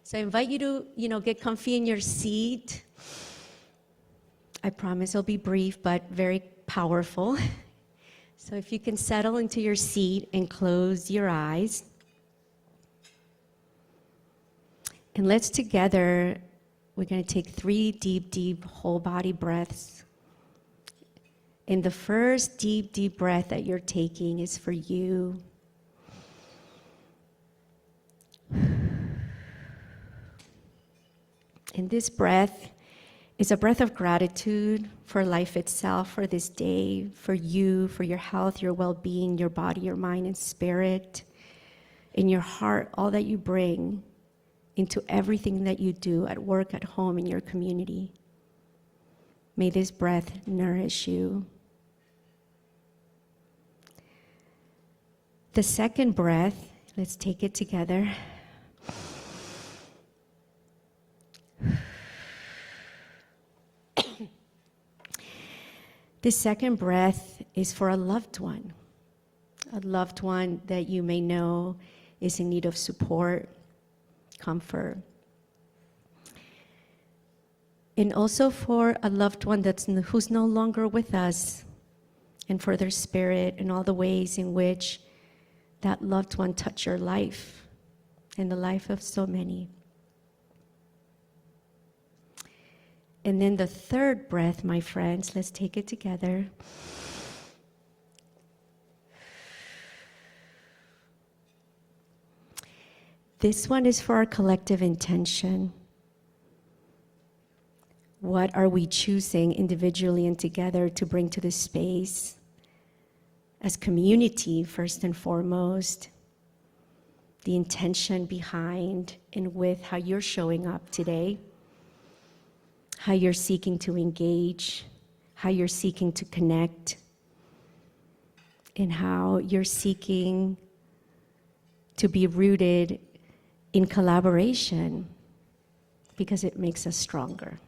So I invite you to, get comfy in your seat. I promise it'll be brief, but very powerful. So if you can settle into your seat and close your eyes. And let's together, we're going to take 3 deep, deep whole body breaths. And the first deep, deep breath that you're taking is for you. And this breath is a breath of gratitude for life itself, for this day, for you, for your health, your well-being, your body, your mind, and spirit, in your heart, all that you bring into everything that you do at work, at home, in your community. May this breath nourish you. The second breath, let's take it together. The second breath is for a loved one that you may know is in need of support, comfort. And also for a loved one who's no longer with us, and for their spirit and all the ways in which that loved one touched your life and the life of so many. And then the third breath, my friends, let's take it together. This one is for our collective intention. What are we choosing individually and together to bring to this space as community, first and foremost? The intention behind and with how you're showing up today. How you're seeking to engage, how you're seeking to connect, and how you're seeking to be rooted in collaboration, because it makes us stronger.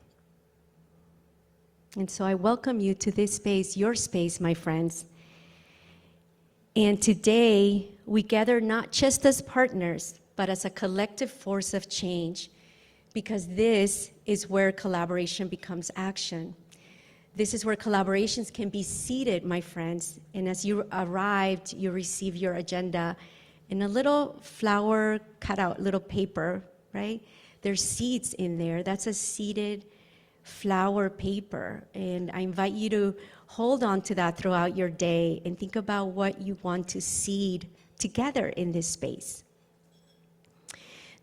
And so I welcome you to this space, your space, my friends. And today, we gather not just as partners, but as a collective force of change, because this is where collaboration becomes action. This is where collaborations can be seeded, my friends. And as you arrived, you receive your agenda in a little flower cutout, little paper, right? There's seeds in there. That's a seeded flower paper. And I invite you to hold on to that throughout your day and think about what you want to seed together in this space.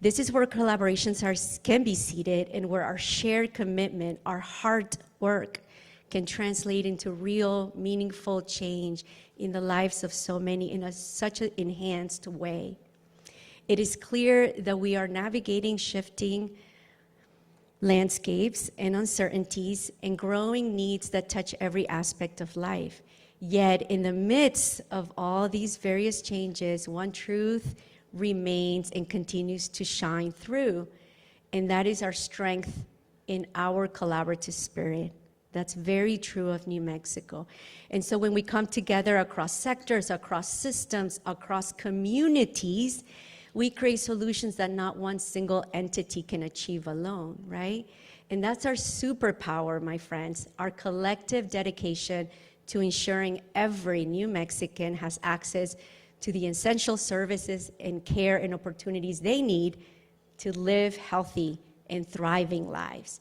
This is where collaborations can be seeded, and where our shared commitment, our hard work, can translate into real, meaningful change in the lives of so many in such an enhanced way. It is clear that we are navigating shifting landscapes and uncertainties and growing needs that touch every aspect of life. Yet, in the midst of all these various changes, one truth remains and continues to shine through, and that is our strength in our collaborative spirit. That's very true of New Mexico. And so when we come together across sectors, across systems, across communities, we create solutions that not one single entity can achieve alone, right? And that's our superpower, my friends, our collective dedication to ensuring every New Mexican has access to the essential services and care and opportunities they need to live healthy and thriving lives.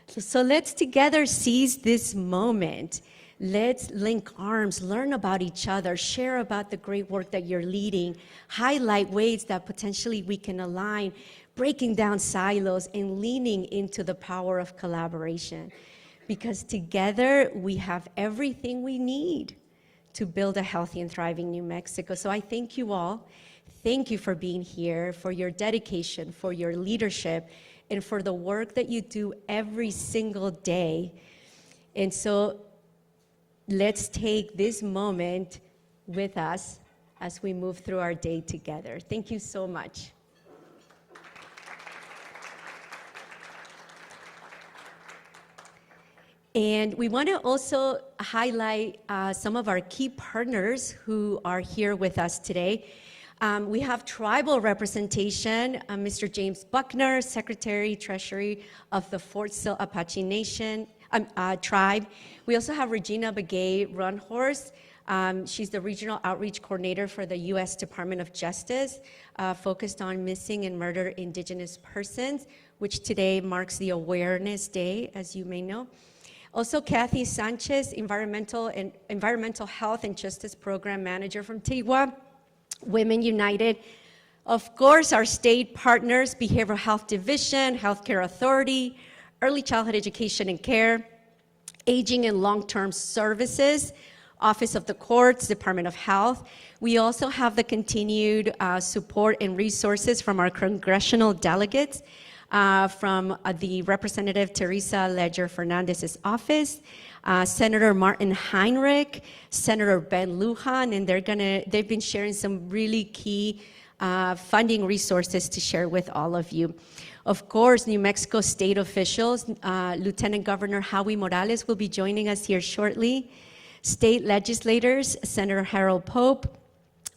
So let's together seize this moment. Let's link arms, learn about each other, share about the great work that you're leading, highlight ways that potentially we can align, breaking down silos and leaning into the power of collaboration. Because together we have everything we need to build a healthy and thriving New Mexico. So I thank you all. Thank you for being here, for your dedication, for your leadership, and for the work that you do every single day. And so let's take this moment with us as we move through our day together. Thank you so much. And we want to also highlight some of our key partners who are here with us today. We have tribal representation, Mr. James Buckner, Secretary, Treasury of the Fort Sill Apache Nation tribe. We also have Regina Begay Runhorse. She's the Regional Outreach Coordinator for the U.S. Department of Justice, focused on missing and murdered Indigenous persons, which today marks the Awareness Day, as you may know. Also, Kathy Sanchez, Environmental Health and Justice Program Manager from TIGWA, Women United. Of course, our state partners, Behavioral Health Division, Healthcare Authority, Early Childhood Education and Care, Aging and Long-Term Services, Office of the Courts, Department of Health. We also have the continued support and resources from our congressional delegates, from the Representative Teresa Ledger Fernandez's office, Senator Martin Heinrich, Senator Ben Lujan, and they've been sharing some really key funding resources to share with all of you. Of course, New Mexico state officials, Lieutenant Governor Howie Morales will be joining us here shortly. State legislators, Senator Harold Pope,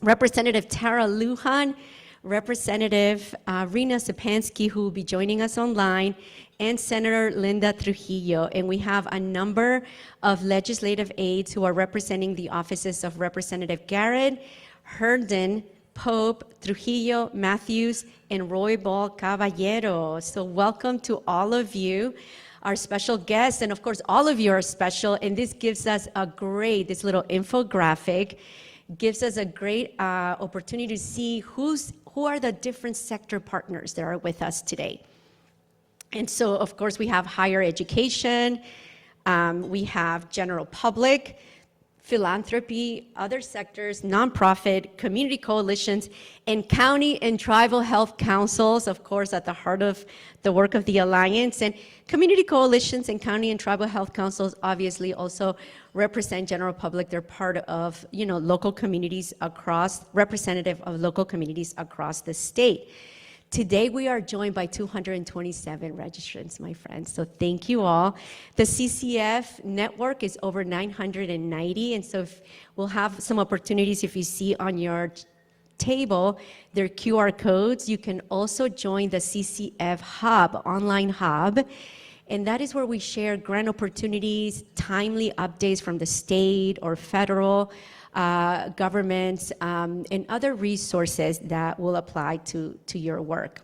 Representative Tara Lujan, Representative Rena Sapansky, who will be joining us online, and Senator Linda Trujillo. And we have a number of legislative aides who are representing the offices of Representative Garrett, Herndon, Pope, Trujillo, Matthews, and Roy Ball Caballero. So welcome to all of you, our special guests, and of course, all of you are special, and this gives us this little infographic gives us a great opportunity to see who are the different sector partners that are with us today. And so, of course, we have higher education, we have general public, philanthropy, other sectors, nonprofit, community coalitions, and county and tribal health councils, of course, at the heart of the work of the Alliance. And community coalitions and county and tribal health councils obviously also represent general public. They're part of, local communities representative of local communities across the state. Today, we are joined by 227 registrants, my friends, so thank you all. The CCF network is over 990, and so we'll have some opportunities if you see on your table, their QR codes. You can also join the CCF Hub, online hub, and that is where we share grant opportunities, timely updates from the state or federal governments, and other resources that will apply to your work.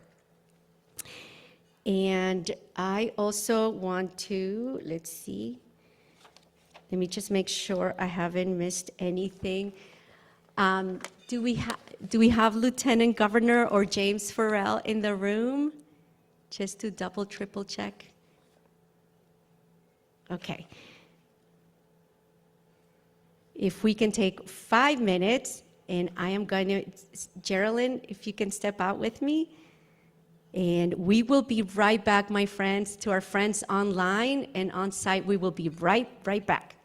And I also want to, let me just make sure I haven't missed anything. Do we have Lieutenant Governor or James Farrell in the room? Just to double, triple check. Okay. If we can take 5 minutes, and I am going to, Geraldine, if you can step out with me, and we will be right back, my friends, to our friends online and on site. We will be right back.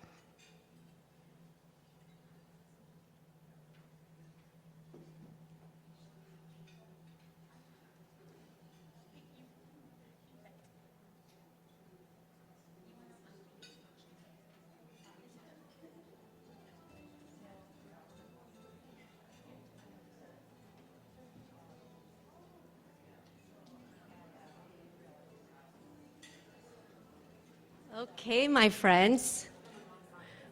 Okay, my friends,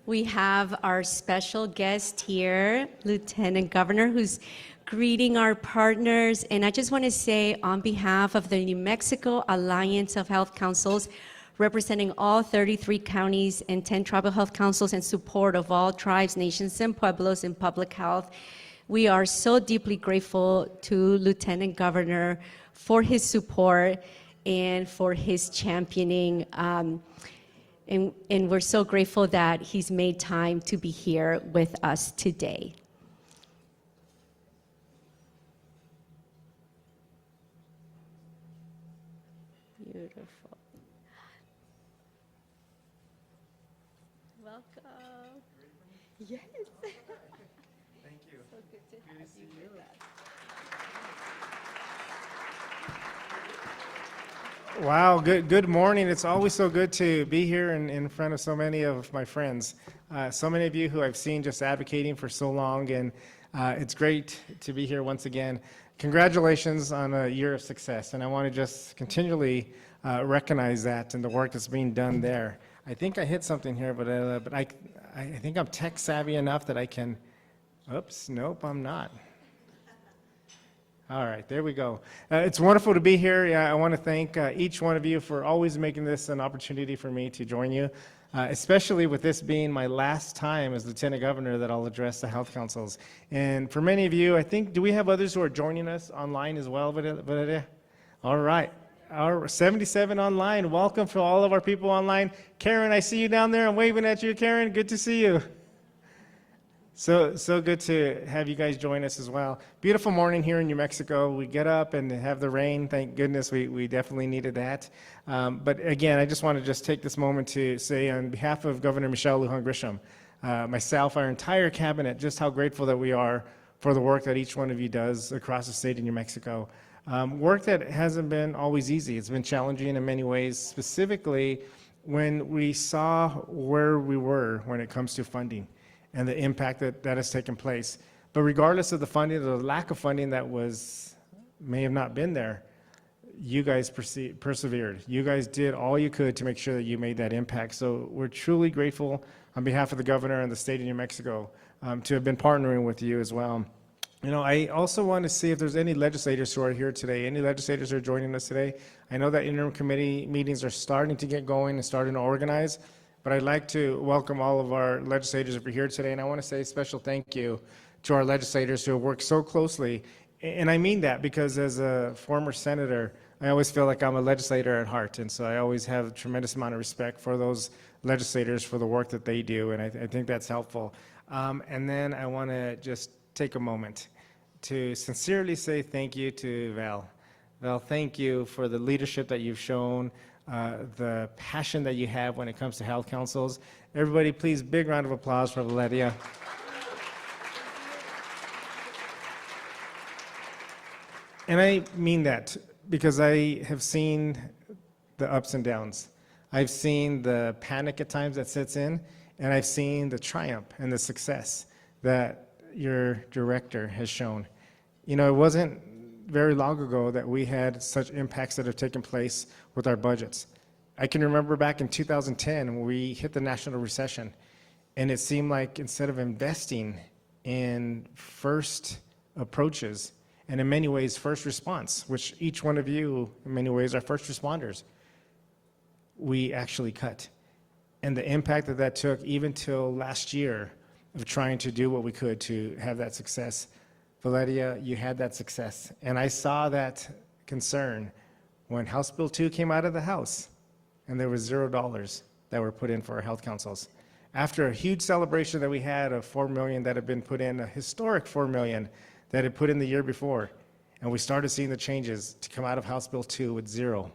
we have our special guest here, Lieutenant Governor, who's greeting our partners. And I just want to say, on behalf of the New Mexico Alliance of Health Councils, representing all 33 counties and 10 tribal health councils in support of all tribes, nations, and pueblos in public health, we are so deeply grateful to Lieutenant Governor for his support and for his championing. And we're so grateful that he's made time to be here with us today. Beautiful. Welcome. Yes. Thank you. So good to have you with us. Wow, good morning. It's always so good to be here in front of so many of my friends. So many of you who I've seen just advocating for so long, and It's great to be here once again. Congratulations on a year of success, and I want to just continually recognize that and the work that's being done there. I think I hit something here, but I think I'm tech savvy enough that I can. Oops, nope, I'm not. All right, there we go. It's wonderful to be here. Yeah, I want to thank each one of you for always making this an opportunity for me to join you, especially with this being my last time as Lieutenant Governor that I'll address the health councils. And for many of you, I think, do we have others who are joining us online as well? Valeria? All right. Our 77 online. Welcome to all of our people online. Karen, I see you down there. I'm waving at you, Karen. Good to see you. So good to have you guys join us as well. Beautiful morning here in New Mexico. We get up and have the rain. Thank goodness we definitely needed that. But again, I just want to just take this moment to say on behalf of Governor Michelle Lujan Grisham, myself, our entire cabinet, just how grateful that we are for the work that each one of you does across the state of New Mexico. Work that hasn't been always easy. It's been challenging in many ways, specifically when we saw where we were when it comes to funding and the impact that has taken place. But regardless of the funding, or the lack of funding that may have not been there, you guys persevered. You guys did all you could to make sure that you made that impact. So we're truly grateful on behalf of the governor and the state of New Mexico to have been partnering with you as well. You know, I also want to see if there's any legislators who are here today, any legislators who are joining us today. I know that interim committee meetings are starting to get going and starting to organize, but I'd like to welcome all of our legislators if you're here today, and I want to say a special thank you to our legislators who have worked so closely. And I mean that because as a former senator, I always feel like I'm a legislator at heart, and so I always have a tremendous amount of respect for those legislators for the work that they do, and I think that's helpful. And then I want to just take a moment to sincerely say thank you to Val. Val, thank you for the leadership that you've shown, the passion that you have when it comes to health councils. Everybody, please, big round of applause for Valeria. And I mean that because I have seen the ups and downs. I've seen the panic at times that sets in, and I've seen the triumph and the success that your director has shown. You know, it wasn't very long ago that we had such impacts that have taken place with our budgets. I can remember back in 2010 when we hit the national recession, and it seemed like instead of investing in first approaches, and in many ways first response, which each one of you in many ways are first responders, we actually cut. And the impact that took even till last year of trying to do what we could to have that success. Valeria, you had that success. And I saw that concern when House Bill 2 came out of the House, and there was $0 that were put in for our health councils. After a huge celebration that we had of $4 million that had been put in, a historic $4 million that had put in the year before, and we started seeing the changes to come out of House Bill 2 with $0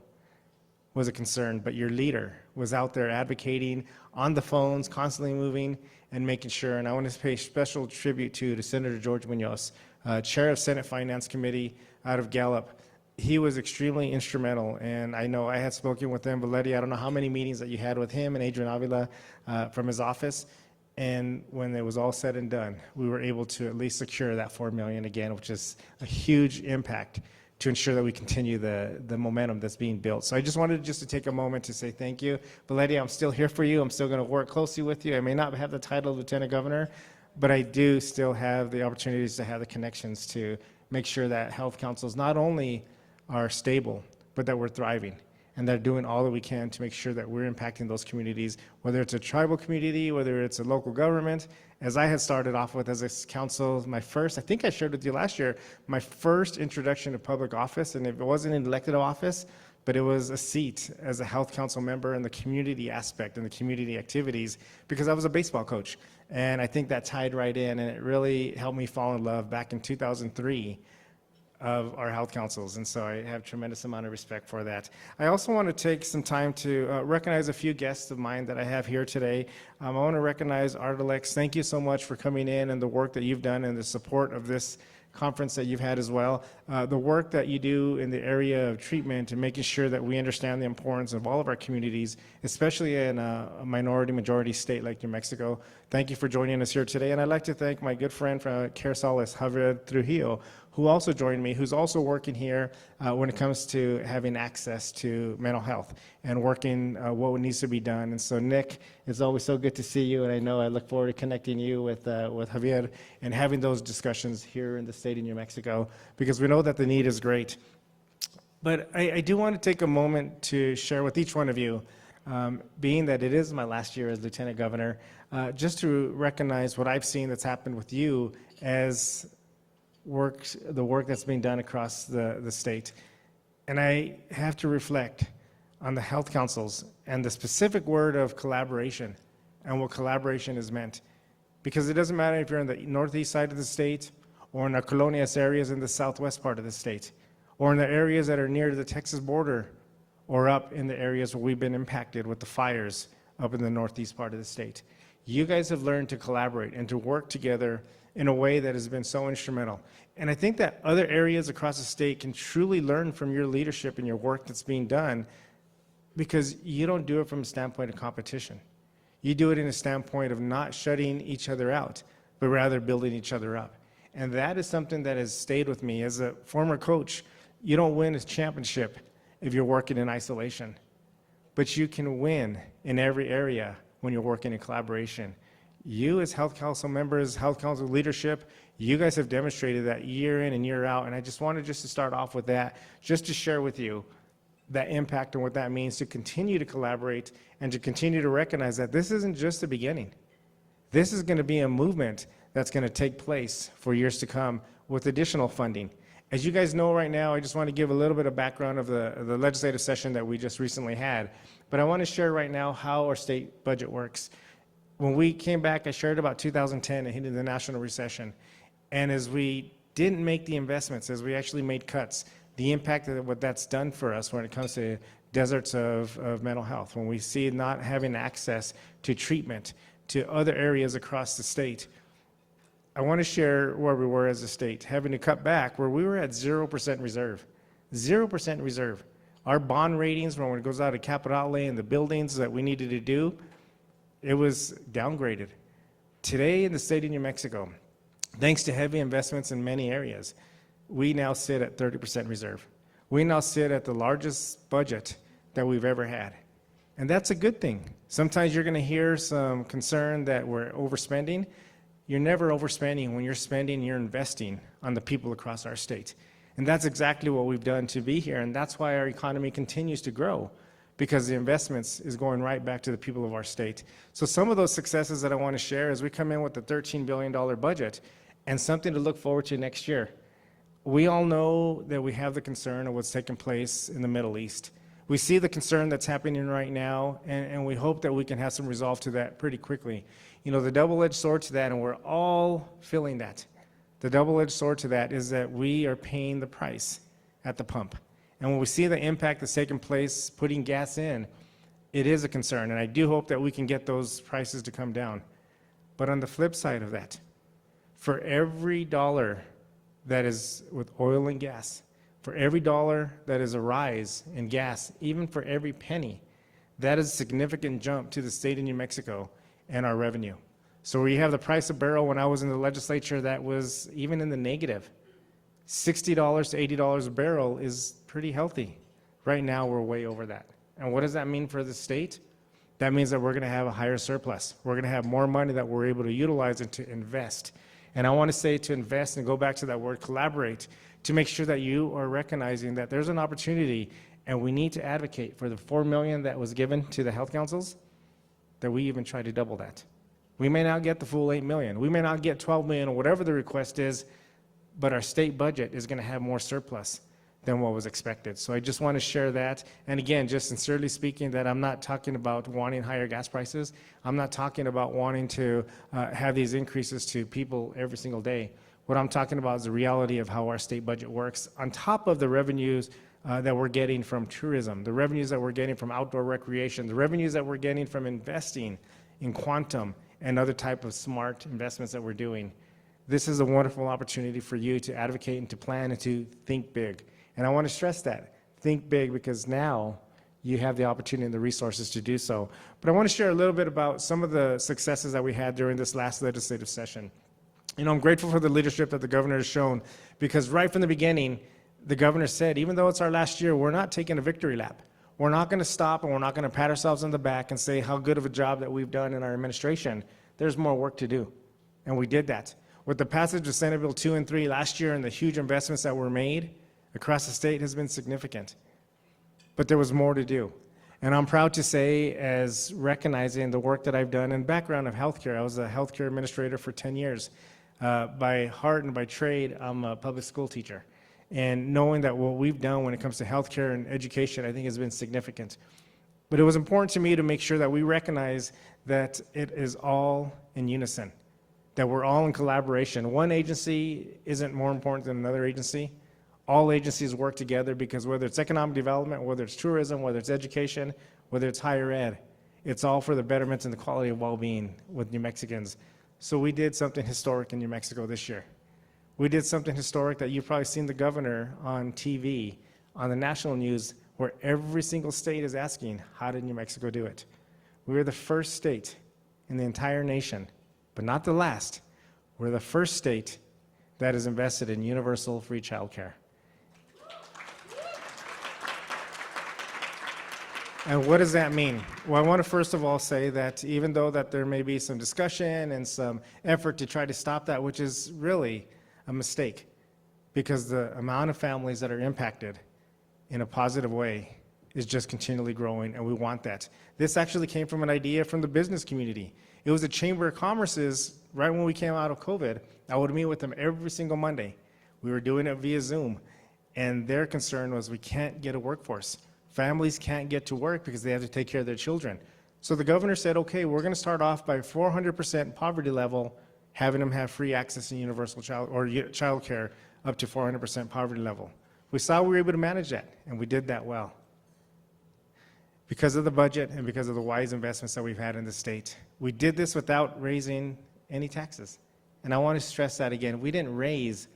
was a concern, but your leader was out there advocating on the phones, constantly moving and making sure. And I want to pay special tribute to Senator George Munoz, Chair of Senate Finance Committee out of Gallup. He was extremely instrumental, and I know I had spoken with him, Valeria, I don't know how many meetings that you had with him and Adrian Avila from his office, and when it was all said and done, we were able to at least secure that $4 million again, which is a huge impact to ensure that we continue the momentum that's being built. So I just wanted just to take a moment to say thank you. Valeria, I'm still here for you. I'm still going to work closely with you. I may not have the title of Lieutenant Governor, but I do still have the opportunities to have the connections to make sure that health councils not only are stable, but that we're thriving and they're doing all that we can to make sure that we're impacting those communities, whether it's a tribal community, whether it's a local government. As I had started off with as a council, my first, I think I shared with you last year, my first introduction to public office, and it wasn't an elected office, but it was a seat as a health council member in the community aspect and the community activities, because I was a baseball coach. And I think that tied right in, and it really helped me fall in love back in 2003 of our health councils, and so I have tremendous amount of respect for that. I also want to take some time to recognize a few guests of mine that I have here today. I want to recognize Ardalex. Thank you so much for coming in and the work that you've done and the support of this conference that you've had as well. The work that you do in the area of treatment and making sure that we understand the importance of all of our communities, especially in a minority majority state like New Mexico. Thank you for joining us here today. And I'd like to thank my good friend from Carsales, Javier Trujillo, who also joined me, who's also working here when it comes to having access to mental health and working what needs to be done. And so, Nick, it's always so good to see you, and I know I look forward to connecting you with Javier and having those discussions here in the state of New Mexico, because we know that the need is great. But I do want to take a moment to share with each one of you, being that it is my last year as Lieutenant Governor, just to recognize what I've seen that's happened with you as the work that's being done across the state. And I have to reflect on the health councils and the specific word of collaboration and what collaboration is meant. Because it doesn't matter if you're in the northeast side of the state or in the colonias areas in the southwest part of the state, or in the areas that are near the Texas border, or up in the areas where we've been impacted with the fires up in the northeast part of the state. You guys have learned to collaborate and to work together in a way that has been so instrumental. And I think that other areas across the state can truly learn from your leadership and your work that's being done, because you don't do it from a standpoint of competition. You do it in a standpoint of not shutting each other out, but rather building each other up. And that is something that has stayed with me. As a former coach, you don't win a championship if you're working in isolation, but you can win in every area when you're working in collaboration. You as health council members, health council leadership, you guys have demonstrated that year in and year out. And I just wanted to start off with that, just to share with you that impact and what that means to continue to collaborate and to continue to recognize that this isn't just the beginning. This is going to be a movement that's going to take place for years to come with additional funding. As you guys know right now, I just want to give a little bit of background of the legislative session that we just recently had. But I want to share right now how our state budget works. When we came back, I shared about 2010 and hitting the national recession. And as we didn't make the investments, as we actually made cuts, the impact of what that's done for us when it comes to deserts of mental health, when we see not having access to treatment, to other areas across the state. I want to share where we were as a state, having to cut back where we were at 0% reserve. 0% reserve. Our bond ratings, when it goes out of capital outlay and the buildings that we needed to do, it was downgraded. Today in the state of New Mexico, thanks to heavy investments in many areas, we now sit at 30% reserve. We now sit at the largest budget that we've ever had. And that's a good thing. Sometimes you're going to hear some concern that we're overspending. You're never overspending. When you're spending, you're investing on the people across our state. And that's exactly what we've done to be here. And that's why our economy continues to grow, because the investments is going right back to the people of our state. So some of those successes that I want to share is we come in with a $13 billion budget and something to look forward to next year. We all know that we have the concern of what's taking place in the Middle East. We see the concern that's happening right now, and we hope that we can have some resolve to that pretty quickly. You know, the double-edged sword to that, and we're all feeling that, the double-edged sword to that is that we are paying the price at the pump. And when we see the impact that's taking place putting gas in, it is a concern, and I do hope that we can get those prices to come down. But on the flip side of that, for every dollar that is with oil and gas, for every dollar that is a rise in gas, even for every penny, that is a significant jump to the state of New Mexico and our revenue. So where you have the price of barrel, when I was in the legislature, that was even in the negative. $60 to $80 a barrel is pretty healthy. Right now, we're way over that. And what does that mean for the state? That means that we're going to have a higher surplus. We're going to have more money that we're able to utilize and to invest. And I want to say to invest, and go back to that word collaborate, to make sure that you are recognizing that there's an opportunity, and we need to advocate for the $4 million that was given to the health councils, that we even try to double that. We may not get the full $8 million. We may not get $12 million or whatever the request is, but our state budget is going to have more surplus than what was expected. So I just want to share that. And again, just sincerely speaking, that I'm not talking about wanting higher gas prices. I'm not talking about wanting to have these increases to people every single day. What I'm talking about is the reality of how our state budget works, on top of the revenues that we're getting from tourism, the revenues that we're getting from outdoor recreation, the revenues that we're getting from investing in quantum and other type of smart investments that we're doing. this is a wonderful opportunity for you to advocate and to plan and to think big. And I want to stress that. Think big, because now you have the opportunity and the resources to do so. But I want to share a little bit about some of the successes that we had during this last legislative session. I'm grateful for the leadership that the governor has shown, because right from the beginning, the governor said, even though it's our last year, we're not taking a victory lap. We're not going to stop, and we're not going to pat ourselves on the back and say how good of a job that we've done in our administration. There's more work to do, and we did that. With the passage of Senate Bill 2 and 3 last year and the huge investments that were made across the state has been significant. But there was more to do. And I'm proud to say, as recognizing the work that I've done in background of healthcare, I was a healthcare administrator for 10 years. By heart and by trade, I'm a public school teacher. And knowing that what we've done when it comes to healthcare and education, I think has been significant. But it was important to me to make sure that we recognize that it is all in unison, that we're all in collaboration. One agency isn't more important than another agency. All agencies work together, because whether it's economic development, whether it's tourism, whether it's education, whether it's higher ed, it's all for the betterment and the quality of well-being with New Mexicans. So we did something historic in New Mexico this year. We did something historic that you've probably seen the governor on TV, on the national news, where every single state is asking, how did New Mexico do it? We were the first state in the entire nation, but not the last. We're the first state that is invested in universal free childcare. And what does that mean? Well, I want to first of all say that even though that there may be some discussion and some effort to try to stop that, which is really a mistake, because the amount of families that are impacted in a positive way is just continually growing, and we want that. This actually came from an idea from the business community. It was the Chamber of Commerce's, right when we came out of COVID, I would meet with them every single Monday. We were doing it via Zoom, and their concern was we can't get a workforce. Families can't get to work because they have to take care of their children. So the governor said, okay, we're going to start off by 400% poverty level, having them have free access to universal child care up to 400% poverty level. We saw we were able to manage that, and we did that well, because of the budget and because of the wise investments that we've had in the state. We did this without raising any taxes. And I want to stress that again. We didn't raise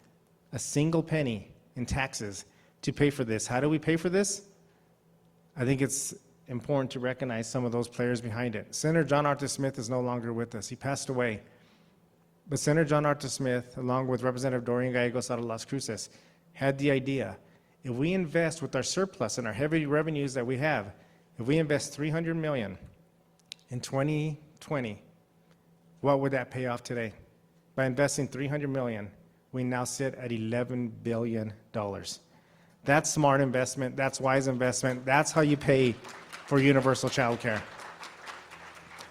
a single penny in taxes to pay for this. How do we pay for this? I think it's important to recognize some of those players behind it. Senator John Arthur Smith is no longer with us. He passed away. But Senator John Arthur Smith, along with Representative Dorian Gallegos out of Las Cruces, had the idea, if we invest with our surplus and our heavy revenues that we have, if we invest $300 million in 2020, what would that pay off today? By investing $300 million, we now sit at $11 billion. That's smart investment. That's wise investment. That's how you pay for universal child care.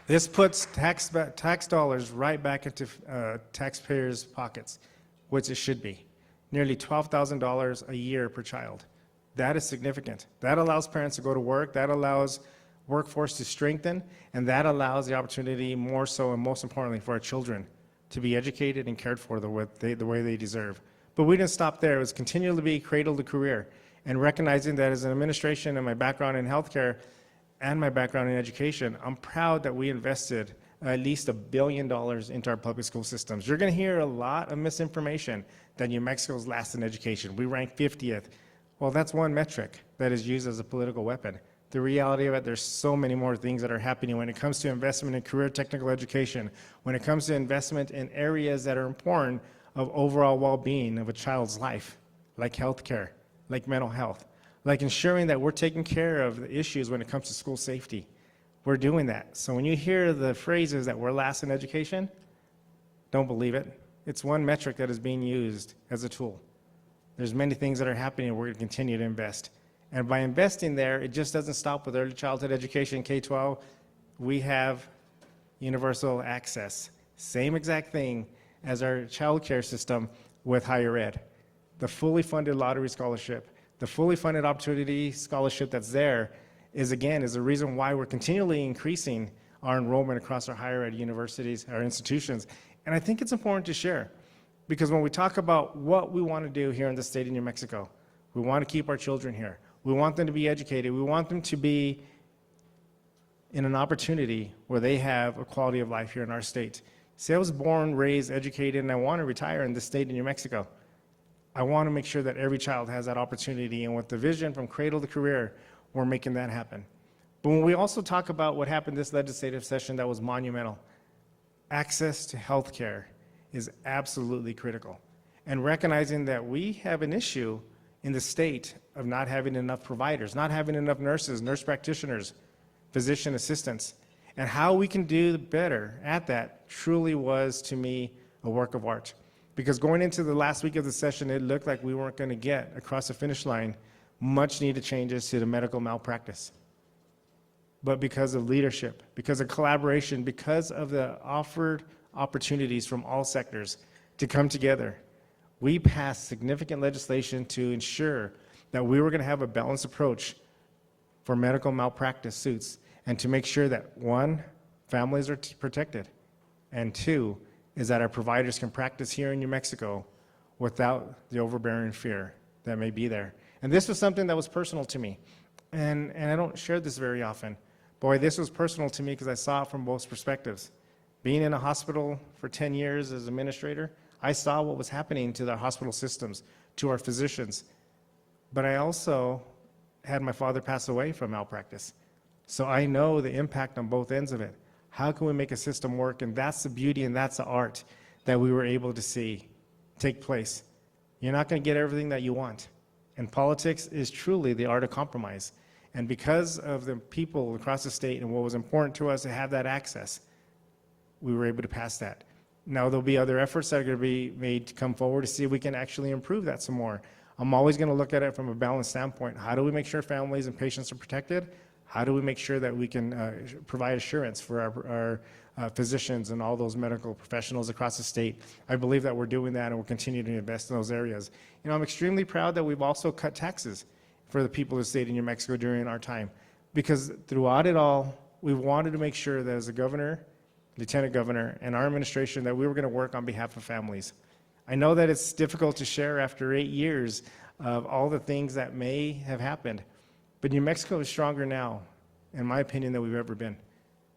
This puts tax dollars right back into taxpayers' pockets, which it should be. Nearly $12,000 a year per child. That is significant. That allows parents to go to work. That allows workforce to strengthen. And that allows the opportunity more so, and most importantly, for our children to be educated and cared for the way they deserve. But we didn't stop there. It was continually to be cradle to career, and recognizing that as an administration and my background in healthcare and my background in education, I'm proud that we invested at least $1 billion into our public school systems. You're going to hear a lot of misinformation that New Mexico's last in education. We rank 50th. Well, that's one metric that is used as a political weapon. The reality of it, there's so many more things that are happening when it comes to investment in career technical education, when it comes to investment in areas that are important of overall well-being of a child's life, like healthcare, like mental health, like ensuring that we're taking care of the issues when it comes to school safety. We're doing that. So when you hear the phrases that we're last in education, don't believe it. It's one metric that is being used as a tool. There's many things that are happening, and we're going to continue to invest. And by investing there, it just doesn't stop with early childhood education, K-12. We have universal access. Same exact thing as our child care system with higher ed. The fully funded lottery scholarship, the fully funded opportunity scholarship that's there is a reason why we're continually increasing our enrollment across our higher ed universities, our institutions. And I think it's important to share, because when we talk about what we want to do here in the state of New Mexico, we want to keep our children here. We want them to be educated. We want them to be in an opportunity where they have a quality of life here in our state. See, I was born, raised, educated, and I want to retire in this state of New Mexico. I want to make sure that every child has that opportunity, and with the vision from cradle to career, we're making that happen. But when we also talk about what happened this legislative session that was monumental, access to health care is absolutely critical. And recognizing that we have an issue in the state of not having enough providers, not having enough nurses, nurse practitioners, physician assistants, and how we can do better at that truly was, to me, a work of art. Because going into the last week of the session, it looked like we weren't going to get across the finish line much needed changes to the medical malpractice. But because of leadership, because of collaboration, because of the offered opportunities from all sectors to come together, we passed significant legislation to ensure that we were going to have a balanced approach for medical malpractice suits, and to make sure that, one, families are protected, and two, is that our providers can practice here in New Mexico without the overbearing fear that may be there. And this was something that was personal to me, and I don't share this very often. Boy, this was personal to me because I saw it from both perspectives. Being in a hospital for 10 years as administrator, I saw what was happening to the hospital systems, to our physicians. But I also had my father pass away from malpractice. So I know the impact on both ends of it. How can we make a system work? And that's the beauty and that's the art that we were able to see take place. You're not going to get everything that you want. And politics is truly the art of compromise. And because of the people across the state and what was important to us to have that access, we were able to pass that. Now there'll be other efforts that are going to be made to come forward to see if we can actually improve that some more. I'm always going to look at it from a balanced standpoint. How do we make sure families and patients are protected? How do we make sure that we can provide assurance for our physicians and all those medical professionals across the state? I believe that we're doing that, and we'll continue to invest in those areas. You know, I'm extremely proud that we've also cut taxes for the people of the state of New Mexico during our time, because throughout it all, we wanted to make sure that as a governor, lieutenant governor, and our administration, that we were going to work on behalf of families. I know that it's difficult to share after 8 years of all the things that may have happened, but New Mexico is stronger now, in my opinion, than we've ever been.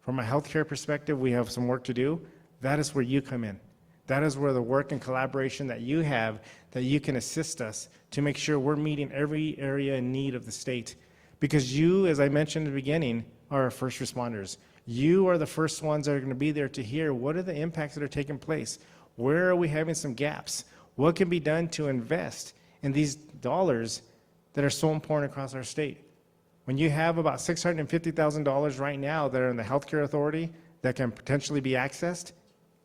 From a healthcare perspective, we have some work to do. That is where you come in. That is where the work and collaboration that you have, that you can assist us to make sure we're meeting every area in need of the state. Because you, as I mentioned in the beginning, are our first responders. You are the first ones that are going to be there to hear what are the impacts that are taking place. Where are we having some gaps? What can be done to invest in these dollars that are so important across our state? When you have about $650,000 right now that are in the healthcare authority that can potentially be accessed,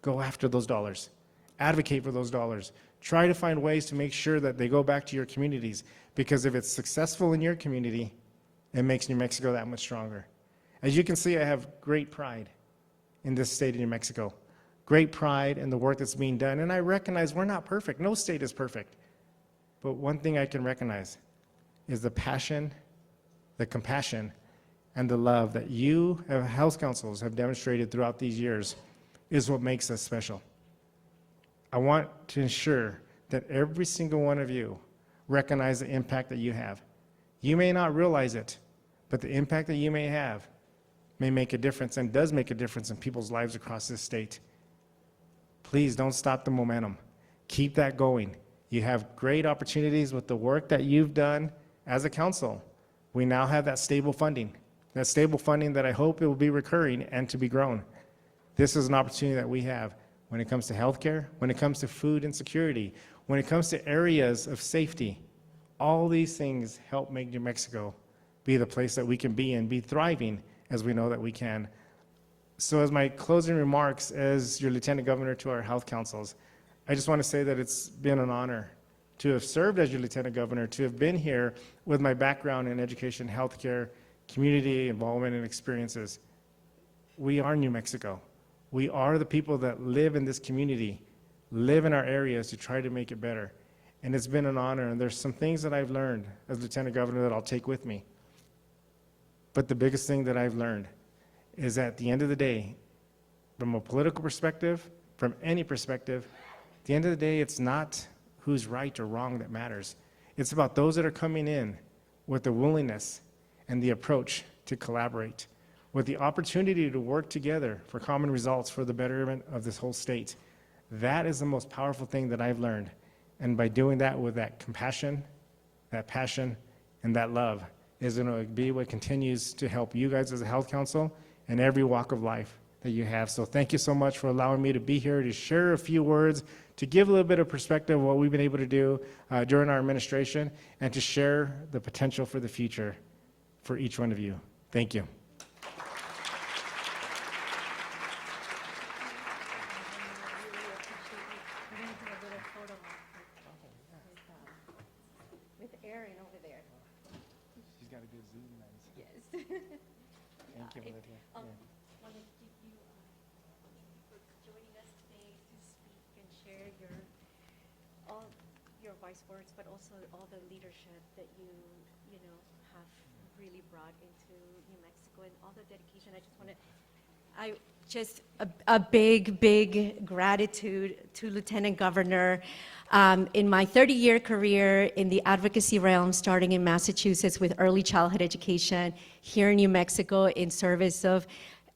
go after those dollars. Advocate for those dollars. Try to find ways to make sure that they go back to your communities, because if it's successful in your community, it makes New Mexico that much stronger. As you can see, I have great pride in this state of New Mexico. Great pride in the work that's being done, and I recognize we're not perfect. No state is perfect. But one thing I can recognize is the passion, the compassion, and the love that you, health councils, have demonstrated throughout these years is what makes us special. I want to ensure that every single one of you recognize the impact that you have. You may not realize it, but the impact that you may have may make a difference and does make a difference in people's lives across this state. Please don't stop the momentum. Keep that going. You have great opportunities with the work that you've done as a council. We now have that stable funding that I hope it will be recurring and to be grown. This is an opportunity that we have when it comes to healthcare, when it comes to food insecurity, when it comes to areas of safety. All these things help make New Mexico be the place that we can be and be thriving as we know that we can. So as my closing remarks as your Lieutenant Governor to our health councils, I just want to say that it's been an honor to have served as your Lieutenant Governor, to have been here with my background in education, healthcare, community involvement, and experiences. We are New Mexico. We are the people that live in this community, live in our areas to try to make it better. And it's been an honor, and there's some things that I've learned as Lieutenant Governor that I'll take with me. But the biggest thing that I've learned is at the end of the day, from a political perspective, from any perspective, at the end of the day, it's not who's right or wrong that matters. It's about those that are coming in with the willingness and the approach to collaborate. with the opportunity to work together for common results for the betterment of this whole state. That is the most powerful thing that I've learned. And by doing that with that compassion, that passion, and that love is going to be what continues to help you guys as a health council and every walk of life that you have. So thank you so much for allowing me to be here to share a few words, to give a little bit of perspective of what we've been able to do during our administration, and to share the potential for the future for each one of you. Thank you. With Erin over there. She's got a good Zoom lens. Yes. Thank you, Olivia. Want to give you for joining us today to speak and share all your wise words, but also all the leadership that you have really brought into New Mexico and all the dedication. A big gratitude to Lieutenant Governor. In my 30-year career in the advocacy realm, starting in Massachusetts with early childhood education, here in New Mexico in service of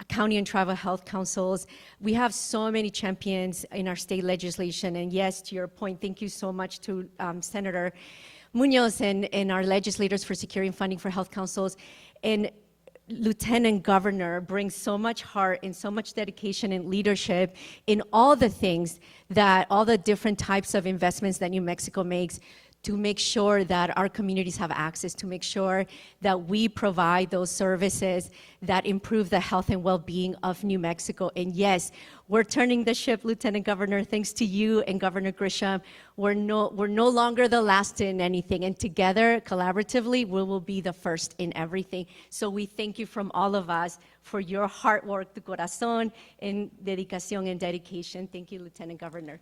county and tribal health councils, we have so many champions in our state legislation. And yes, to your point, thank you so much to Senator Munoz and our legislators for securing funding for health councils. And Lieutenant Governor brings so much heart and so much dedication and leadership in all the things that all the different types of investments that New Mexico makes to make sure that our communities have access, to make sure that we provide those services that improve the health and well-being of New Mexico. And yes, we're turning the ship, Lieutenant Governor, thanks to you and Governor Grisham. We're no longer the last in anything, and together, collaboratively, we will be the first in everything. So we thank you from all of us for your hard work, tu corazón, and dedicación and dedication. Thank you, Lieutenant Governor.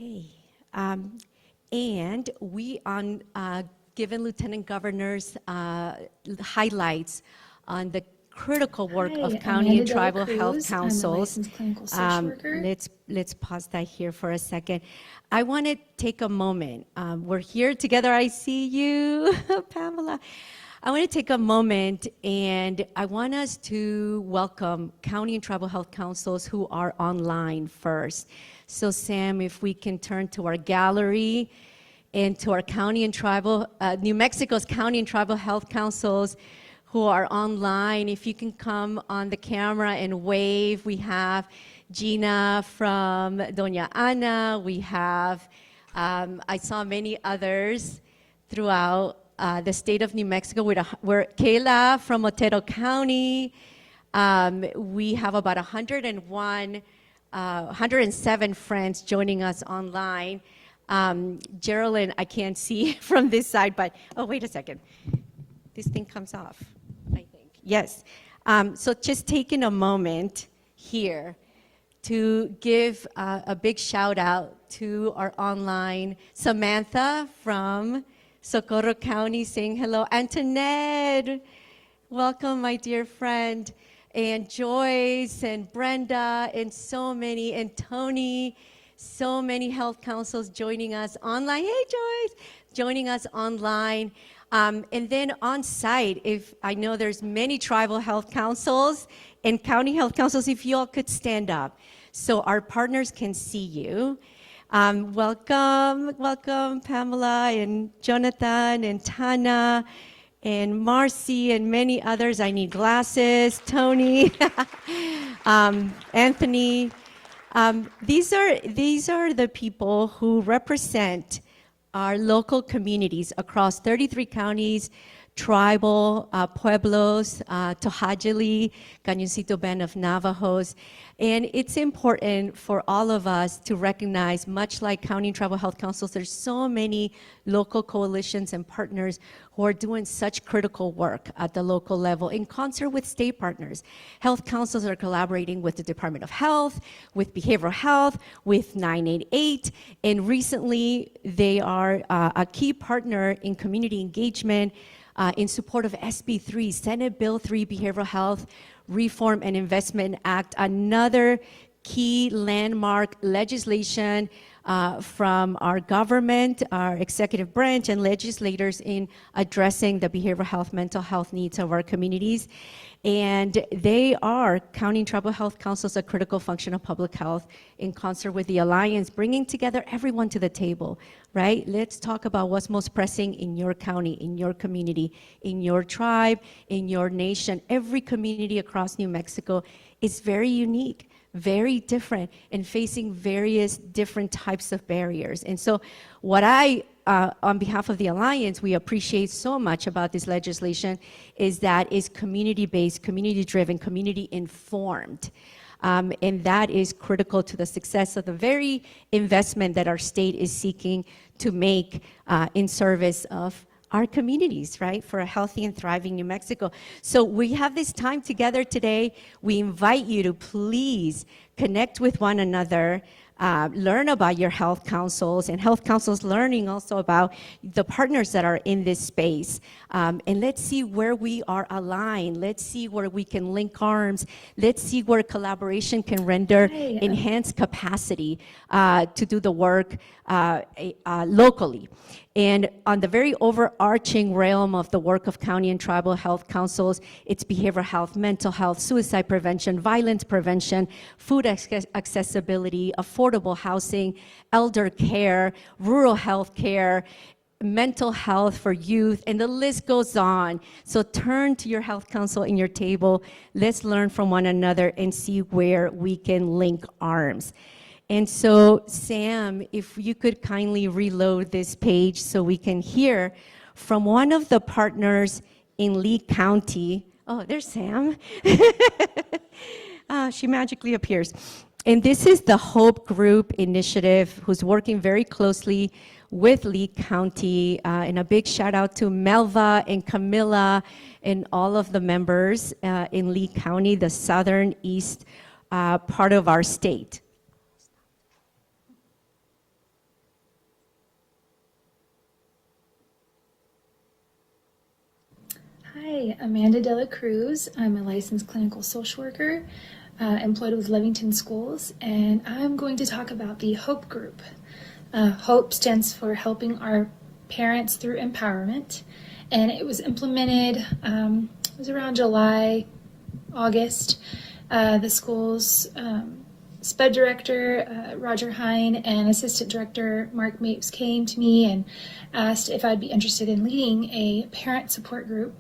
Okay, and we given Lieutenant Governor's highlights on the critical work of county and tribal health councils. Let's pause that here for a second. I want to take a moment. We're here together. I see you, Pamela. I want to take a moment, and I want us to welcome county and tribal health councils who are online first. So Sam, if we can turn to our gallery and to our county and tribal, New Mexico's county and tribal health councils who are online, if you can come on the camera and wave. We have Gina from Doña Ana. We have, I saw many others throughout the state of New Mexico. We're Kayla from Otero County. We have about 107 friends joining us online. Geraldine, I can't see from this side, but, oh, wait a second. This thing comes off, I think. Yes. So just taking a moment here to give a big shout out to our online Samantha from Socorro County saying hello. Antoinette, welcome, my dear friend. And Joyce and Brenda and so many, and Tony, so many health councils joining us online. Hey, Joyce, joining us online. And then on site, if I know there's many tribal health councils and county health councils, if you all could stand up so our partners can see you. Welcome, Pamela and Jonathan and Tana and Marcy and many others. I need glasses, Tony, Anthony. These are the people who represent our local communities across 33 counties, tribal pueblos, Tohajali, Cañoncito Band of Navajos. And it's important for all of us to recognize, much like county and tribal health councils, there's so many local coalitions and partners who are doing such critical work at the local level in concert with state partners. Health councils are collaborating with the Department of Health, with behavioral health, with 988, and recently they are a key partner in community engagement in support of SB 3, Senate Bill 3, Behavioral Health Reform and Investment Act, another key landmark legislation from our government, our executive branch, and legislators in addressing the behavioral health, mental health needs of our communities. And they are county tribal health councils, a critical function of public health in concert with the Alliance, bringing together everyone to the table, right? Let's talk about what's most pressing in your county, in your community, in your tribe, in your nation. Every community across New Mexico is very unique, very different, and facing various different types of barriers. And so what on behalf of the Alliance, we appreciate so much about this legislation is that it's community-based, community-driven, community-informed. And that is critical to the success of the very investment that our state is seeking to make in service of our communities, right, for a healthy and thriving New Mexico. So we have this time together today. We invite you to please connect with one another, learn about your health councils, and health councils learning also about the partners that are in this space. And let's see where we are aligned. Let's see where we can link arms. Let's see where collaboration can render enhanced capacity to do the work locally. And on the very overarching realm of the work of county and tribal health councils, it's behavioral health, mental health, suicide prevention, violence prevention, food accessibility, affordable housing, elder care, rural health care, mental health for youth, and the list goes on. So turn to your health council in your table. Let's learn from one another and see where we can link arms. And so, Sam, if you could kindly reload this page so we can hear from one of the partners in Lee County. Oh, there's Sam. She magically appears. And this is the Hope Group Initiative, who's working very closely with Lee County. And a big shout out to Melva and Camilla and all of the members in Lee County, the southern east part of our state. Hi, Amanda Dela Cruz. I'm a licensed clinical social worker employed with Levington Schools, and I'm going to talk about the HOPE group. HOPE stands for Helping Our Parents Through Empowerment, and it was implemented, it was around July, August. The school's SPED director, Roger Hine, and assistant director, Mark Mapes, came to me and asked if I'd be interested in leading a parent support group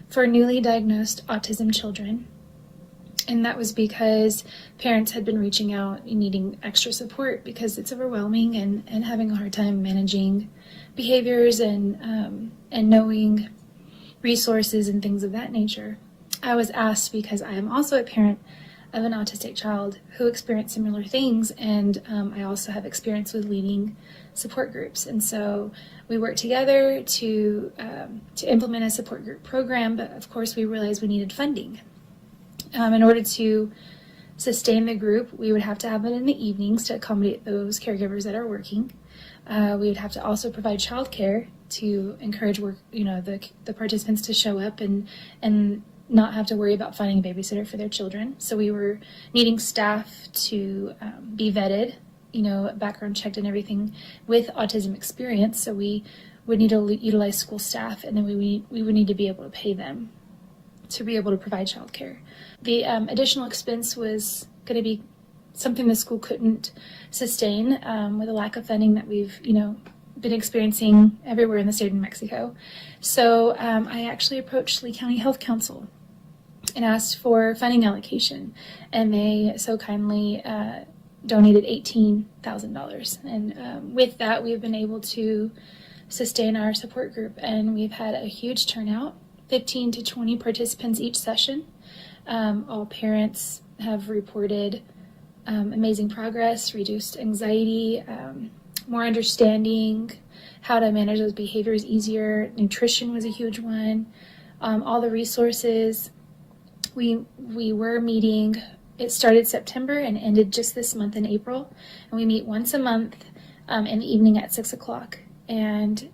for newly diagnosed autism children. And that was because parents had been reaching out and needing extra support because it's overwhelming and having a hard time managing behaviors and knowing resources and things of that nature. I was asked because I am also a parent of an autistic child who experienced similar things, and I also have experience with leading support groups. And so we worked together to implement a support group program, but of course we realized we needed funding. In order to sustain the group, we would have to have it in the evenings to accommodate those caregivers that are working. We would have to also provide childcare to encourage the participants to show up and not have to worry about finding a babysitter for their children. So we were needing staff to be vetted, background checked and everything with autism experience. So we would need to utilize school staff, and then we would need to be able to pay them to be able to provide childcare. The additional expense was going to be something the school couldn't sustain with a lack of funding that we've, been experiencing everywhere in the state of New Mexico. So I actually approached Lee County Health Council and asked for funding allocation, and they so kindly donated $18,000. And with that, we've been able to sustain our support group, and we've had a huge turnout, 15 to 20 participants each session. All parents have reported amazing progress, reduced anxiety, more understanding, how to manage those behaviors easier. Nutrition was a huge one. All the resources. We were meeting, it started September and ended just this month in April. And we meet once a month in the evening at 6 o'clock. And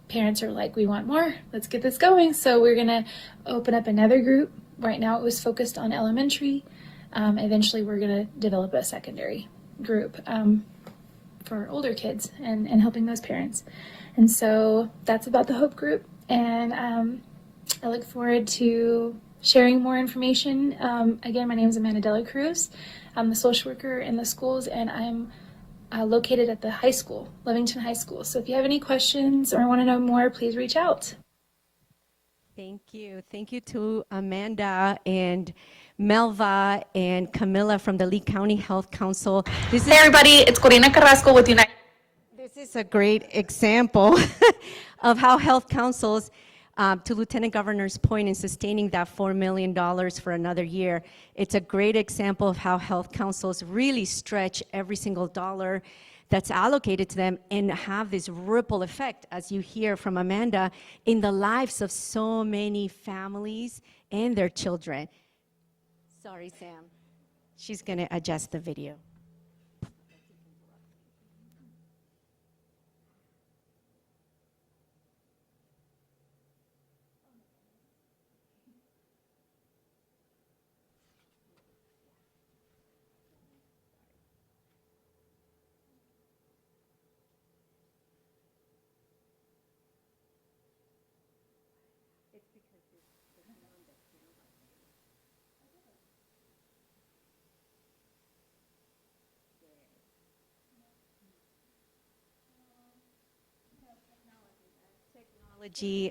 parents are like, we want more, let's get this going. So we're gonna open up another group. Right now it was focused on elementary. Eventually, we're going to develop a secondary group for older kids and helping those parents. And so that's about the Hope Group. And I look forward to sharing more information. Again, my name is Amanda Dela Cruz. I'm the social worker in the schools, and I'm located at the high school, Levington High School. So if you have any questions or want to know more, please reach out. Thank you. Thank you to Amanda and Melva and Camilla from the Lee County Health Council. Hey everybody, it's Corina Carrasco with United. This is a great example of how health councils, to Lieutenant Governor's point in sustaining that $4 million for another year, it's a great example of how health councils really stretch every single dollar that's allocated to them and have this ripple effect, as you hear from Amanda, in the lives of so many families and their children. Sorry, Sam. She's going to adjust the video.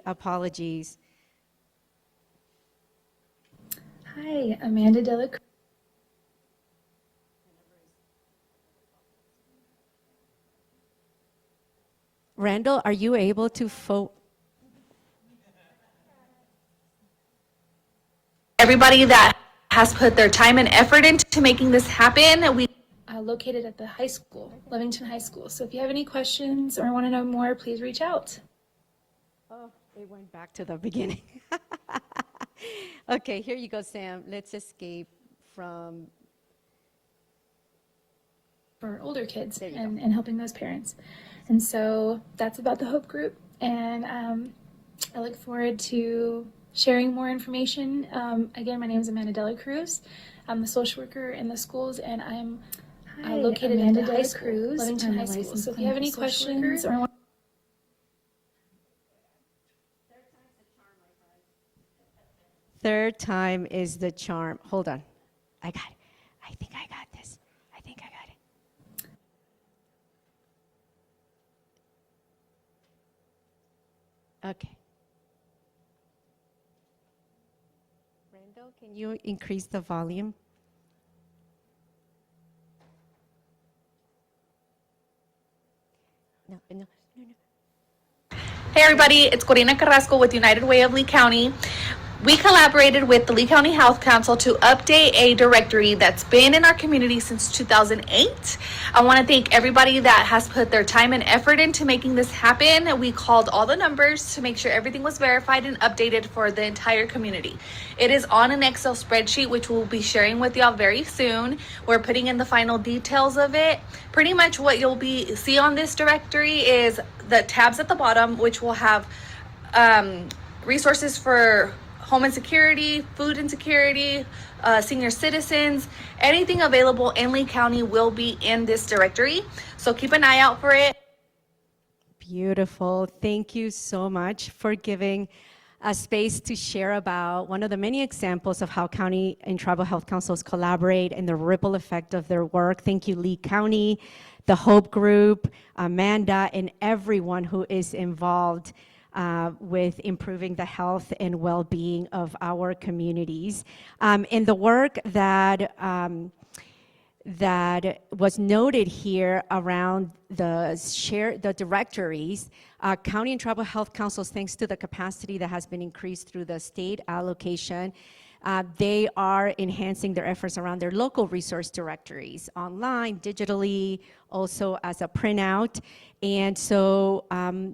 Apologies. Hi, Amanda Dela Cruz. Randall, are you able to Everybody that has put their time and effort into making this happen, we Located at the high school, Levington High School. So if you have any questions or want to know more, please reach out. Oh, it went back to the beginning. Okay, here you go, Sam. Let's escape from... For older kids There you and helping those parents. And so that's about the Hope Group. And I look forward to sharing more information. Again, my name is Amanda Dela Cruz. I'm the social worker in the schools, and I'm located Amanda at the Dela high school, Cruz. Levington I'm High a School. licensed So if you have any clinical social questions worker. or want Third time is the charm. Hold on. I got it. I think I got this. I think I got it. Okay. Randall, can you increase the volume? No, no, no, no. Hey everybody, it's Corina Carrasco with United Way of Lee County. We collaborated with the Lee County Health Council to update a directory that's been in our community since 2008. I want to thank everybody that has put their time and effort into making this happen. We called all the numbers to make sure everything was verified and updated for the entire community. It is on an Excel spreadsheet, which we'll be sharing with y'all very soon. We're putting in the final details of it. Pretty much what you'll see on this directory is the tabs at the bottom, which will have resources for home insecurity, food insecurity, senior citizens, anything available in Lee County will be in this directory. So keep an eye out for it. Beautiful. Thank you so much for giving a space to share about one of the many examples of how county and tribal health councils collaborate and the ripple effect of their work. Thank you, Lee County, the Hope Group, Amanda, and everyone who is involved with improving the health and well-being of our communities. And the work that was noted here around the directories, county and tribal health councils, thanks to the capacity that has been increased through the state allocation, they are enhancing their efforts around their local resource directories, online, digitally, also as a printout. And so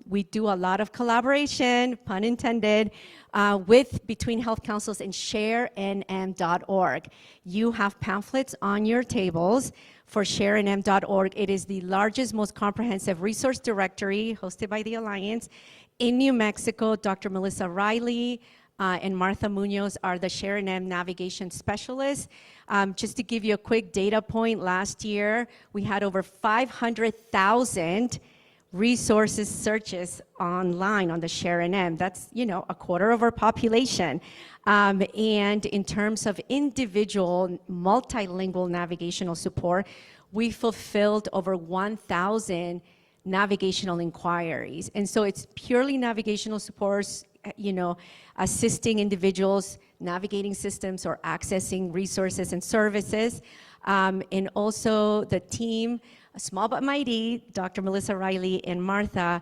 we do a lot of collaboration, pun intended, between health councils and sharenm.org. You have pamphlets on your tables for sharenm.org. It is the largest, most comprehensive resource directory hosted by the Alliance in New Mexico. Dr. Melissa Riley and Martha Munoz are the Share NM navigation specialists. Just to give you a quick data point, last year we had over 500,000 resources searches online on the Share NM. That's, a quarter of our population. And in terms of individual multilingual navigational support, we fulfilled over 1,000 navigational inquiries. And so it's purely navigational supports, assisting individuals navigating systems or accessing resources and services. And also the team, small but mighty, Dr. Melissa Riley and Martha,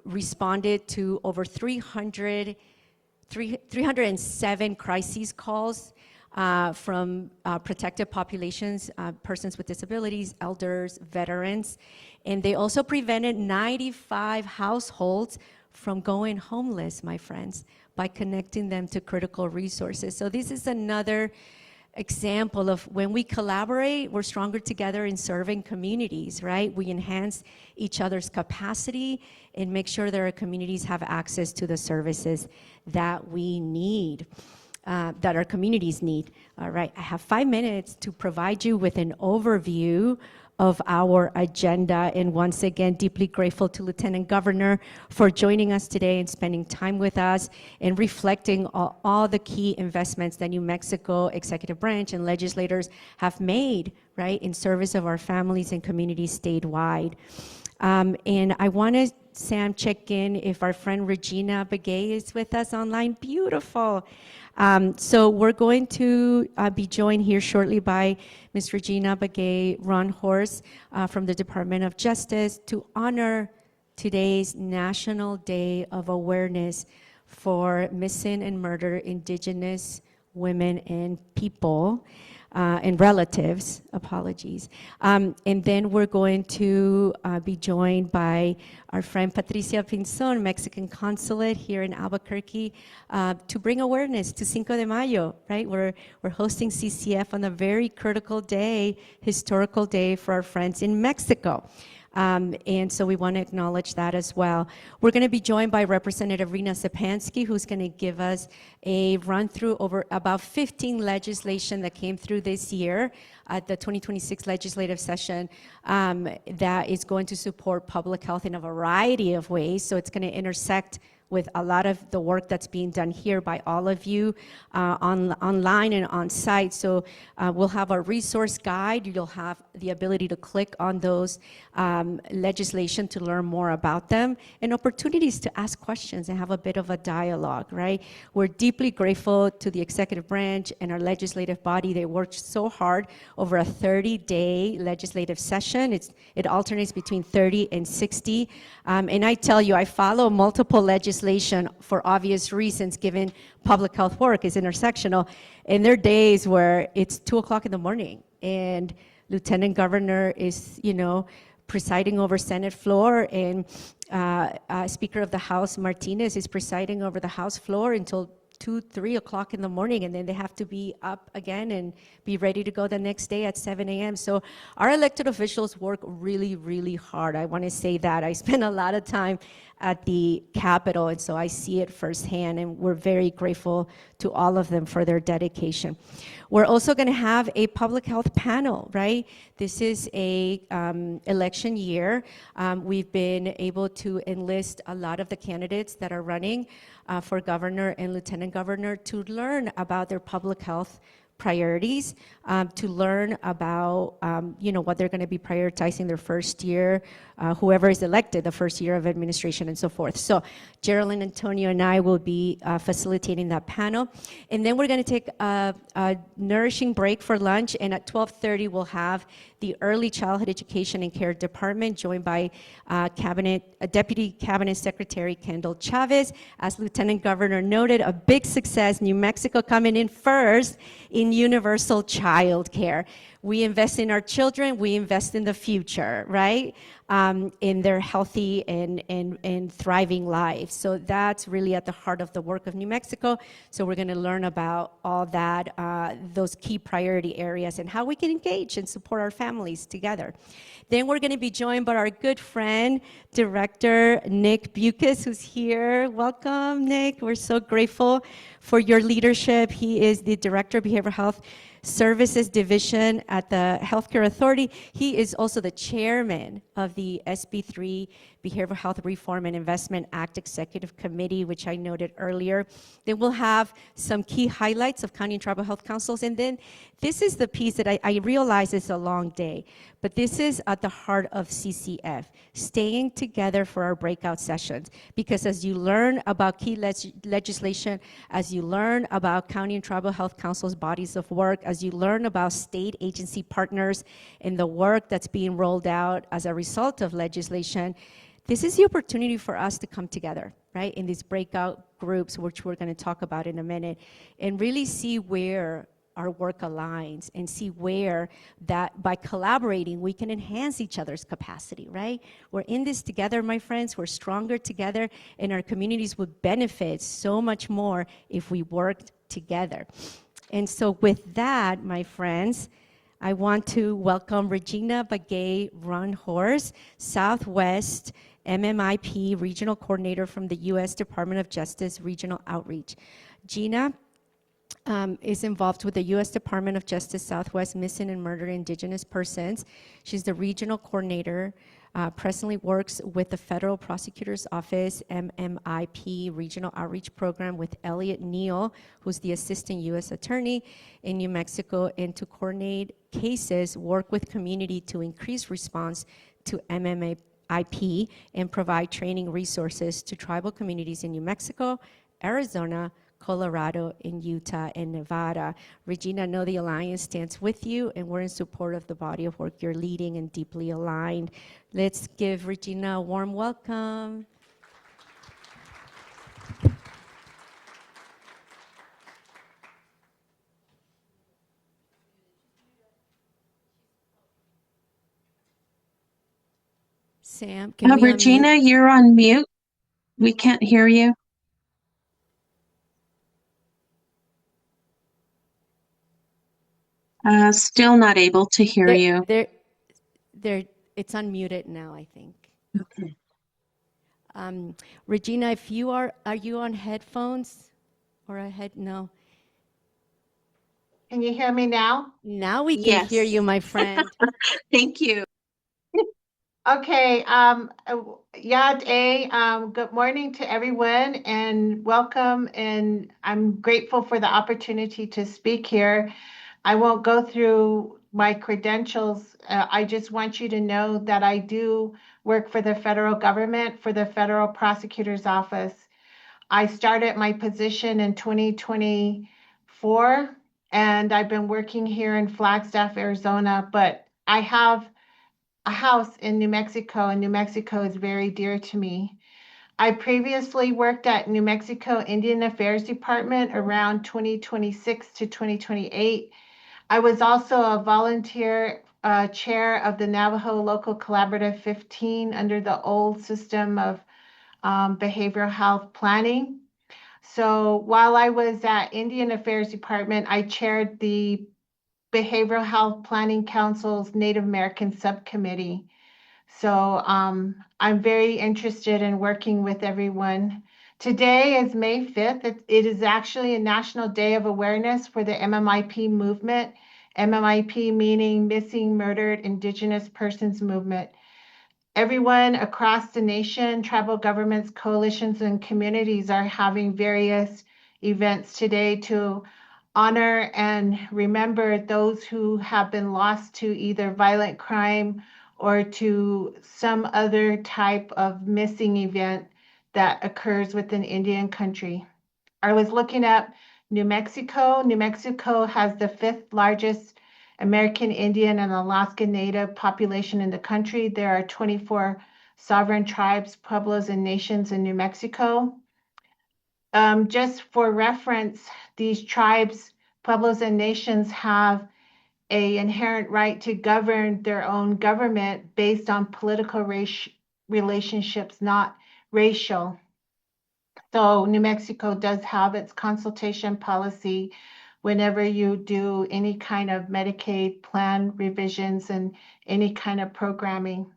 responded to over 307 crises calls from protected populations, persons with disabilities, elders, veterans. And they also prevented 95 households from going homeless, my friends, by connecting them to critical resources. So this is another example of when we collaborate, we're stronger together in serving communities, right? We enhance each other's capacity and make sure that our communities have access to the services that we need, that our communities need. All right, I have 5 minutes to provide you with an overview of our agenda. And once again, deeply grateful to Lieutenant Governor for joining us today and spending time with us and reflecting all the key investments that New Mexico executive branch and legislators have made, right, in service of our families and communities statewide. And I want to, Sam, check in if our friend Regina Begay is with us online. Beautiful. So we're going to be joined here shortly by Ms. Regina Begay Ron Horst from the Department of Justice to honor today's National Day of Awareness for Missing and Murdered Indigenous Women and People. And relatives, apologies. And then we're going to be joined by our friend Patricia Pinzon, Mexican Consulate here in Albuquerque, to bring awareness to Cinco de Mayo, right? We're hosting CCF on a very critical day, historical day for our friends in Mexico. And so we want to acknowledge that as well. We're going to be joined by Representative Rena Stepansky, who's going to give us a run through over about 15 legislation that came through this year at the 2026 legislative session that is going to support public health in a variety of ways. So it's going to intersect with a lot of the work that's being done here by all of you online and on site. So we'll have a resource guide. You'll have the ability to click on those legislation to learn more about them and opportunities to ask questions and have a bit of a dialogue, right? We're deeply grateful to the executive branch and our legislative body. They worked so hard over a 30-day legislative session. It alternates between 30 and 60. And I tell you, I follow multiple legislation for obvious reasons, given public health work is intersectional. And there are days where it's 2 o'clock in the morning and Lieutenant Governor is, presiding over Senate floor, and Speaker of the House Martinez is presiding over the House floor until 2, 3 o'clock in the morning, and then they have to be up again and be ready to go the next day at 7 a.m. So our elected officials work really, really hard. I want to say that. I spend a lot of time at the Capitol, and so I see it firsthand, and we're very grateful to all of them for their dedication. We're also going to have a public health panel, right? This is a election year. We've been able to enlist a lot of the candidates that are running for governor and lieutenant governor to learn about their public health priorities, to learn about what they're going to be prioritizing their first year, whoever is elected the first year of administration and so forth. So Geraldine, Antonio, and I will be facilitating that panel. And then we're going to take a nourishing break for lunch, and at 12:30 we'll have the Early Childhood Education and Care Department joined by Deputy Cabinet Secretary Kendall Chavez. As Lieutenant Governor noted, a big success, New Mexico coming in first in universal child care. We invest in our children, we invest in the future, right? in their healthy and thriving lives. So that's really at the heart of the work of New Mexico. So we're going to learn about all that, those key priority areas, and how we can engage and support our families together. Then we're going to be joined by our good friend, Director Nick Bucas, who's here. Welcome, Nick. We're so grateful for your leadership. He is the Director of Behavioral Health Services Division at the Healthcare Authority. He is also the chairman of the SB3 Behavioral Health Reform and Investment Act Executive Committee, which I noted earlier. Then we'll have some key highlights of county and tribal health councils. And then this is the piece that I realize it's a long day, but this is at the heart of CCF, staying together for our breakout sessions. Because as you learn about key legislation, as you learn about county and tribal health councils' bodies of work, as you learn about state agency partners and the work that's being rolled out as a result of legislation, this is the opportunity for us to come together, right, in these breakout groups, which we're going to talk about in a minute, and really see where our work aligns and see where that by collaborating we can enhance each other's capacity, right? We're in this together, my friends. We're stronger together, and our communities would benefit so much more if we worked together. And so with that, my friends, I want to welcome Regina Bagay-Runhorst, Southwest MMIP Regional Coordinator from the U.S. Department of Justice Regional Outreach. Gina is involved with the U.S. Department of Justice Southwest Missing and Murdered Indigenous Persons. She's the regional coordinator, presently works with the Federal Prosecutor's Office, MMIP Regional Outreach Program with Elliot Neal, who's the Assistant U.S. Attorney in New Mexico, and to coordinate cases, work with community to increase response to MMIP and provide training resources to tribal communities in New Mexico, Arizona, Colorado, in Utah, and Nevada. Regina, I know the Alliance stands with you, and we're in support of the body of work you're leading and deeply aligned. Let's give Regina a warm welcome. Sam, can we Regina, unmute? you're on mute. We can't hear you. Still not able to hear you. It's unmuted now, I think. Okay. Regina, if you are you on headphones or a head? No. Can you hear me now? Now we can hear Yes. you, my friend. Thank you. Okay, Yad A, good morning to everyone and welcome, and I'm grateful for the opportunity to speak here. I won't go through my credentials. I just want you to know that I do work for the federal government, for the Federal Prosecutor's Office. I started my position in 2024, and I've been working here in Flagstaff, Arizona, but I have a house in New Mexico, and New Mexico is very dear to me. I previously worked at New Mexico Indian Affairs Department around 2026 to 2028. I was also a volunteer chair of the Navajo Local Collaborative 15 under the old system of behavioral health planning. So while I was at Indian Affairs Department, I chaired the Behavioral Health Planning Council's Native American Subcommittee. So I'm very interested in working with everyone. Today is May 5th. It is actually a National Day of Awareness for the MMIP movement. MMIP meaning Missing Murdered Indigenous Persons Movement. Everyone across the nation, tribal governments, coalitions, and communities are having various events today to honor and remember those who have been lost to either violent crime or to some other type of missing event that occurs within Indian country. I was looking at New Mexico. New Mexico has the 5th largest American Indian and Alaska Native population in the country. There are 24 sovereign tribes, pueblos, and nations in New Mexico. Just for reference, these tribes, pueblos, and nations have a inherent right to govern their own government based on political relationships, not racial. So New Mexico does have its consultation policy whenever you do any kind of Medicaid plan revisions and any kind of programming.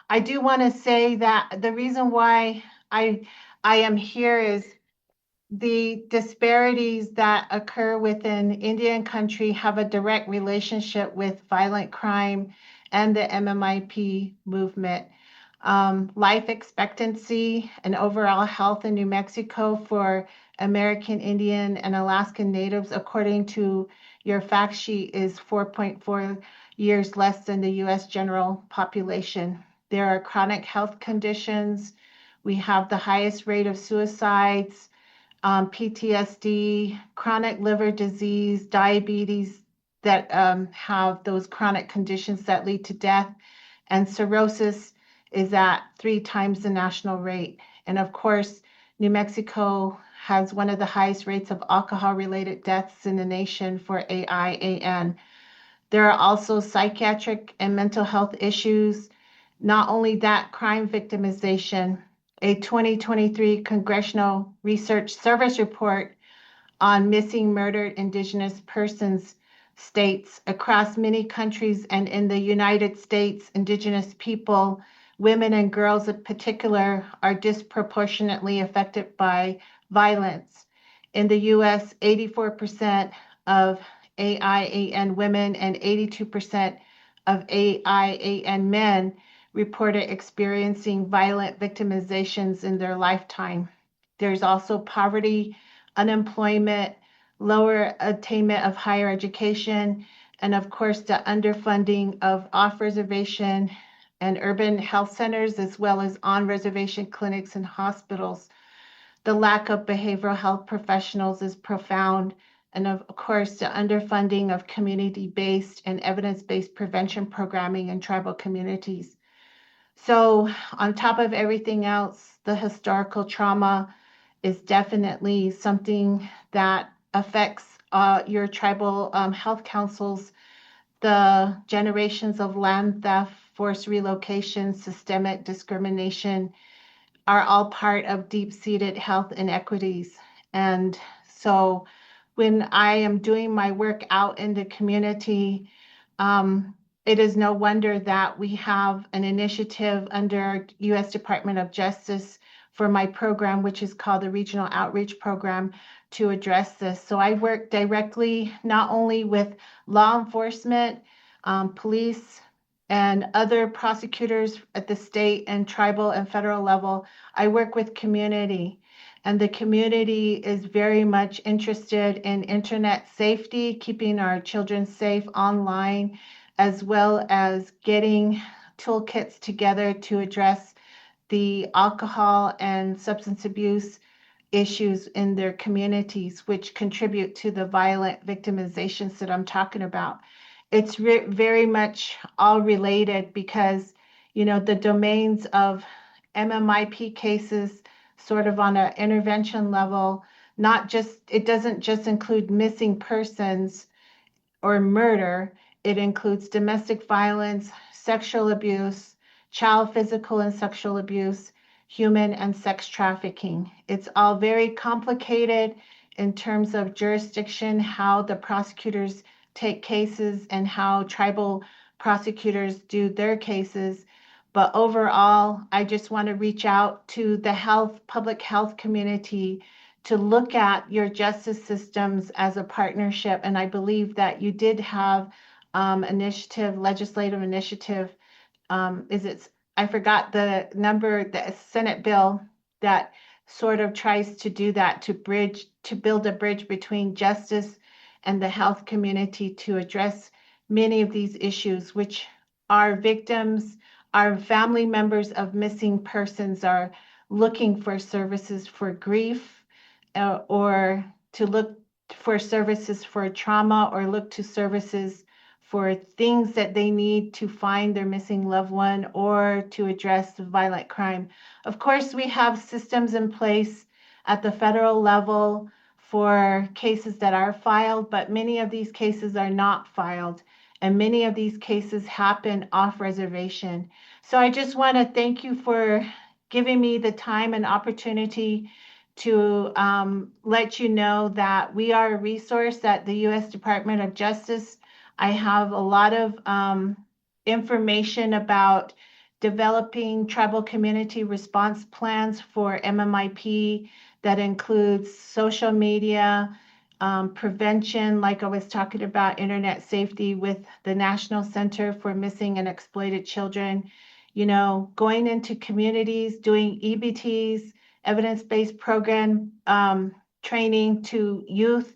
I do want to say that the reason why I am here is the disparities that occur within Indian country have a direct relationship with violent crime and the MMIP movement. Life expectancy and overall health in New Mexico for American Indian and Alaskan Natives, according to your fact sheet, is 4.4 years less than the US general population. There are chronic health conditions. We have the highest rate of suicides, PTSD, chronic liver disease, diabetes that have those chronic conditions that lead to death, and cirrhosis is at 3 times the national rate. And of course, New Mexico has one of the highest rates of alcohol-related deaths in the nation for AIAN. There are also psychiatric and mental health issues. Not only that, crime victimization. A 2023 Congressional Research Service report on missing murdered Indigenous persons states across many countries and in the United States, Indigenous people, women and girls in particular, are disproportionately affected by violence. In the US, 84% of AIAN women and 82% of AIAN men reported experiencing violent victimizations in their lifetime. There's also poverty, unemployment, lower attainment of higher education, and of course the underfunding of off-reservation and urban health centers, as well as on-reservation clinics and hospitals. The lack of behavioral health professionals is profound, and of course the underfunding of community-based and evidence-based prevention programming in tribal communities. So on top of everything else, the historical trauma is definitely something that affects your tribal health councils. The generations of land theft, forced relocation, systemic discrimination are all part of deep-seated health inequities. And so when I am doing my work out in the community, it is no wonder that we have an initiative under U.S. Department of Justice for my program, which is called the Regional Outreach Program, to address this. So I work directly not only with law enforcement, police, and other prosecutors at the state and tribal and federal level. I work with community, and the community is very much interested in internet safety, keeping our children safe online, as well as getting toolkits together to address the alcohol and substance abuse issues in their communities, which contribute to the violent victimizations that I'm talking about. It's very much all related because, you know, the domains of MMIP cases sort of on an intervention level, it doesn't just include missing persons or murder. It includes domestic violence, sexual abuse, child physical and sexual abuse, human and sex trafficking. It's all very complicated in terms of jurisdiction, how the prosecutors take cases and how tribal prosecutors do their cases. But overall, I just want to reach out to the public health community to look at your justice systems as a partnership. And I believe that you did have legislative initiative. I forgot the number, the Senate bill that sort of tries to do that, to build a bridge between justice and the health community to address many of these issues, which our victims, our family members of missing persons are looking for services for grief, or to look for services for trauma, or look to services for things that they need to find their missing loved one or to address violent crime. Of course, we have systems in place at the federal level for cases that are filed, but many of these cases are not filed. and many of these cases happen off reservation. So I just want to thank you for giving me the time and opportunity to let you know that we are a resource at the U.S. Department of Justice. I have a lot of information about developing tribal community response plans for MMIP that includes social media, prevention, like I was talking about, internet safety with the National Center for Missing and Exploited Children, going into communities, doing EBTs, evidence-based program training to youth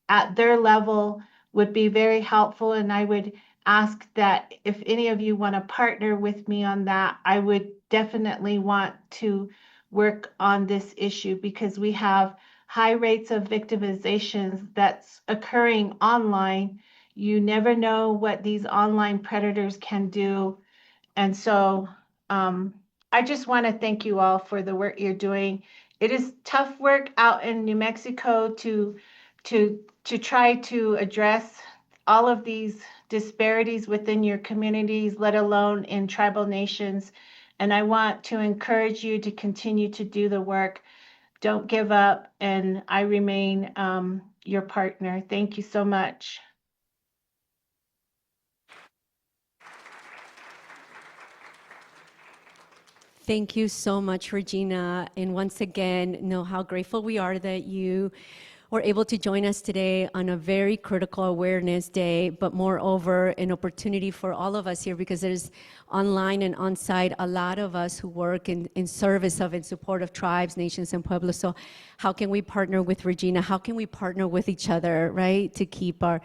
at their level would be very helpful. And I would ask that if any of you want to partner with me on that, I would definitely want to work on this issue because we have high rates of victimizations that's occurring online. You never know what these online predators can do. And so I just want to thank you all for the work you're doing. It is tough work out in New Mexico to try to address all of these disparities within your communities, let alone in tribal nations. And I want to encourage you to continue to do the work. Don't give up, and I remain your partner. Thank you so much. Thank you so much, Regina. And once again, know how grateful we are that you were able to join us today on a very critical awareness day, but moreover, an opportunity for all of us here because there's online and on-site a lot of us who work in service of, in support of tribes, nations, and pueblos. So how can we partner with Regina? How can we partner with each other, right, to keep our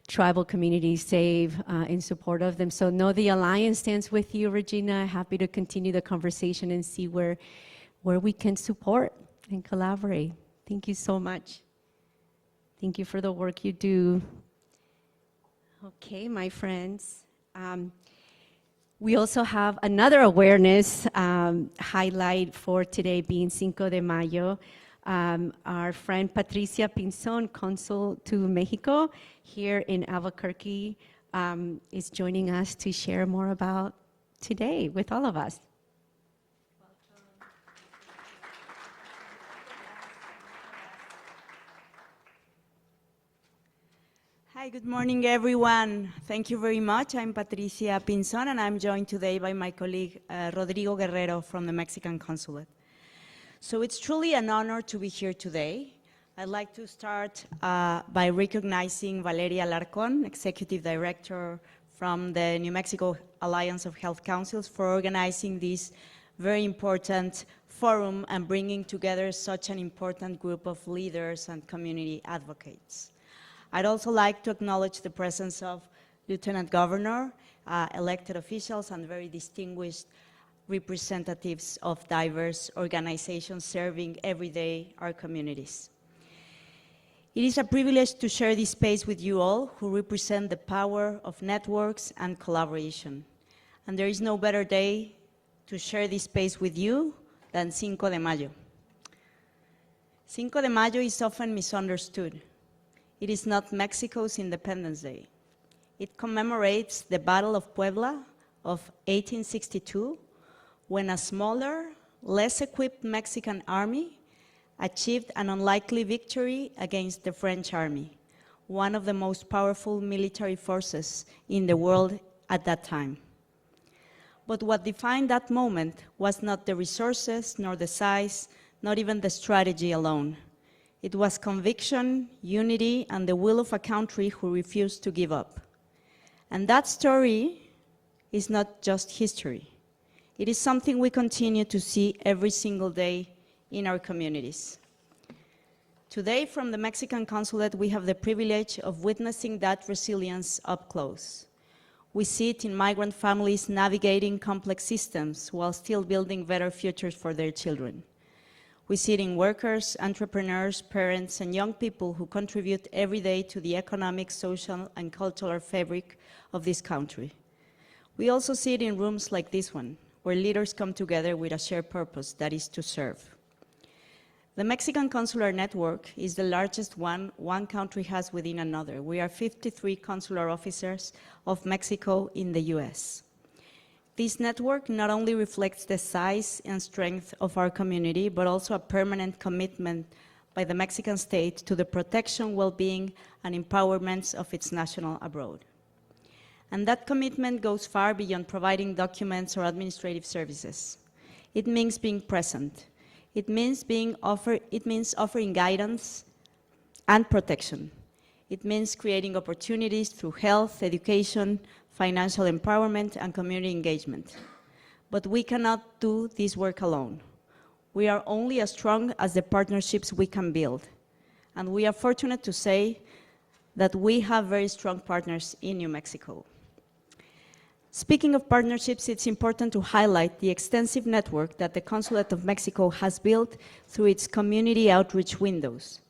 tribal communities safe in support of them? So know the Alliance stands with you, Regina. Happy to continue the conversation and see where we can support and collaborate. Thank you so much. Thank you for the work you do. Okay, my friends. We also have another awareness highlight for today being Cinco de Mayo. Our friend Patricia Pinzon, Consul to Mexico here in Albuquerque, is joining us to share more about today with all of us. Hi, good morning, everyone. Thank you very much. I'm Patricia Pinzon, and I'm joined today by my colleague, Rodrigo Guerrero from the Mexican Consulate. So it's truly an honor to be here today. I'd like to start by recognizing Valeria Alarcón, Executive Director from the New Mexico Alliance of Health Councils, for organizing this very important forum and bringing together such an important group of leaders and community advocates. I'd also like to acknowledge the presence of Lieutenant Governor, elected officials, and very distinguished representatives of diverse organizations serving every day our communities. It is a privilege to share this space with you all who represent the power of networks and collaboration. And there is no better day to share this space with you than Cinco de Mayo. Cinco de Mayo is often misunderstood. It is not Mexico's Independence Day. It commemorates the Battle of Puebla of 1862, when a smaller, less equipped Mexican army achieved an unlikely victory against the French army, one of the most powerful military forces in the world at that time. But what defined that moment was not the resources, nor the size, not even the strategy alone. It was conviction, unity, and the will of a country who refused to give up. And that story is not just history. It is something we continue to see every single day in our communities. Today, from the Mexican Consulate, we have the privilege of witnessing that resilience up close. We see it in migrant families navigating complex systems while still building better futures for their children. We see it in workers, entrepreneurs, parents, and young people who contribute every day to the economic, social, and cultural fabric of this country. We also see it in rooms like this one, where leaders come together with a shared purpose, that is to serve. The Mexican Consular Network is the largest one country has within another. We are 53 consular officers of Mexico in the US. This network not only reflects the size and strength of our community, but also a permanent commitment by the Mexican state to the protection, well-being, and empowerment of its national abroad. And that commitment goes far beyond providing documents or administrative services. It means being present. It means offering guidance and protection. It means creating opportunities through health, education, financial empowerment, and community engagement. But we cannot do this work alone. We are only as strong as the partnerships we can build. And we are fortunate to say that we have very strong partners in New Mexico. Speaking of partnerships, it's important to highlight the extensive network that the Consulate of Mexico has built through its community outreach windows.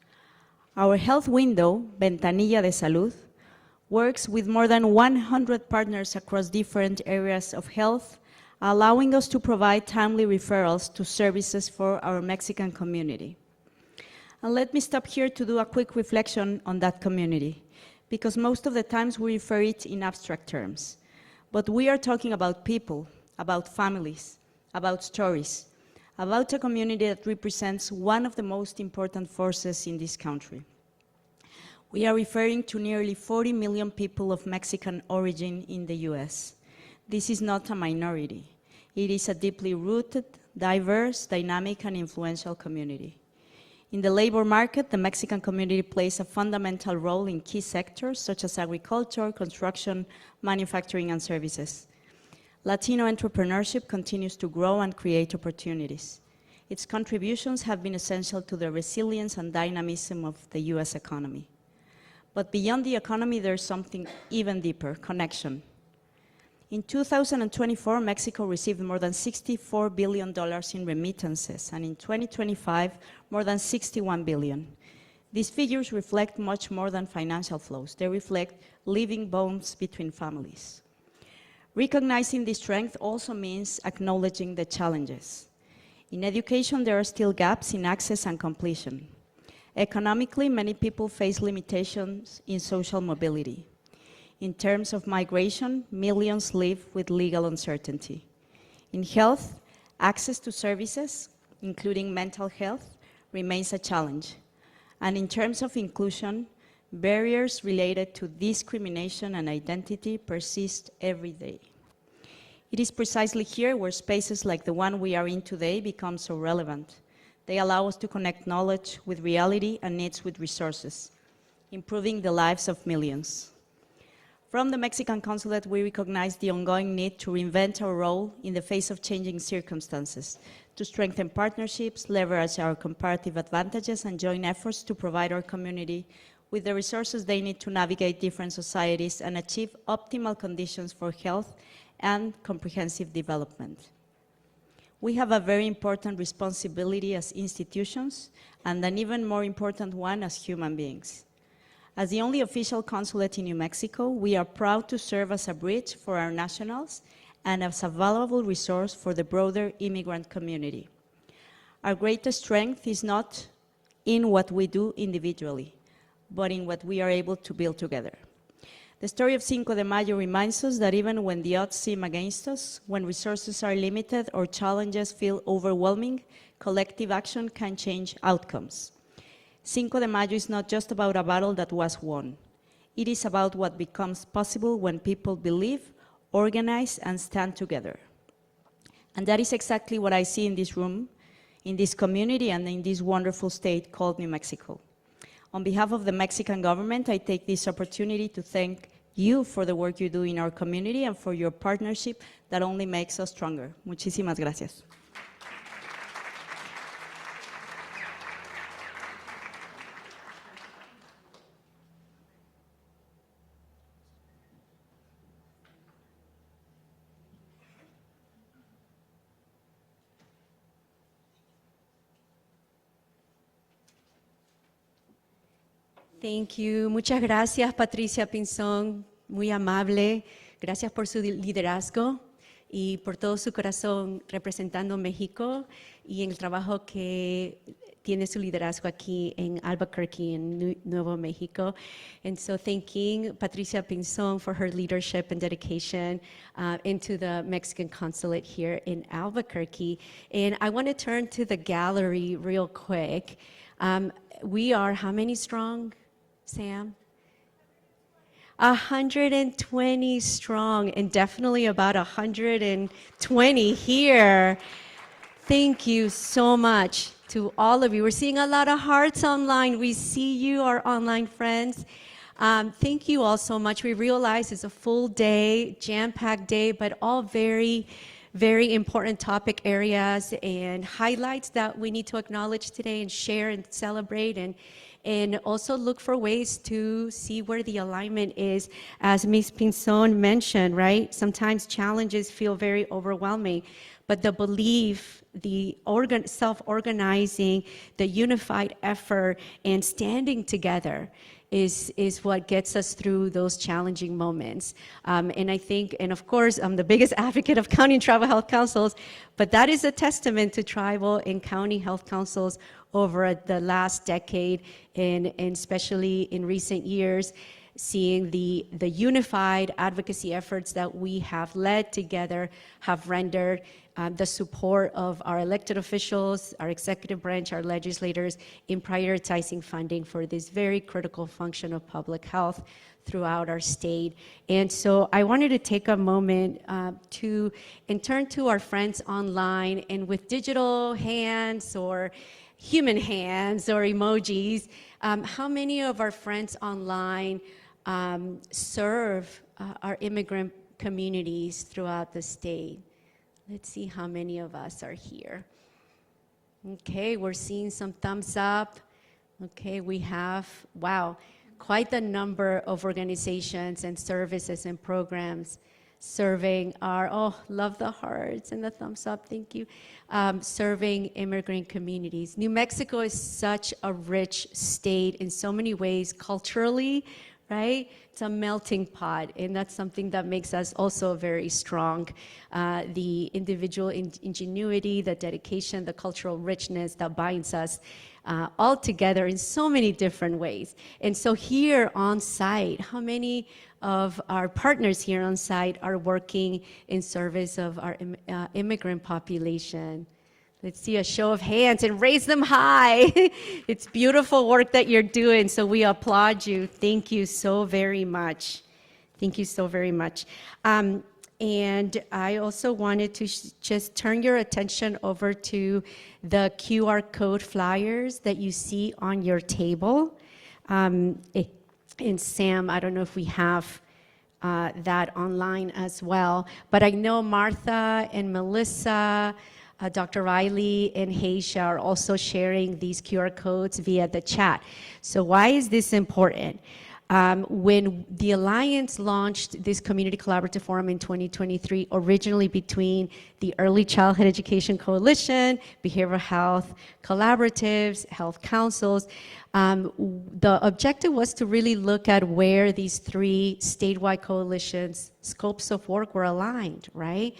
Our health window, Ventanilla de Salud, works with more than 100 partners across different areas of health, allowing us to provide timely referrals to services for our Mexican community. And let me stop here to do a quick reflection on that community, because most of the times we refer it in abstract terms. But we are talking about people, about families, about stories, about a community that represents one of the most important forces in this country. We are referring to nearly 40 million people of Mexican origin in the US. This is not a minority. It is a deeply rooted, diverse, dynamic, and influential community. In the labor market, the Mexican community plays a fundamental role in key sectors such as agriculture, construction, manufacturing, and services. Latino entrepreneurship continues to grow and create opportunities. Its contributions have been essential to the resilience and dynamism of the US economy. But beyond the economy, there's something even deeper: connection. In 2024, Mexico received more than $64 billion in remittances, and in 2025, more than $61 billion. These figures reflect much more than financial flows. They reflect living bonds between families. Recognizing this strength also means acknowledging the challenges. In education, there are still gaps in access and completion. Economically, many people face limitations in social mobility. In terms of migration, millions live with legal uncertainty. In health, access to services, including mental health, remains a challenge. And in terms of inclusion, barriers related to discrimination and identity persist every day. It is precisely here where spaces like the one we are in today become so relevant. They allow us to connect knowledge with reality and needs with resources, improving the lives of millions. From the Mexican Consulate, we recognize the ongoing need to reinvent our role in the face of changing circumstances, to strengthen partnerships, leverage our comparative advantages, and join efforts to provide our community with the resources they need to navigate different societies and achieve optimal conditions for health and comprehensive development. We have a very important responsibility as institutions, and an even more important one as human beings. As the only official consulate in New Mexico, we are proud to serve as a bridge for our nationals and as a valuable resource for the broader immigrant community. Our greatest strength is not in what we do individually, but in what we are able to build together. The story of Cinco de Mayo reminds us that even when the odds seem against us, when resources are limited or challenges feel overwhelming, collective action can change outcomes. Cinco de Mayo is not just about a battle that was won. It is about what becomes possible when people believe, organize, and stand together. And that is exactly what I see in this room, in this community, and in this wonderful state called New Mexico. On behalf of the Mexican government, I take this opportunity to thank you for the work you do in our community and for your partnership that only makes us stronger. Muchísimas gracias. Thank you. Muchas gracias, Patricia Pinzón. Muy amable. Gracias por su liderazgo y por todo su corazón representando México y en el trabajo que tiene su liderazgo aquí en Albuquerque, en Nuevo Mexico. And so thanking Patricia Pinzon for her leadership and dedication into the Mexican Consulate here in Albuquerque. And I want to turn to the gallery real quick. We are how many strong, Sam? 120 strong, and definitely about 120 here. Thank you so much to all of you. We're seeing a lot of hearts online. We see you, our online friends. Thank you all so much. We realize it's a full day, jam-packed day, but all very, very important topic areas and highlights that we need to acknowledge today and share and celebrate, and also look for ways to see where the alignment is. As Ms. Pinzon mentioned, right? Sometimes challenges feel very overwhelming, but the belief, the self-organizing, the unified effort, and standing together is what gets us through those challenging moments. And I think, and of course, I'm the biggest advocate of county and tribal health councils, but that is a testament to tribal and county health councils over the last decade, and especially in recent years, seeing the unified advocacy efforts that we have led together have rendered the support of our elected officials, our executive branch, our legislators in prioritizing funding for this very critical function of public health throughout our state. And so I wanted to take a moment to turn to our friends online, and with digital hands or human hands or emojis, how many of our friends online serve our immigrant communities throughout the state? Let's see how many of us are here. Okay, we're seeing some thumbs up. Okay, we have, wow, quite the number of organizations and services and programs serving our, oh, love the hearts and the thumbs up, thank you, serving immigrant communities. New Mexico is such a rich state in so many ways, culturally, right? It's a melting pot, and that's something that makes us also very strong. The individual ingenuity, the dedication, the cultural richness that binds us all together in so many different ways. And so here on site, how many of our partners here on site are working in service of our immigrant population? Let's see a show of hands and raise them high. It's beautiful work that you're doing, so we applaud you. Thank you so very much. Thank you so very much. And I also wanted to just turn your attention over to the QR code flyers that you see on your table. And Sam, I don't know if we have that online as well, but I know Martha and Melissa, Dr. Riley and Haysha are also sharing these QR codes via the chat. So why is this important? When the Alliance launched this Community Collaborative Forum in 2023, originally between the Early Childhood Education Coalition, Behavioral Health Collaboratives, Health Councils, the objective was to really look at where these three statewide coalitions' scopes of work were aligned, right?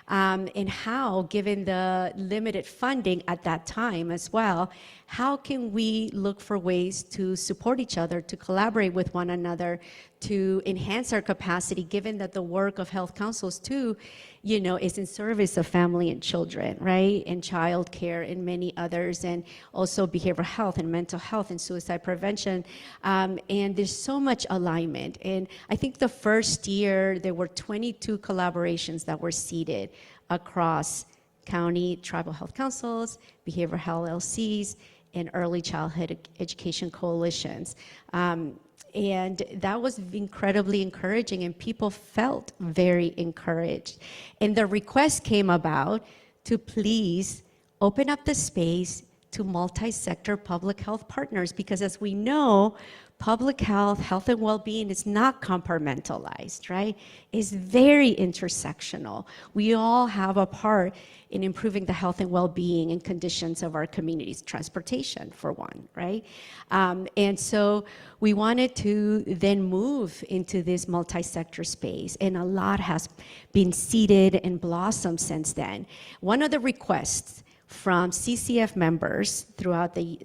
And how, given the limited funding at that time as well, how can we look for ways to support each other, to collaborate with one another, to enhance our capacity, given that the work of health councils too, you know, is in service of family and children, right? And child care and many others, and also behavioral health and mental health and suicide prevention. And there's so much alignment. And I think the first year, there were 22 collaborations that were seeded across county tribal health councils, behavioral health LCs, and early childhood education coalitions. And that was incredibly encouraging, and people felt very encouraged. And the request came about to please open up the space to multi-sector public health partners, because as we know, public health, health and well-being is not compartmentalized, right? It's very intersectional. We all have a part in improving the health and well-being and conditions of our communities, transportation for one, right? And so we wanted to then move into this multi-sector space, and a lot has been seeded and blossomed since then. One of the requests from CCF members throughout the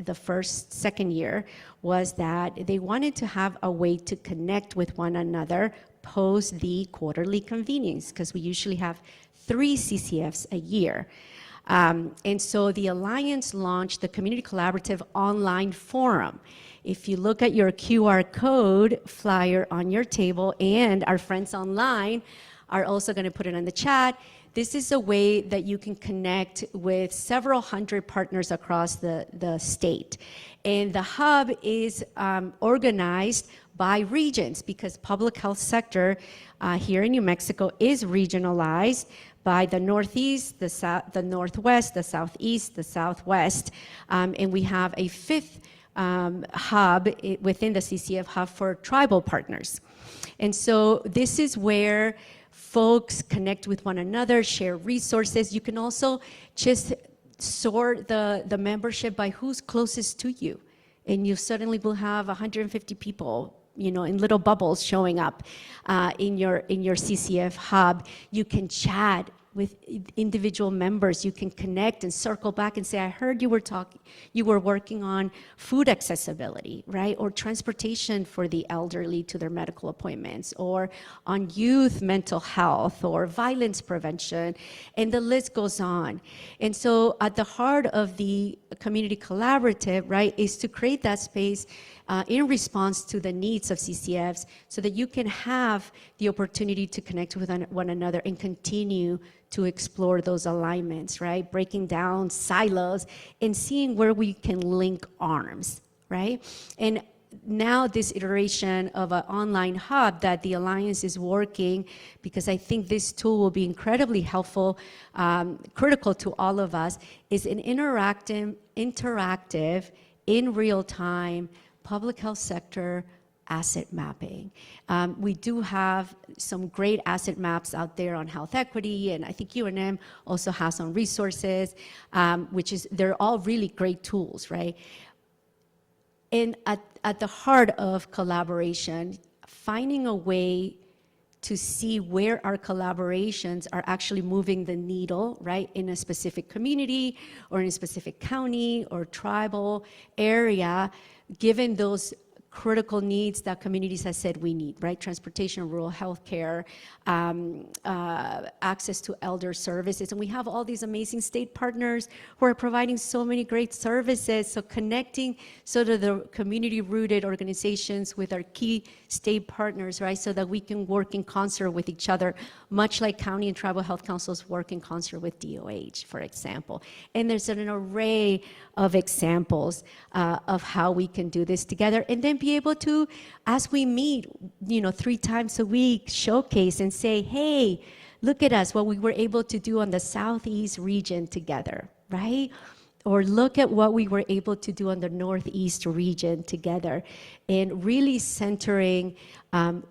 second year was that they wanted to have a way to connect with one another post the quarterly convenings, because we usually have 3 CCFs a year. And so the Alliance launched the Community Collaborative Online Forum. If you look at your QR code flyer on your table, and our friends online are also going to put it in the chat, this is a way that you can connect with several hundred partners across the state. And the hub is organized by regions, because public health sector here in New Mexico is regionalized by the Northeast, the Northwest, the Southeast, the Southwest, and we have a 5th hub within the CCF hub for tribal partners. And so this is where folks connect with one another, share resources. You can also just sort the membership by who's closest to you, and you suddenly will have 150 people, you know, in little bubbles showing up in your CCF hub. You can chat with individual members. You can connect and circle back and say, I heard you were working on food accessibility, right? Or transportation for the elderly to their medical appointments, or on youth mental health, or violence prevention, and the list goes on. And so at the heart of the community collaborative, right, is to create that space in response to the needs of CCFs, so that you can have the opportunity to connect with one another and continue to explore those alignments, right? Breaking down silos and seeing where we can link arms, right? And now this iteration of an online hub that the Alliance is working, because I think this tool will be incredibly helpful, critical to all of us, is an interactive, in real time, public health sector asset mapping. We do have some great asset maps out there on health equity, and I think UNM also has some resources, they're all really great tools, right? And at the heart of collaboration, finding a way to see where our collaborations are actually moving the needle, right, in a specific community or in a specific county or tribal area, given those critical needs that communities have said we need, right? Transportation, rural health care, access to elder services. And we have all these amazing state partners who are providing so many great services. So connecting sort of the community-rooted organizations with our key state partners, right? So that we can work in concert with each other, much like county and tribal health councils work in concert with DOH, for example. And there's an array of examples of how we can do this together, and then be able to, as we meet, 3 times a week, showcase and say, hey, look at us, what we were able to do on the Southeast region together, right? Or look at what we were able to do on the Northeast region together, and really centering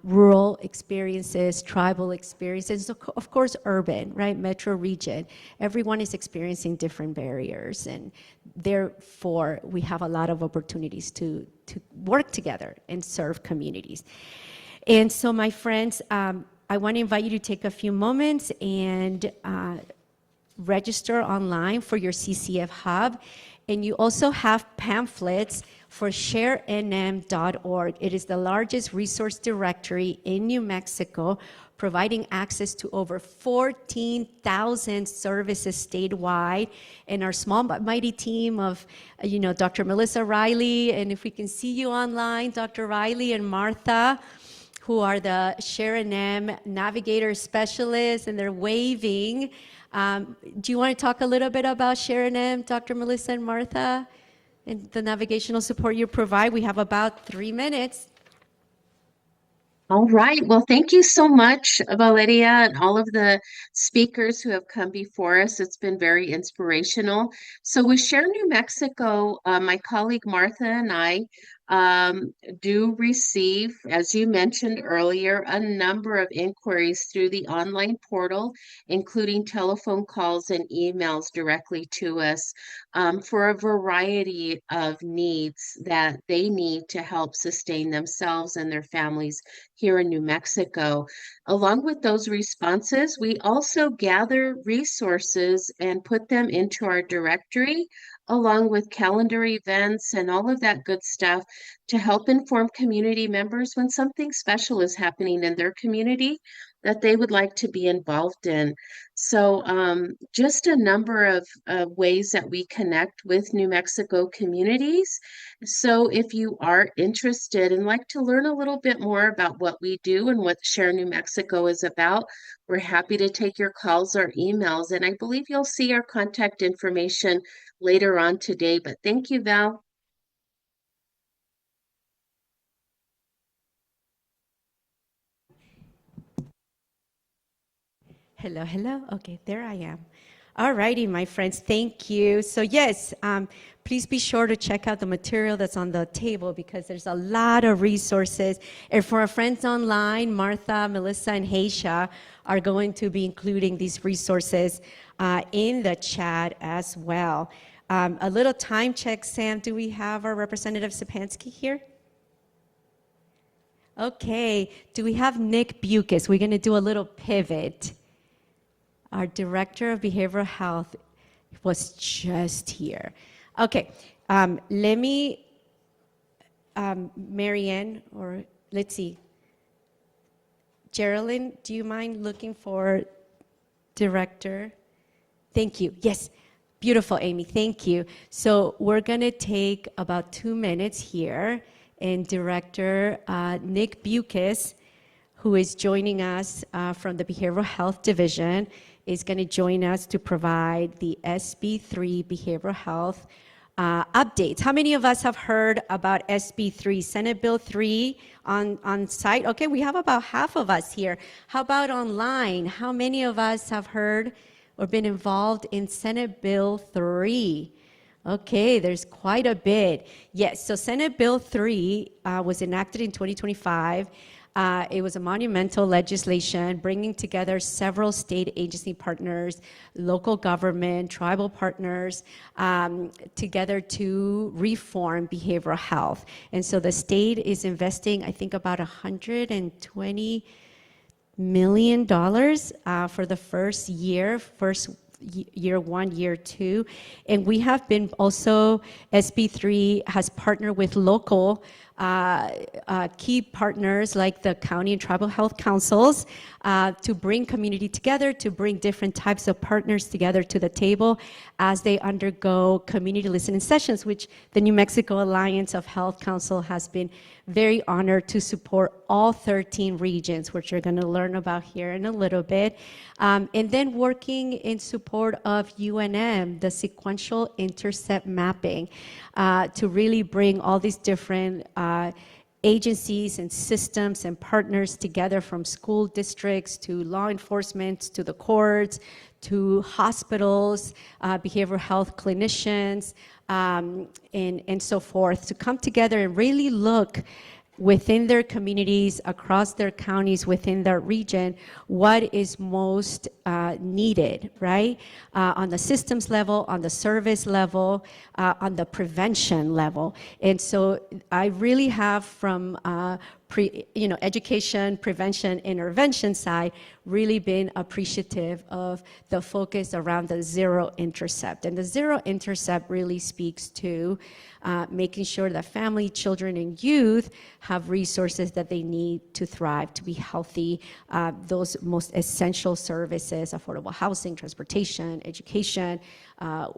rural experiences, tribal experiences, of course, urban, right, metro region. Everyone is experiencing different barriers, and therefore, we have a lot of opportunities to work together and serve communities. And so, my friends, I want to invite you to take a few moments and register online for your CCF Hub. And you also have pamphlets for sharenm.org. It is the largest resource directory in New Mexico, providing access to over 14,000 services statewide. And our small but mighty team of, Dr. Melissa Riley, and if we can see you online, Dr. Riley and Martha, who are the ShareNM navigator specialists, and they're waving. Do you want to talk a little bit about ShareNM, Dr. Melissa and Martha, and the navigational support you provide? We have about 3 minutes. All right. Well, thank you so much, Valeria, and all of the speakers who have come before us. It's been very inspirational. So with Share New Mexico, my colleague Martha and I do receive, as you mentioned earlier, a number of inquiries through the online portal, including telephone calls and emails directly to us for a variety of needs that they need to help sustain themselves and their families here in New Mexico. Along with those responses, we also gather resources and put them into our directory, along with calendar events and all of that good stuff to help inform community members when something special is happening in their community that they would like to be involved in. So just a number of ways that we connect with New Mexico communities. So if you are interested and like to learn a little bit more about what we do and what Share New Mexico is about, we're happy to take your calls or emails. And I believe you'll see our contact information later on today. But thank you, Val. Hello, hello. Okay, there I am. All righty, my friends, thank you. So yes, please be sure to check out the material that's on the table because there's a lot of resources. And for our friends online, Martha, Melissa, and Haisha are going to be including these resources in the chat as well. A little time check, Sam. Do we have our Representative Sapansky here? Okay. Do we have Nick Bukis? We're going to do a little pivot. Our Director of Behavioral Health was just here. Okay, let me, Marianne, or let's see. Geraldine, do you mind looking for Director? Thank you. Yes, beautiful, Amy, thank you. So we're gonna take about 2 minutes here, and Director Nick Bukis, who is joining us from the Behavioral Health Division, is going to join us to provide the SB3 behavioral health updates. How many of us have heard about SB3, Senate Bill 3 on site? Okay, we have about half of us here. How about online? How many of us have heard or been involved in Senate Bill 3? Okay, there's quite a bit. Yes, so Senate Bill 3 was enacted in 2025. It was a monumental legislation bringing together several state agency partners, local government, tribal partners, together to reform behavioral health. And so the state is investing, I think, about $120 million for the first year, year 1, year 2. And we have been also, SB3 has partnered with local key partners like the county and tribal health councils to bring community together, to bring different types of partners together to the table as they undergo community listening sessions, which the New Mexico Alliance of Health Council has been very honored to support all 13 regions, which you're going to learn about here in a little bit. And then working in support of UNM, the sequential intercept mapping, to really bring all these different agencies and systems and partners together, from school districts to law enforcement to the courts to hospitals, behavioral health clinicians, and so forth, to come together and really look within their communities, across their counties, within their region, what is most needed, right? On the systems level, on the service level, on the prevention level. And so I really have from education, prevention, intervention side, really been appreciative of the focus around the zero intercept. And the zero intercept really speaks to making sure that family, children, and youth have resources that they need to thrive, to be healthy, those most essential services, affordable housing, transportation, education,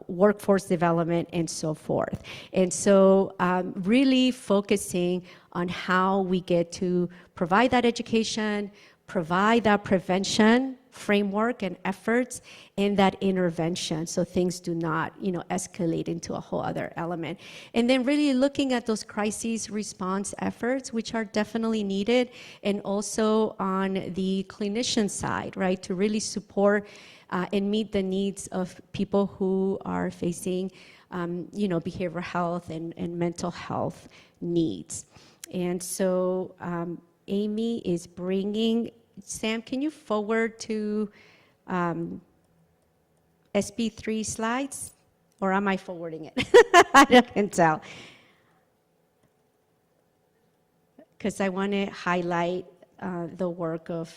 workforce development, and so forth. And so really focusing on how we get to provide that education, provide that prevention framework and efforts, and that intervention so things do not escalate into a whole other element. And then really looking at those crisis response efforts, which are definitely needed, and also on the clinician side, right, to really support and meet the needs of people who are facing behavioral health and mental health needs. And so Amy is bringing, Sam, can you forward to SB3 slides? Or am I forwarding it? I can tell. Because I want to highlight the work of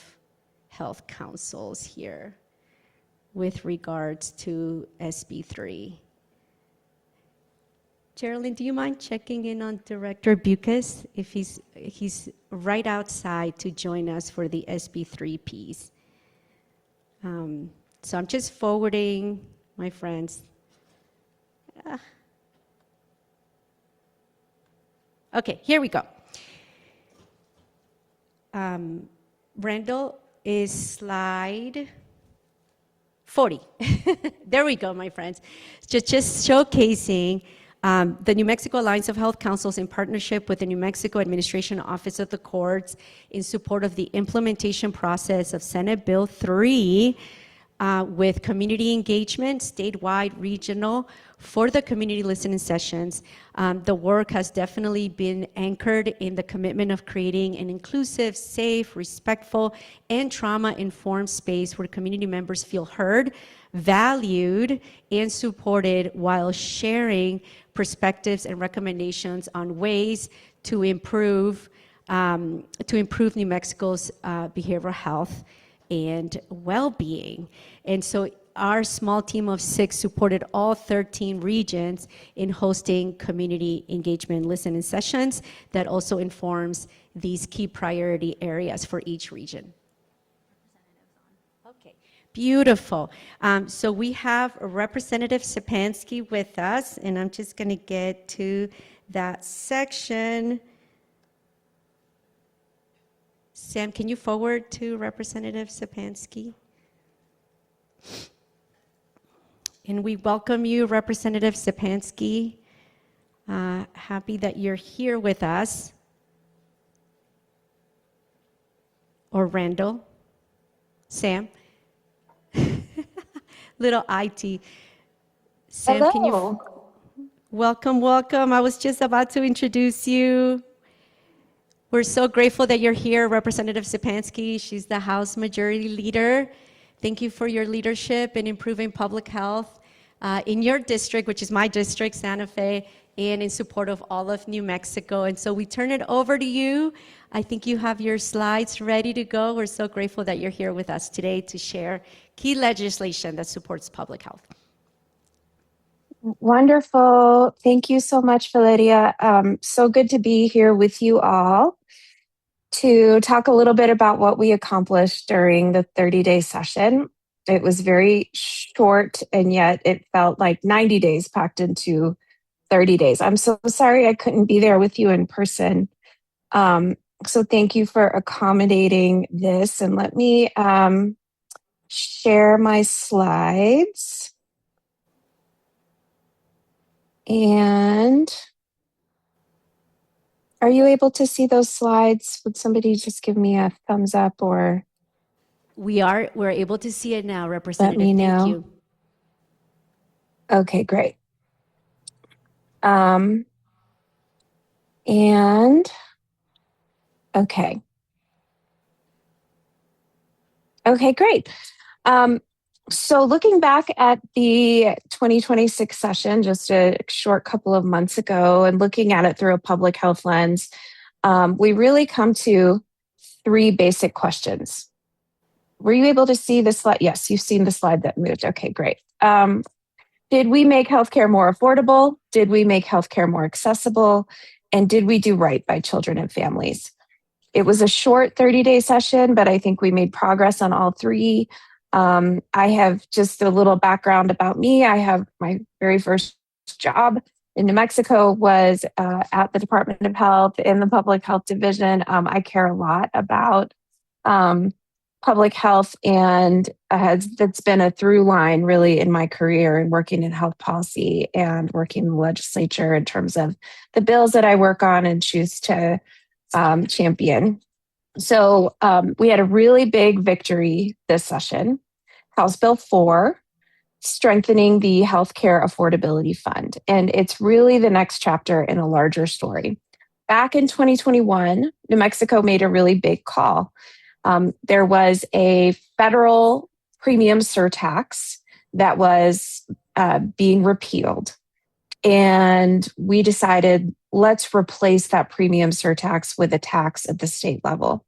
health councils here with regards to SB3. Geraldine, do you mind checking in on Director Bucas if he's right outside to join us for the SB3 piece? So I'm just forwarding, my friends. Okay, here we go. Randall is slide 40. There we go, my friends. Just showcasing the New Mexico Alliance of Health Councils in partnership with the New Mexico Administration Office of the Courts in support of the implementation process of Senate Bill 3 with community engagement, statewide, regional, for the community listening sessions. The work has definitely been anchored in the commitment of creating an inclusive, safe, respectful, and trauma-informed space where community members feel heard, valued, and supported while sharing perspectives and recommendations on ways to improve New Mexico's behavioral health and well-being. And so our small team of 6 supported all 13 regions in hosting community engagement listening sessions that also informs these key priority areas for each region. Okay, beautiful. So we have Representative Sapansky with us, and I'm just going to get to that section. Sam, can you forward to Representative Sapansky? And we welcome you, Representative Sapansky. Happy that you're here with us. Or Randall. Sam. Little IT. Sam, Hello. can you... Welcome, welcome. I was just about to introduce you. We're so grateful that you're here, Representative Sapansky. She's the House Majority Leader. Thank you for your leadership in improving public health in your district, which is my district, Santa Fe, and in support of all of New Mexico. And so we turn it over to you. I think you have your slides ready to go. We're so grateful that you're here with us today to share key legislation that supports public health. Wonderful. Thank you so much, Valeria. So good to be here with you all to talk a little bit about what we accomplished during the 30-day session. It was very short, and yet it felt like 90 days packed into 30 days. I'm so sorry I couldn't be there with you in person. So thank you for accommodating this. And let me share my slides. And are you able to see those slides? Would somebody just give me a thumbs up or? We're able to see it now, Representative. Let me know. Thank you. Okay, great. And okay. Okay, great. So looking back at the 2026 session, just a short couple of months ago, and looking at it through a public health lens, we really come to 3 basic questions. Were you able to see the slide? Yes, you've seen the slide that moved. Okay, great. Did we make healthcare more affordable? Did we make healthcare more accessible? And did we do right by children and families? It was a short 30-day session, but I think we made progress on all 3. I have just a little background about me. I have my very first job in New Mexico was at the Department of Health in the Public Health Division. I care a lot about public health, and that's been a through line really in my career in working in health policy and working in the legislature in terms of the bills that I work on and choose to champion. So we had a really big victory this session. House Bill 4 strengthening the Healthcare Affordability Fund. And it's really the next chapter in a larger story. Back in 2021, New Mexico made a really big call. There was a federal premium surtax that was being repealed. And we decided, let's replace that premium surtax with a tax at the state level.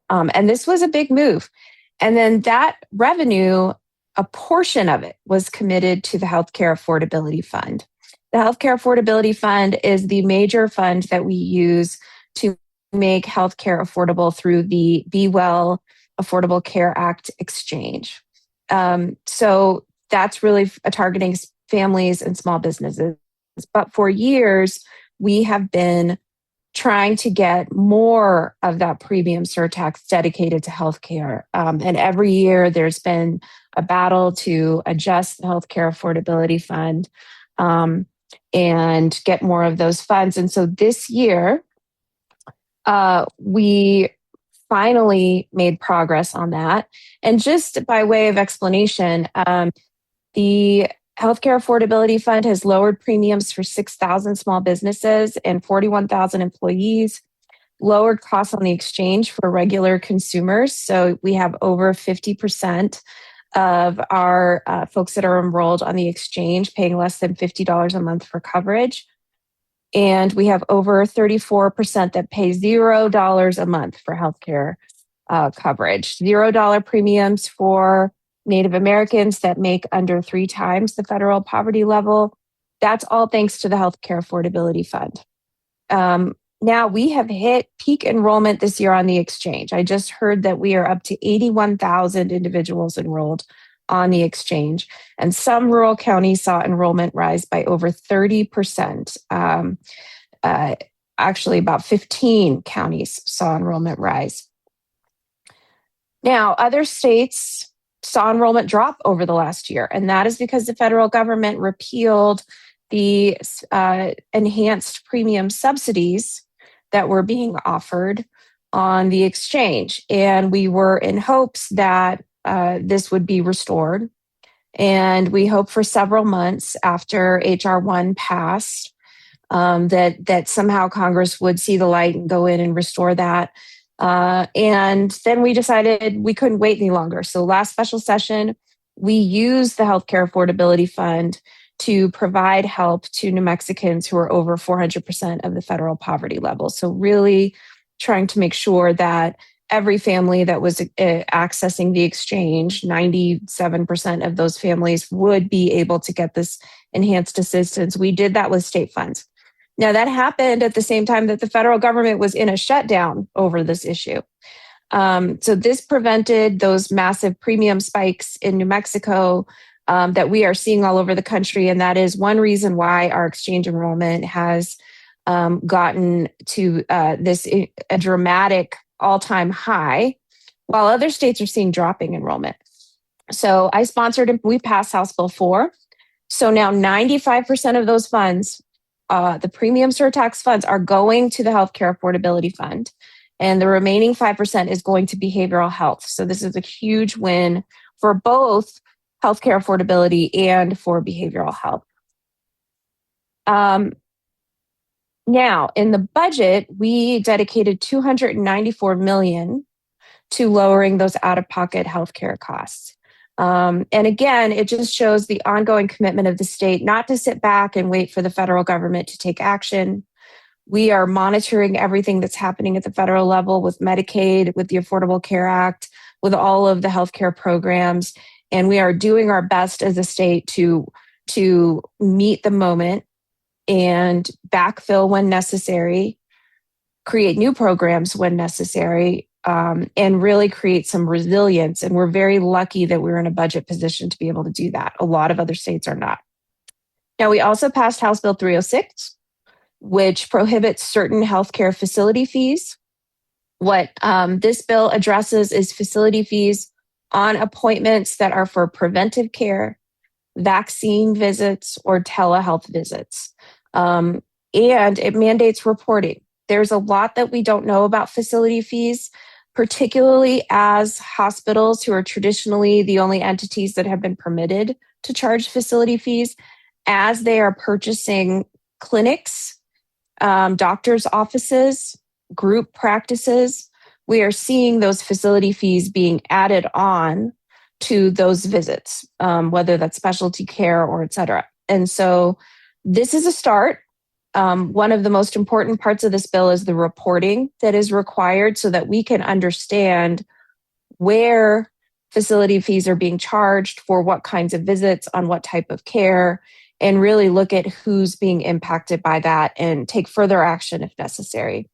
And this was a big move. And then that revenue, a portion of it was committed to the Healthcare Affordability Fund. The Healthcare Affordability Fund is the major fund that we use to make healthcare affordable through the Be Well Affordable Care Act exchange. So that's really targeting families and small businesses. But for years, we have been trying to get more of that premium surtax dedicated to healthcare. And every year there's been a battle to adjust the Healthcare Affordability Fund and get more of those funds. And so this year, we finally made progress on that. And just by way of explanation, the Healthcare Affordability Fund has lowered premiums for 6,000 small businesses and 41,000 employees, lowered costs on the exchange for regular consumers. So we have over 50% of our folks that are enrolled on the exchange paying less than $50 a month for coverage. And we have over 34% that pay $0 a month for healthcare coverage. $0 premiums for Native Americans that make under 3 times the federal poverty level. That's all thanks to the Healthcare Affordability Fund. Now we have hit peak enrollment this year on the exchange. I just heard that we are up to 81,000 individuals enrolled on the exchange. And some rural counties saw enrollment rise by over 30%. Actually, about 15 counties saw enrollment rise. Now, other states saw enrollment drop over the last year, and that is because the federal government repealed the enhanced premium subsidies that were being offered on the exchange. And we were in hopes that this would be restored. And we hope for several months after H.R. 1 passed that somehow Congress would see the light and go in and restore that. And then we decided we couldn't wait any longer. So last special session, we used the Healthcare Affordability Fund to provide help to New Mexicans who are over 400% of the federal poverty level. So really trying to make sure that every family that was accessing the exchange, 97% of those families would be able to get this enhanced assistance. We did that with state funds. Now, that happened at the same time that the federal government was in a shutdown over this issue. So this prevented those massive premium spikes in New Mexico that we are seeing all over the country. And that is one reason why our exchange enrollment has gotten to a dramatic all-time high, while other states are seeing dropping enrollment. So I sponsored and we passed House Bill 4. So now 95% of those funds, the premium surtax funds, are going to the Healthcare Affordability Fund. And the remaining 5% is going to behavioral health. So this is a huge win for both healthcare affordability and for behavioral health. Now, in the budget, we dedicated $294 million to lowering those out-of-pocket healthcare costs. And again, it just shows the ongoing commitment of the state not to sit back and wait for the federal government to take action. We are monitoring everything that's happening at the federal level with Medicaid, with the Affordable Care Act, with all of the healthcare programs. And we are doing our best as a state to meet the moment and backfill when necessary, create new programs when necessary, and really create some resilience. And we're very lucky that we're in a budget position to be able to do that. A lot of other states are not. Now, we also passed House Bill 306, which prohibits certain healthcare facility fees. What this bill addresses is facility fees on appointments that are for preventive care, vaccine visits, or telehealth visits. And it mandates reporting. There's a lot that we don't know about facility fees. particularly as hospitals, who are traditionally the only entities that have been permitted to charge facility fees, as they are purchasing clinics, doctors' offices, group practices, we are seeing those facility fees being added on to those visits, whether that's specialty care or et cetera. And so this is a start. One of the most important parts of this bill is the reporting that is required so that we can understand where facility fees are being charged for what kinds of visits on what type of care, and really look at who's being impacted by that and take further action if necessary.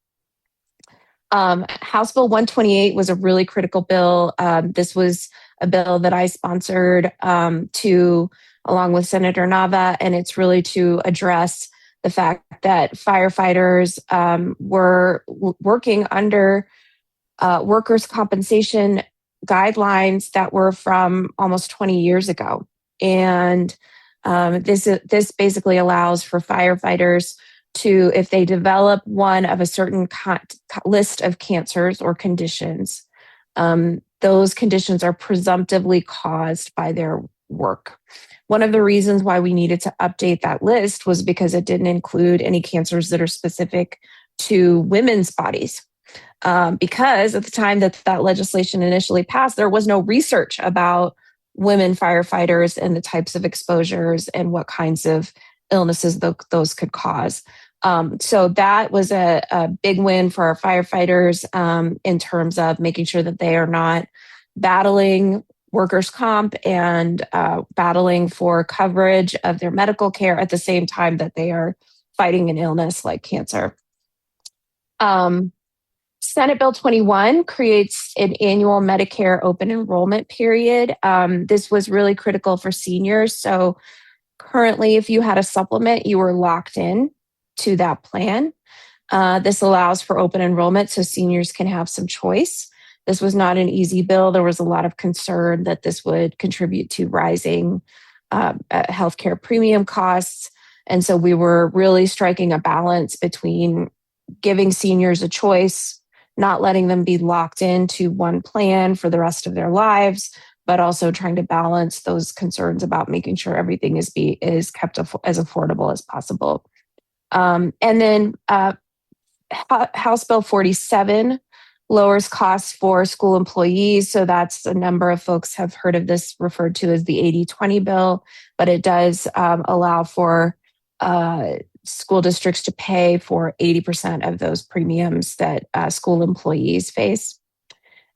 House Bill 128 was a really critical bill. This was a bill that I sponsored along with Senator Nava, and it's really to address the fact that firefighters were working under workers' compensation guidelines that were from almost 20 years ago. And this basically allows for firefighters to, if they develop one of a certain list of cancers or conditions, those conditions are presumptively caused by their work. One of the reasons why we needed to update that list was because it didn't include any cancers that are specific to women's bodies. Because at the time that legislation initially passed, there was no research about women firefighters and the types of exposures and what kinds of illnesses those could cause. So that was a big win for our firefighters in terms of making sure that they are not battling workers' comp and battling for coverage of their medical care at the same time that they are fighting an illness like cancer. Senate Bill 21 creates an annual Medicare open enrollment period. This was really critical for seniors. So currently, if you had a supplement, you were locked in to that plan. This allows for open enrollment so seniors can have some choice. This was not an easy bill. There was a lot of concern that this would contribute to rising healthcare premium costs. And so we were really striking a balance between giving seniors a choice, not letting them be locked into one plan for the rest of their lives, but also trying to balance those concerns about making sure everything is kept as affordable as possible. And then House Bill 47 lowers costs for school employees. So that's a number of folks have heard of this referred to as the 80-20 bill, but it does allow for school districts to pay for 80% of those premiums that school employees face.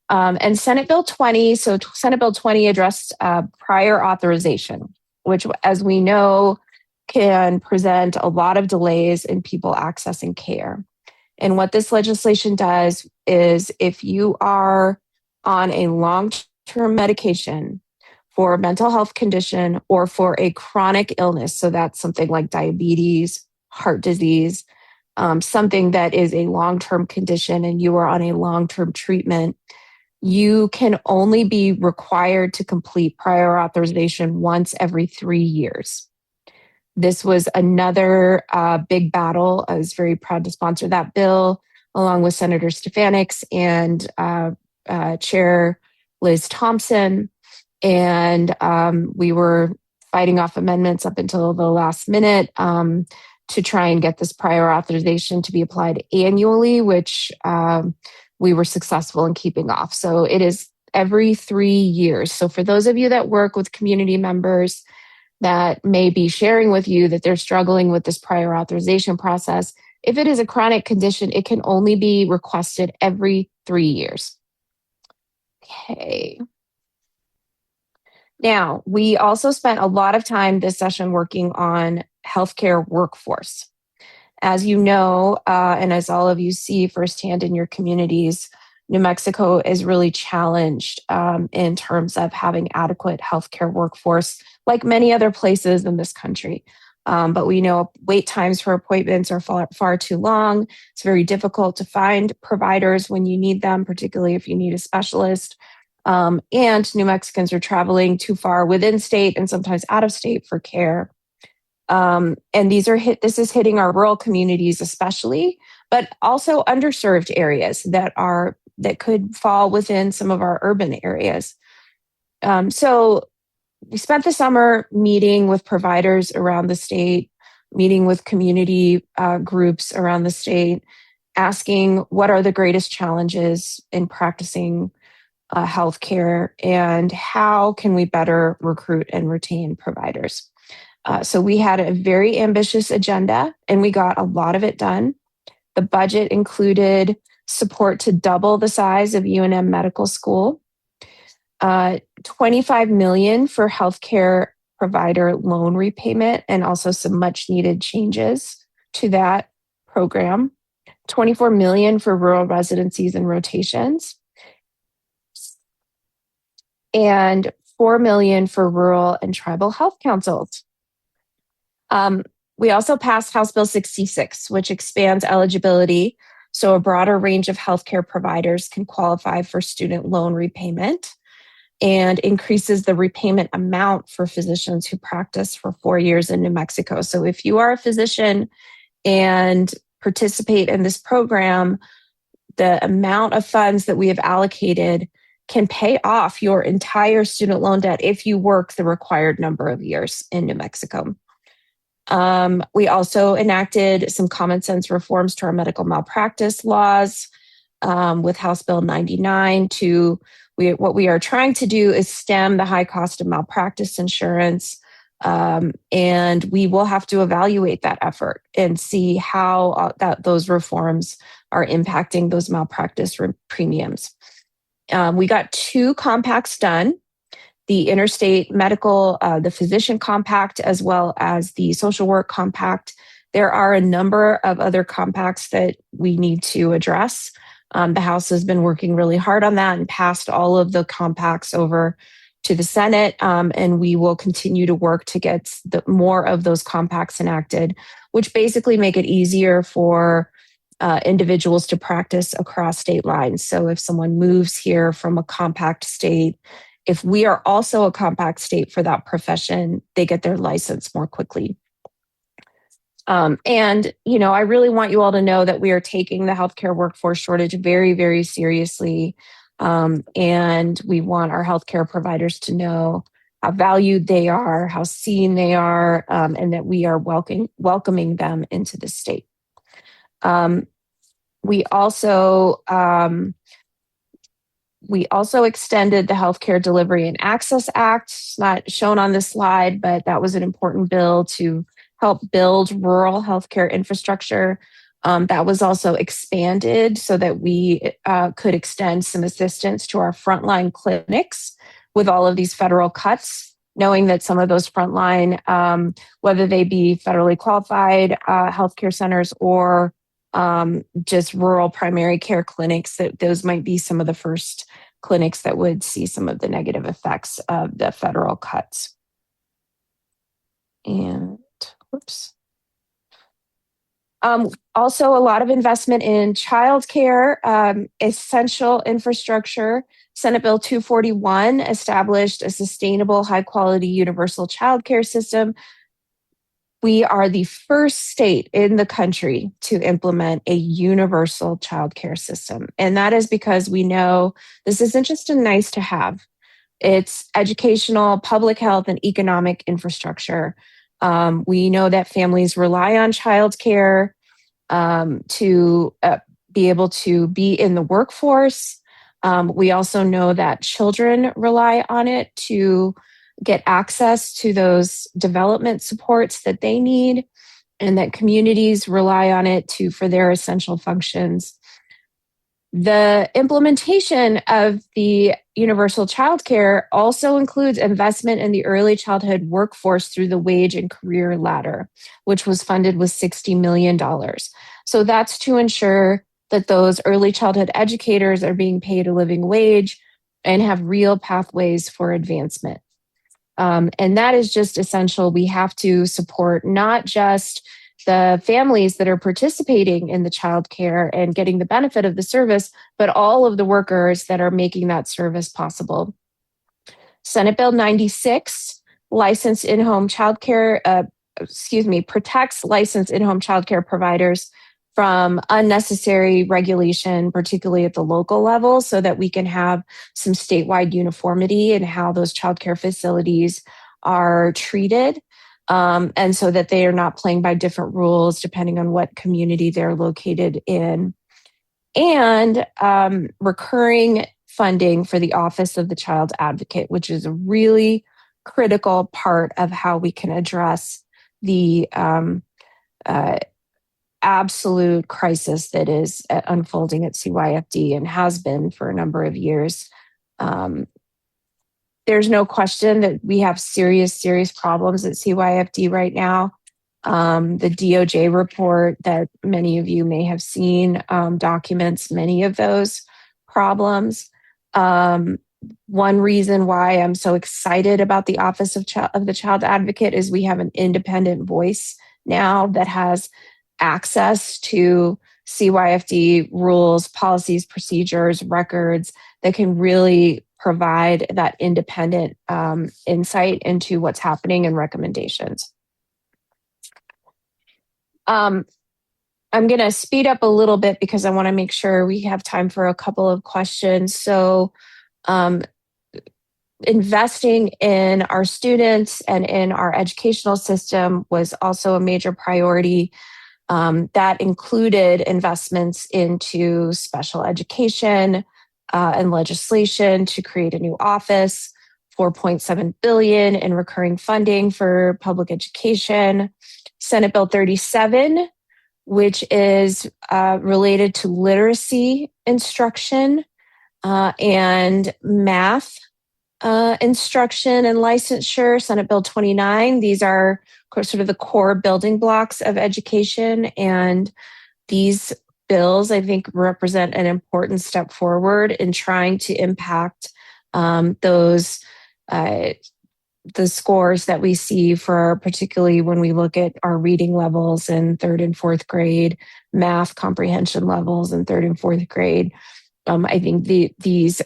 And Senate Bill 20, so Senate Bill 20 addressed prior authorization, which, as we know, can present a lot of delays in people accessing care. And what this legislation does is, if you are on a long-term medication for a mental health condition or for a chronic illness, so that's something like diabetes, heart disease, something that is a long-term condition, and you are on a long-term treatment, you can only be required to complete prior authorization once every 3 years. This was another big battle. I was very proud to sponsor that bill along with Senator Stefanik and Chair Liz Thompson. And we were fighting off amendments up until the last minute to try and get this prior authorization to be applied annually, which we were successful in keeping off. So it is every 3 years. So for those of you that work with community members that may be sharing with you that they're struggling with this prior authorization process, if it is a chronic condition, it can only be requested every 3 years. Okay. Now, we also spent a lot of time this session working on healthcare workforce. As you know, and as all of you see firsthand in your communities, New Mexico is really challenged in terms of having adequate healthcare workforce, like many other places in this country. But we know wait times for appointments are far too long. It's very difficult to find providers when you need them, particularly if you need a specialist. And New Mexicans are traveling too far within state and sometimes out of state for care. And this is hitting our rural communities especially, but also underserved areas that are that could fall within some of our urban areas. So we spent the summer meeting with providers around the state, meeting with community groups around the state, asking what are the greatest challenges in practicing healthcare and how can we better recruit and retain providers. So we had a very ambitious agenda and we got a lot of it done. The budget included support to double the size of UNM Medical School, $25 million for healthcare provider loan repayment, and also some much needed changes to that program, $24 million for rural residencies and rotations, and $4 million for rural and tribal health councils. We also passed House Bill 66, which expands eligibility so a broader range of healthcare providers can qualify for student loan repayment, and increases the repayment amount for physicians who practice for 4 years in New Mexico. So if you are a physician and participate in this program, the amount of funds that we have allocated can pay off your entire student loan debt if you work the required number of years in New Mexico. We also enacted some common sense reforms to our medical malpractice laws with House Bill 99 what we are trying to do is stem the high cost of malpractice insurance. And we will have to evaluate that effort and see how those reforms are impacting those malpractice premiums. We got 2 compacts done, the interstate medical, the physician compact, as well as the social work compact. There are a number of other compacts that we need to address. The House has been working really hard on that and passed all of the compacts over to the Senate, and we will continue to work to get more of those compacts enacted, which basically make it easier for individuals to practice across state lines. So if someone moves here from a compact state, if we are also a compact state for that profession, they get their license more quickly. And, I really want you all to know that we are taking the healthcare workforce shortage very, very seriously. And we want our healthcare providers to know how valued they are, how seen they are, and that we are welcoming them into the state. We also extended the Healthcare Delivery and Access Act. It's not shown on this slide, but that was an important bill to help build rural healthcare infrastructure. That was also expanded so that we could extend some assistance to our frontline clinics with all of these federal cuts, knowing that some of those frontline, whether they be federally qualified healthcare centers or just rural primary care clinics, that those might be some of the first clinics that would see some of the negative effects of the federal cuts. And whoops. Also, a lot of investment in childcare, essential infrastructure. Senate Bill 241 established a sustainable, high-quality, universal childcare system. We are the first state in the country to implement a universal childcare system. And that is because we know this isn't just a nice to have. It's educational, public health, and economic infrastructure. We know that families rely on childcare to be able to be in the workforce. We also know that children rely on it to get access to those development supports that they need, and that communities rely on it for their essential functions. The implementation of the universal childcare also includes investment in the early childhood workforce through the wage and career ladder, which was funded with $60 million. So that's to ensure that those early childhood educators are being paid a living wage and have real pathways for advancement. And that is just essential. We have to support not just the families that are participating in the childcare and getting the benefit of the service, but all of the workers that are making that service possible. Senate Bill 96, licensed in-home childcare, protects licensed in-home childcare providers from unnecessary regulation, particularly at the local level, so that we can have some statewide uniformity in how those childcare facilities are treated. And so that they are not playing by different rules depending on what community they're located in. And recurring funding for the Office of the Child Advocate, which is a really critical part of how we can address the absolute crisis that is unfolding at CYFD and has been for a number of years. There's no question that we have serious problems at CYFD right now. The DOJ report that many of you may have seen documents many of those problems. One reason why I'm so excited about the Office of the Child Advocate is we have an independent voice now that has access to CYFD rules, policies, procedures, records that can really provide that independent insight into what's happening and recommendations. I'm going to speed up a little bit because I want to make sure we have time for a couple of questions. So investing in our students and in our educational system was also a major priority. That included investments into special education and legislation to create a new office, $4.7 billion in recurring funding for public education, Senate Bill 37, which is related to literacy instruction and math instruction and licensure, Senate Bill 29. These are sort of the core building blocks of education. And these bills, I think, represent an important step forward in trying to impact those the scores that we see for, particularly when we look at our reading levels in third and fourth grade, math comprehension levels in third and fourth grade. I think these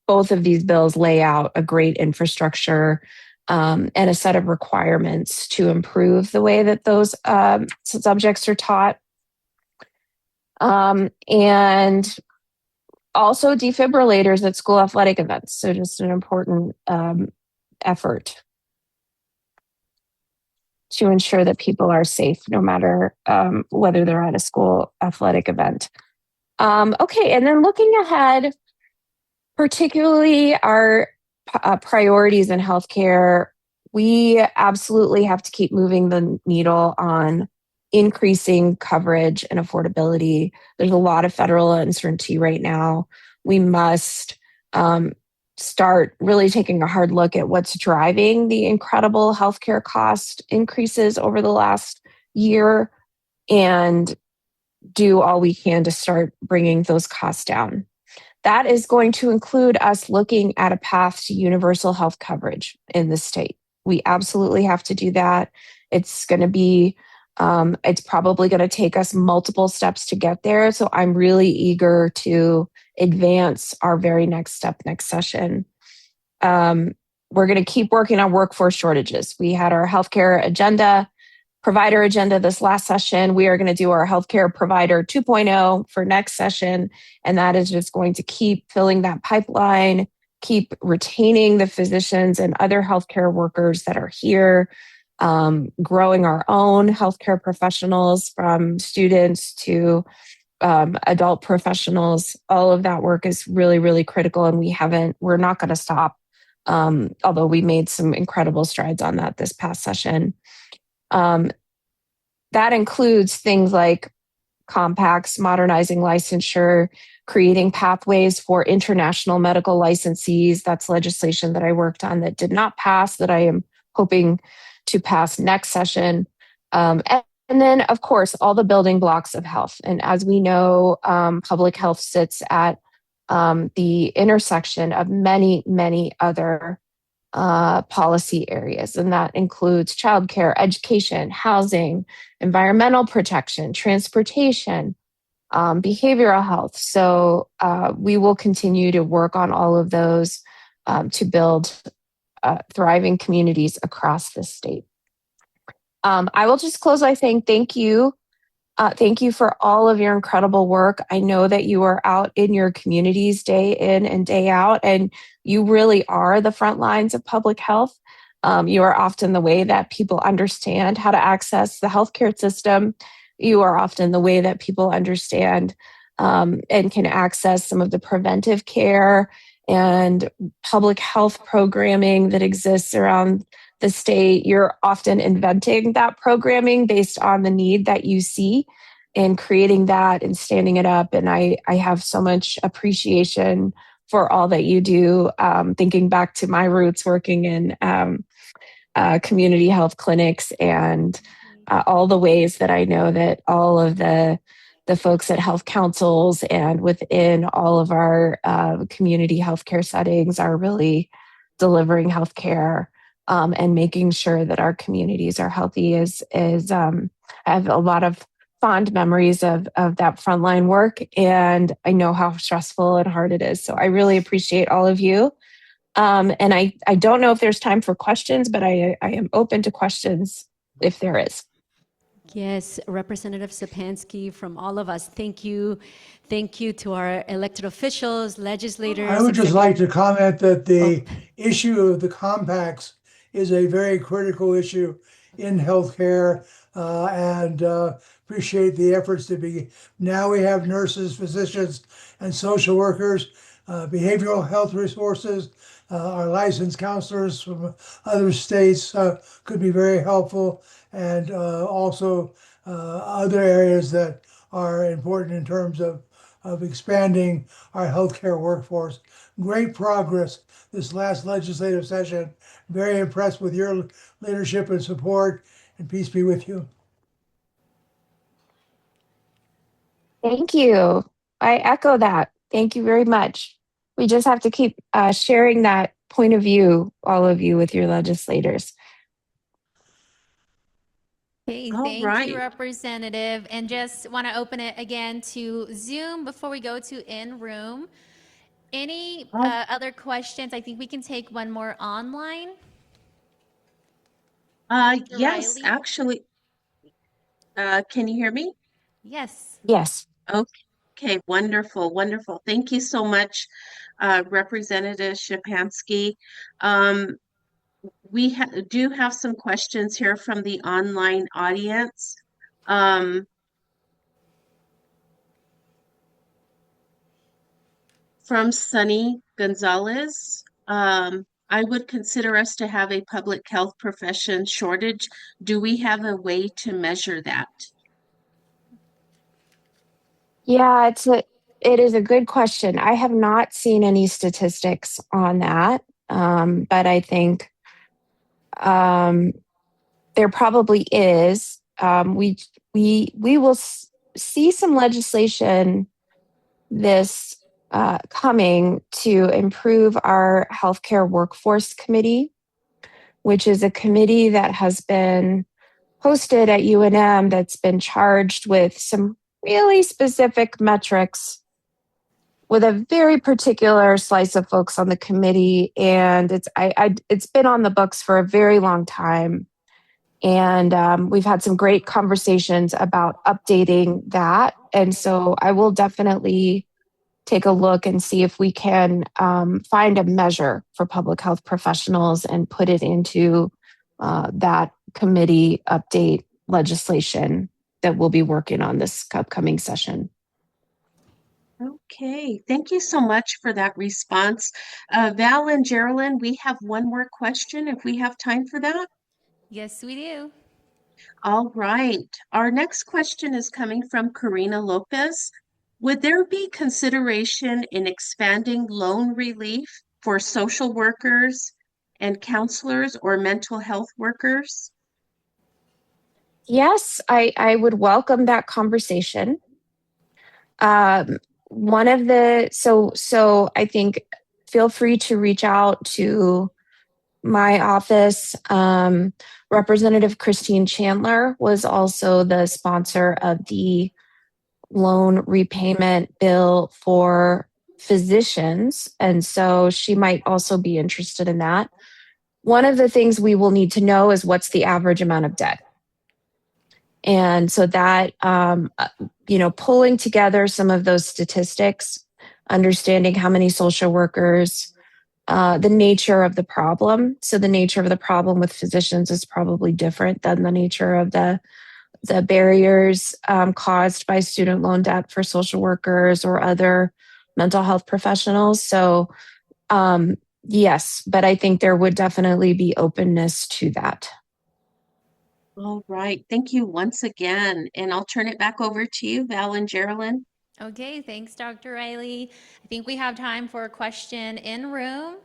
both of these bills lay out a great infrastructure and a set of requirements to improve the way that those subjects are taught. And also defibrillators at school athletic events. So just an important effort to ensure that people are safe no matter whether they're at a school athletic event. Okay, and then looking ahead, particularly our priorities in healthcare, we absolutely have to keep moving the needle on increasing coverage and affordability. There's a lot of federal uncertainty right now. We must start really taking a hard look at what's driving the incredible healthcare cost increases over the last year and do all we can to start bringing those costs down. That is going to include us looking at a path to universal health coverage in the state. We absolutely have to do that. It's going to be, it's probably going to take us multiple steps to get there. So I'm really eager to advance our very next step next session. We're going to keep working on workforce shortages. We had our healthcare agenda, provider agenda this last session. We are going to do our healthcare provider 2.0 for next session. And that is just going to keep filling that pipeline, keep retaining the physicians and other healthcare workers that are here, growing our own healthcare professionals from students to adult professionals. All of that work is really, really critical. And we're not going to stop. Although we made some incredible strides on that this past session. That includes things like compacts, modernizing licensure, creating pathways for international medical licensees. That's legislation that I worked on that did not pass, that I am hoping to pass next session. And then, of course, all the building blocks of health. And as we know, public health sits at the intersection of many, many other policy areas. And that includes childcare, education, housing, environmental protection, transportation, behavioral health. So we will continue to work on all of those to build thriving communities across the state. I will just close by saying thank you Thank you for all of your incredible work. I know that you are out in your communities day in and day out, and you really are the front lines of public health. You are often the way that people understand how to access the healthcare system. You are often the way that people understand and can access some of the preventive care and public health programming that exists around the state. You're often inventing that programming based on the need that you see and creating that and standing it up. And I have so much appreciation for all that you do. Thinking back to my roots working in community health clinics and all the ways that I know that all of the folks at health councils and within all of our community healthcare settings are really delivering healthcare and making sure that our communities are healthy I have a lot of fond memories of that frontline work, and I know how stressful and hard it is. So I really appreciate all of you. And I don't know if there's time for questions, but I am open to questions if there is. Yes, Representative Sapansky, from all of us, thank you. Thank you to our elected officials, legislators. I would just like to comment that the issue of the compacts is a very critical issue in healthcare, and appreciate the efforts to be. Now we have nurses, physicians, and social workers, behavioral health resources. Our licensed counselors from other states could be very helpful, and also other areas that are important in terms of expanding our healthcare workforce. Great progress this last legislative session. Very impressed with your leadership and support, and peace be with you. Thank you. I echo that. Thank you very much. We just have to keep sharing that point of view, all of you, with your legislators. Okay, All thank right. you, Representative. And just want to open it again to Zoom before we go to in-room. Any other questions? I think we can take one more online. Yes, Riley? actually, can you hear me? Yes. Yes. Okay, wonderful, wonderful. Thank you so much, Representative Shapansky. We do have some questions here from the online audience. From Sunny Gonzalez. I would consider us to have a public health profession shortage. Do we have a way to measure that? Yeah, it is a good question. I have not seen any statistics on that, but I think there probably is. We will see some legislation this coming to improve our healthcare workforce committee, which is a committee that has been hosted at UNM that's been charged with some really specific metrics with a very particular slice of folks on the committee. And it's been on the books for a very long time. And we've had some great conversations about updating that. And so I will definitely take a look and see if we can find a measure for public health professionals and put it into that committee update legislation that we'll be working on this upcoming session. Okay, thank you so much for that response. Val and Geraldine, we have one more question if we have time for that. Yes, we do. All right. Our next question is coming from Karina Lopez. Would there be consideration in expanding loan relief for social workers and counselors or mental health workers? Yes, I would welcome that conversation. One of the so I think feel free to reach out to my office. Representative Christine Chandler was also the sponsor of the loan repayment bill for physicians, and so she might also be interested in that. One of the things we will need to know is what's the average amount of debt. And so that, pulling together some of those statistics, understanding how many social workers, the nature of the problem. So the nature of the problem with physicians is probably different than the nature of the barriers caused by student loan debt for social workers or other mental health professionals. So yes, but I think there would definitely be openness to that. All right. Thank you once again. And I'll turn it back over to you, Val and Geraldine. Okay, thanks, Dr. Riley. I think we have time for a question in room.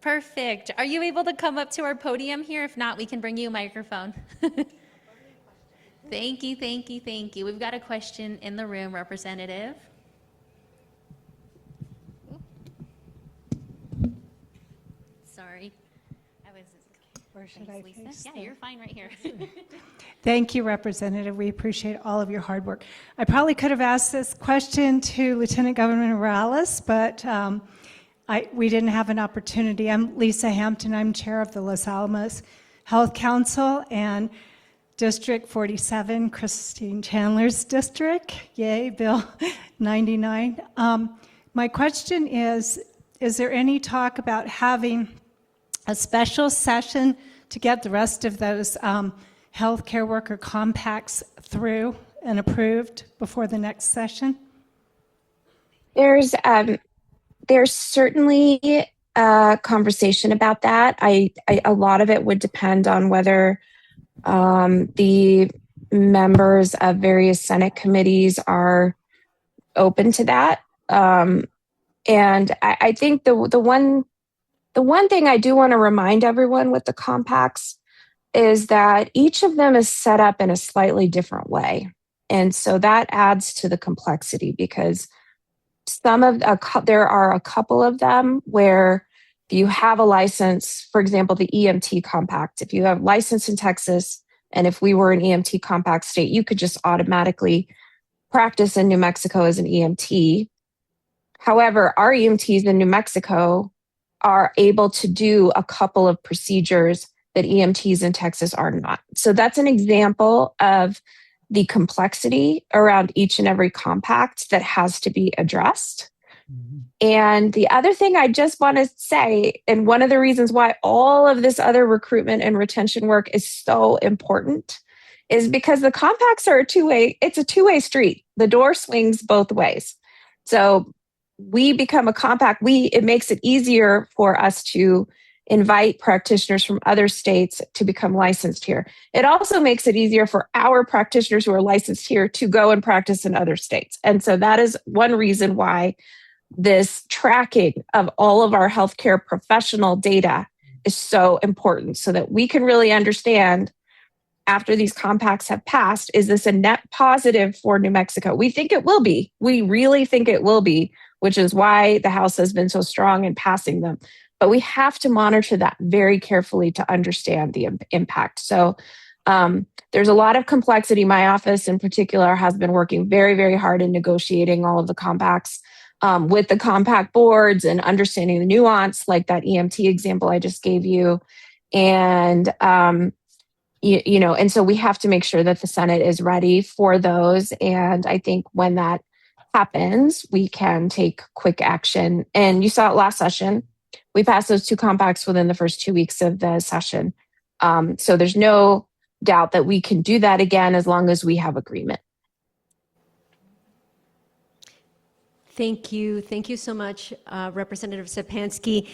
Perfect. Are you able to come up to our podium here? If not, we can bring you a microphone. Thank you, thank you, thank you. We've got a question in the room, Representative. Sorry. Or should Thanks, I Lisa. face Yeah, the- you're fine right here. Thank you, Representative. We appreciate all of your hard work. I probably could have asked this question to Lieutenant Governor Morales, but we didn't have an opportunity. I'm Lisa Hampton. I'm chair of the Los Alamos Health Council and District 47, Christine Chandler's district. Yay, Bill 99. My question is there any talk about having a special session to get the rest of those healthcare worker compacts through and approved before the next session? There's certainly a conversation about that. A lot of it would depend on whether the members of various Senate committees are open to that. And I think the one thing I do want to remind everyone with the compacts is that each of them is set up in a slightly different way. And so that adds to the complexity because there are a couple of them where if you have a license, for example, the EMT compact, if you have license in Texas, and if we were an EMT compact state, you could just automatically practice in New Mexico as an EMT. However, our EMTs in New Mexico are able to do a couple of procedures that EMTs in Texas are not. So that's an example of the complexity around each and every compact that has to be addressed. And the other thing I just want to say, and one of the reasons why all of this other recruitment and retention work is so important, is because the compacts are it's a two-way street. The door swings both ways. So we become a compact, it makes it easier for us to invite practitioners from other states to become licensed here. It also makes it easier for our practitioners who are licensed here to go and practice in other states. And so that is one reason why this tracking of all of our healthcare professional data is so important so that we can really understand after these compacts have passed, is this a net positive for New Mexico? We think it will be. We really think it will be, which is why the House has been so strong in passing them. But we have to monitor that very carefully to understand the impact. So there's a lot of complexity. My office in particular has been working very, very hard in negotiating all of the compacts with the compact boards and understanding the nuance, like that EMT example I just gave you. And, and so we have to make sure that the Senate is ready for those. And I think when that happens, we can take quick action. And you saw it last session. We passed those two compacts within the first 2 weeks of the session. So there's no doubt that we can do that again as long as we have agreement. Thank you. Thank you so much, Representative Sapansky.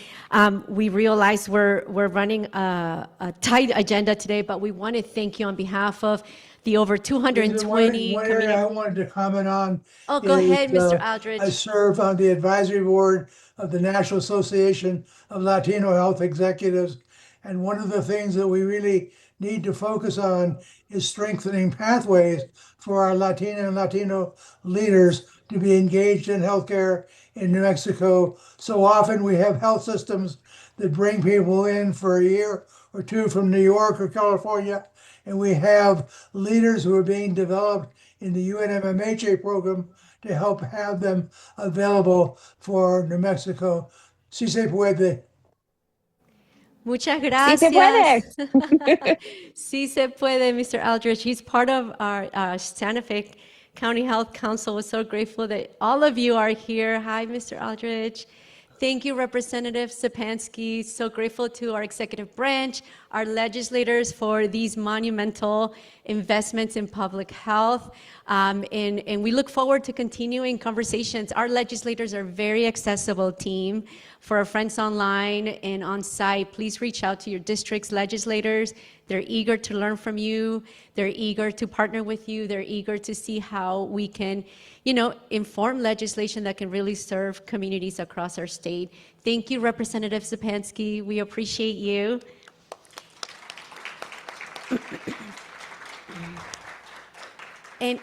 We realize we're running a tight agenda today, but we want to thank you on behalf of the over 220 One area I wanted to comment on. Oh, go ahead, Mr. Aldridge. I serve on the advisory board of the National Association of Latino Health Executives. And one of the things that we really need to focus on is strengthening pathways for our Latina and Latino leaders to be engaged in healthcare in New Mexico. So often we have health systems that bring people in for a year or two from New York or California, and we have leaders who are being developed in the UNMMHA program to help have them available for New Mexico. Si se puede. Muchas Sí se puede. gracias. Sí se puede, Mr. Aldrich. He's part of our Santa Fe County Health Council. We're so grateful that all of you are here. Hi, Mr. Aldrich. Thank you, Representative Sapansky. So grateful to our executive branch, our legislators for these monumental investments in public health. And we look forward to continuing conversations. Our legislators are a very accessible team. For our friends online and on site, please reach out to your district's legislators. They're eager to learn from you. They're eager to partner with you. They're eager to see how we can, inform legislation that can really serve communities across our state. Thank you, Representative Sapansky. We appreciate you. And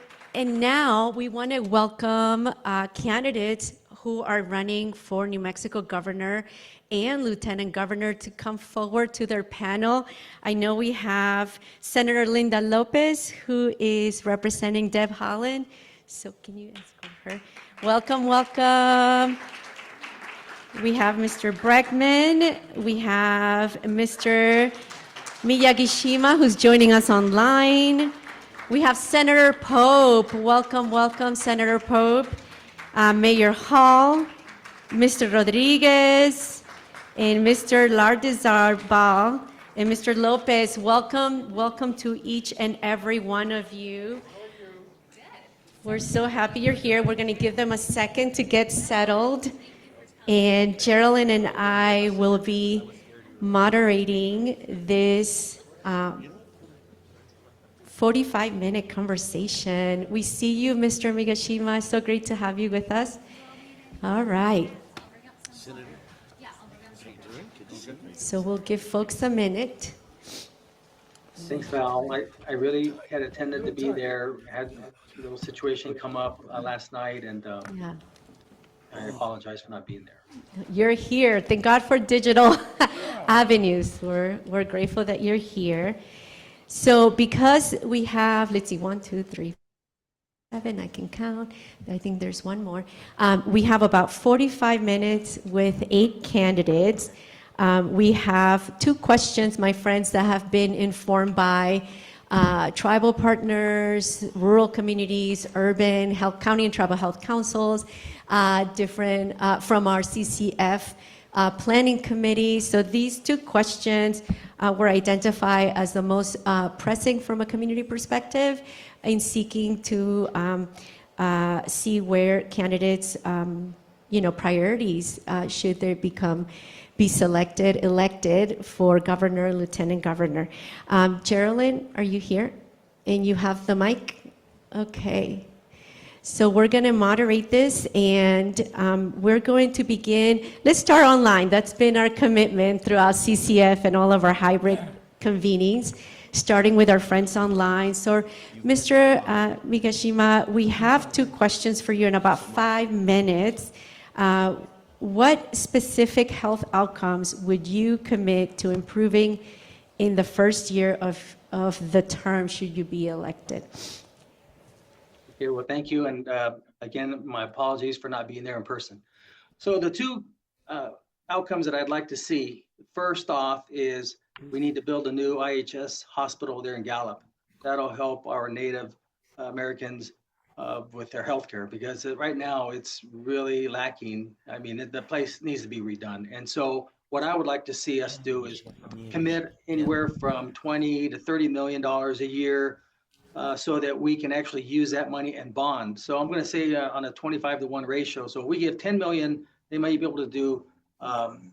now we want to welcome candidates who are running for New Mexico governor and lieutenant governor to come forward to their panel. I know we have Senator Linda Lopez, who is representing Deb Haaland. So can you escort her? Welcome, welcome. We have Mr. Breckman. We have Mr. Miyagishima, who's joining us online. We have Senator Pope. Welcome, welcome, Senator Pope. Mayor Hall, Mr. Rodriguez, and Mr. Lardizarbal, and Mr. Lopez. Welcome to each and every one of you. We're so happy you're here. We're going to give them a second to get settled. And Geraldine and I will be moderating this 45-minute conversation. We see you, Mr. Migashima. So great to have you with us. All right. So we'll give folks a minute. Thanks, Val. I really had intended to be there, had a little situation come up last night, and Yeah. I apologize for not being there. You're here. Thank God for digital avenues. We're grateful that you're here. So because we have, let's see, 1, 2, 3, 7, I can count. I think there's one more. We have about 45 minutes with 8 candidates. We have 2 questions, my friends, that have been informed by tribal partners, rural communities, urban health, county and tribal health councils, different from our CCF planning committee. So these 2 questions were identified as the most pressing from a community perspective in seeking to see where candidates, priorities should they be selected, elected for governor, lieutenant governor. Geraldine, are you here? And you have the mic? Okay. So we're going to moderate this, and we're going to begin. Let's start online. That's been our commitment throughout CCF and all of our hybrid convenings, starting with our friends online. So, Mr. Migashima, we have 2 questions for you in about 5 minutes. What specific health outcomes would you commit to improving in the first year of the term should you be elected? Okay, well, thank you. And again, my apologies for not being there in person. So the 2 outcomes that I'd like to see, first off, is we need to build a new IHS hospital there in Gallup. That'll help our Native Americans with their healthcare, because right now it's really lacking. I mean, the place needs to be redone. And so what I would like to see us do is commit anywhere from $20 to $30 million a year so that we can actually use that money and bond. So I'm going to say on a 25-to-1 ratio. So if we give 10 million, they may be able to do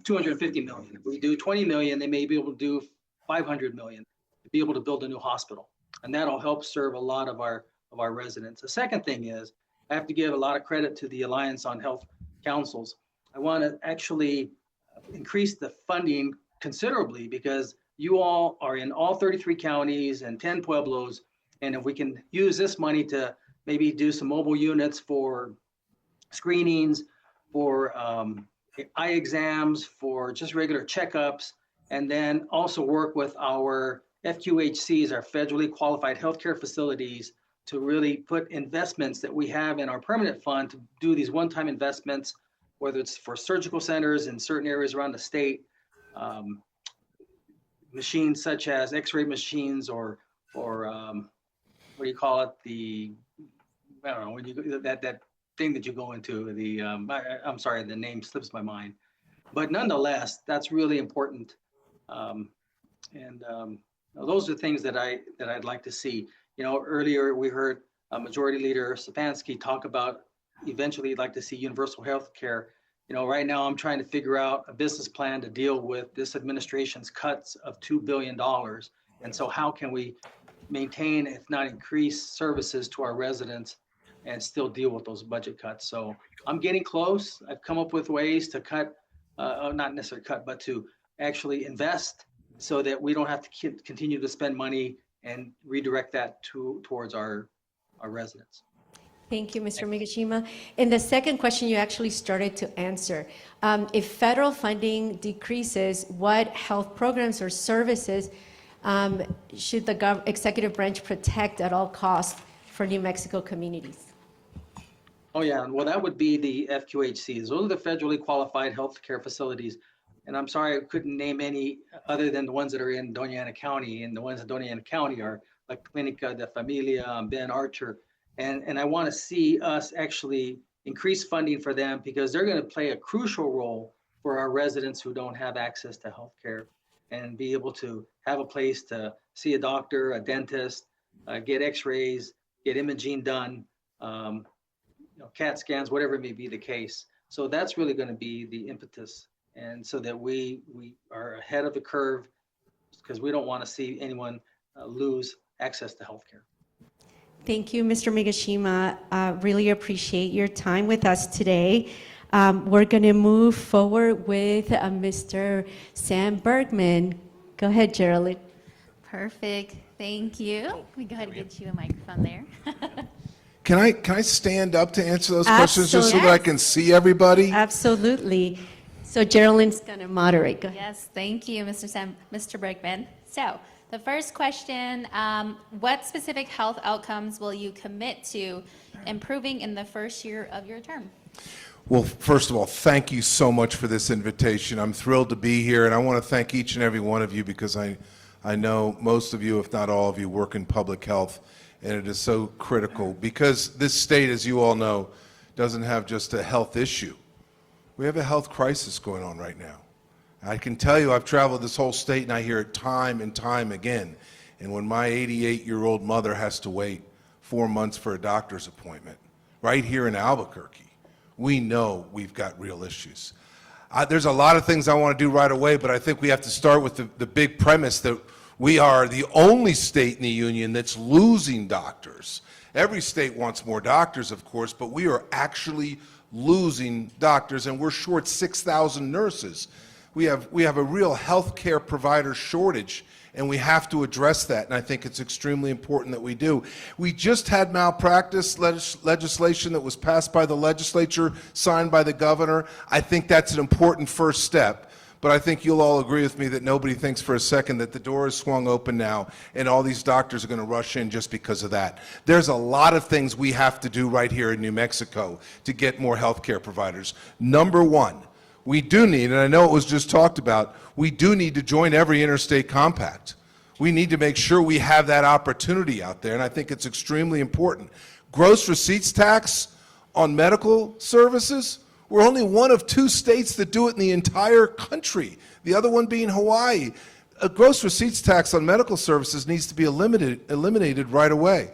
250 million. If we do 20 million, they may be able to do 500 million to be able to build a new hospital. And that'll help serve a lot of our residents. The second thing is, I have to give a lot of credit to the Alliance on Health Councils. I want to actually increase the funding considerably, because you all are in all 33 counties and 10 pueblos. And if we can use this money to maybe do some mobile units for screenings, for eye exams, for just regular checkups, and then also work with our FQHCs, our federally qualified healthcare facilities, to really put investments that we have in our permanent fund to do these one-time investments, whether it's for surgical centers in certain areas around the state, machines such as X-ray machines or what do you call it? I don't know, when you that thing that you go into, I'm sorry, the name slips my mind. But nonetheless, that's really important. Those are things that I'd like to see. Earlier we heard Majority Leader Stefanski talk about eventually like to see universal health care. Right now I'm trying to figure out a business plan to deal with this administration's cuts of $2 billion. And so how can we maintain, if not increase, services to our residents and still deal with those budget cuts? So I'm getting close. I've come up with ways to cut, not necessarily cut, but to actually invest so that we don't have to continue to spend money and redirect that towards our residents. Thank you, Mr. Migashima. In the second question, you actually started to answer. If federal funding decreases, what health programs or services should the executive branch protect at all costs for New Mexico communities? Oh yeah, well that would be the FQHCs. Those are the federally qualified healthcare facilities. And I'm sorry I couldn't name any other than the ones that are in Doña Ana County. And the ones in Doña Ana County are La Clínica de Familia, Ben Archer. And I want to see us actually increase funding for them because they're going to play a crucial role for our residents who don't have access to healthcare and be able to have a place to see a doctor, a dentist, get x-rays, get imaging done, CAT scans, whatever may be the case. So that's really going to be the impetus. And so that we are ahead of the curve because we don't want to see anyone lose access to healthcare. Thank you, Mr. Migashima. Really appreciate your time with us today. We're going to move forward with Mr. Sam Bergman. Go ahead, Geraldine. Perfect. Thank you. We go ahead and get you a microphone there. Can I stand up to answer those questions just so that I can see everybody? Absolutely. So Geraldine's going to moderate. Go ahead. Yes, thank you, Mr. Bergman. So the first question, what specific health outcomes will you commit to improving in the first year of your term? Well, first of all, thank you so much for this invitation. I'm thrilled to be here, and I want to thank each and every one of you because I know most of you, if not all of you, work in public health, and it is so critical because this state, as you all know, doesn't have just a health issue. We have a health crisis going on right now. I can tell you I've traveled this whole state and I hear it time and time again. And when my 88-year-old mother has to wait 4 months for a doctor's appointment, right here in Albuquerque, we know we've got real issues. There's a lot of things I want to do right away, but I think we have to start with the big premise that we are the only state in the union that's losing doctors. Every state wants more doctors, of course, but we are actually losing doctors, and we're short 6,000 nurses. We have a real healthcare provider shortage, and we have to address that, and I think it's extremely important that we do. We just had malpractice legislation that was passed by the legislature, signed by the governor. I think that's an important first step. But I think you'll all agree with me that nobody thinks for a second that the door is swung open now and all these doctors are going to rush in just because of that. There's a lot of things we have to do right here in New Mexico to get more healthcare providers. Number one, we do need, and I know it was just talked about, we do need to join every interstate compact. We need to make sure we have that opportunity out there, and I think it's extremely important. Gross receipts tax on medical services, we're only one of 2 states that do it in the entire country, the other one being Hawaii. A gross receipts tax on medical services needs to be eliminated right away.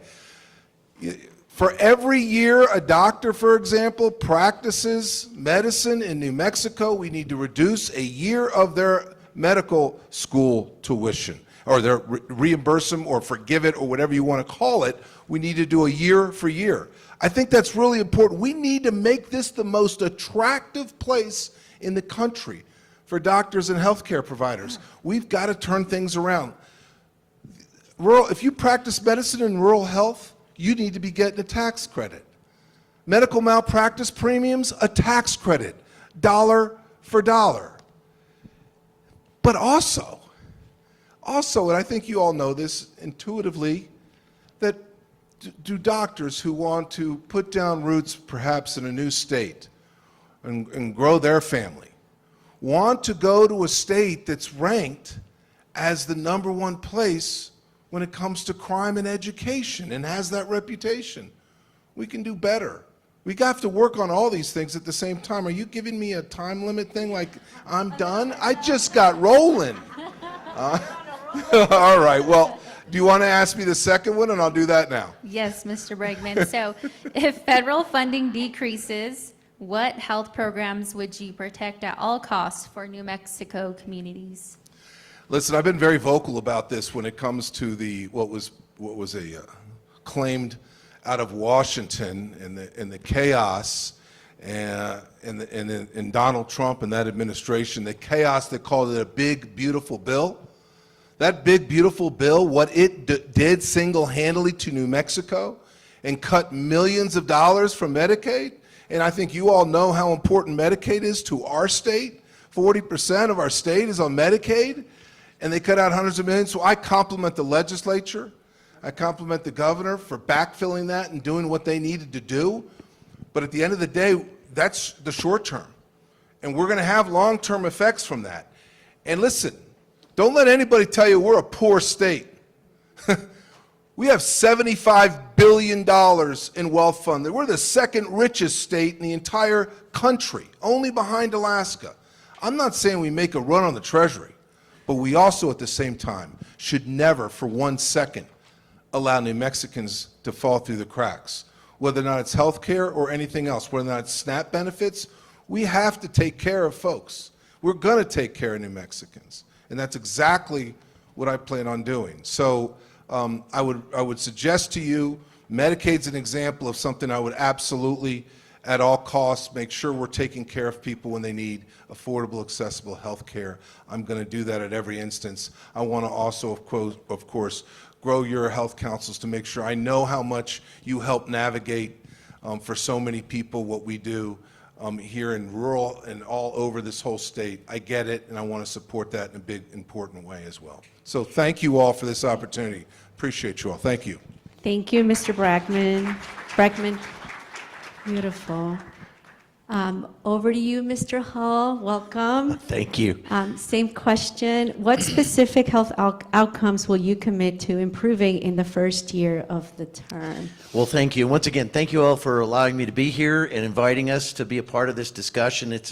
For every year a doctor, for example, practices medicine in New Mexico, we need to reduce a year of their medical school tuition, or their reimburse them or forgive it or whatever you want to call it. We need to do a year for year. I think that's really important. We need to make this the most attractive place in the country for doctors and healthcare providers. We've got to turn things around. If you practice medicine in rural health, you need to be getting a tax credit. Medical malpractice premiums, a tax credit, dollar for dollar. But also, and I think you all know this intuitively, that do doctors who want to put down roots perhaps in a new state and grow their family want to go to a state that's ranked as the #1 place when it comes to crime and education, and has that reputation. We can do better. We have to work on all these things at the same time. Are you giving me a time limit thing like I'm done? I just got rolling. All right, well, do you want to ask me the second one, and I'll do that now? Yes, Mr. Bregman. So if federal funding decreases, what health programs would you protect at all costs for New Mexico communities? Listen, I've been very vocal about this when it comes to what was claimed out of Washington and the chaos and Donald Trump and that administration, the chaos. They called it a big, beautiful bill. That big, beautiful bill, what it did single-handedly to New Mexico and cut millions of dollars from Medicaid. And I think you all know how important Medicaid is to our state. 40% of our state is on Medicaid, and they cut out hundreds of millions. So I compliment the legislature. I compliment the governor for backfilling that and doing what they needed to do. But at the end of the day, that's the short term. And we're going to have long-term effects from that. And listen, don't let anybody tell you we're a poor state. We have $75 billion in wealth fund. We're the second richest state in the entire country, only behind Alaska. I'm not saying we make a run on the Treasury, but we also at the same time should never for 1 second allow New Mexicans to fall through the cracks. Whether or not it's health care or anything else, whether or not it's SNAP benefits, we have to take care of folks. We're going to take care of New Mexicans. And that's exactly what I plan on doing. So I would suggest to you, Medicaid's an example of something I would absolutely, at all costs, make sure we're taking care of people when they need affordable, accessible health care. I'm going to do that at every instance. I want to also, of course, grow your health councils to make sure I know how much you help navigate for so many people what we do here in rural and all over this whole state. I get it, and I want to support that in a big, important way as well. So thank you all for this opportunity. Appreciate you all. Thank you. Thank you, Mr. Bregman. Beautiful. Over to you, Mr. Hall. Welcome. Thank you. Same question. What specific health outcomes will you commit to improving in the first year of the term? Well, thank you. Once again, thank you all for allowing me to be here and inviting us to be a part of this discussion. It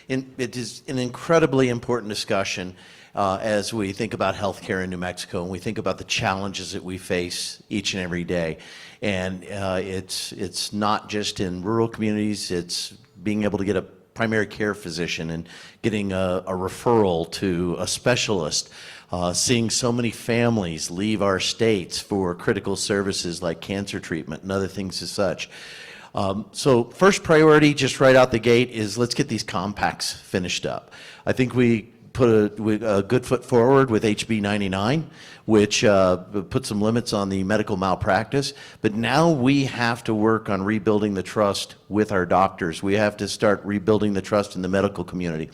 is an incredibly important discussion as we think about healthcare in New Mexico and we think about the challenges that we face each and every day. And it's not just in rural communities, it's being able to get a primary care physician and getting a referral to a specialist, seeing so many families leave our states for critical services like cancer treatment and other things as such. So first priority, just right out the gate, is let's get these compacts finished up. I think we put a good foot forward with HB 99, which put some limits on the medical malpractice. But now we have to work on rebuilding the trust with our doctors. We have to start rebuilding the trust in the medical community.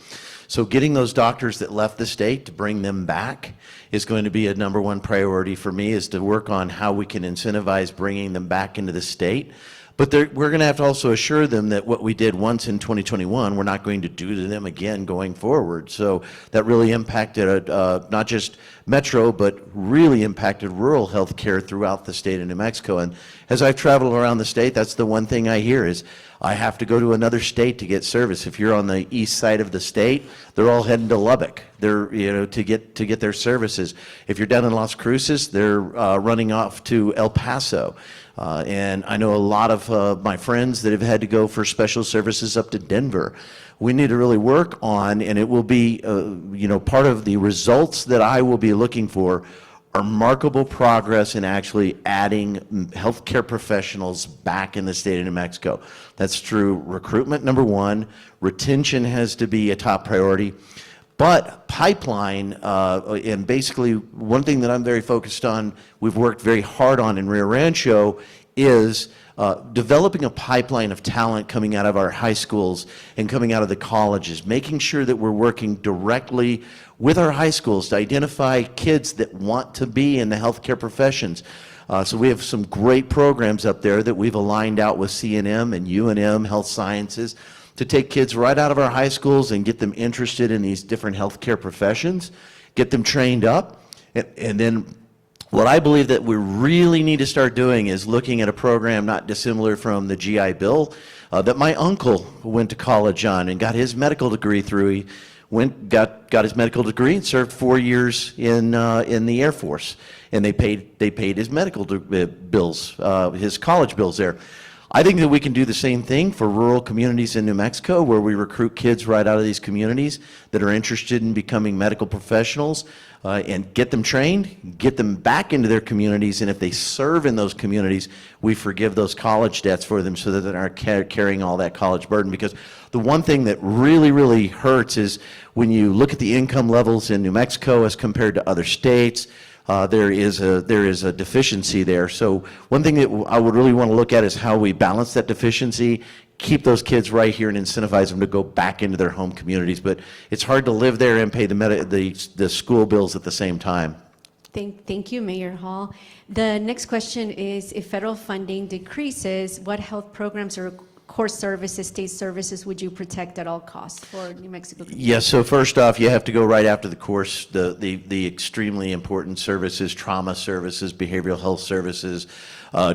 So getting those doctors that left the state to bring them back is going to be a #1 priority for me, is to work on how we can incentivize bringing them back into the state. But we're going to have to also assure them that what we did once in 2021, we're not going to do to them again going forward. So that really impacted not just metro, but really impacted rural health care throughout the state of New Mexico. And as I've traveled around the state, that's the one thing I hear is I have to go to another state to get service. If you're on the east side of the state, they're all heading to Lubbock. They're to get their services. If you're down in Las Cruces, they're running off to El Paso. And I know a lot of my friends that have had to go for special services up to Denver. We need to really work on, and it will be, part of the results that I will be looking for are remarkable progress in actually adding healthcare professionals back in the state of New Mexico. That's through recruitment, #1. Retention has to be a top priority. But pipeline, and basically one thing that I'm very focused on, we've worked very hard on in Rio Rancho, is developing a pipeline of talent coming out of our high schools and coming out of the colleges, making sure that we're working directly with our high schools to identify kids that want to be in the healthcare professions. So we have some great programs up there that we've aligned out with CNM and UNM Health Sciences to take kids right out of our high schools and get them interested in these different healthcare professions. get them trained up, and then what I believe that we really need to start doing is looking at a program not dissimilar from the GI Bill that my uncle went to college on and got his medical degree through. He got his medical degree and served 4 years in the Air Force, and they paid his medical bills, his college bills there. I think that we can do the same thing for rural communities in New Mexico, where we recruit kids right out of these communities that are interested in becoming medical professionals, and get them trained, get them back into their communities, and if they serve in those communities, we forgive those college debts for them so that they aren't carrying all that college burden. Because the one thing that really, really hurts is when you look at the income levels in New Mexico as compared to other states, there is a deficiency there. So one thing that I would really want to look at is how we balance that deficiency, keep those kids right here and incentivize them to go back into their home communities. But it's hard to live there and pay the school bills at the same time. Thank you, Mayor Hall. The next question is, if federal funding decreases, what health programs or core services, state services would you protect at all costs for New Mexico? Yes, so first off, you have to go right after the course, the extremely important services, trauma services, behavioral health services,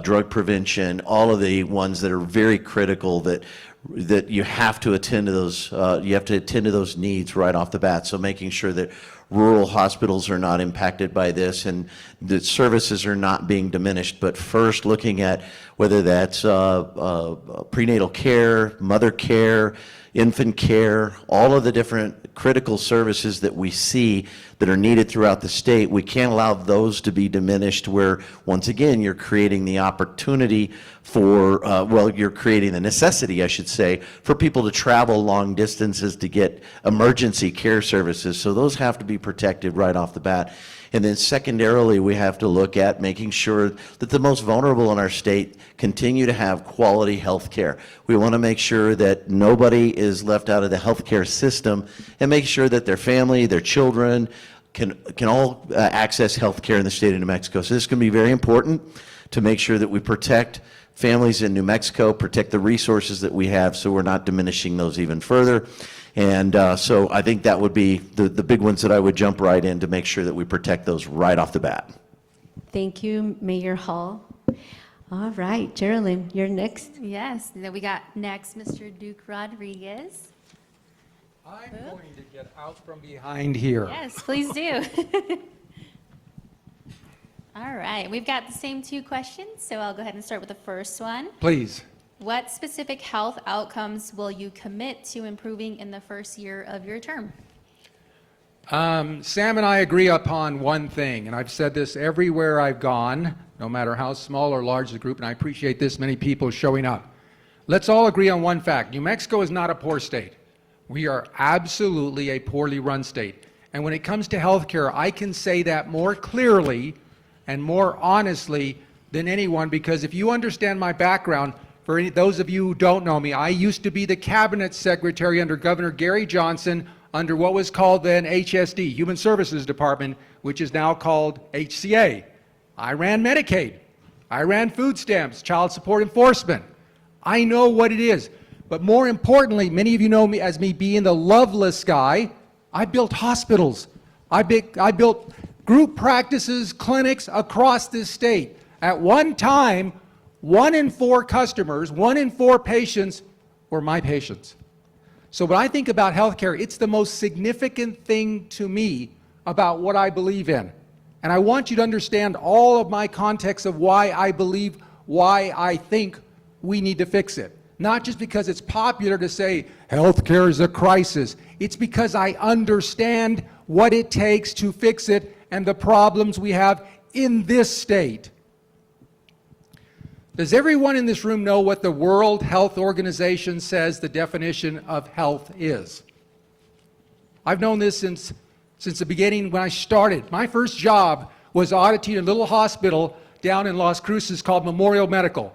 drug prevention, all of the ones that are very critical that you have to attend to those, you have to attend to those needs right off the bat. So making sure that rural hospitals are not impacted by this and the services are not being diminished, but first looking at whether that's prenatal care, mother care, infant care, all of the different critical services that we see that are needed throughout the state. We can't allow those to be diminished where, once again, you're creating the opportunity for, you're creating the necessity, I should say, for people to travel long distances to get emergency care services. So those have to be protected right off the bat. And then secondarily, we have to look at making sure that the most vulnerable in our state continue to have quality health care. We want to make sure that nobody is left out of the healthcare system and make sure that their family, their children can all access health care in the state of New Mexico. So this is going to be very important to make sure that we protect families in New Mexico, protect the resources that we have so we're not diminishing those even further. And so I think that would be the big ones that I would jump right in to make sure that we protect those right off the bat. Thank you, Mayor Hall. All right, Geraldine, you're next. Yes, then we got next Mr. Duke Rodriguez. I'm going to get out from behind here. Yes, please do. All right, we've got the same two questions, so I'll go ahead and start with the first one. Please. What specific health outcomes will you commit to improving in the first year of your term? Sam and I agree upon one thing, and I've said this everywhere I've gone, no matter how small or large the group, and I appreciate this many people showing up. Let's all agree on one fact. New Mexico is not a poor state. We are absolutely a poorly run state. And when it comes to health care, I can say that more clearly and more honestly than anyone, because if you understand my background, for those of you who don't know me, I used to be the cabinet secretary under Governor Gary Johnson under what was called then HSD, Human Services Department, which is now called HCA. I ran Medicaid. I ran food stamps, child support enforcement. I know what it is. But more importantly, many of you know me as me being the loveless guy. I built hospitals. I built group practices, clinics across this state. At one time, 1 in 4 customers, 1 in 4 patients were my patients. So when I think about healthcare, it's the most significant thing to me about what I believe in. And I want you to understand all of my context of why I believe, why I think we need to fix it. Not just because it's popular to say healthcare is a crisis. It's because I understand what it takes to fix it and the problems we have in this state. Does everyone in this room know what the World Health Organization says the definition of health is? I've known this since the beginning when I started. My first job was auditing a little hospital down in Las Cruces called Memorial Medical.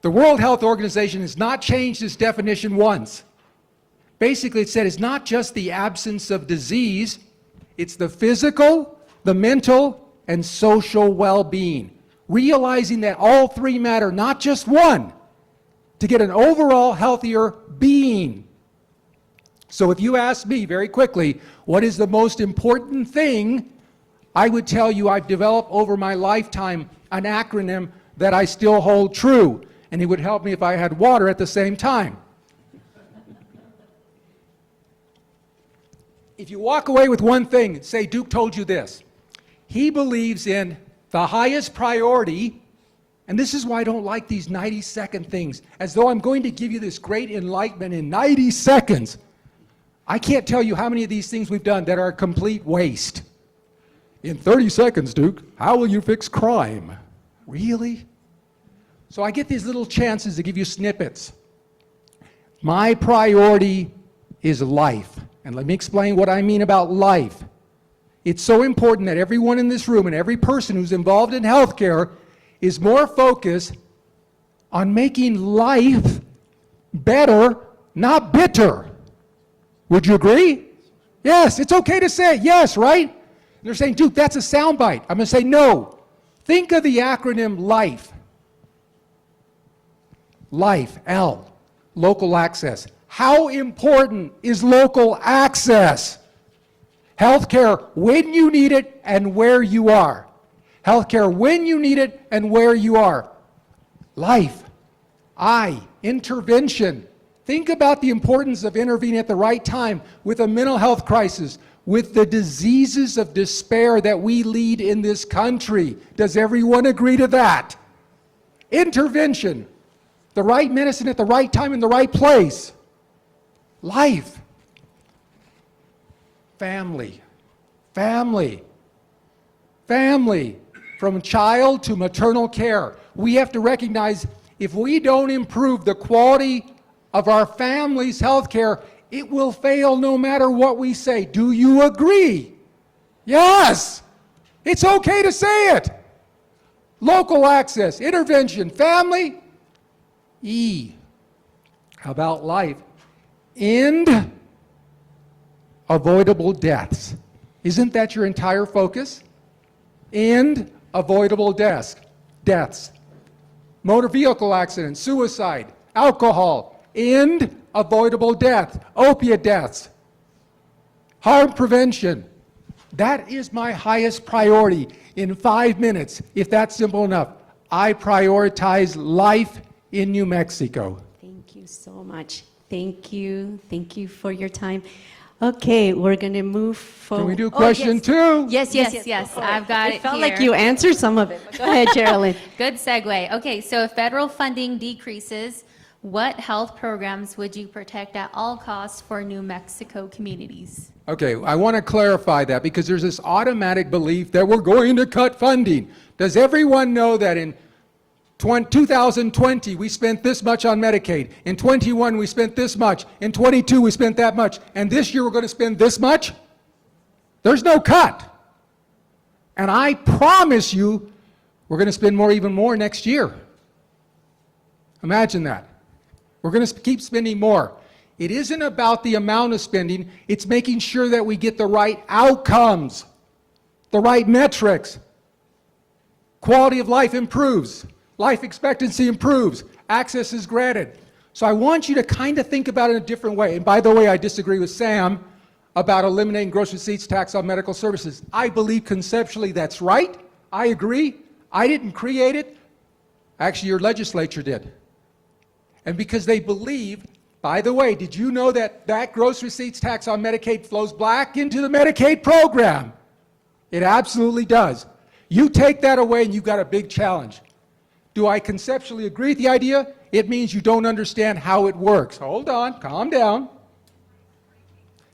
The World Health Organization has not changed its definition once. Basically, it said it's not just the absence of disease, it's the physical, the mental, and social well-being. Realizing that all three matter, not just one, to get an overall healthier being. So if you ask me very quickly, what is the most important thing, I would tell you I've developed over my lifetime an acronym that I still hold true, and it would help me if I had water at the same time. If you walk away with one thing, say Duke told you this. He believes in the highest priority, and this is why I don't like these 90-second things, as though I'm going to give you this great enlightenment in 90 seconds. I can't tell you how many of these things we've done that are a complete waste. In 30 seconds, Duke, how will you fix crime? Really? So I get these little chances to give you snippets. My priority is life. And let me explain what I mean about life. It's so important that everyone in this room and every person who's involved in healthcare is more focused on making life better, not bitter. Would you agree? Yes, it's okay to say yes, right? And they're saying, Duke, that's a soundbite. I'm going to say no. Think of the acronym LIFE. LIFE, L, local access. How important is local access? Healthcare when you need it and where you are. Healthcare when you need it and where you are. Life, I, intervention. Think about the importance of intervening at the right time with a mental health crisis, with the diseases of despair that we lead in this country. Does everyone agree to that? Intervention, the right medicine at the right time in the right place. Life, family, family, family, from child to maternal care. We have to recognize if we don't improve the quality of our family's health care, it will fail no matter what we say. Do you agree? Yes. It's okay to say it. Local access, intervention, family. E. How about life? End avoidable deaths. Isn't that your entire focus? End avoidable deaths. Motor vehicle accidents, suicide, alcohol, end avoidable death, opiate deaths, harm prevention. That is my highest priority. In 5 minutes, if that's simple enough, I prioritize life in New Mexico. Thank you so much. Thank you. Thank you for your time. Okay, we're going to move forward. Can we do question two? Yes. I've got it felt here. like you answered some of it. Go ahead, Geraldine. Good segue. Okay, so if federal funding decreases, what health programs would you protect at all costs for New Mexico communities? Okay, I want to clarify that because there's this automatic belief that we're going to cut funding. Does everyone know that in 2020 we spent this much on Medicaid, in 21 we spent this much, in 22 we spent that much, and this year we're going to spend this much? There's no cut. And I promise you we're going to spend even more next year. Imagine that. We're going to keep spending more. It isn't about the amount of spending, it's making sure that we get the right outcomes, the right metrics. Quality of life improves, life expectancy improves, access is granted. So I want you to kind of think about it in a different way. And by the way, I disagree with Sam about eliminating gross receipts tax on medical services. I believe conceptually that's right. I agree. I didn't create it. Actually, your legislature did. And because they believe, by the way, did you know that that gross receipts tax on Medicaid flows back into the Medicaid program? It absolutely does. You take that away and you've got a big challenge. Do I conceptually agree with the idea? It means you don't understand how it works. Hold on, calm down.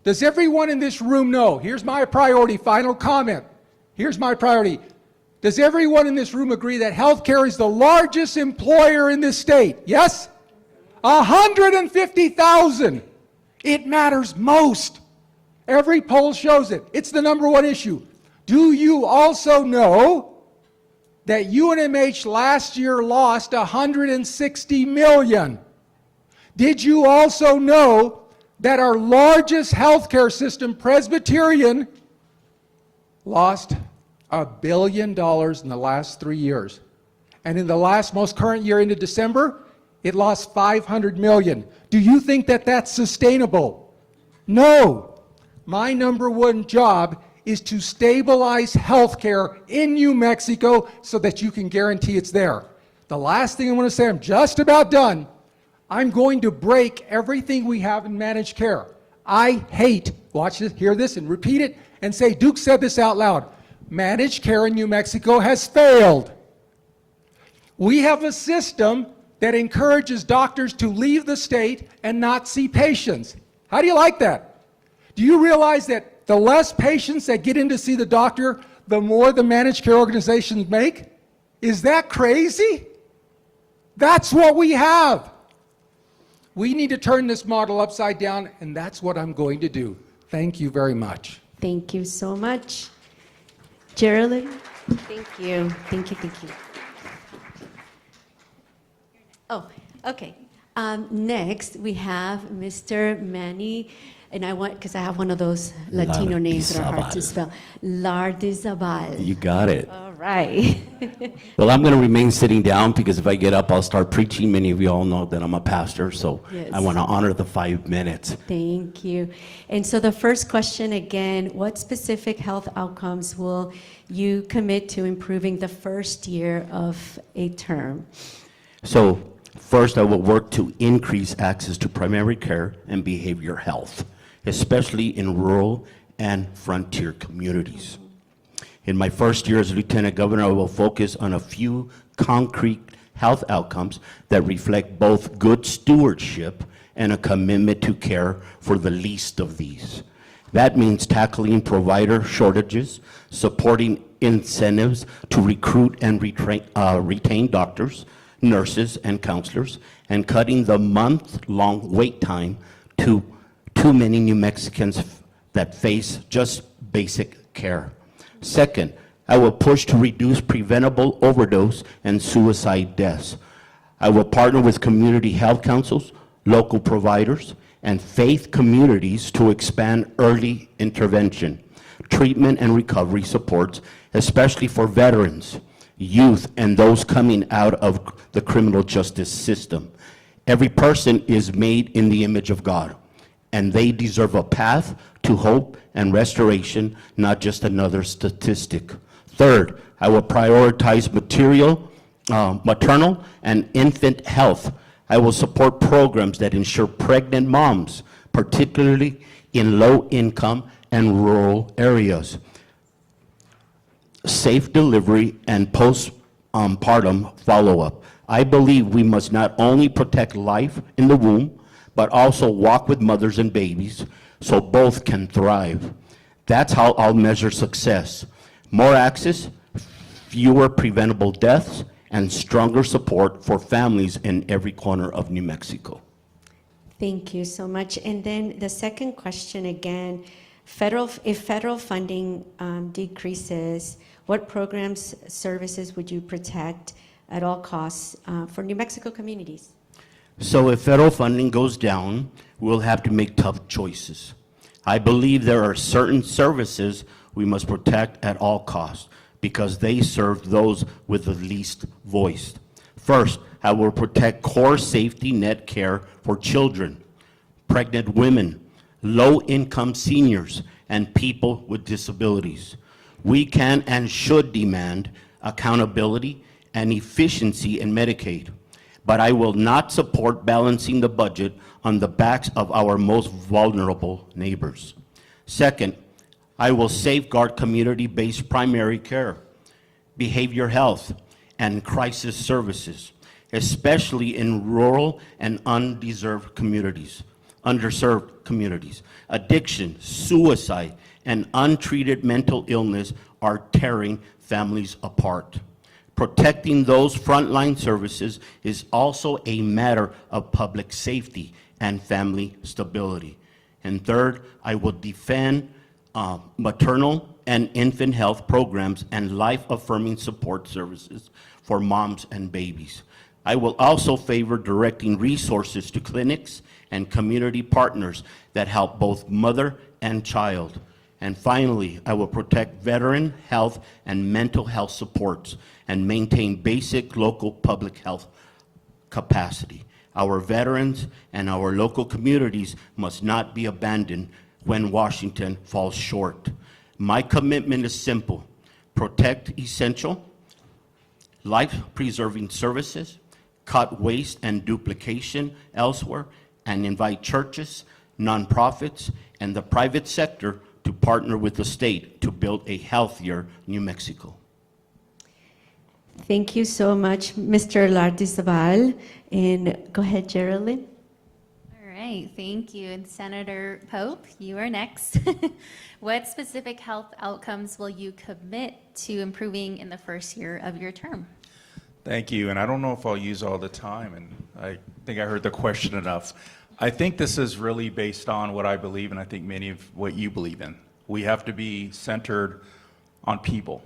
Does everyone in this room know? Here's my priority, final comment. Here's my priority. Does everyone in this room agree that healthcare is the largest employer in this state? Yes? 150,000. It matters most. Every poll shows it. It's the #1 issue. Do you also know that UNMH last year lost $160 million? Did you also know that our largest healthcare system, Presbyterian, lost $1 billion in the last 3 years? And in the last most current year into December, it lost $500 million. Do you think that that's sustainable? No, my number one job is to stabilize healthcare in New Mexico so that you can guarantee it's there. The last thing I want to say, I'm just about done. I'm going to break everything we have in managed care. I hate, watch this, hear this and repeat it and say, Duke said this out loud. Managed care in New Mexico has failed. We have a system that encourages doctors to leave the state and not see patients. How do you like that? Do you realize that the less patients that get in to see the doctor, the more the managed care organizations make? Is that crazy? That's what we have. We need to turn this model upside down, and that's what I'm going to do. Thank you very much. Thank you so much. Geraldine? Thank you. Thank you. Thank you. Oh, okay. Next, we have Mr. Manny, and I want, because I have one of those Latino names that are hard to spell. Lardizabal. You got it. All right. Well, I'm going to remain sitting down because if I get up, I'll start preaching. Many of you all know that I'm a pastor, so Yes. I want to honor the 5 minutes. Thank you. And so the first question again, what specific health outcomes will you commit to improving the first year of a term? So first, I will work to increase access to primary care and behavioral health, especially in rural and frontier communities. In my first year as Lieutenant Governor, I will focus on a few concrete health outcomes that reflect both good stewardship and a commitment to care for the least of these. That means tackling provider shortages, supporting incentives to recruit and retain doctors, nurses, and counselors, and cutting the month-long wait time to too many New Mexicans that face just basic care. Second, I will push to reduce preventable overdose and suicide deaths. I will partner with community health councils, local providers, and faith communities to expand early intervention, treatment, and recovery supports, especially for veterans, youth, and those coming out of the criminal justice system. Every person is made in the image of God, and they deserve a path to hope and restoration, not just another statistic. Third, I will prioritize maternal and infant health. I will support programs that ensure pregnant moms, particularly in low-income and rural areas, safe delivery and postpartum follow-up. I believe we must not only protect life in the womb, but also walk with mothers and babies so both can thrive. That's how I'll measure success. More access, fewer preventable deaths, and stronger support for families in every corner of New Mexico. Thank you so much. And then the second question again, if federal funding decreases, what programs, services would you protect at all costs for New Mexico communities? So if federal funding goes down, we'll have to make tough choices. I believe there are certain services we must protect at all costs because they serve those with the least voice. First, I will protect core safety net care for children, pregnant women, low-income seniors, and people with disabilities. We can and should demand accountability and efficiency in Medicaid, but I will not support balancing the budget on the backs of our most vulnerable neighbors. Second, I will safeguard community-based primary care, behavior health, and crisis services, especially in rural and underserved communities. Addiction, suicide, and untreated mental illness are tearing families apart. Protecting those frontline services is also a matter of public safety and family stability. And third, I will defend maternal and infant health programs and life-affirming support services for moms and babies. I will also favor directing resources to clinics and community partners that help both mother and child. And finally, I will protect veteran health and mental health supports and maintain basic local public health capacity. Our veterans and our local communities must not be abandoned when Washington falls short. My commitment is simple: protect essential, life-preserving services, cut waste and duplication elsewhere, and invite churches, nonprofits, and the private sector to partner with the state to build a healthier New Mexico. Thank you so much, Mr. Lardizabal. And go ahead, Geraldine. All right, thank you. And Senator Pope, you are next. What specific health outcomes will you commit to improving in the first year of your term? Thank you, and I don't know if I'll use all the time, and I think I heard the question enough. I think this is really based on what I believe, and I think many of what you believe in. We have to be centered on people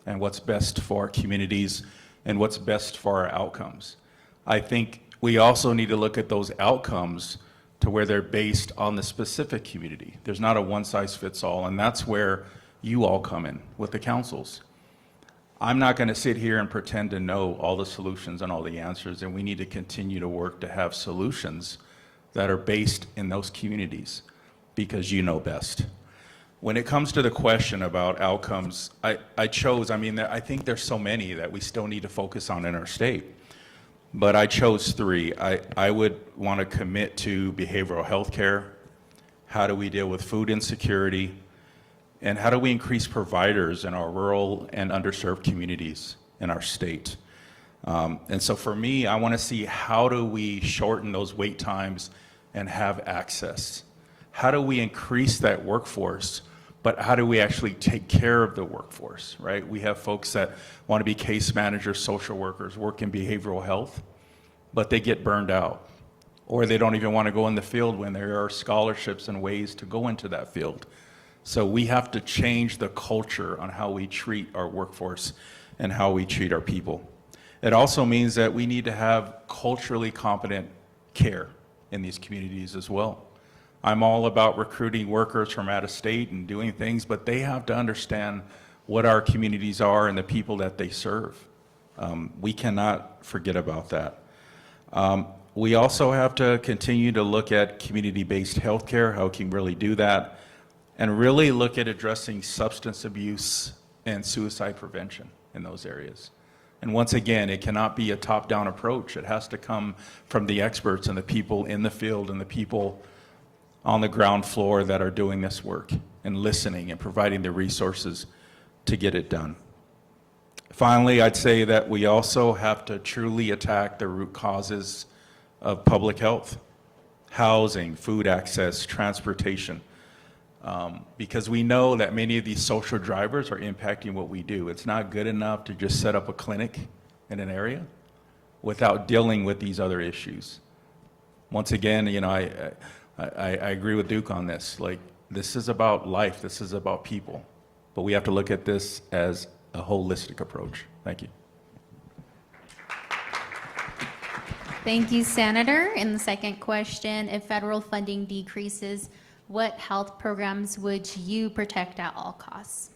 and what's best for our communities and what's best for our outcomes. I think we also need to look at those outcomes to where they're based on the specific community. There's not a one-size-fits-all, and that's where you all come in with the councils. I'm not going to sit here and pretend to know all the solutions and all the answers, and we need to continue to work to have solutions that are based in those communities because you know best. When it comes to the question about outcomes, I think there's so many that we still need to focus on in our state, but I chose three. I would want to commit to behavioral health care. How do we deal with food insecurity? And how do we increase providers in our rural and underserved communities in our state? And so for me, I want to see how do we shorten those wait times and have access? How do we increase that workforce? But how do we actually take care of the workforce, right? We have folks that want to be case managers, social workers, work in behavioral health, but they get burned out. Or they don't even want to go in the field when there are scholarships and ways to go into that field. So we have to change the culture on how we treat our workforce and how we treat our people. It also means that we need to have culturally competent care in these communities as well. I'm all about recruiting workers from out of state and doing things, but they have to understand what our communities are and the people that they serve. We cannot forget about that. We also have to continue to look at community-based healthcare, how we can really do that, and really look at addressing substance abuse and suicide prevention in those areas. And once again, it cannot be a top-down approach. It has to come from the experts and the people in the field and the people on the ground floor that are doing this work and listening and providing the resources to get it done. Finally, I'd say that we also have to truly attack the root causes of public health: housing, food access, transportation. Because we know that many of these social drivers are impacting what we do. It's not good enough to just set up a clinic in an area without dealing with these other issues. Once again, I agree with Duke on this. Like, this is about life, this is about people, but we have to look at this as a holistic approach. Thank you. Thank you, Senator. And the second question, if federal funding decreases, what health programs would you protect at all costs?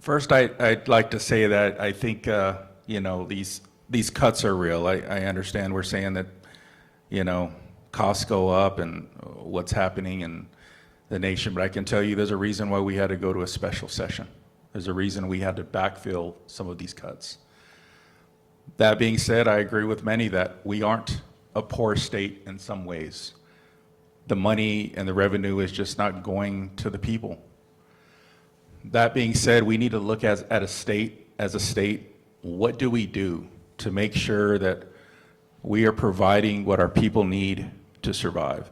First, I'd like to say that I think, these cuts are real. I understand we're saying that, costs go up and what's happening in the nation, but I can tell you there's a reason why we had to go to a special session. There's a reason we had to backfill some of these cuts. That being said, I agree with many that we aren't a poor state in some ways. The money and the revenue is just not going to the people. That being said, we need to look as a state, what do we do to make sure that we are providing what our people need to survive?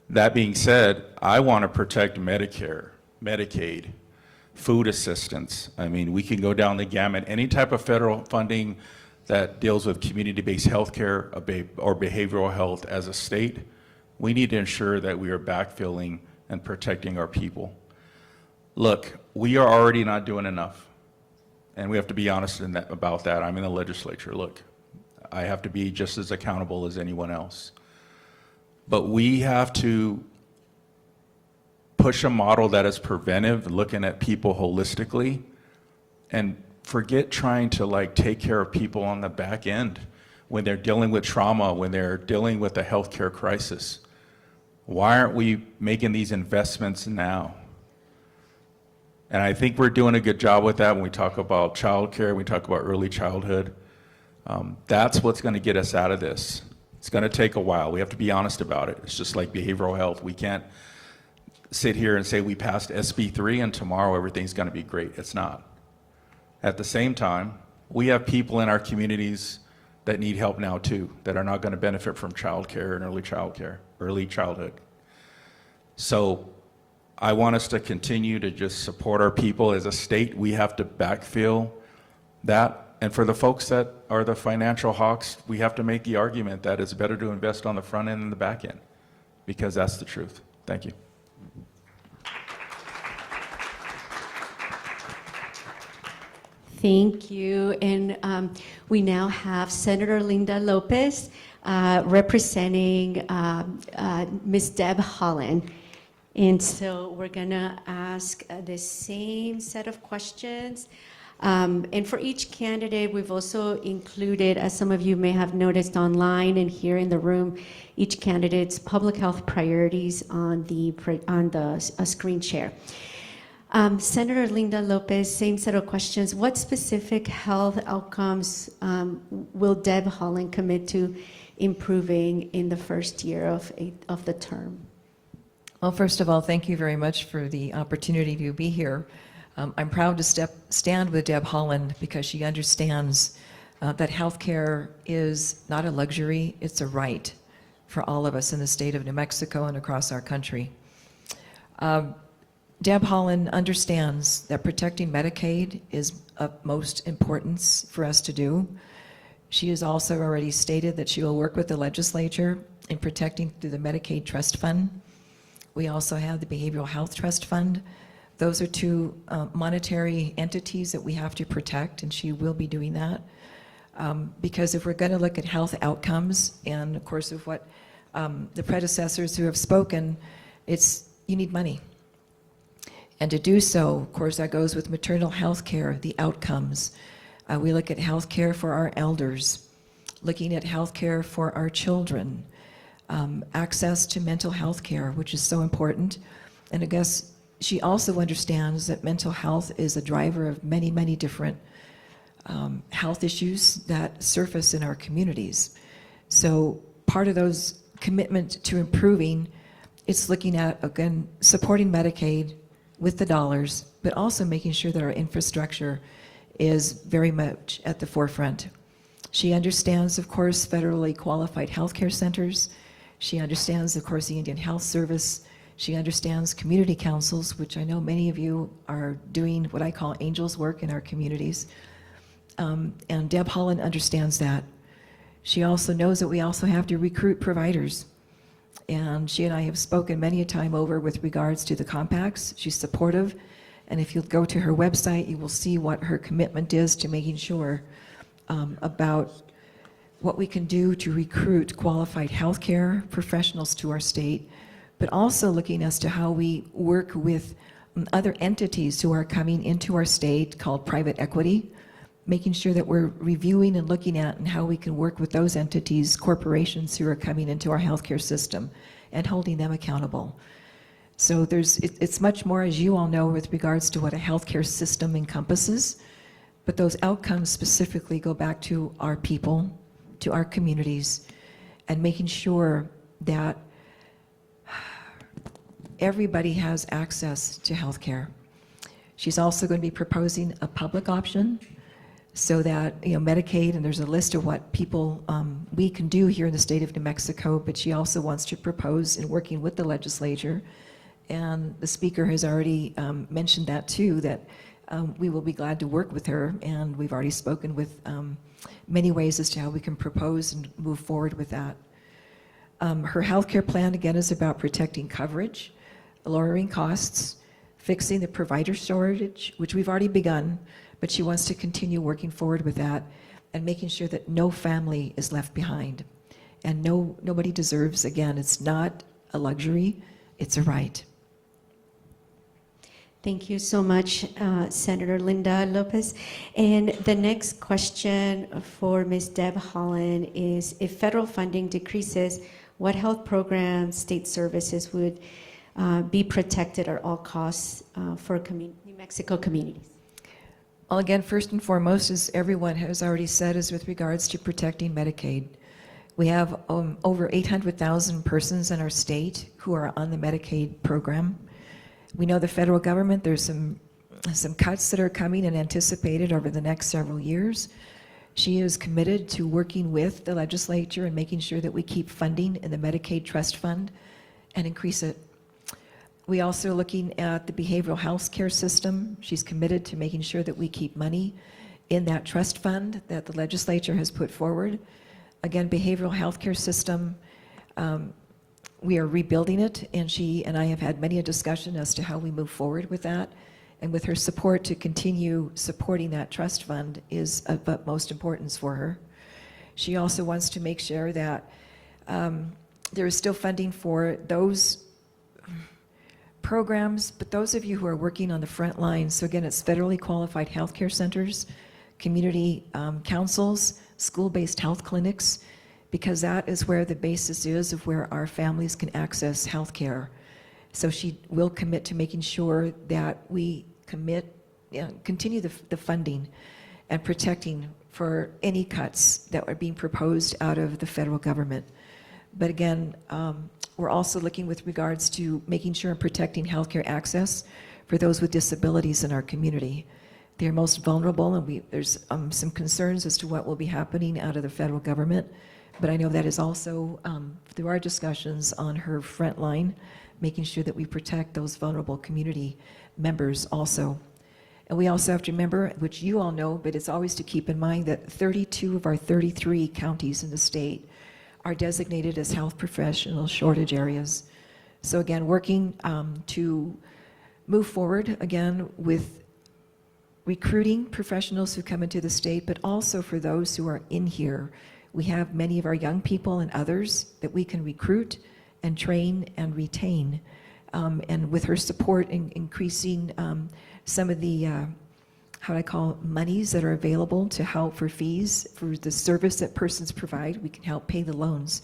That being said, I want to protect Medicare, Medicaid, food assistance. I mean, we can go down the gamut. Any type of federal funding that deals with community-based healthcare or behavioral health as a state, we need to ensure that we are backfilling and protecting our people. Look, we are already not doing enough, and we have to be honest about that. I'm in the legislature. Look, I have to be just as accountable as anyone else. But we have to push a model that is preventive, looking at people holistically, and forget trying to take care of people on the back end. when they're dealing with trauma, when they're dealing with a healthcare crisis? Why aren't we making these investments now? And I think we're doing a good job with that when we talk about childcare, we talk about early childhood. That's what's going to get us out of this. It's going to take a while. We have to be honest about it. It's just like behavioral health. We can't sit here and say we passed SB3 and tomorrow everything's going to be great. It's not. At the same time, we have people in our communities that need help now too, that are not going to benefit from childcare and early childhood. So I want us to continue to just support our people. As a state, we have to backfill that. And for the folks that are the financial hawks, we have to make the argument that it's better to invest on the front end than the back end, because that's the truth. Thank you. Thank you. And we now have Senator Linda Lopez representing Ms. Deb Holland. And so we're going to ask the same set of questions. And for each candidate, we've also included, as some of you may have noticed online and here in the room, each candidate's public health priorities on the screen share. Senator Linda Lopez, same set of questions. What specific health outcomes will Deb Holland commit to improving in the first year of the term? Well, first of all, thank you very much for the opportunity to be here. I'm proud to stand with Deb Holland because she understands that healthcare is not a luxury, it's a right for all of us in the state of New Mexico and across our country. Deb Holland understands that protecting Medicaid is of most importance for us to do. She has also already stated that she will work with the legislature in protecting through the Medicaid Trust Fund. We also have the Behavioral Health Trust Fund. Those are two monetary entities that we have to protect, and she will be doing that. Because if we're going to look at health outcomes, and of course of what the predecessors who have spoken, you need money. And to do so, of course, that goes with maternal health care, the outcomes. We look at health care for our elders, looking at health care for our children, access to mental health care, which is so important. And I guess she also understands that mental health is a driver of many, many different health issues that surface in our communities. So part of those commitment to improving, it's looking at, again, supporting Medicaid with the dollars, but also making sure that our infrastructure is very much at the forefront. She understands, of course, federally qualified healthcare centers. She understands, of course, the Indian Health Service. She understands community councils, which I know many of you are doing what I call angels work in our communities. And Deb Holland understands that. She also knows that we also have to recruit providers. And she and I have spoken many a time over with regards to the compacts. She's supportive. And if you go to her website, you will see what her commitment is to making sure about what we can do to recruit qualified healthcare professionals to our state, but also looking as to how we work with other entities who are coming into our state called private equity, making sure that we're reviewing and looking at and how we can work with those entities, corporations who are coming into our healthcare system and holding them accountable. So it's much more, as you all know, with regards to what a healthcare system encompasses, but those outcomes specifically go back to our people, to our communities, and making sure that everybody has access to healthcare. She's also going to be proposing a public option so that, Medicaid, and there's a list of what people we can do here in the state of New Mexico, but she also wants to propose in working with the legislature, and the speaker has already mentioned that too, that we will be glad to work with her, and we've already spoken with many ways as to how we can propose and move forward with that. Her healthcare plan, again, is about protecting coverage, lowering costs, fixing the provider shortage, which we've already begun, but she wants to continue working forward with that and making sure that no family is left behind. And nobody deserves, again, it's not a luxury, it's a right. Thank you so much, Senator Linda Lopez. And the next question for Ms. Deb Holland is, if federal funding decreases, what health programs, state services would be protected at all costs for New Mexico communities? Well, again, first and foremost, as everyone has already said, is with regards to protecting Medicaid. We have over 800,000 persons in our state who are on the Medicaid program. We know the federal government, there's some cuts that are coming and anticipated over the next several years. She is committed to working with the legislature and making sure that we keep funding in the Medicaid Trust Fund and increase it. We also are looking at the behavioral health care system. She's committed to making sure that we keep money in that trust fund that the legislature has put forward. Again, behavioral health care system, we are rebuilding it, and she and I have had many a discussion as to how we move forward with that. And with her support to continue supporting that trust fund is of utmost importance for her. She also wants to make sure that there is still funding for those programs, but those of you who are working on the front lines, so again, it's federally qualified healthcare centers, community councils, school-based health clinics, because that is where the basis is of where our families can access health care. So she will commit to making sure that we continue the funding and protecting for any cuts that are being proposed out of the federal government. But again, we're also looking with regards to making sure and protecting healthcare access for those with disabilities in our community. They're most vulnerable, and there's some concerns as to what will be happening out of the federal government. But I know that is also, through our discussions on her front line, making sure that we protect those vulnerable community members also. And we also have to remember, which you all know, but it's always to keep in mind that 32 of our 33 counties in the state are designated as health professional shortage areas. So again, working to move forward again with recruiting professionals who come into the state, but also for those who are in here. We have many of our young people and others that we can recruit and train and retain. And with her support in increasing some of the, how do I call, monies that are available to help for fees for the service that persons provide, we can help pay the loans,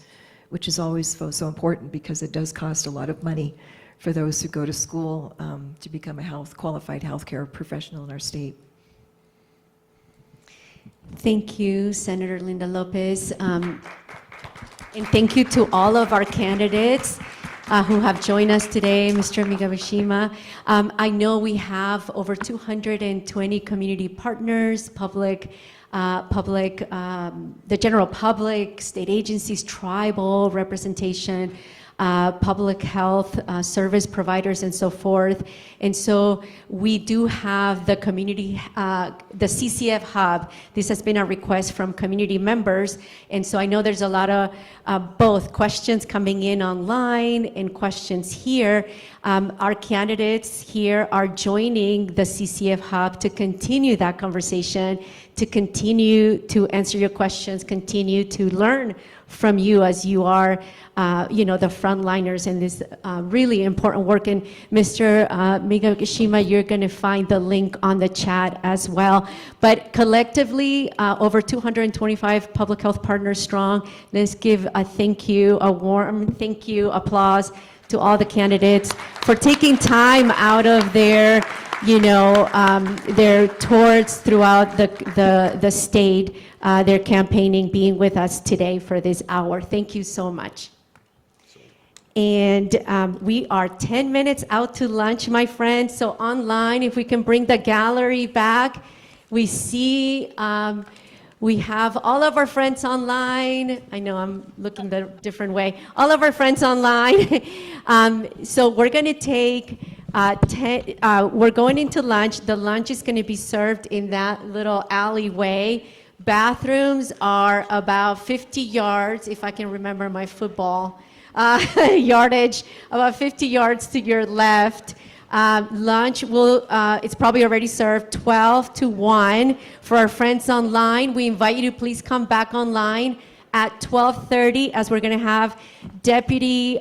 which is always so important because it does cost a lot of money for those who go to school to become a qualified healthcare professional in our state. Thank you, Senator Linda Lopez. And thank you to all of our candidates who have joined us today, Mr. Migawashima. I know we have over 220 community partners, the general public, state agencies, tribal representation, public health service providers, and so forth. And so we do have the community, the CCF Hub. This has been a request from community members. And so I know there's a lot of both questions coming in online and questions here. Our candidates here are joining the CCF Hub to continue that conversation, to continue to answer your questions, continue to learn from you as you are, the frontliners in this really important work. And Mr. Migawashima, you're going to find the link on the chat as well. But collectively, over 225 public health partners strong. Let's give a thank you, a warm thank you, applause to all the candidates for taking time out of their tours throughout the state, their campaigning, being with us today for this hour. Thank you so much. And we are 10 minutes out to lunch, my friends. So online, if we can bring the gallery back, we see we have all of our friends online. I know I'm looking the different way. All of our friends online. So we're going to take we're going into lunch. The lunch is going to be served in that little alleyway. Bathrooms are about 50 yards, if I can remember my football yardage, about 50 yards to your left. Lunch it's probably already served 12 to 1. For our friends online, we invite you to please come back online at 12:30, as we're going to have Deputy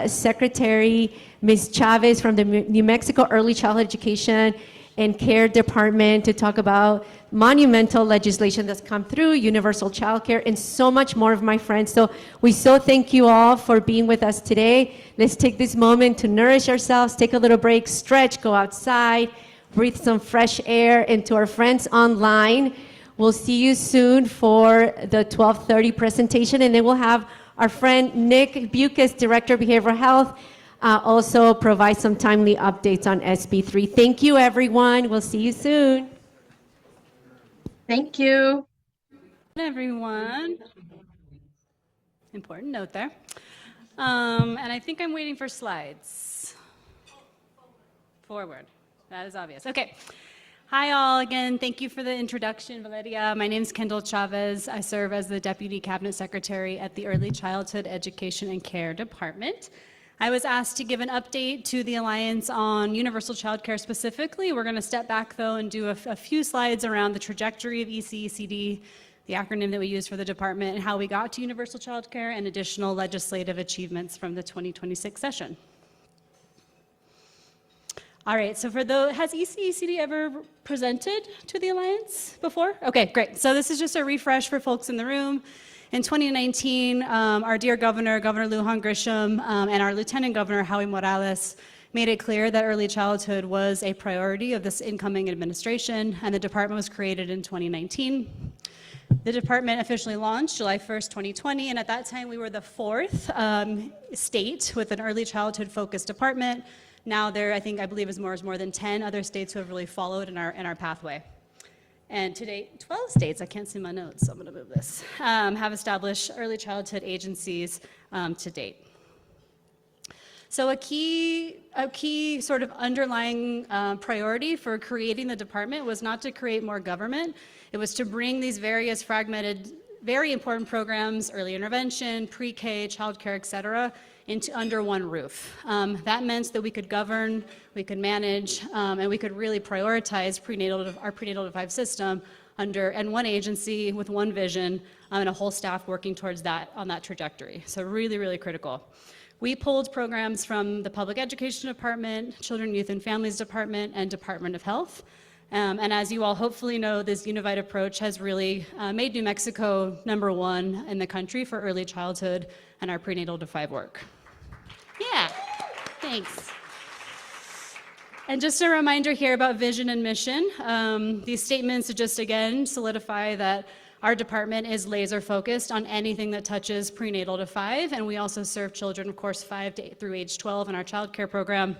Secretary Ms. Chavez from the New Mexico Early Childhood Education and Care Department to talk about monumental legislation that's come through, universal childcare, and so much more, of my friends. So we so thank you all for being with us today. Let's take this moment to nourish ourselves, take a little break, stretch, go outside, breathe some fresh air. And to our friends online, we'll see you soon for the 12:30 presentation, and then we'll have our friend Nick Bucas, Director of Behavioral Health, also provide some timely updates on SB3. Thank you, everyone. We'll see you soon. Thank you. Everyone. Important note there. And I think I'm waiting for slides. Forward. That is obvious. Okay. Hi, all. Again, thank you for the introduction, Valeria. My name is Kendall Chavez. I serve as the Deputy Cabinet Secretary at the Early Childhood Education and Care Department. I was asked to give an update to the Alliance on universal childcare specifically. We're going to step back, though, and do a few slides around the trajectory of ECECD, the acronym that we use for the department, and how we got to universal childcare and additional legislative achievements from the 2026 session. All right, so has ECECD ever presented to the Alliance before? Okay, great. So this is just a refresh for folks in the room. In 2019, our dear Governor Lujan Grisham, and our Lieutenant Governor, Howie Morales, made it clear that early childhood was a priority of this incoming administration, and the department was created in 2019. The department officially launched July 1st, 2020, and at that time we were the fourth state with an early childhood focused department. Now there, I believe is more than 10 other states who have really followed in our pathway. And to date, 12 states, I can't see my notes, so I'm gonna move this, have established early childhood agencies to date. So a key sort of underlying priority for creating the department was not to create more government, it was to bring these various fragmented, very important programs, early intervention, pre-K, childcare, et cetera, into under one roof. That meant that we could govern, we could manage, and we could really prioritize our prenatal to 5 system and one agency with one vision and a whole staff working towards that on that trajectory. So really, really critical. We pulled programs from the Public Education Department, Children, Youth, and Families Department, and Department of Health. And as you all hopefully know, this unified approach has really made New Mexico #1 in the country for early childhood and our prenatal to 5 work. Yeah, thanks. And just a reminder here about vision and mission. These statements just again solidify that our department is laser focused on anything that touches prenatal to 5, and we also serve children, of course, 5 through age 12 in our child care program.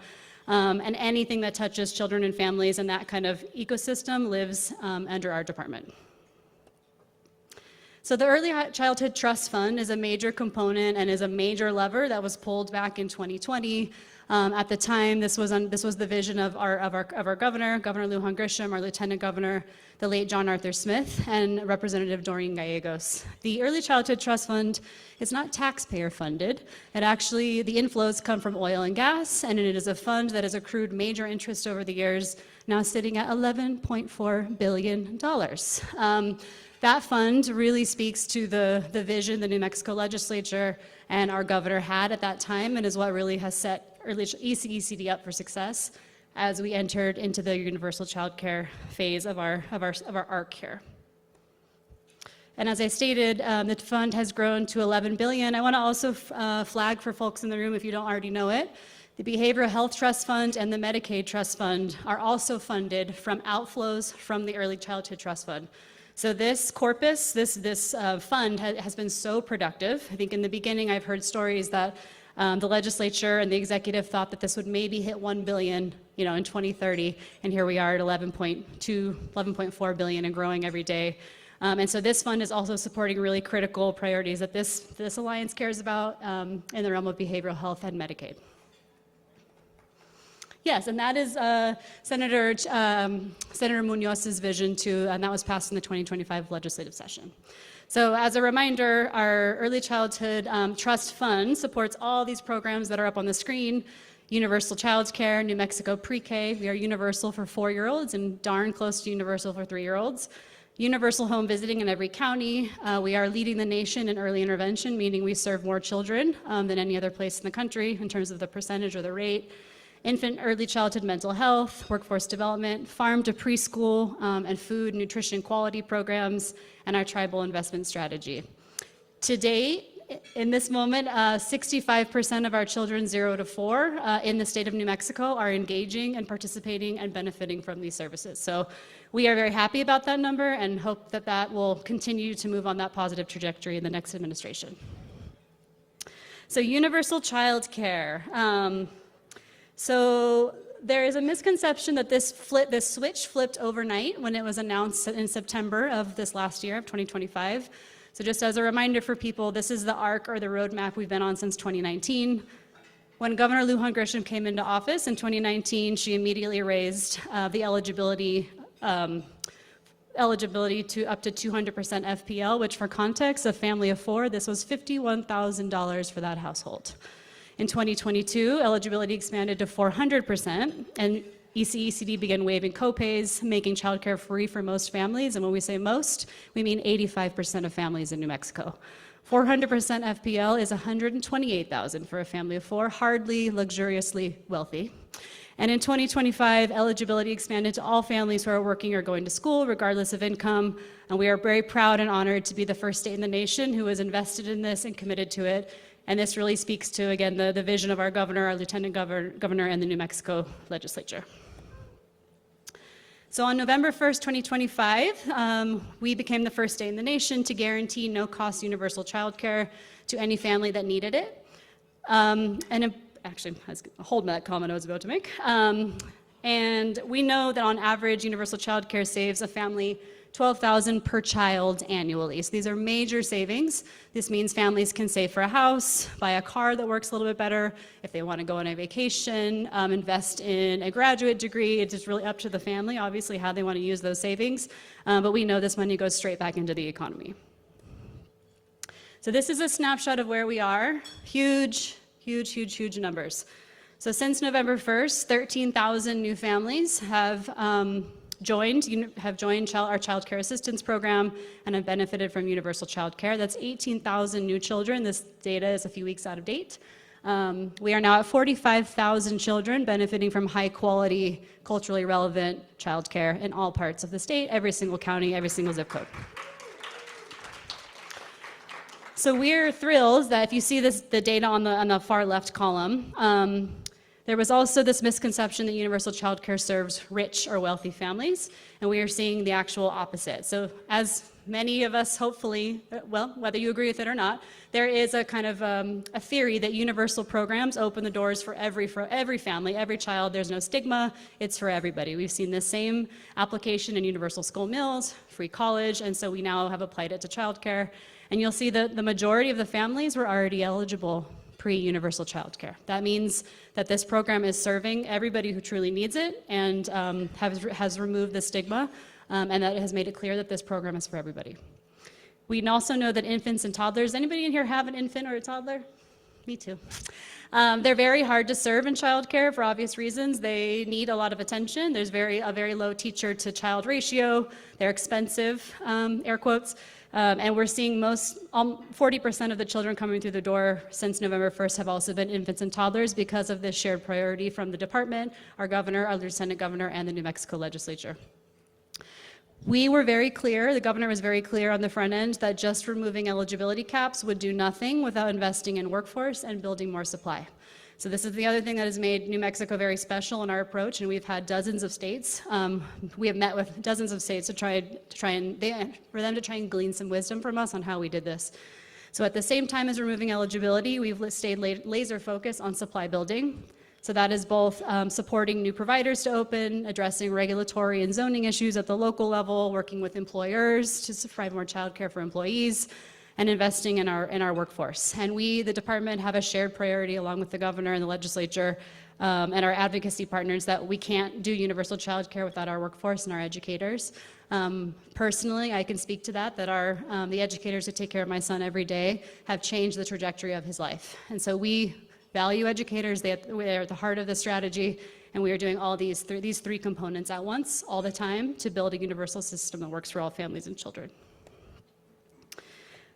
And anything that touches children and families in that kind of ecosystem lives under our department. So the Early Childhood Trust Fund is a major component and is a major lever that was pulled back in 2020. At the time, this was the vision of our governor, Governor Lujan Grisham, our Lieutenant Governor, the late John Arthur Smith, and Representative Doreen Gallegos. The Early Childhood Trust Fund is not taxpayer funded. The inflows come from oil and gas, and it is a fund that has accrued major interest over the years, now sitting at $11.4 billion. That fund really speaks to the vision the New Mexico legislature and our governor had at that time, and is what really has set early ECECD up for success as we entered into the universal child care phase of our arc here. And as I stated, the fund has grown to $11 billion. I want to also flag for folks in the room, if you don't already know it, the Behavioral Health Trust Fund and the Medicaid Trust Fund are also funded from outflows from the Early Childhood Trust Fund. So this corpus, this fund has been so productive. I think in the beginning I've heard stories that the legislature and the executive thought that this would maybe hit $1 billion, in 2030, and here we are at 11.4 billion and growing every day. And so this fund is also supporting really critical priorities that this alliance cares about in the realm of behavioral health and Medicaid. Yes, and that is Senator Munoz's vision too, and that was passed in the 2025 legislative session. So as a reminder, our Early Childhood Trust Fund supports all these programs that are up on the screen. Universal Child Care, New Mexico Pre-K, we are universal for 4-year-olds and darn close to universal for 3-year-olds. Universal home visiting in every county. We are leading the nation in early intervention, meaning we serve more children than any other place in the country in terms of the percentage or the rate. Infant early childhood mental health, workforce development, farm to preschool, and food, nutrition, quality programs, and our tribal investment strategy. To date, in this moment, 65% of our children 0 to 4 in the state of New Mexico are engaging and participating and benefiting from these services. So we are very happy about that number and hope that that will continue to move on that positive trajectory in the next administration. So universal child care. So there is a misconception that this switch flipped overnight when it was announced in September of this last year, of 2025. So just as a reminder for people, this is the arc or the roadmap we've been on since 2019. When Governor Lujan Grisham came into office in 2019, she immediately raised the eligibility to up to 200% FPL, which for context, a family of 4, this was $51,000 for that household. In 2022, eligibility expanded to 400%, and ECECD began waiving copays, making childcare free for most families. And when we say most, we mean 85% of families in New Mexico. 400% FPL is $128,000 for a family of 4, hardly luxuriously wealthy. And in 2025, eligibility expanded to all families who are working or going to school, regardless of income. And we are very proud and honored to be the first state in the nation who has invested in this and committed to it. And this really speaks to, again, the vision of our governor, our lieutenant governor, and the New Mexico legislature. So on November 1st, 2025, we became the first state in the nation to guarantee no-cost universal childcare to any family that needed it. Actually, I was holding that comment I was about to make. And we know that on average, universal childcare saves a family $12,000 per child annually. So these are major savings. This means families can save for a house, buy a car that works a little bit better, if they want to go on a vacation, invest in a graduate degree. It's just really up to the family, obviously, how they want to use those savings. But we know this money goes straight back into the economy. So this is a snapshot of where we are. Huge, huge, huge, huge numbers. So since November 1st, 13,000 new families have joined our child care assistance program and have benefited from universal child care. That's 18,000 new children. This data is a few weeks out of date. We are now at 45,000 children benefiting from high quality, culturally relevant child care in all parts of the state, every single county, every single zip code. So we're thrilled that if you see the data on the far left column, there was also this misconception that universal child care serves rich or wealthy families, and we are seeing the actual opposite. So as many of us hopefully, well, whether you agree with it or not, there is a kind of a theory that universal programs open the doors for every family, every child. There's no stigma, it's for everybody. We've seen the same application in universal school meals, free college, and so we now have applied it to childcare. And you'll see that the majority of the families were already eligible pre-universal childcare. That means that this program is serving everybody who truly needs it and has removed the stigma and that it has made it clear that this program is for everybody. We also know that infants and toddlers, anybody in here have an infant or a toddler? Me too. They're very hard to serve in childcare for obvious reasons. They need a lot of attention. There's a very low teacher to child ratio. They're expensive, air quotes. And we're seeing 40% of the children coming through the door since November 1st have also been infants and toddlers because of this shared priority from the department, our governor, our lieutenant governor, and the New Mexico legislature. We were very clear, the governor was very clear on the front end that just removing eligibility caps would do nothing without investing in workforce and building more supply. So this is the other thing that has made New Mexico very special in our approach, and we've had dozens of states. We have met with dozens of states for them to try and glean some wisdom from us on how we did this. So at the same time as removing eligibility, we've stayed laser focused on supply building. So that is both supporting new providers to open, addressing regulatory and zoning issues at the local level, working with employers to provide more childcare for employees, and investing in our workforce. And we, the department, have a shared priority along with the governor and the legislature and our advocacy partners that we can't do universal childcare without our workforce and our educators. Personally, I can speak to that the educators who take care of my son every day have changed the trajectory of his life. And so we value educators. They are at the heart of the strategy, And we are doing all these three components at once, all the time, to build a universal system that works for all families and children.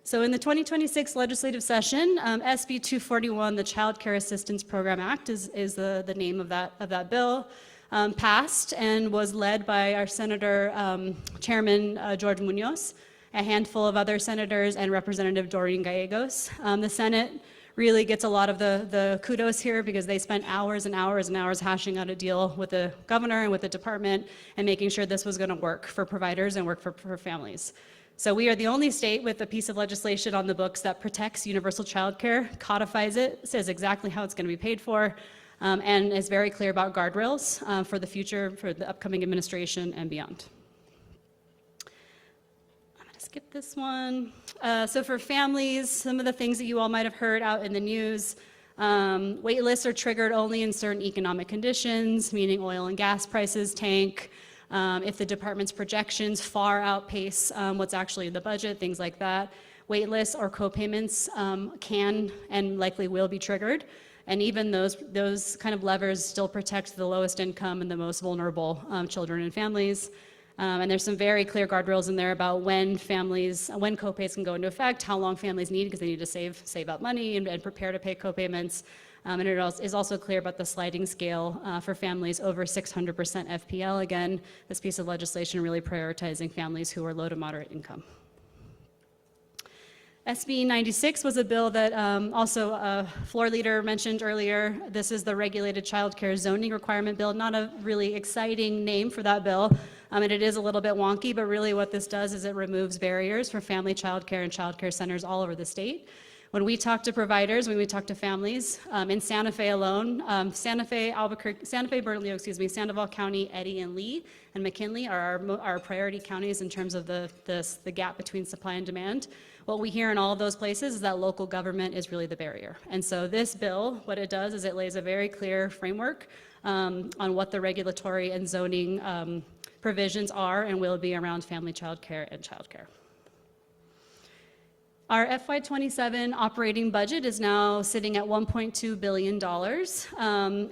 So in the 2026 legislative session, SB 241, the Child Care Assistance Program Act, is the name of that bill, passed and was led by our Senator Chairman George Munoz, a handful of other senators, and Representative Doreen Gallegos. The Senate really gets a lot of the kudos here because they spent hours and hours and hours hashing out a deal with the governor and with the department and making sure this was going to work for providers and work for families. So we are the only state with a piece of legislation on the books that protects universal child care, codifies it, says exactly how it's going to be paid for, and is very clear about guardrails for the future, for the upcoming administration and beyond. Skip this one. So for families, some of the things that you all might have heard out in the news, wait lists are triggered only in certain economic conditions, meaning oil and gas prices tank, if the department's projections far outpace what's actually in the budget, things like that. Wait lists or co-payments can and likely will be triggered. And even those kind of levers still protect the lowest income and the most vulnerable children and families. And there's some very clear guardrails in there about when co-pays can go into effect, how long families need because they need to save up money and prepare to pay co-payments. And it is also clear about the sliding scale for families over 600% FPL. Again, this piece of legislation really prioritizing families who are low to moderate income. SB 96 was a bill that also a floor leader mentioned earlier. This is the regulated child care zoning requirement bill. Not a really exciting name for that bill, and it is a little bit wonky, but really what this does is it removes barriers for family child care and child care centers all over the state. When we talk to providers, when we talk to families, in Santa Fe alone, Santa Fe, Bernalillo, Sandoval County, Eddy, and Lee, and McKinley are our priority counties in terms of the gap between supply and demand. What we hear in all of those places is that local government is really the barrier. And so this bill, what it does is it lays a very clear framework on what the regulatory and zoning provisions are and will be around family child care and child care. Our FY27 operating budget is now sitting at $1.2 billion,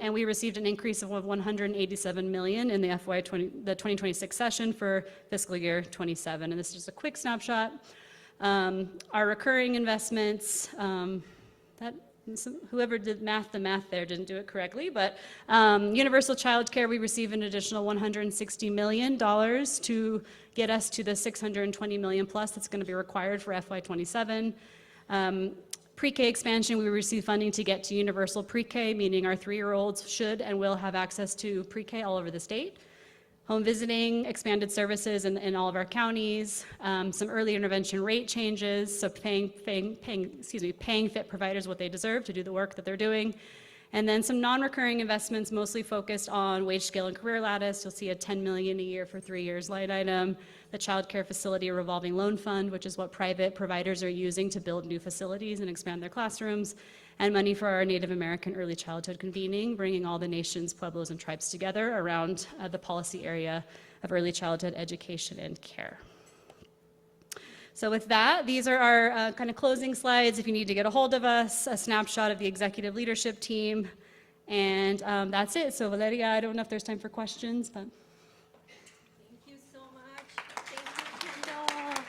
and we received an increase of $187 million in the 2026 session for fiscal year 27. And this is just a quick snapshot. Our recurring investments, whoever did the math there didn't do it correctly, but universal child care, we received an additional $160 million to get us to the $620 million plus that's going to be required for FY27. Pre-K expansion, we received funding to get to universal pre-K, meaning our 3-year-olds should and will have access to pre-K all over the state. Home visiting, expanded services in all of our counties, some early intervention rate changes, so paying fit providers what they deserve to do the work that they're doing. And then some non-recurring investments mostly focused on wage scale and career lattice. You'll see a $10 million a year for 3 years line item, the child care facility revolving loan fund, which is what private providers are using to build new facilities and expand their classrooms, and money for our Native American early childhood convening, bringing all the nation's pueblos and tribes together around the policy area of early childhood education and care. So with that, these are our kind of closing slides. If you need to get a hold of us, a snapshot of the executive leadership team, and that's it. So Valeria, I don't know if there's time for questions, but. Thank you so much. Thank you, Kendall.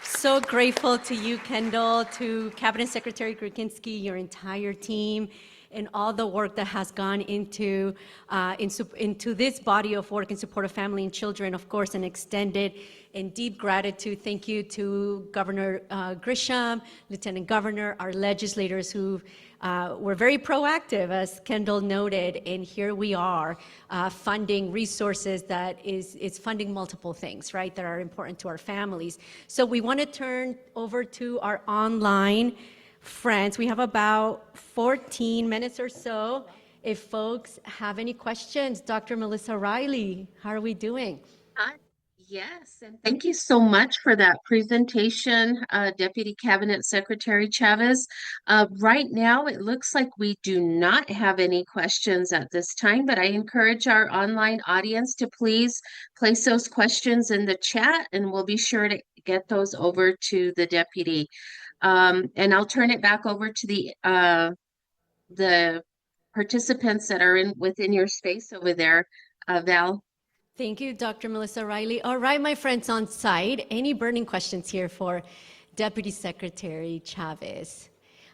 So grateful to you, Kendall, to Cabinet Secretary Grukinski, your entire team, and all the work that has gone into this body of work in support of family and children, of course, and extended and deep gratitude. Thank you to Governor Grisham, Lieutenant Governor, our legislators who were very proactive, as Kendall noted, and here we are funding resources that is funding multiple things, right, that are important to our families. So we want to turn over to our online friends. We have about 14 minutes or so. If folks have any questions, Dr. Melissa Riley, how are we doing? Yes, and thank you so much for that presentation, Deputy Cabinet Secretary Chavez. Right now, it looks like we do not have any questions at this time, but I encourage our online audience to please place those questions in the chat, and we'll be sure to get those over to the deputy. And I'll turn it back over to the participants that are within your space over there. Val? Thank you, Dr. Melissa Riley. All right, my friends on site, any burning questions here for Deputy Secretary Chavez?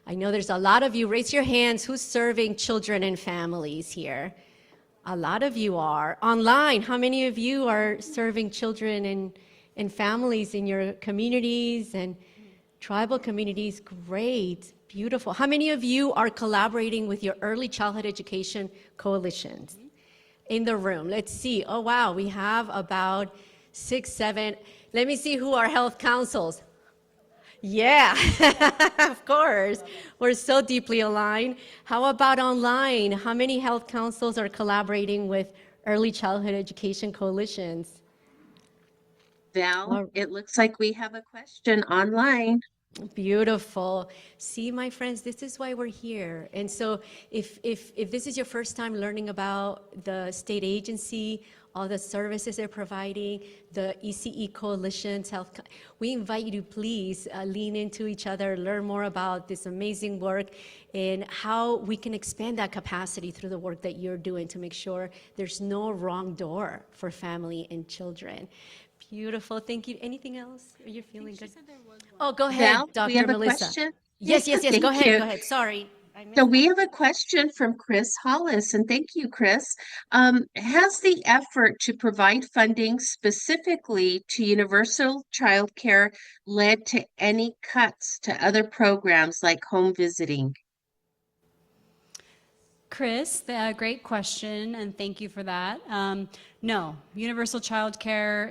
I know there's a lot of you. Raise your hands. Who's serving children and families here? A lot of you are. Online, how many of you are serving children and families in your communities and tribal communities? Great, beautiful. How many of you are collaborating with your early childhood education coalitions? In the room, let's see. Oh, wow, we have about 6, 7. Let me see who are health councils. Yeah, of course. We're so deeply aligned. How about online? How many health councils are collaborating with early childhood education coalitions? Val, it looks like we have a question online. Beautiful. See, my friends, this is why we're here. And so if this is your first time learning about the state agency, all the services they're providing, the ECE coalitions, we invite you to please lean into each other, learn more about this amazing work and how we can expand that capacity through the work that you're doing to make sure there's no wrong door for family and children. Beautiful. Thank you. Anything else? Are you feeling good? Oh, go ahead, Val, Dr. we have Melissa. a question. Yes. Thank Go ahead. you. Go ahead. Sorry. So we have a question from Chris Hollis, and thank you, Chris. Has the effort to provide funding specifically to universal childcare led to any cuts to other programs like home visiting? Chris, great question, and thank you for that. No, universal childcare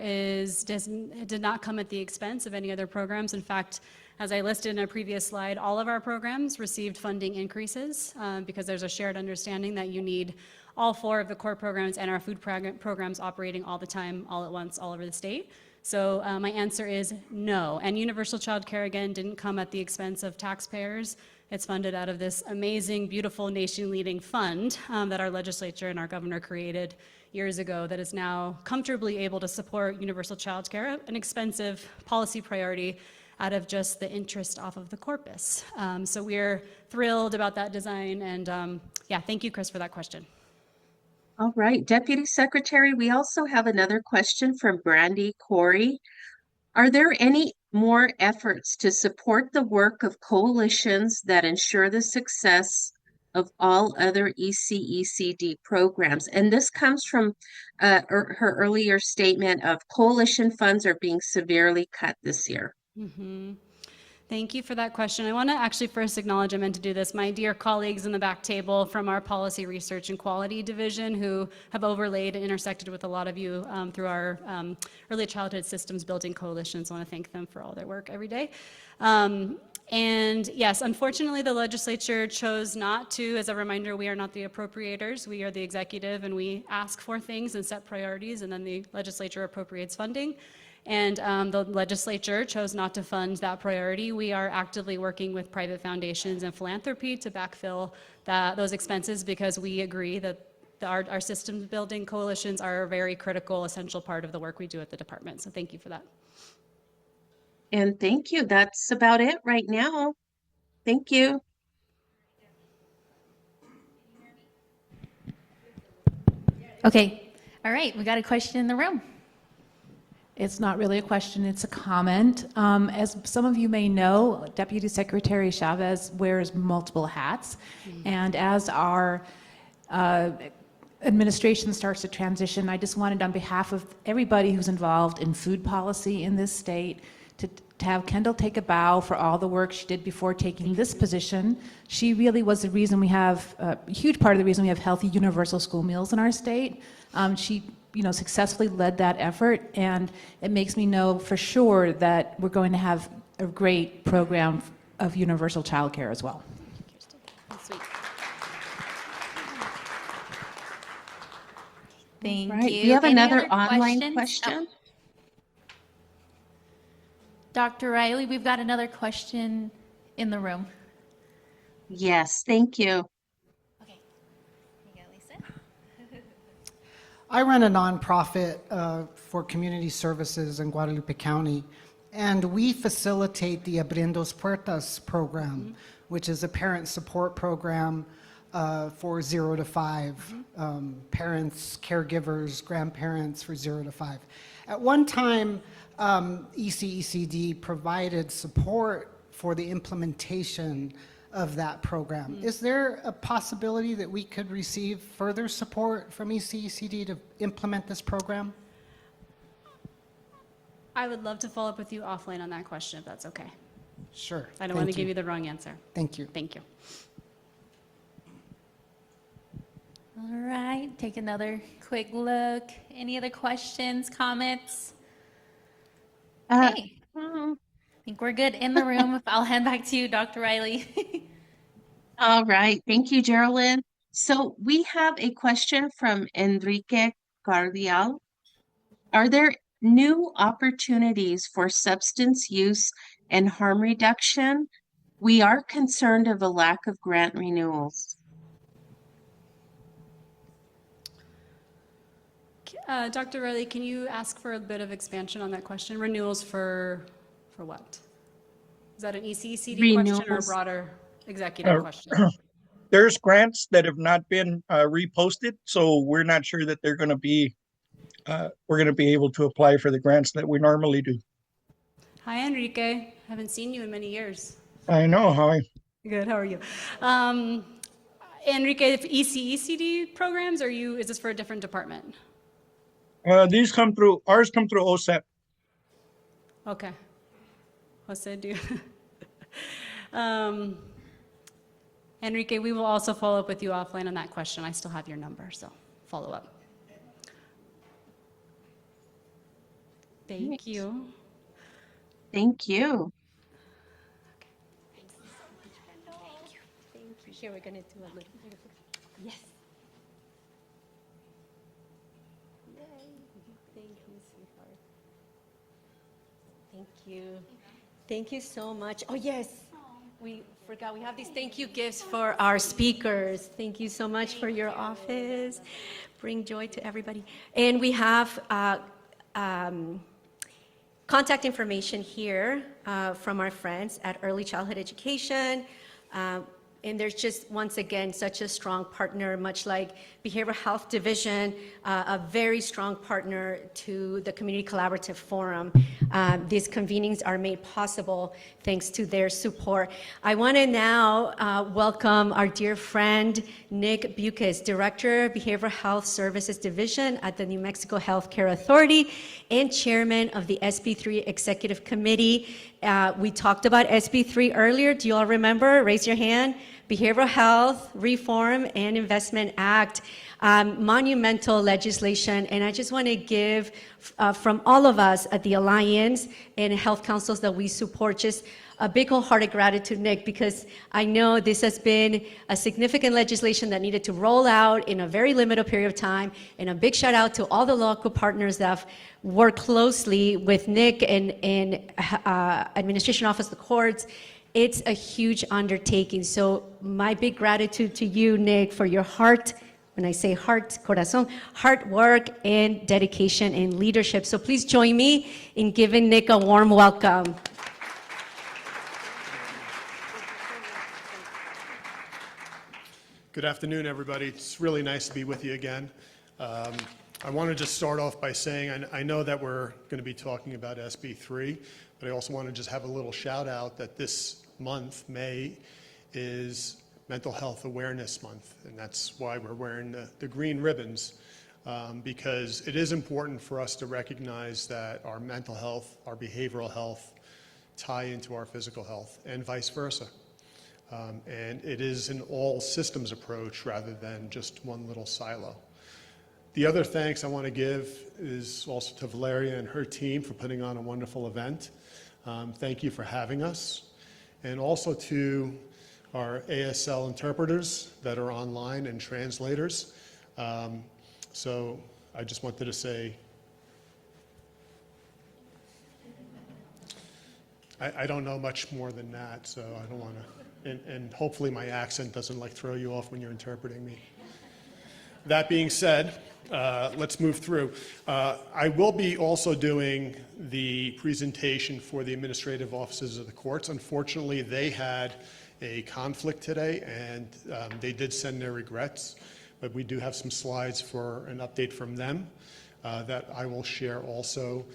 did not come at the expense of any other programs. In fact, as I listed in a previous slide, all of our programs received funding increases because there's a shared understanding that you need all 4 of the core programs and our food programs operating all the time, all at once, all over the state. So my answer is no. And universal childcare, again, didn't come at the expense of taxpayers. It's funded out of this amazing, beautiful, nation-leading fund that our legislature and our governor created years ago that is now comfortably able to support universal childcare, an expensive policy priority out of just the interest off of the corpus. So we're thrilled about that design, and yeah, thank you, Chris, for that question. All right, Deputy Secretary, we also have another question from Brandy Corey. Are there any more efforts to support the work of coalitions that ensure the success of all other ECECD programs? And this comes from her earlier statement of coalition funds are being severely cut this year. Mm-hmm. Thank you for that question. I want to actually first acknowledge, I meant to do this, my dear colleagues in the back table from our Policy Research and Quality Division who have overlaid and intersected with a lot of you through our Early Childhood Systems Building Coalitions. I want to thank them for all their work every day. And yes, unfortunately, the legislature chose not to. As a reminder, we are not the appropriators. We are the executive, and we ask for things and set priorities, and then the legislature appropriates funding. And the legislature chose not to fund that priority. We are actively working with private foundations and philanthropy to backfill those expenses because we agree that our systems building coalitions are a very critical, essential part of the work we do at the department. So thank you for that. And thank you. That's about it right now. Thank you. Okay. All right. We got a question in the room. It's not really a question, it's a comment. As some of you may know, Deputy Secretary Chavez wears multiple hats. And as our administration starts to transition, I just wanted on behalf of everybody who's involved in food policy in this state to have Kendall take a bow for all the work she did before taking this position. She really was the reason we have, a huge part of the reason we have healthy universal school meals in our state. She successfully led that effort, and it makes me know for sure that we're going to have a great program of universal childcare as well. Sweet. Thank Right. you. We have Any another other online questions? question. Oh. Dr. Riley, we've got another question in the room. Yes, thank you. I run a nonprofit for community services in Guadalupe County, and we facilitate the Abriendo Puertas program, which is a parent support program for 0 to 5, parents, caregivers, grandparents for 0 to 5. At one time, ECECD provided support for the implementation of that program. Is there a possibility that we could receive further support from ECECD to implement this program? I would love to follow up with you offline on that question, if that's okay. Sure. I don't want to give you the wrong answer. Thank you. Thank you. All right, take another quick look. Any other questions, comments? Okay, I think we're good in the room. I'll hand back to you, Dr. Riley. All right. Thank you, Geraldine. So we have a question from Enrique Cardial. Are there new opportunities for substance use and harm reduction? We are concerned of a lack of grant renewals. Dr. Riley, can you ask for a bit of expansion on that question? Renewals for what? Is that an ECECD question or a broader executive question? There's grants that have not been reposted, so we're not sure that they're going to be we're going to be able to apply for the grants that we normally do. Hi, Enrique. Haven't seen you in many years. I know. Hi. Good. How are you? Enrique, if ECECD programs, is this for a different department? Ours come through OSEP. Okay. Jose, do Enrique, we will also follow up with you offline on that question. I still have your number, so follow up. Thank you. Thank you. Thank you. Here we're going to do a little bit of yes. Yay. Thank you, sweetheart. Thank you. Thank you so much. Oh, yes. We forgot we have these thank you gifts for our speakers. Thank you so much for your office. Bring joy to everybody. And we have contact information here from our friends at Early Childhood Education. And there's just, once again, such a strong partner, much like Behavioral Health Division, a very strong partner to the Community Collaborative Forum. These convenings are made possible thanks to their support. I want to now welcome our dear friend, Nick Bucas, Director, Behavioral Health Services Division at the New Mexico Healthcare Authority and Chairman of the SB3 Executive Committee. We talked about SB3 earlier. Do you all remember? Raise your hand. Behavioral Health Reform and Investment Act, monumental legislation. And I just want to give, from all of us at the Alliance and health councils that we support, just a big wholehearted gratitude, Nick, because I know this has been a significant legislation that needed to roll out in a very limited period of time. And a big shout out to all the local partners that have worked closely with Nick and Administration Office of the Courts. It's a huge undertaking. So my big gratitude to you, Nick, for your heart. When I say heart, corazón, hard work and dedication and leadership. So please join me in giving Nick a warm welcome. Good afternoon, everybody. It's really nice to be with you again. I want to just start off by saying I know that we're going to be talking about SB3, but I also want to just have a little shout out that this month, May, is Mental Health Awareness Month, and that's why we're wearing the green ribbons, because it is important for us to recognize that our mental health, our behavioral health tie into our physical health and vice versa. And it is an all systems approach rather than just one little silo. The other thanks I want to give is also to Valeria and her team for putting on a wonderful event. Thank you for having us. And also to our ASL interpreters that are online and translators. So I just wanted to say, I don't know much more than that, so I don't want to, and hopefully my accent doesn't like throw you off when you're interpreting me. that being said, let's move through. I will be also doing the presentation for the administrative offices of the courts. Unfortunately, they had a conflict today, and they did send their regrets, but we do have some slides for an update from them that I will share also.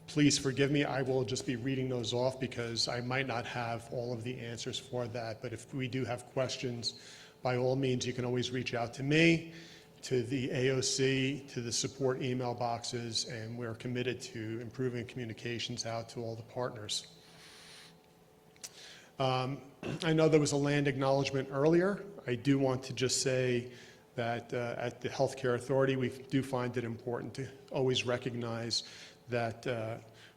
Please forgive me, I will just be reading those off because I might not have all of the answers for that, but if we do have questions, by all means, you can always reach out to me, to the AOC, to the support email boxes, and we're committed to improving communications out to all the partners. I know there was a land acknowledgement earlier. I do want to just say that at the Healthcare Authority, we do find it important to always recognize that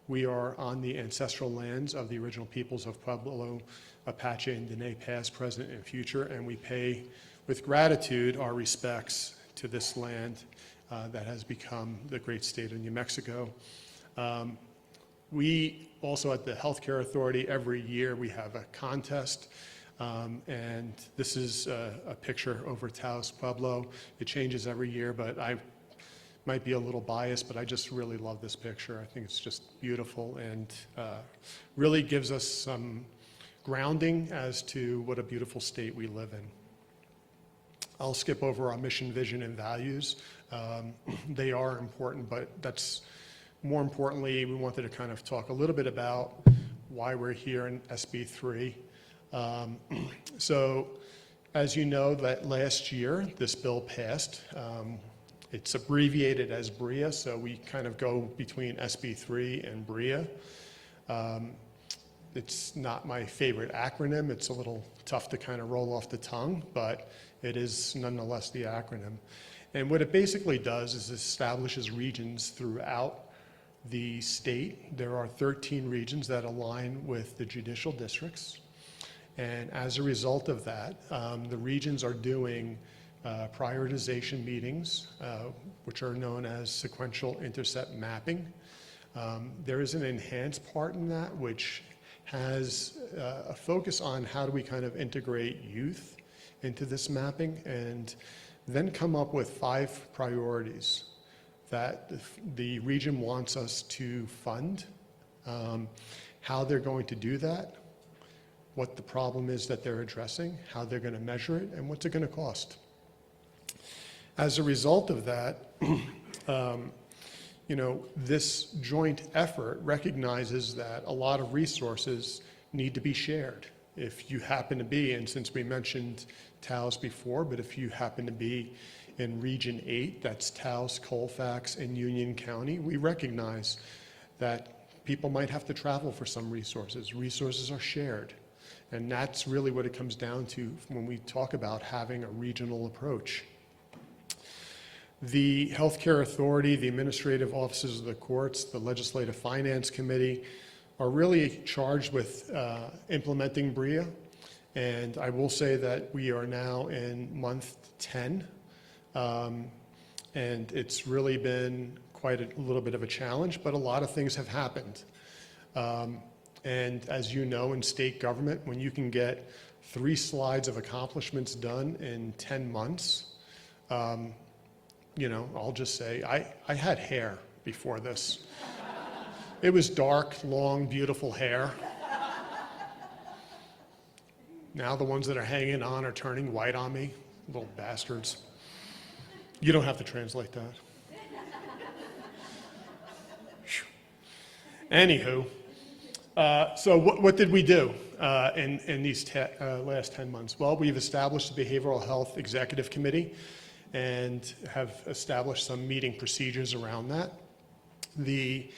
we are on the ancestral lands of the original peoples of Pueblo, Apache, and Dene, past, present, and future, and we pay with gratitude our respects to this land that has become the great state of New Mexico. We also at the Healthcare Authority, every year we have a contest, and this is a picture over Taos Pueblo. It changes every year, but I might be a little biased, but I just really love this picture. I think it's just beautiful and really gives us some grounding as to what a beautiful state we live in. I'll skip over our mission, vision, and values. They are important, but that's more importantly, we wanted to kind of talk a little bit about why we're here in SB3. So as you know, that last year, this bill passed. It's abbreviated as BRIA, so we kind of go between SB3 and BRIA. It's not my favorite acronym. It's a little tough to kind of roll off the tongue, but it is nonetheless the acronym. And what it basically does is establishes regions throughout the state. There are 13 regions that align with the judicial districts. And as a result of that, the regions are doing prioritization meetings, which are known as sequential intercept mapping. There is an enhanced part in that, which has a focus on how do we kind of integrate youth into this mapping, and then come up with 5 priorities that the region wants us to fund, how they're going to do that, what the problem is that they're addressing, how they're going to measure it, and what's it going to cost. As a result of that, this joint effort recognizes that a lot of resources need to be shared. If you happen to be, and since we mentioned Taos before, but if you happen to be in Region 8, that's Taos, Colfax, and Union County, we recognize that people might have to travel for some resources. Resources are shared. And that's really what it comes down to when we talk about having a regional approach. The Healthcare Authority, the administrative offices of the courts, the Legislative Finance Committee are really charged with implementing BRIA. And I will say that we are now in month 10. And it's really been quite a little bit of a challenge, but a lot of things have happened. And as you know, in state government, when you can get 3 slides of accomplishments done in 10 months, I'll just say, I had hair before this. It was dark, long, beautiful hair. Now the ones that are hanging on are turning white on me, little bastards. You don't have to translate that. Anywho, so what did we do in these last 10 months? Well, we've established the Behavioral Health Executive Committee and have established some meeting procedures around that. The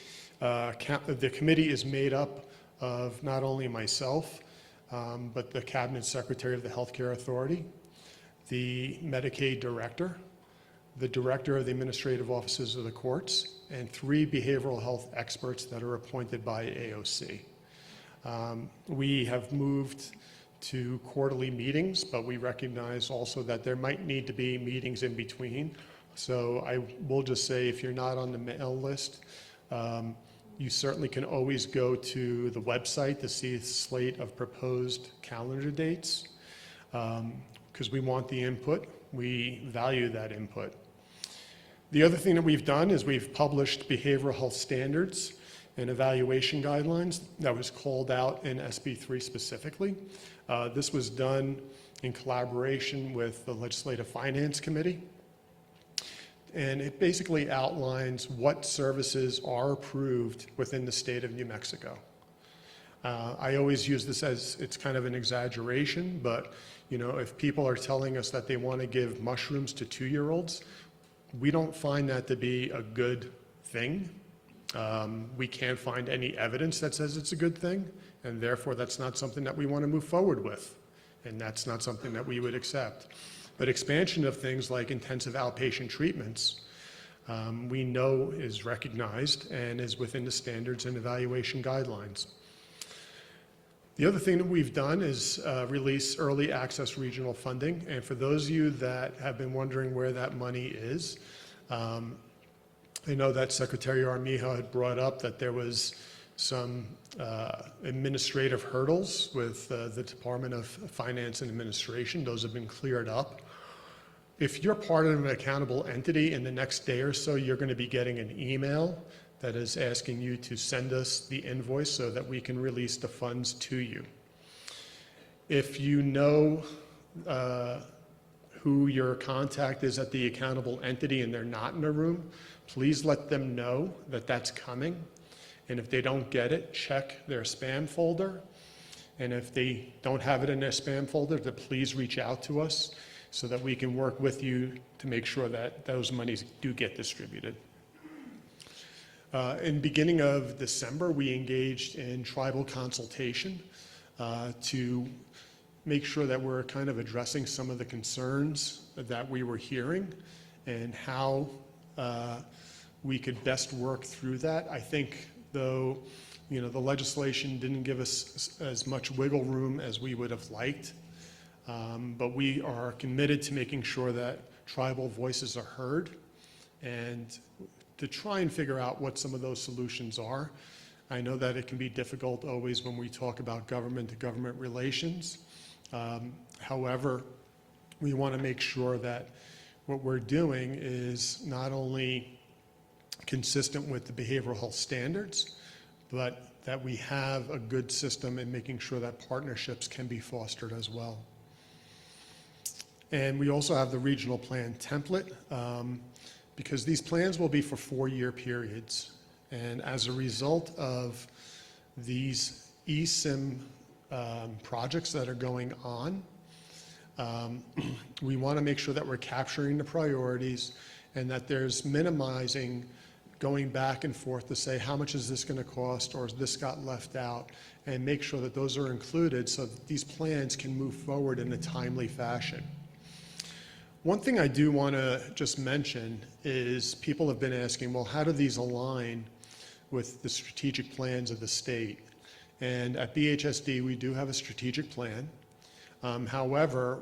committee is made up of not only myself, but the Cabinet Secretary of the Healthcare Authority, the Medicaid Director, the Director of the Administrative Offices of the Courts, and 3 behavioral health experts that are appointed by AOC. We have moved to quarterly meetings, but we recognize also that there might need to be meetings in between. So I will just say, if you're not on the mail list, you certainly can always go to the website to see a slate of proposed calendar dates, because we want the input we value that input. The other thing that we've done is we've published behavioral health standards and evaluation guidelines that was called out in SB3 specifically. This was done in collaboration with the Legislative Finance Committee. And it basically outlines what services are approved within the state of New Mexico. I always use this as it's kind of an exaggeration, but if people are telling us that they want to give mushrooms to 2-year-olds, we don't find that to be a good thing. We can't find any evidence that says it's a good thing, and therefore that's not something that we want to move forward with, and that's not something that we would accept. But expansion of things like intensive outpatient treatments, we know is recognized and is within the standards and evaluation guidelines. The other thing that we've done is release early access regional funding. And for those of you that have been wondering where that money is, I know that Secretary Armijo had brought up that there was some administrative hurdles with the Department of Finance and Administration. Those have been cleared up. If you're part of an accountable entity, in the next day or so, you're going to be getting an email that is asking you to send us the invoice so that we can release the funds to you. If you know who your contact is at the accountable entity and they're not in a room, please let them know that that's coming. And if they don't get it, check their spam folder. And if they don't have it in their spam folder, then please reach out to us so that we can work with you to make sure that those monies do get distributed. In beginning of December, we engaged in tribal consultation to make sure that we're kind of addressing some of the concerns that we were hearing and how we could best work through that. I think, though, the legislation didn't give us as much wiggle room as we would have liked, but we are committed to making sure that tribal voices are heard and to try and figure out what some of those solutions are. I know that it can be difficult always when we talk about government-to-government relations. However, we want to make sure that what we're doing is not only consistent with the behavioral health standards, but that we have a good system in making sure that partnerships can be fostered as well. And we also have the regional plan template, because these plans will be for 4-year periods. And as a result of these eSIM projects that are going on, we want to make sure that we're capturing the priorities and that there's minimizing going back and forth to say, how much is this going to cost, or this got left out, and make sure that those are included so that these plans can move forward in a timely fashion. One thing I do want to just mention is people have been asking, well, how do these align with the strategic plans of the state? And at BHSD, we do have a strategic plan. However,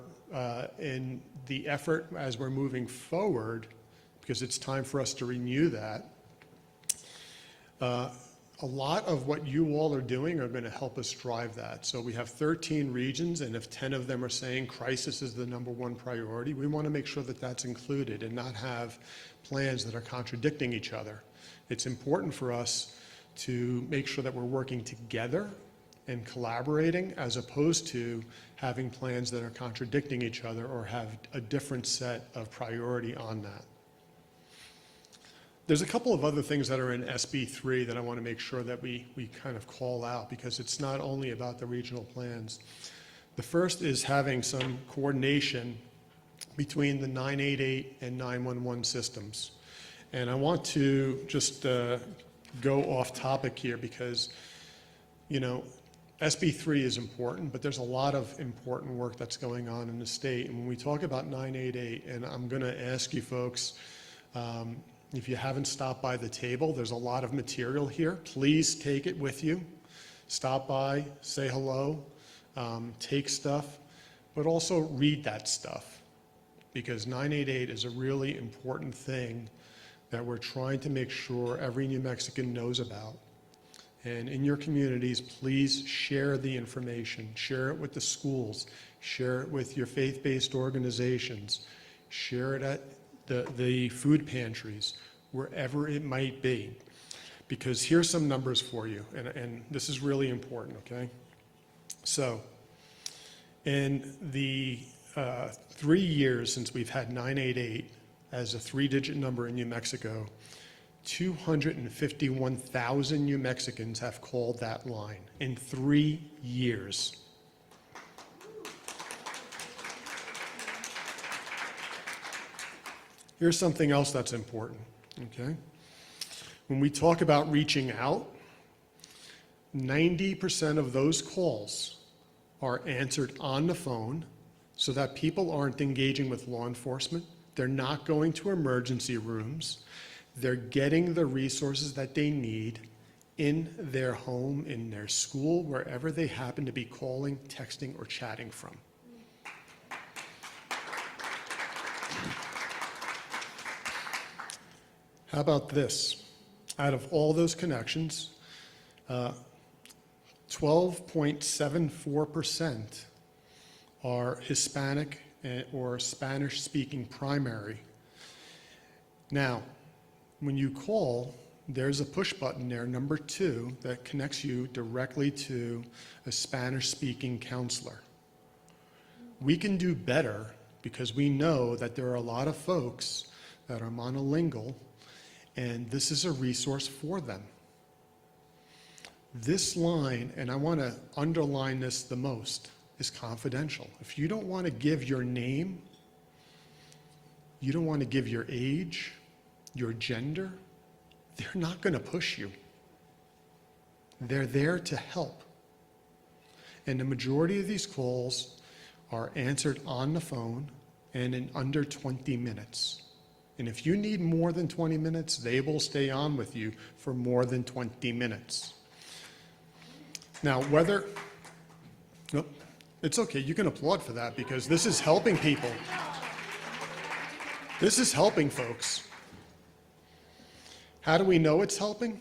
in the effort as we're moving forward, because it's time for us to renew that, a lot of what you all are doing are going to help us drive that. So we have 13 regions, and if 10 of them are saying crisis is the #1 priority, we want to make sure that that's included and not have plans that are contradicting each other. It's important for us to make sure that we're working together and collaborating, as opposed to having plans that are contradicting each other or have a different set of priority on that. There's a couple of other things that are in SB3 that I want to make sure that we kind of call out, because it's not only about the regional plans. The first is having some coordination between the 988 and 911 systems. And I want to just go off topic here because, SB3 is important, but there's a lot of important work that's going on in the state. And when we talk about 988, and I'm going to ask you folks, if you haven't stopped by the table, there's a lot of material here. Please take it with you. Stop by, say hello, take stuff, but also read that stuff, because 988 is a really important thing that we're trying to make sure every New Mexican knows about. And in your communities, please share the information. Share it with the schools. Share it with your faith-based organizations. share it at the food pantries, wherever it might be. Because here's some numbers for you, and this is really important, okay? So, in the 3 years since we've had 988 as a 3-digit number in New Mexico, 251,000 New Mexicans have called that line in 3 years. Here's something else that's important, okay? When we talk about reaching out, 90% of those calls are answered on the phone so that people aren't engaging with law enforcement. They're not going to emergency rooms. They're getting the resources that they need in their home, in their school, wherever they happen to be calling, texting, or chatting from. How about this? Out of all those connections, 12.74% are Hispanic or Spanish-speaking primary. Now, when you call, there's a push button there, number 2, that connects you directly to a Spanish-speaking counselor. We can do better because we know that there are a lot of folks that are monolingual, and this is a resource for them. This line, and I want to underline this the most, is confidential. If you don't want to give your name, you don't want to give your age, your gender, they're not going to push you. They're there to help. And the majority of these calls are answered on the phone and in under 20 minutes. And if you need more than 20 minutes, they will stay on with you for more than 20 minutes. Now, whether, nope, it's okay, you can applaud for that because this is helping people. This is helping folks. How do we know it's helping?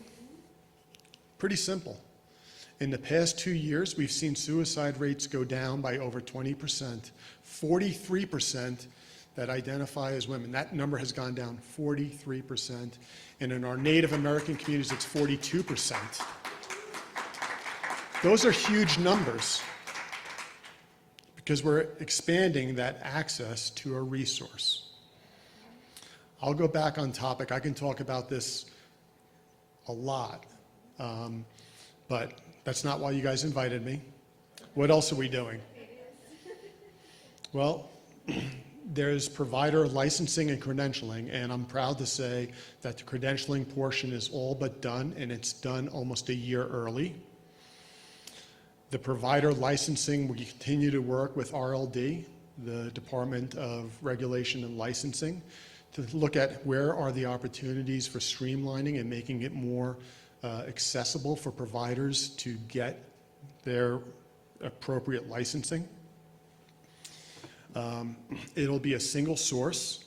Pretty simple. In the past 2 years, we've seen suicide rates go down by over 20%, 43% that identify as women. That number has gone down 43%. And in our Native American communities, it's 42%. Those are huge numbers because we're expanding that access to a resource. I'll go back on topic. I can talk about this a lot, but that's not why you guys invited me. What else are we doing? Well, there's provider licensing and credentialing, and I'm proud to say that the credentialing portion is all but done, and it's done almost a year early. The provider licensing, we continue to work with RLD, the Department of Regulation and Licensing, to look at where are the opportunities for streamlining and making it more accessible for providers to get their appropriate licensing. It'll be a single source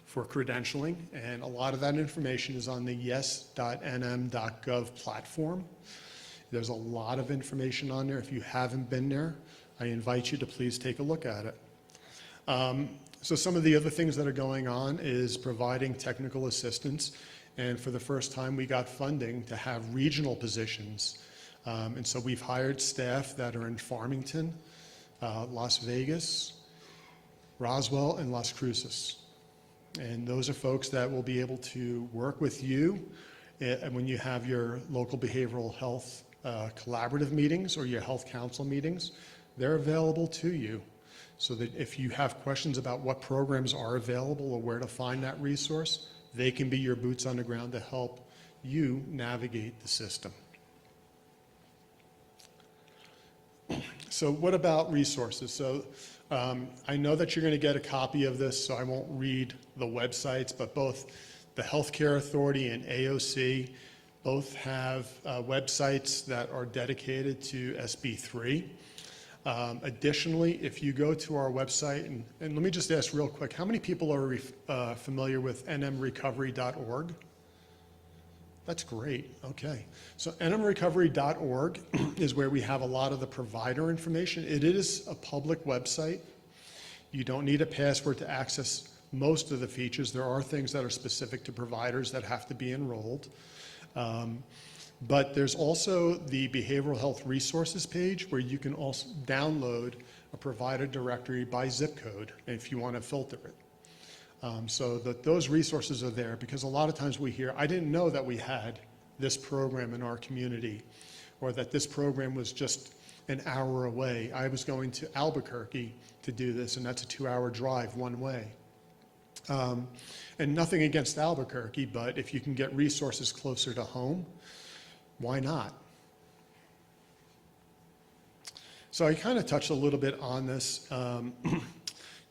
for credentialing, and a lot of that information is on the yes.nm.gov platform. There's a lot of information on there. If you haven't been there, I invite you to please take a look at it. So some of the other things that are going on is providing technical assistance, and for the first time we got funding to have regional positions. And so we've hired staff that are in Farmington, Las Vegas, Roswell, and Las Cruces. And those are folks that will be able to work with you when you have your local behavioral health collaborative meetings or your health council meetings. They're available to you so that if you have questions about what programs are available or where to find that resource, they can be your boots on the ground to help you navigate the system. So what about resources? So I know that you're going to get a copy of this, so I won't read the websites, but both the Healthcare Authority and AOC both have websites that are dedicated to SB3. Additionally, if you go to our website, and let me just ask real quick, how many people are familiar with nmrecovery.org? That's great, okay. So nmrecovery.org is where we have a lot of the provider information. It is a public website. You don't need a password to access most of the features. There are things that are specific to providers that have to be enrolled. But there's also the behavioral health resources page where you can also download a provider directory by zip code if you want to filter it. So that those resources are there, because a lot of times we hear, I didn't know that we had this program in our community, or that this program was just an hour away. I was going to Albuquerque to do this, and that's a 2-hour drive one way. And nothing against Albuquerque, but if you can get resources closer to home, why not? So I kind of touched a little bit on this.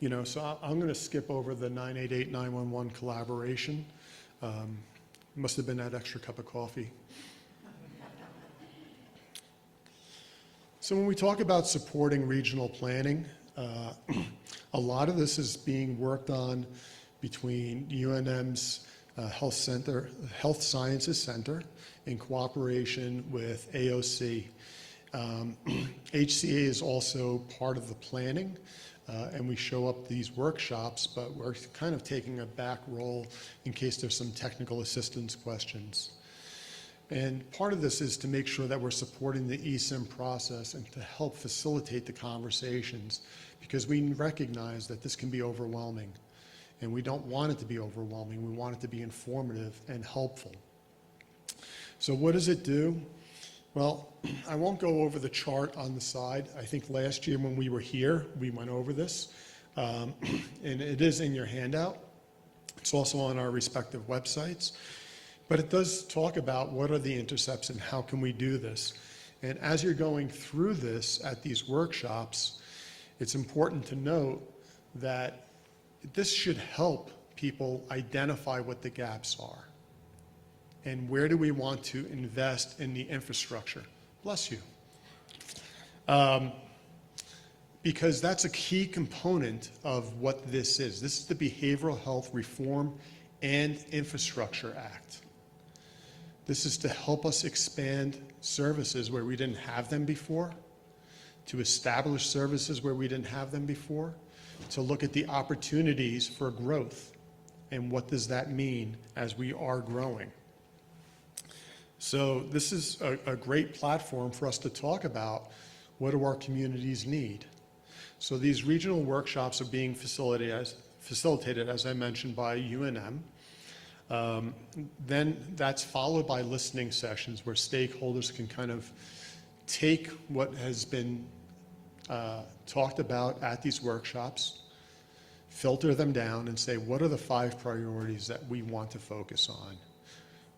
You know, so I'm going to skip over the 988-911 collaboration. Must have been that extra cup of coffee. So when we talk about supporting regional planning, a lot of this is being worked on between UNM's Health Sciences Center in cooperation with AOC. HCA is also part of the planning, and we show up these workshops, but we're kind of taking a back role in case there's some technical assistance questions. And part of this is to make sure that we're supporting the eSIM process and to help facilitate the conversations, because we recognize that this can be overwhelming, and we don't want it to be overwhelming. We want it to be informative and helpful. So what does it do? Well, I won't go over the chart on the side. I think last year when we were here, we went over this, and it is in your handout. It's also on our respective websites. But it does talk about what are the intercepts and how can we do this. And as you're going through this at these workshops, it's important to note that this should help people identify what the gaps are. And where do we want to invest in the infrastructure? Bless you. Because that's a key component of what this is. This is the Behavioral Health Reform and Infrastructure Act. This is to help us expand services where we didn't have them before, to establish services where we didn't have them before, to look at the opportunities for growth and what does that mean as we are growing. So this is a great platform for us to talk about what do our communities need. So these regional workshops are being facilitated, as I mentioned, by UNM. Then that's followed by listening sessions where stakeholders can kind of take what has been talked about at these workshops, filter them down and say, what are the 5 priorities that we want to focus on?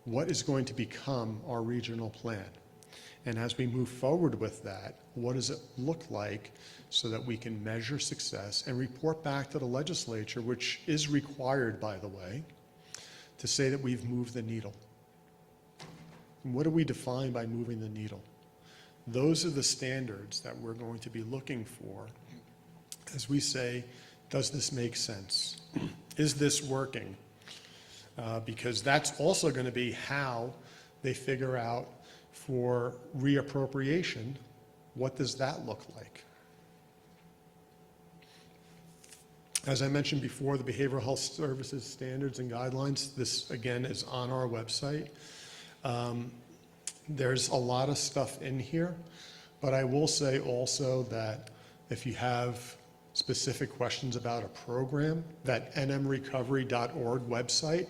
What is going to become our regional plan? And as we move forward with that, what does it look like so that we can measure success and report back to the legislature, which is required, by the way, to say that we've moved the needle. And what do we define by moving the needle? Those are the standards that we're going to be looking for as we say, does this make sense? Is this working? Because that's also going to be how they figure out for reappropriation, what does that look like? As I mentioned before, the Behavioral Health Services Standards and Guidelines, this again is on our website. There's a lot of stuff in here, but I will say also that if you have specific questions about a program, that nmrecovery.org website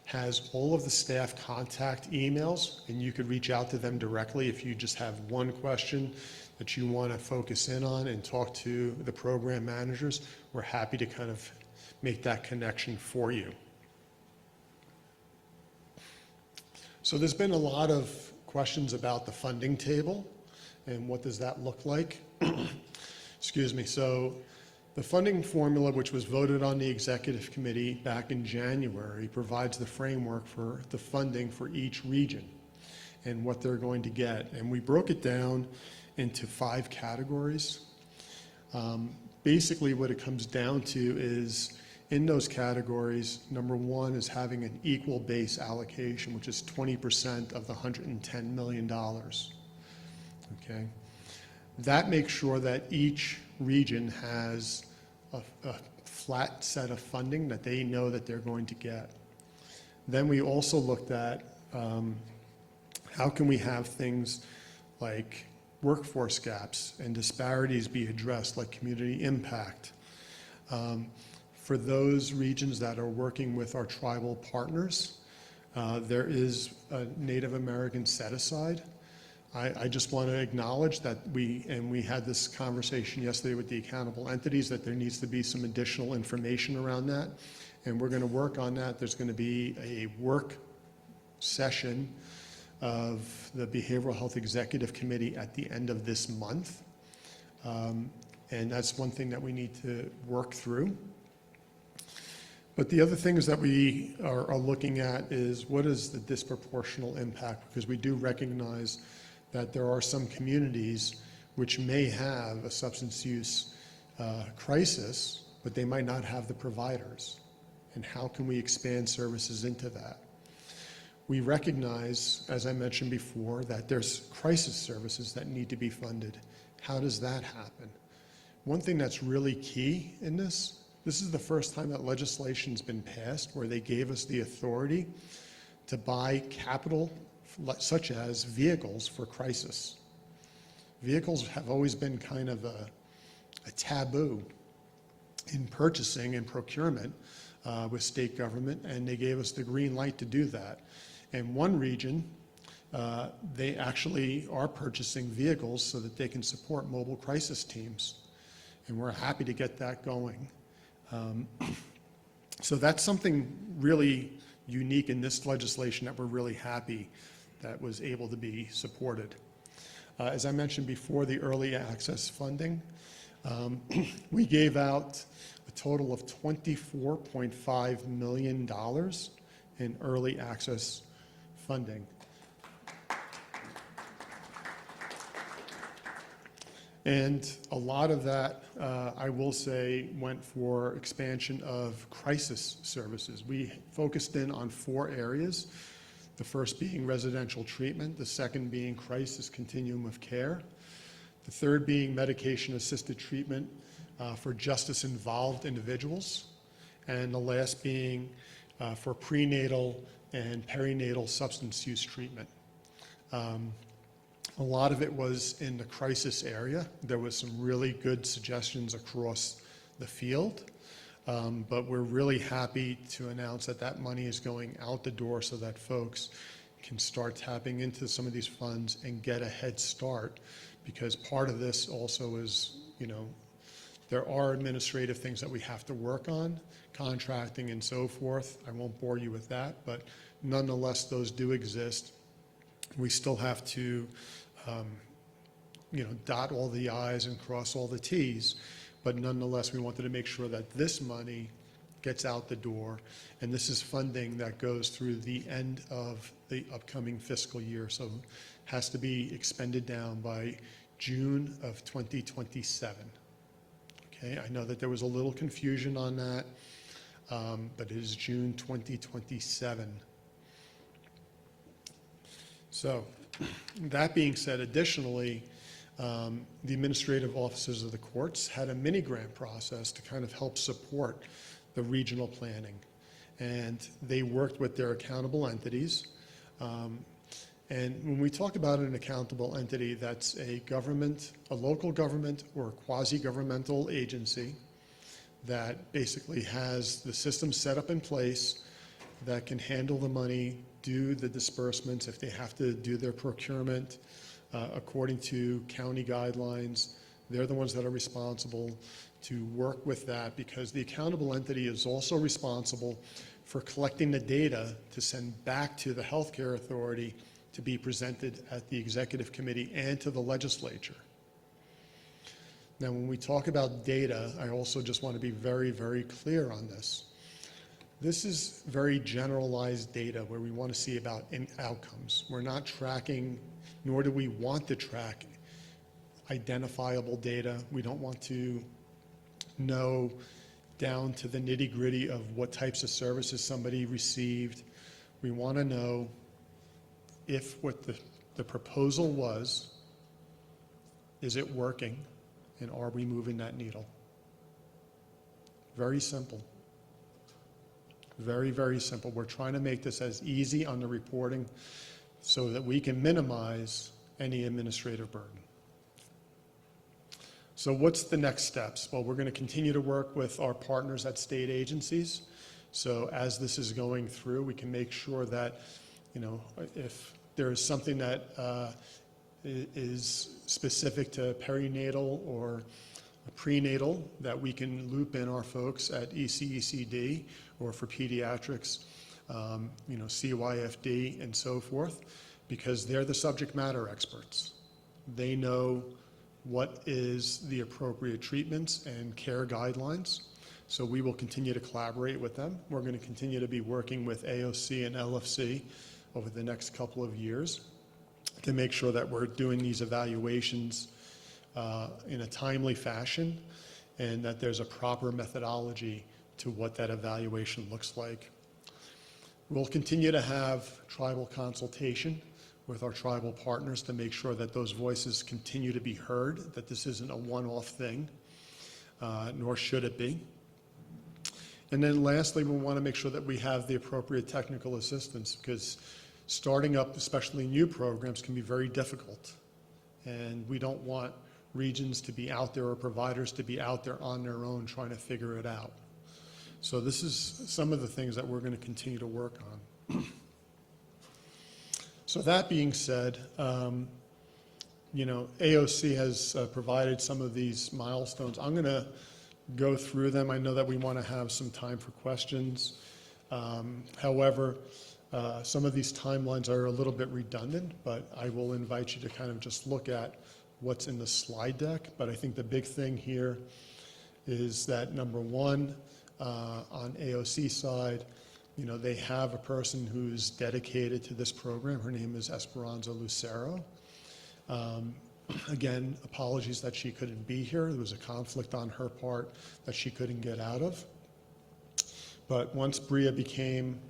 has all of the staff contact emails, and you could reach out to them directly if you just have one question that you want to focus in on and talk to the program managers. We're happy to kind of make that connection for you. So there's been a lot of questions about the funding table and what does that look like. Excuse me. So the funding formula, which was voted on the executive committee back in January, provides the framework for the funding for each region and what they're going to get. And we broke it down into 5 categories. Basically what it comes down to is in those categories, number 1 is having an equal base allocation, which is 20% of the $110 million. Okay. That makes sure that each region has a flat set of funding that they know that they're going to get. Then we also looked at how can we have things like workforce gaps and disparities be addressed, like community impact. For those regions that are working with our tribal partners, there is a Native American set-aside. I just want to acknowledge that we had this conversation yesterday with the accountable entities, that there needs to be some additional information around that, and we're going to work on that. There's going to be a work session of the Behavioral Health Executive Committee at the end of this month, and that's one thing that we need to work through. But the other things that we are looking at is what is the disproportional impact, because we do recognize that there are some communities which may have a substance use crisis, but they might not have the providers. And how can we expand services into that? We recognize, as I mentioned before, that there's crisis services that need to be funded. How does that happen? One thing that's really key in this is the first time that legislation's been passed where they gave us the authority to buy capital such as vehicles for crisis. Vehicles have always been kind of a taboo in purchasing and procurement with state government, and they gave us the green light to do that. In one region, they actually are purchasing vehicles so that they can support mobile crisis teams, and we're happy to get that going. So that's something really unique in this legislation that we're really happy that was able to be supported. As I mentioned before, the early access funding, we gave out a total of $24.5 million in early access funding. And a lot of that, I will say, went for expansion of crisis services. We focused in on 4 areas, the first being residential treatment, the second being crisis continuum of care, the third being medication-assisted treatment for justice-involved individuals, and the last being for prenatal and perinatal substance use treatment. A lot of it was in the crisis area. There was some really good suggestions across the field, but we're really happy to announce that that money is going out the door so that folks can start tapping into some of these funds and get a head start, because part of this also is, there are administrative things that we have to work on, contracting and so forth. I won't bore you with that, but nonetheless, those do exist. We still have to dot all the I's and cross all the T's, but nonetheless, we wanted to make sure that this money gets out the door, and this is funding that goes through the end of the upcoming fiscal year, so it has to be expended down by June of 2027. Okay, I know that there was a little confusion on that, but it is June 2027. So, that being said, additionally, the administrative offices of the courts had a mini grant process to kind of help support the regional planning. And they worked with their accountable entities. And when we talk about an accountable entity, that's a government, a local government or a quasi-governmental agency that basically has the system set up in place that can handle the money, do the disbursements if they have to do their procurement according to county guidelines. They're the ones that are responsible to work with that, because the accountable entity is also responsible for collecting the data to send back to the healthcare authority to be presented at the executive committee and to the legislature. Now, when we talk about data, I also just want to be very, very clear on this. This is very generalized data where we want to see about outcomes. We're not tracking, nor do we want to track identifiable data. We don't want to know down to the nitty-gritty of what types of services somebody received. We want to know if what the proposal was, is it working, and are we moving that needle? Very simple. Very, very simple. We're trying to make this as easy on the reporting so that we can minimize any administrative burden. So what's the next steps? Well, we're going to continue to work with our partners at state agencies. So as this is going through, we can make sure that, you know, if there is something that is specific to perinatal or prenatal, that we can loop in our folks at ECECD, or for pediatrics, you know, CYFD and so forth, because they're the subject matter experts. They know what is the appropriate treatments and care guidelines. So we will continue to collaborate with them. We're going to continue to be working with AOC and LFC over the next couple of years to make sure that we're doing these evaluations in a timely fashion, and that there's a proper methodology to what that evaluation looks like. We'll continue to have tribal consultation with our tribal partners to make sure that those voices continue to be heard, that this isn't a one-off thing, nor should it be. And then lastly, we want to make sure that we have the appropriate technical assistance, because starting up, especially new programs, can be very difficult. And we don't want regions to be out there or providers to be out there on their own trying to figure it out. So this is some of the things that we're going to continue to work on. So that being said, you know, AOC has provided some of these milestones. I'm going to go through them. I know that we want to have some time for questions. However, some of these timelines are a little bit redundant, but I will invite you to kind of just look at what's in the slide deck. But I think the big thing here is that, number one, on AOC side, you know, they have a person who's dedicated to this program. Her name is Esperanza Lucero. Again, apologies that she couldn't be here. There was a conflict on her part that she couldn't get out of. But once BRIA became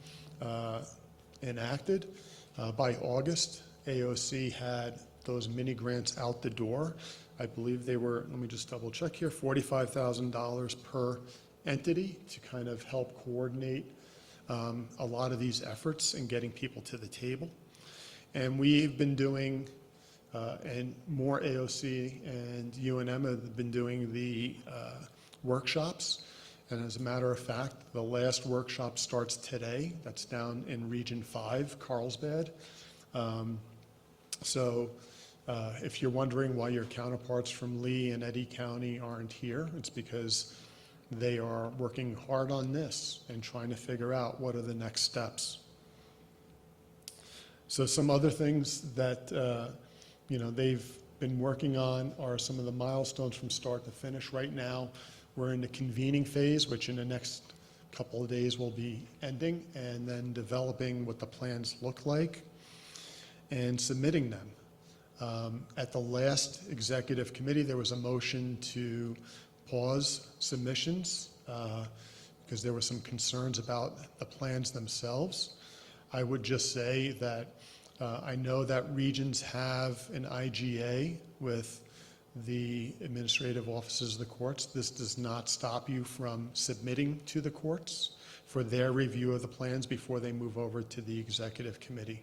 enacted, by August, AOC had those mini grants out the door. I believe they were, let me just double check here, $45,000 per entity to kind of help coordinate a lot of these efforts and getting people to the table. And we've been doing, and more AOC and UNM have been doing the workshops. And as a matter of fact, the last workshop starts today. That's down in Region 5, Carlsbad. So if you're wondering why your counterparts from Lee and Eddy County aren't here, it's because they are working hard on this and trying to figure out what are the next steps. So some other things that you know, they've been working on are some of the milestones from start to finish. Right now, we're in the convening phase, which in the next couple of days will be ending, and then developing what the plans look like and submitting them. At the last executive committee, there was a motion to pause submissions because there were some concerns about the plans themselves. I would just say that I know that regions have an IGA with the administrative offices of the courts. This does not stop you from submitting to the courts for their review of the plans before they move over to the executive committee.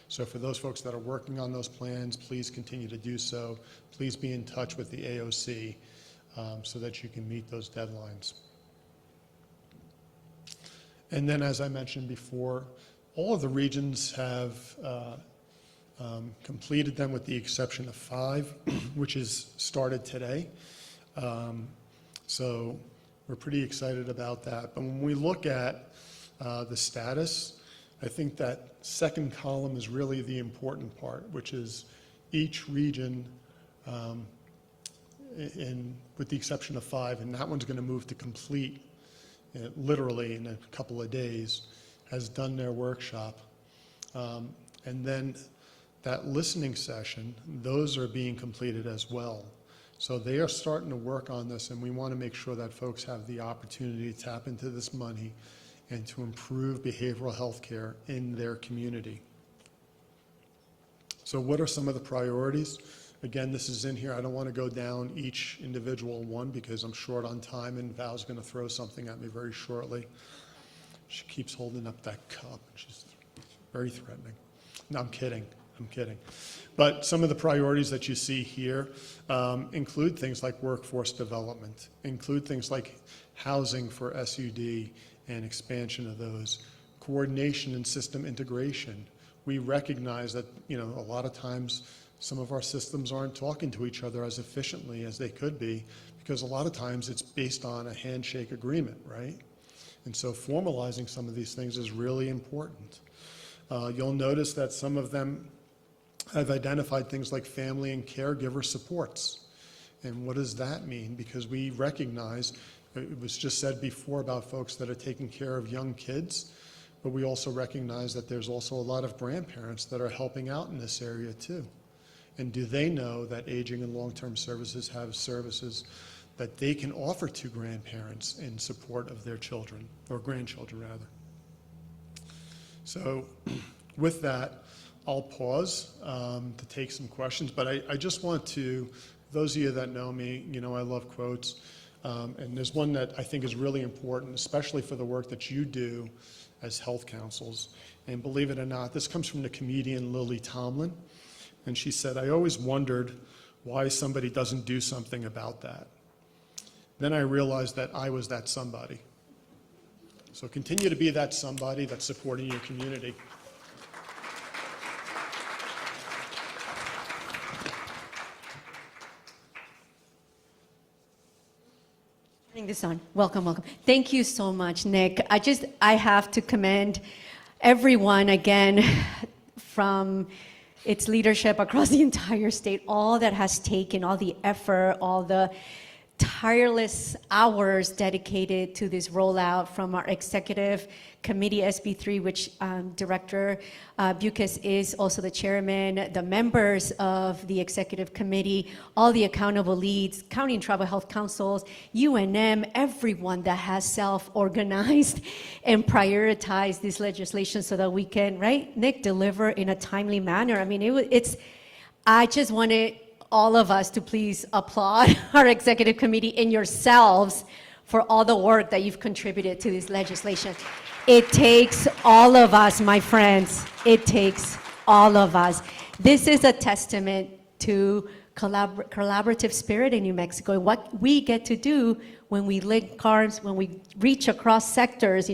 So for those folks that are working on those plans, please continue to do so. Please be in touch with the AOC so that you can meet those deadlines. And then, as I mentioned before, all of the regions have completed them with the exception of 5, which is started today. So we're pretty excited about that. But when we look at the status, I think that second column is really the important part, which is each region, with the exception of 5, and that one's going to move to complete literally in a couple of days, has done their workshop. And then that listening session, those are being completed as well. So they are starting to work on this, and we want to make sure that folks have the opportunity to tap into this money and to improve behavioral health care in their community. So what are some of the priorities? Again, this is in here. I don't want to go down each individual one because I'm short on time and Val's going to throw something at me very shortly. She keeps holding up that cup. She's very threatening. No, I'm kidding. I'm kidding. But some of the priorities that you see here include things like workforce development, include things like housing for SUD and expansion of those, coordination and system integration. We recognize that, a lot of times some of our systems aren't talking to each other as efficiently as they could be because a lot of times it's based on a handshake agreement, right? And so formalizing some of these things is really important. You'll notice that some of them have identified things like family and caregiver supports. And what does that mean? Because we recognize, it was just said before about folks that are taking care of young kids, but we also recognize that there's also a lot of grandparents that are helping out in this area too. And do they know that aging and long-term services have services that they can offer to grandparents in support of their children, or grandchildren rather? So with that, I'll pause to take some questions, but I just want to, those of you that know me, I love quotes, and there's one that I think is really important, especially for the work that you do as health councils. And believe it or not, this comes from the comedian Lily Tomlin, and she said, "I always wondered why somebody doesn't do something about that. Then I realized that I was that somebody." So continue to be that somebody that's supporting your community. Turning this on. Welcome, welcome. Thank you so much, Nick. I have to commend everyone again from its leadership across the entire state, all that has taken, all the effort, all the tireless hours dedicated to this rollout from our executive committee, SB3, which Director Bucas is also the chairman, the members of the executive committee, all the accountable leads, county and tribal health councils, UNM, everyone that has self-organized and prioritized this legislation so that we can, right, Nick, deliver in a timely manner. I mean, I just wanted all of us to please applaud our executive committee and yourselves for all the work that you've contributed to this legislation. It takes all of us, my friends. It takes all of us. This is a testament to collaborative spirit in New Mexico and what we get to do when we link arms, when we reach across sectors,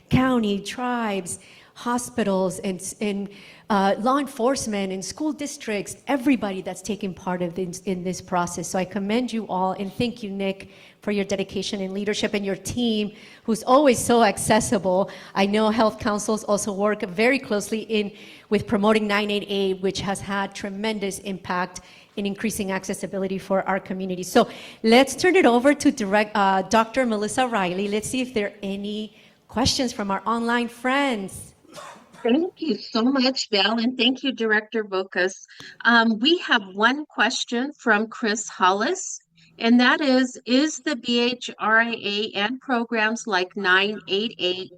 county, tribes, hospitals, and law enforcement and school districts, everybody that's taking part of in this process. So I commend you all and thank you, Nick, for your dedication and leadership and your team, who's always so accessible. I know health councils also work very closely with promoting 988, which has had tremendous impact in increasing accessibility for our community. So let's turn it over to Dr. Melissa Riley. Let's see if there are any questions from our online friends. Thank you so much, Val, and thank you, Director Bucas. We have one question from Chris Hollis, and that is the BHRIA and programs like 988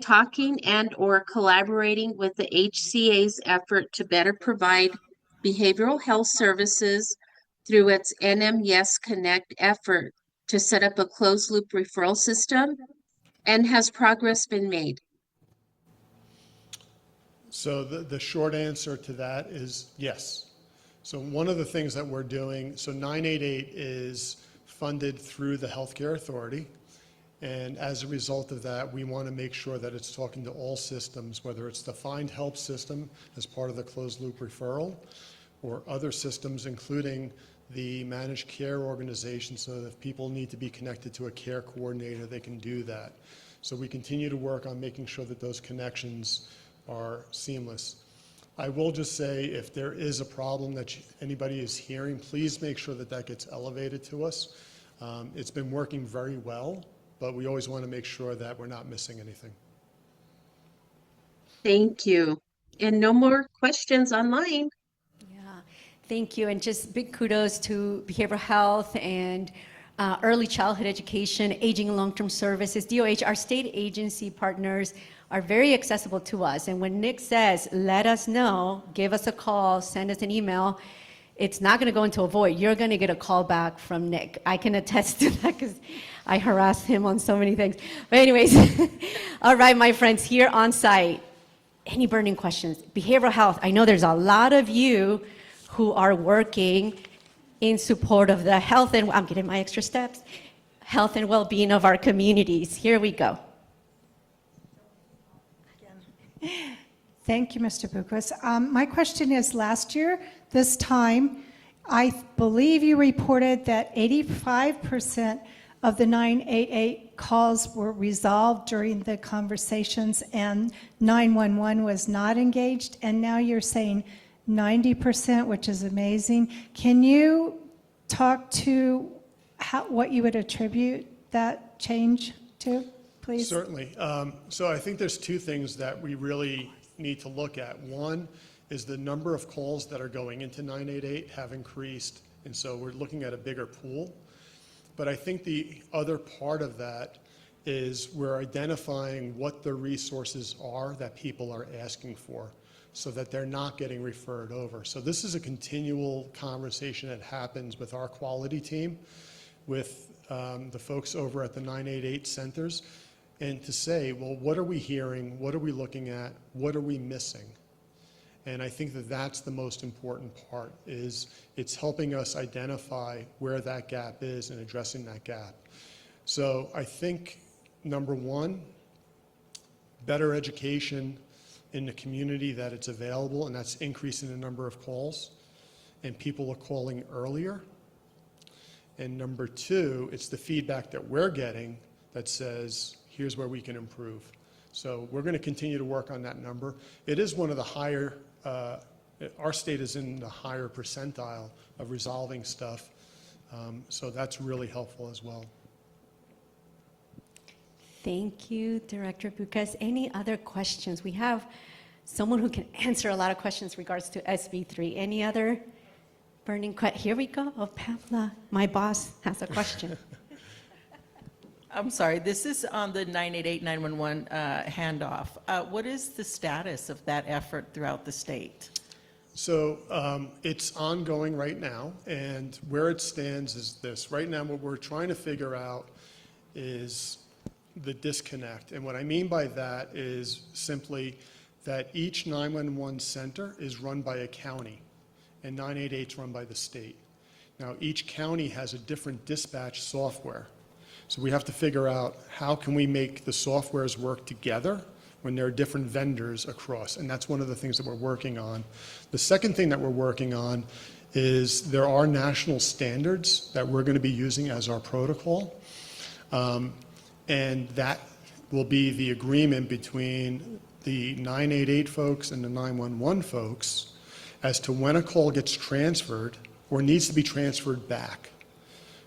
talking and or collaborating with the HCA's effort to better provide behavioral health services through its NM Yes Connect effort to set up a closed-loop referral system? And has progress been made? So the short answer to that is yes. So one of the things that we're doing, so 988 is funded through the Healthcare Authority. And as a result of that, we want to make sure that it's talking to all systems, whether it's the Find Help system as part of the closed loop referral or other systems, including the managed care organization, so that if people need to be connected to a care coordinator, they can do that. So we continue to work on making sure that those connections are seamless. I will just say, if there is a problem that anybody is hearing, please make sure that that gets elevated to us. It's been working very well, but we always want to make sure that we're not missing anything. Thank you. And no more questions online. Thank you, and just big kudos to behavioral health and early childhood education, aging and long-term services. DOH, our state agency partners are very accessible to us. And when Nick says, let us know, give us a call, send us an email, it's not going to go into a void. You're going to get a call back from Nick. I can attest to that because I harassed him on so many things. But anyways, all right, my friends, here on site, any burning questions? Behavioral health. I know there's a lot of you who are working in support of the health and, I'm getting my extra steps, health and well-being of our communities. Here we go. Thank you, Mr. Bucas. My question is, last year, this time, I believe you reported that 85% of the 988 calls were resolved during the conversations and 911 was not engaged, and now you're saying 90%, which is amazing. Can you talk to what you would attribute that change to, please? Certainly. So I think there's two things that we really need to look at. One is the number of calls that are going into 988 have increased, and so we're looking at a bigger pool. But I think the other part of that is we're identifying what the resources are that people are asking for so that they're not getting referred over. So this is a continual conversation that happens with our quality team, with the folks over at the 988 centers, and to say, well, what are we hearing? What are we looking at? What are we missing? And I think that that's the most important part, is it's helping us identify where that gap is and addressing that gap. So I think, number one, better education in the community that it's available, and that's increasing the number of calls, and people are calling earlier. And number two, it's the feedback that we're getting that says, here's where we can improve. So we're going to continue to work on that number. It is one of the higher, our state is in the higher percentile of resolving stuff. So that's really helpful as well. Thank you, Director Bucas. Any other questions? We have someone who can answer a lot of questions in regards to SB3. Any other burning questions? Here we go. Oh, Pamela, my boss, has a question. I'm sorry, this is on the 988, 911 handoff. What is the status of that effort throughout the state? So it's ongoing right now, and where it stands is this. Right now, what we're trying to figure out is the disconnect. And what I mean by that is simply that each 911 center is run by a county, and 988 is run by the state. Now, each county has a different dispatch software. So we have to figure out how can we make the softwares work together when there are different vendors across, and that's one of the things that we're working on. The second thing that we're working on is there are national standards that we're going to be using as our protocol, and that will be the agreement between the 988 folks and the 911 folks as to when a call gets transferred or needs to be transferred back.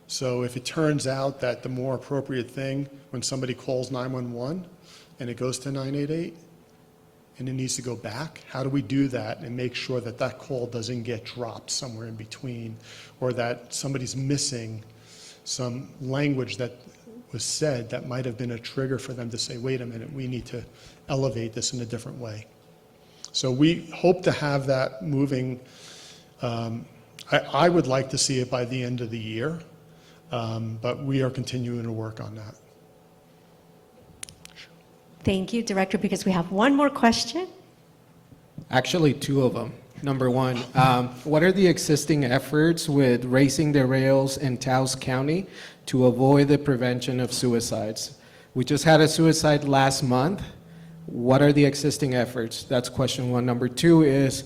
So if it turns out that the more appropriate thing when somebody calls 911 and it goes to 988 and it needs to go back, how do we do that and make sure that that call doesn't get dropped somewhere in between, or that somebody's missing some language that was said that might have been a trigger for them to say, wait a minute, we need to elevate this in a different way. So we hope to have that moving. I would like to see it by the end of the year. But we are continuing to work on that. Thank you, Director, because we have one more question. Actually, two of them. Number one, what are the existing efforts with raising the rails in Taos County to avoid the prevention of suicides? We just had a suicide last month. What are the existing efforts? That's question one. Number two is,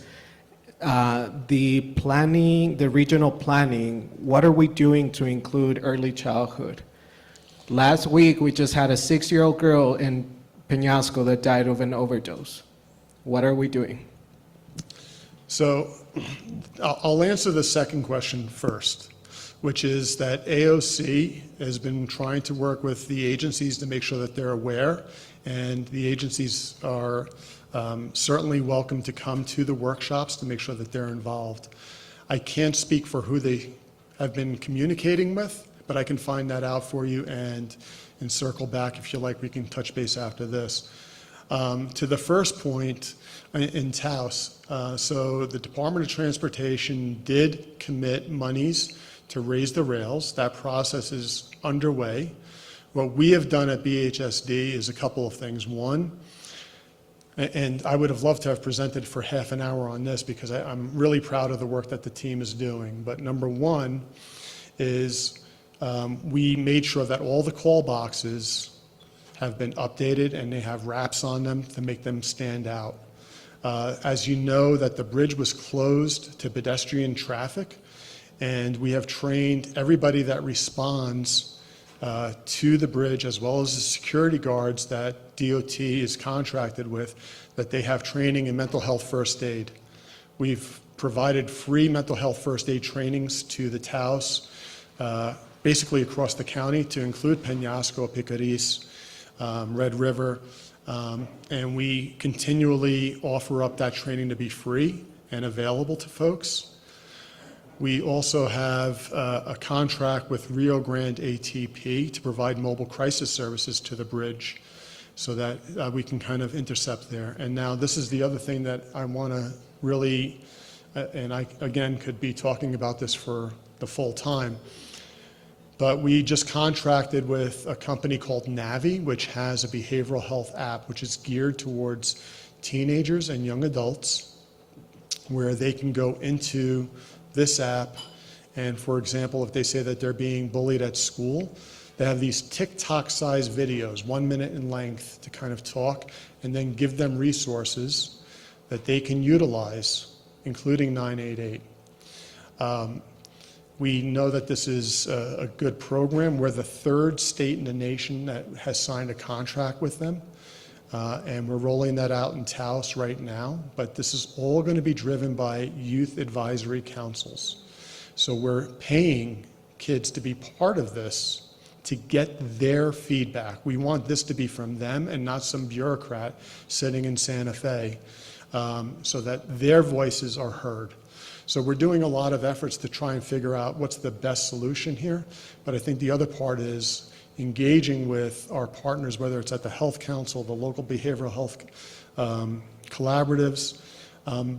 the planning, the regional planning, what are we doing to include early childhood? Last week, we just had a 6-year-old girl in Peñasco that died of an overdose. What are we doing? So I'll answer the second question first, which is that AOC has been trying to work with the agencies to make sure that they're aware, and the agencies are certainly welcome to come to the workshops to make sure that they're involved. I can't speak for who they have been communicating with, but I can find that out for you and circle back if you like. We can touch base after this. To the first point in Taos, so the Department of Transportation did commit monies to raise the rails. That process is underway. What we have done at BHSD is a couple of things. One, and I would have loved to have presented for half an hour on this because I'm really proud of the work that the team is doing. But number one is we made sure that all the call boxes have been updated and they have wraps on them to make them stand out. As you know, that the bridge was closed to pedestrian traffic, and we have trained everybody that responds to the bridge, as well as the security guards that DOT is contracted with, that they have training in mental health first aid. We've provided free mental health first aid trainings to the Taos, basically across the county, to include Peñasco, Picaris, Red River, and we continually offer up that training to be free and available to folks. We also have a contract with Rio Grande ATP to provide mobile crisis services to the bridge so that we can kind of intercept there. And now this is the other thing that I want to really, and I again could be talking about this for the full time, but we just contracted with a company called Navi, which has a behavioral health app which is geared towards teenagers and young adults, where they can go into this app, and for example, if they say that they're being bullied at school, they have these TikTok-sized videos, 1 minute in length, to kind of talk, and then give them resources that they can utilize, including 988. We know that this is a good program. We're the third state in the nation that has signed a contract with them, and we're rolling that out in Taos right now, but this is all going to be driven by youth advisory councils. So we're paying kids to be part of this to get their feedback. We want this to be from them and not some bureaucrat sitting in Santa Fe, so that their voices are heard. So we're doing a lot of efforts to try and figure out what's the best solution here, but I think the other part is engaging with our partners, whether it's at the Health Council, the local behavioral health collaboratives,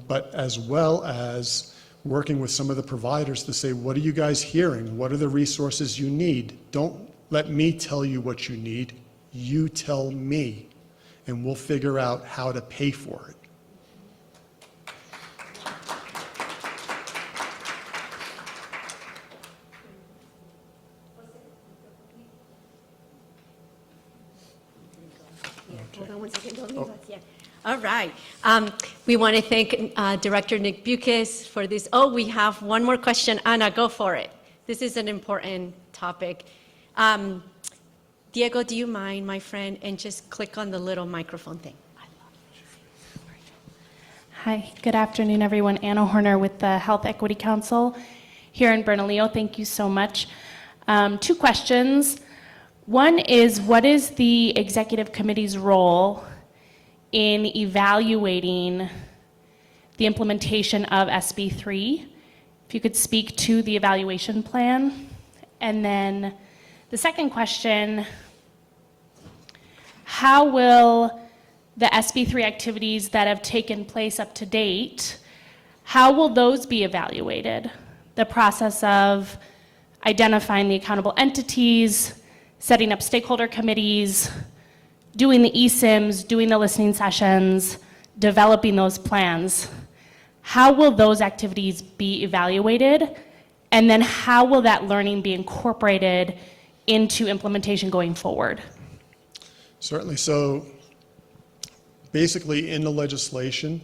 but as well as working with some of the providers to say, what are you guys hearing? What are the resources you need? Don't let me tell you what you need. You tell me, and we'll figure out how to pay for it. Hold on one second, don't leave us yet. All right. We want to thank Director Nick Bukes for this. Oh, we have one more question. Anna, go for it. This is an important topic. Diego, do you mind, my friend, and just click on the little microphone thing? Hi, good afternoon, everyone. Anna Horner with the Health Equity Council here in Bernalillo. Thank you so much. 2 questions. One is, what is the executive committee's role in evaluating the implementation of SB3? If you could speak to the evaluation plan. And then the second question, how will the SB3 activities that have taken place up to date, how will those be evaluated? The process of identifying the accountable entities, setting up stakeholder committees, doing the eSIMs, doing the listening sessions, developing those plans. How will those activities be evaluated? And then how will that learning be incorporated into implementation going forward? Certainly. So basically in the legislation,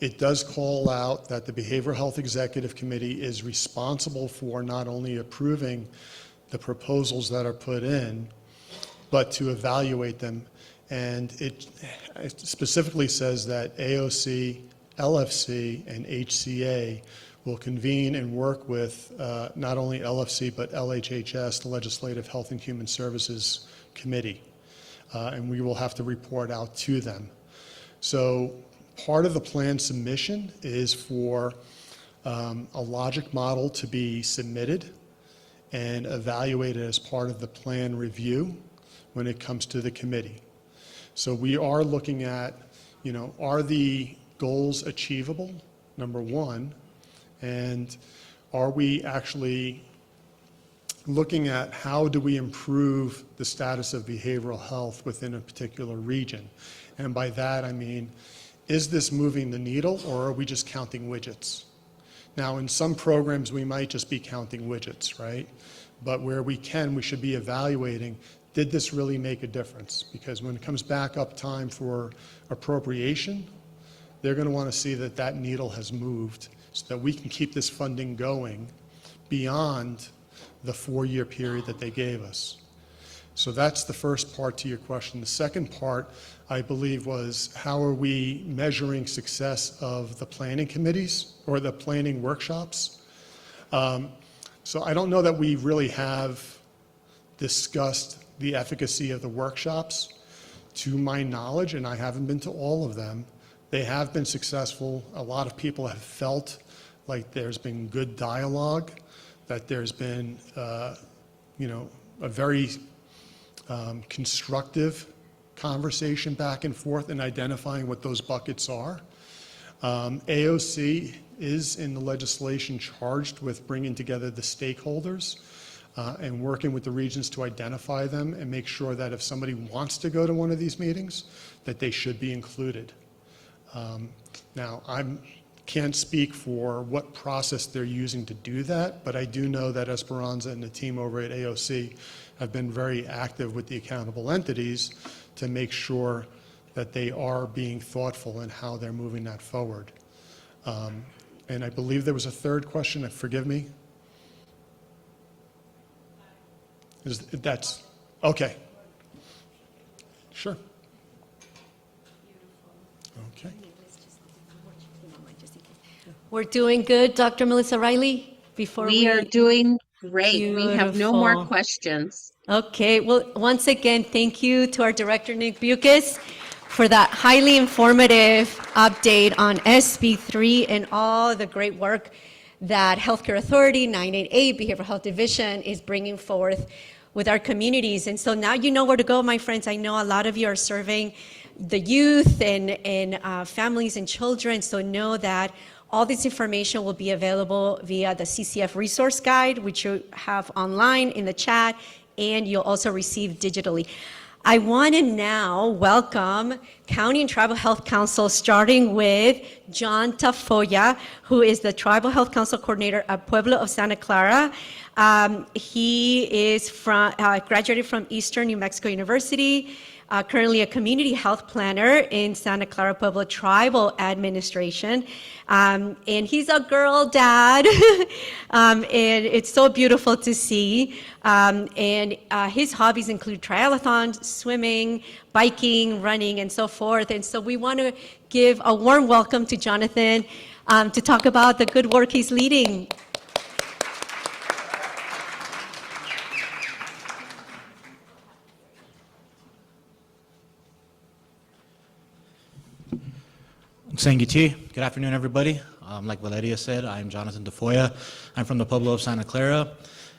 it does call out that the Behavioral Health Executive Committee is responsible for not only approving the proposals that are put in, but to evaluate them. And it specifically says that AOC, LFC, and HCA will convene and work with not only LFC, but LHHS, the Legislative Health and Human Services Committee. And we will have to report out to them. So part of the plan submission is for a logic model to be submitted and evaluated as part of the plan review when it comes to the committee. So we are looking at, are the goals achievable, number one, and are we actually looking at how do we improve the status of behavioral health within a particular region? And by that, I mean, is this moving the needle, or are we just counting widgets? Now, in some programs, we might just be counting widgets, right? But where we can, we should be evaluating, did this really make a difference? Because when it comes back up time for appropriation, they're going to want to see that that needle has moved so that we can keep this funding going beyond the 4-year period that they gave us. So that's the first part to your question. The second part, I believe, was how are we measuring success of the planning committees or the planning workshops? So I don't know that we really have discussed the efficacy of the workshops. To my knowledge, and I haven't been to all of them, they have been successful. A lot of people have felt like there's been good dialogue, that there's been, a very constructive conversation back and forth in identifying what those buckets are. AOC is in the legislation charged with bringing together the stakeholders and working with the regions to identify them and make sure that if somebody wants to go to one of these meetings, that they should be included. Now, I can't speak for what process they're using to do that, but I do know that Esperanza and the team over at AOC have been very active with the accountable entities to make sure that they are being thoughtful in how they're moving that forward. And I believe there was a third question, forgive me. That's, okay. Sure. Okay. We're doing good, Dr. Melissa Riley? We are doing great. We have no more Beautiful. questions. Okay, well, once again, thank you to our director, Nick Bukes, for that highly informative update on SB3 and all the great work that Healthcare Authority, 988, Behavioral Health Division is bringing forth with our communities. And so now you know where to go, my friends. I know a lot of you are serving the youth and families and children, so know that all this information will be available via the CCF resource guide, which you have online in the chat, and you'll also receive digitally. I want to now welcome County and Tribal Health Council, starting with John Tafoya, who is the Tribal Health Council Coordinator at Pueblo of Santa Clara. He is graduated from Eastern New Mexico University, currently a community health planner in Santa Clara Pueblo Tribal Administration. And he's a girl dad, and it's so beautiful to see. And his hobbies include triathlons, swimming, biking, running, and so forth. And so we want to give a warm welcome to Jonathan to talk about the good work he's leading. Sangiti. Good afternoon, everybody. Like Valeria said, I'm Jonathan Tafoya. I'm from the Pueblo of Santa Clara,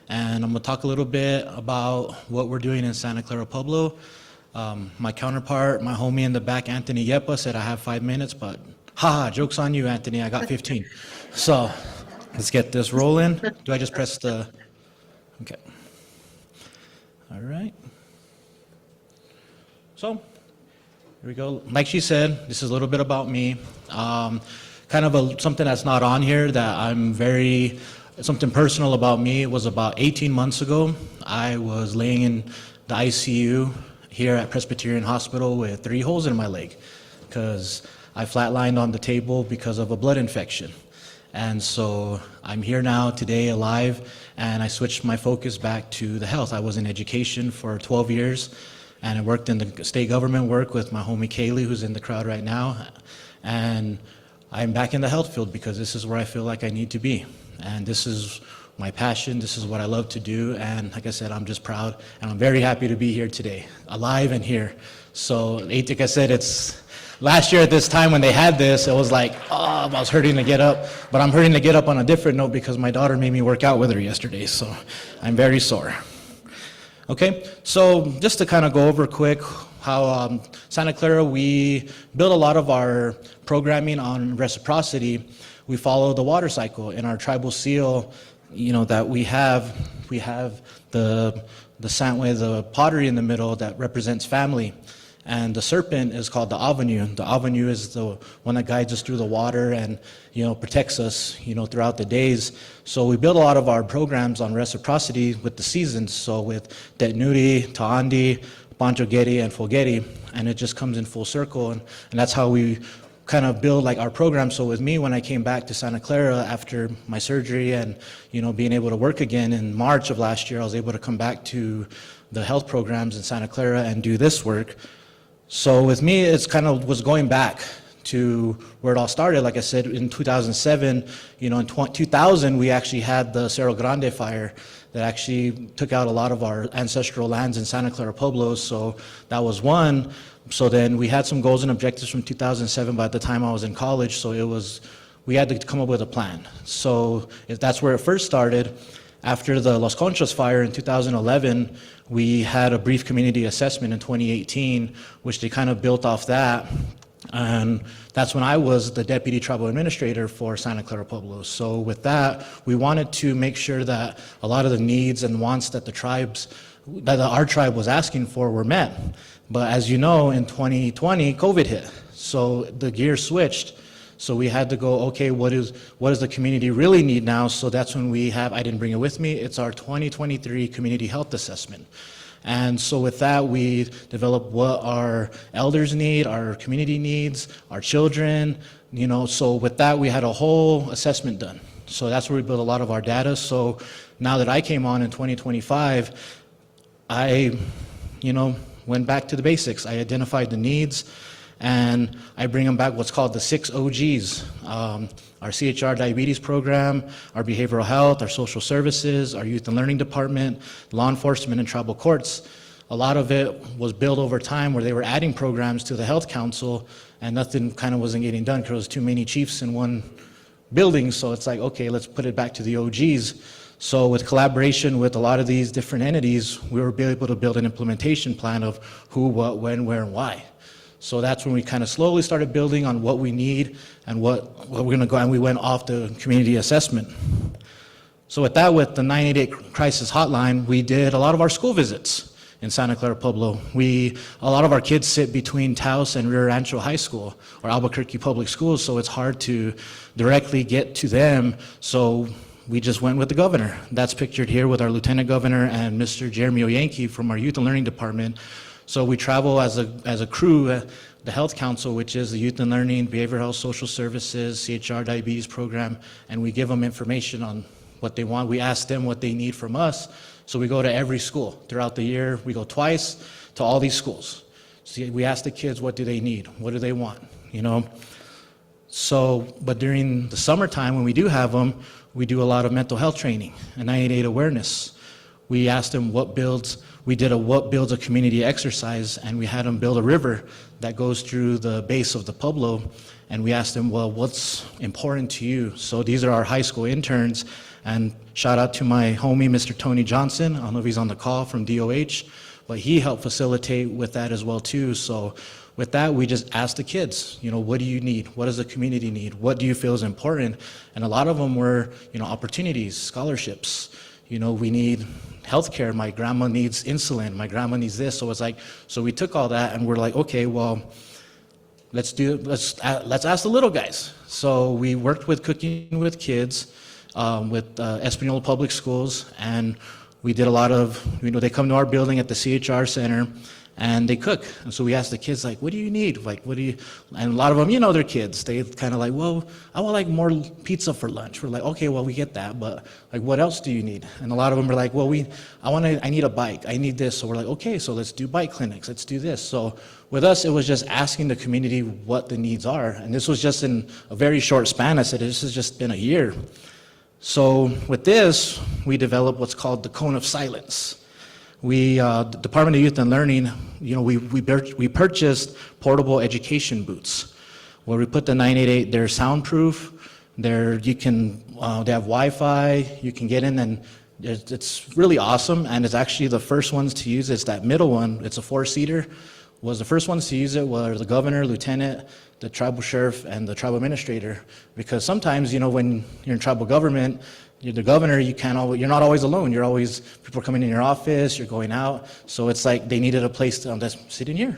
and I'm going to talk a little bit about what we're doing in Santa Clara Pueblo. My counterpart, my homie in the back, Anthony Yepa, said I have 5 minutes, but haha, joke's on you, Anthony, I got 15. So let's get this rolling. Do I just press the, okay. All right. So, here we go. Like she said, this is a little bit about me. Kind of something that's not on here that I'm something personal about me. It was about 18 months ago. I was laying in the ICU here at Presbyterian Hospital with 3 holes in my leg because I flatlined on the table because of a blood infection. And so I'm here now today alive, and I switched my focus back to the health. I was in education for 12 years. And I worked in the state government work with my homie Kaylee, who's in the crowd right now. And I'm back in the health field because this is where I feel like I need to be. And this is my passion. This is what I love to do. And like I said, I'm just proud. And I'm very happy to be here today, alive and here. So like I said, it's last year at this time when they had this, it was like, oh, I was hurting to get up. But I'm hurting to get up on a different note because my daughter made me work out with her yesterday. So I'm very sore. Okay, so just to kind of go over quick how Santa Clara, we build a lot of our programming on reciprocity. We follow the water cycle. In our tribal seal, that we have the pottery in the middle that represents family. And the serpent is called the avenue. The avenue is the one that guides us through the water and, protects us, throughout the days. So we build a lot of our programs on reciprocity with the seasons. So with Tetnuri, Ta'andi, Panchogeri, and Fogeri, and it just comes in full circle. And that's how we kind of build like our program. So with me, when I came back to Santa Clara after my surgery and, being able to work again in March of last year, I was able to come back to the health programs in Santa Clara and do this work. So with me, it's kind of was going back to where it all started. Like I said, in 2007, in 2000, we actually had the Cerro Grande fire that actually took out a lot of our ancestral lands in Santa Clara Pueblos. So that was one. So then we had some goals and objectives from 2007, but at the time I was in college, so we had to come up with a plan. So if that's where it first started. After the Los Conchas fire in 2011, we had a brief community assessment in 2018, which they kind of built off that. And that's when I was the deputy tribal administrator for Santa Clara Pueblos. So with that, we wanted to make sure that a lot of the needs and wants that our tribe was asking for were met. But as you know, in 2020, COVID hit. So the gear switched. So we had to go, okay, what does the community really need now? So that's when I didn't bring it with me, it's our 2023 community health assessment. And so with that, we developed what our elders need, our community needs, our children, so with that, we had a whole assessment done. So that's where we built a lot of our data. So now that I came on in 2025, I, went back to the basics. I identified the needs, and I bring them back what's called the 6 OGs. Our CHR diabetes program, our behavioral health, our social services, our youth and learning department, law enforcement, and tribal courts. A lot of it was built over time where they were adding programs to the health council, and nothing kind of wasn't getting done because there was too many chiefs in one building. So it's like, okay, let's put it back to the OGs. So with collaboration with a lot of these different entities, we were able to build an implementation plan of who, what, when, where, and why. So that's when we kind of slowly started building on what we need and what we're going to go, and we went off the community assessment. So with that, with the 988 crisis hotline, we did a lot of our school visits in Santa Clara Pueblo. A lot of our kids sit between Taos and Rio Rancho High School or Albuquerque Public Schools, so it's hard to directly get to them. So we just went with the governor. That's pictured here with our lieutenant governor and Mr. Jeremy Oyanke from our youth and learning department. So we travel as a crew, the Health Council, which is the Youth and Learning, Behavioral Health, Social Services, CHR Diabetes Program, and we give them information on what they want. We ask them what they need from us. So we go to every school throughout the year. We go twice to all these schools. So we ask the kids, what do they need? What do they want? So, but during the summertime, when we do have them, we do a lot of mental health training and 988 awareness. We asked them we did a what builds a community exercise, and we had them build a river that goes through the base of the Pueblo, and we asked them, well, what's important to you? So these are our high school interns, and shout out to my homie, Mr. Tony Johnson. I don't know if he's on the call from DOH, but he helped facilitate with that as well too. So with that, we just asked the kids, what do you need? What does the community need? What do you feel is important? And a lot of them were, opportunities, scholarships. We need healthcare. My grandma needs insulin. My grandma needs this. So it's like, so we took all that and we're like, okay, well, let's ask the little guys. So we worked with Cooking with Kids, with Espanola Public Schools, and we did a lot of, they come to our building at the CHR Center, and they cook. And so we asked the kids, like, what do you need? Like, and a lot of them, they're kids. They kind of like, well, I want like more pizza for lunch. We're like, okay, well, we get that, but like, what else do you need? And a lot of them are like, well, I need a bike. I need this. So we're like, okay, so let's do bike clinics. Let's do this. So with us, it was just asking the community what the needs are. And this was just in a very short span. I said, this has just been a year. So with this, we developed what's called the Cone of Silence. The Department of Youth and Learning, we purchased portable education boots where we put the 988. They're soundproof. They have Wi-Fi. You can get in, and it's really awesome. And it's actually the first ones to use. It's that middle one. It's a 4-seater was the first ones to use it were the governor, lieutenant, the tribal sheriff, and the tribal administrator. Because sometimes, when you're in tribal government, you're the governor, you're not always alone. People are coming in your office, you're going out. So it's like they needed a place to just sit in here.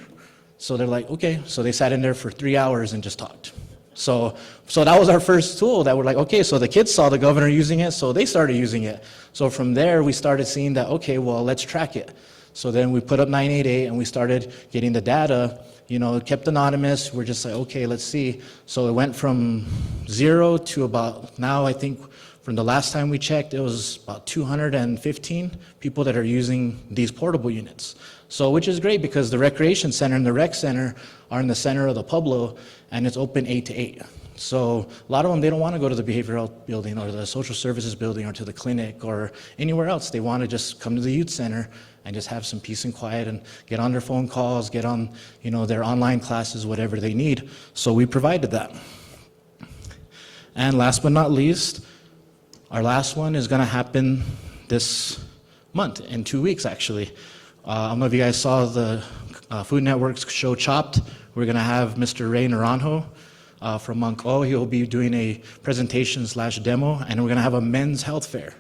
So they're like, okay. So they sat in there for 3 hours and just talked. So that was our first tool that we're like, okay, so the kids saw the governor using it, so they started using it. So from there, we started seeing that, okay, well, let's track it. So then we put up 988 and we started getting the data, it kept anonymous. We're just like, okay, let's see. So it went from 0 to about now, I think from the last time we checked, it was about 215 people that are using these portable units. So which is great because the recreation center and the rec center are in the center of the Pueblo and it's open 8 to 8. So a lot of them, they don't want to go to the behavioral health building or the social services building or to the clinic or anywhere else. They want to just come to the youth center and just have some peace and quiet and get on their phone calls, get on, their online classes, whatever they need. So we provided that. And last but not least, our last one is going to happen this month, in 2 weeks actually. I don't know if you guys saw the Food Network's show Chopped. We're going to have Mr. Ray Naranjo from Monco. He'll be doing a presentation/demo, and we're going to have a men's health fair.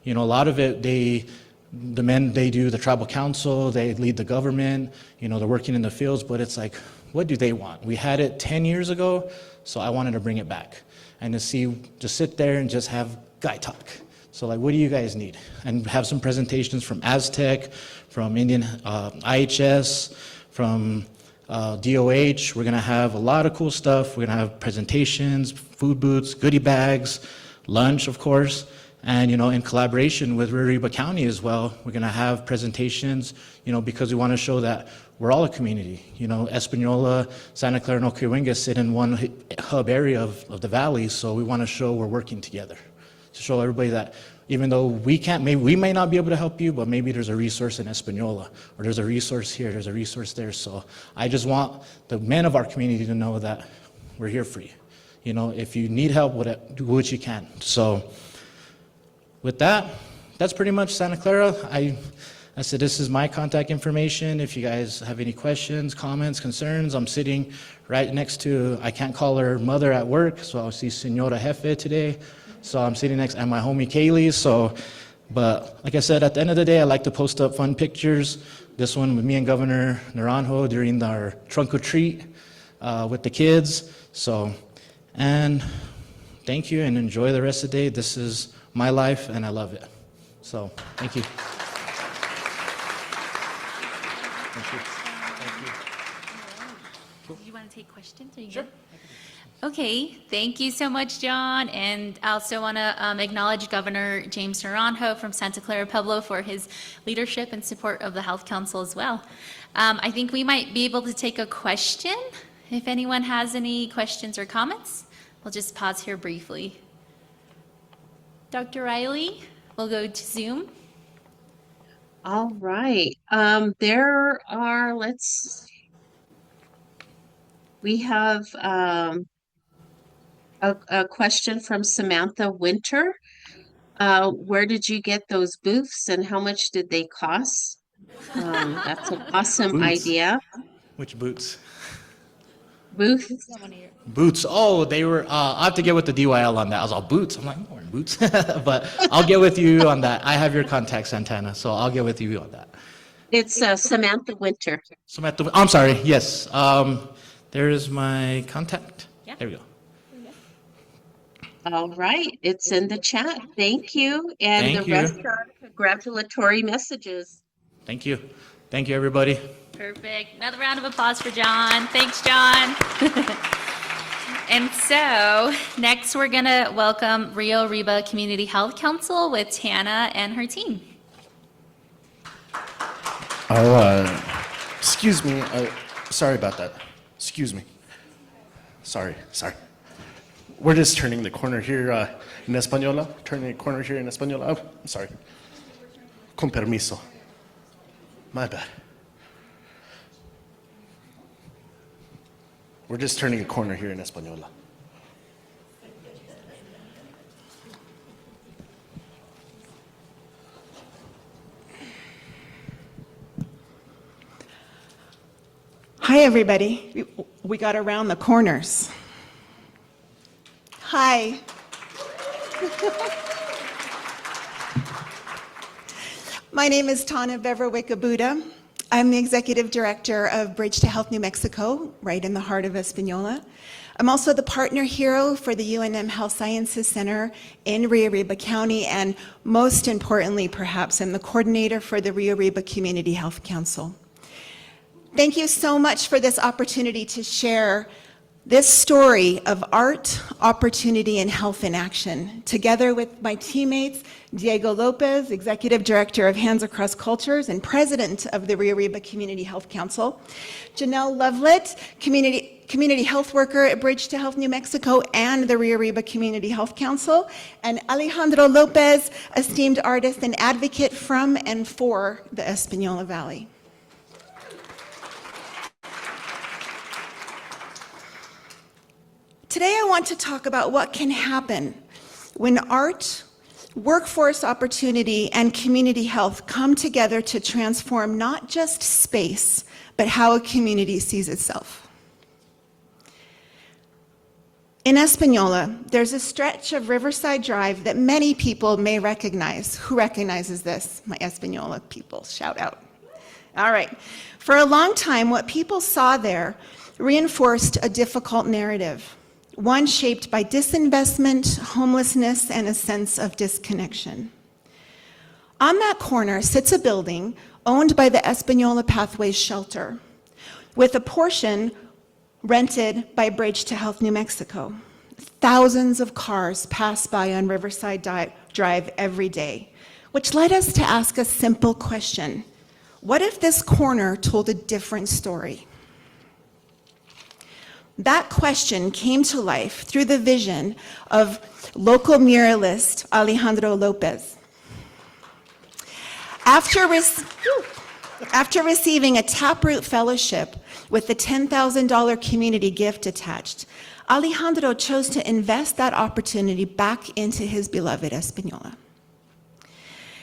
A lot of it, the men, they do the tribal council, they lead the government, they're working in the fields, but it's like, what do they want? We had it 10 years ago, so I wanted to bring it back and just sit there and just have guy talk. So like, what do you guys need? And have some presentations from Aztec, from Indian IHS, from DOH. We're gonna have a lot of cool stuff. We're gonna have presentations, food booths, goodie bags, lunch, of course. And, in collaboration with Riba County as well, we're gonna have presentations, because we wanna show that we're all a community. Espanola, Santa Clara, and Oquirringa sit in one hub area of the valley, so we wanna show we're working together. To show everybody that even though we may not be able to help you, but maybe there's a resource in Espanola, or there's a resource here, there's a resource there. So I just want the men of our community to know that we're here for you. If you need help, do what you can. So with that, that's pretty much Santa Clara. I said this is my contact information. If you guys have any questions, comments, concerns, I'm sitting right next to, I can't call her mother at work, so I'll see Senora Jefe today. So I'm sitting next to my homie Kaylee. But like I said, at the end of the day, I like to post up fun pictures. This one with me and Governor Naranjo during our trunk or treat with the kids. And thank you and enjoy the rest of the day. This is my life and I love it. So thank you. Do you want to take questions? Are you sure. Good? Okay, thank you so much, John. And I also want to acknowledge Governor James Naranjo from Santa Clara Pueblo for his leadership and support of the Health Council as well. I think we might be able to take a question. If anyone has any questions or comments, we'll just pause here briefly. Dr. Riley, we'll go to Zoom. All right. We have a question from Samantha Winter. Where did you get those booths and how much did they cost? That's an awesome idea. Which boots? Booth? Boots. Oh, they were, I have to get with the DYL on that. I was all boots. I'm like, I'm wearing boots. But I'll get with you on that. I have your contact, Santana, so I'll get with you on that. It's Samantha Winter. Samantha, I'm sorry, yes. There's my contact. Yeah. There we go. All right, it's in the chat. Thank you. And Thank the you. rest are congratulatory messages. Thank you. Thank you, everybody. Perfect. Another round of applause for John. Thanks, John. And so next we're going to welcome Rio Riba Community Health Council with Tana and her team. Excuse me. Sorry about that. Excuse me. Sorry. We're just turning the corner here in Española. Turning the corner here in Española. Oh, I'm sorry. Con permiso. My bad. We're just turning a corner here in Española. Hi, everybody. We got around the corners. Hi. My name is Tana Beverwick-Abuda. I'm the Executive Director of Bridge to Health New Mexico, right in the heart of Espanola. I'm also the partner hero for the UNM Health Sciences Center in Rio Arriba County, and most importantly, perhaps, I'm the coordinator for the Rio Arriba Community Health Council. Thank you so much for this opportunity to share this story of art, opportunity, and health in action, together with my teammates, Diego Lopez, Executive Director of Hands Across Cultures and President of the Rio Arriba Community Health Council, Janelle Lovelet, Community Health Worker at Bridge to Health New Mexico and the Rio Arriba Community Health Council, and Alejandro Lopez, esteemed artist and advocate from and for the Espanola Valley. Today I want to talk about what can happen when art, workforce opportunity, and community health come together to transform not just space, but how a community sees itself. In Espanola, there's a stretch of Riverside Drive that many people may recognize. Who recognizes this? My Espanola people, shout out. All right. For a long time, what people saw there reinforced a difficult narrative. One shaped by disinvestment, homelessness, and a sense of disconnection. On that corner sits a building owned by the Espanola Pathways Shelter, with a portion rented by Bridge to Health New Mexico. Thousands of cars pass by on Riverside Drive every day, which led us to ask a simple question. What if this corner told a different story? That question came to life through the vision of local muralist Alejandro Lopez. After receiving a Taproot Fellowship with the $10,000 community gift attached, Alejandro chose to invest that opportunity back into his beloved Espanola.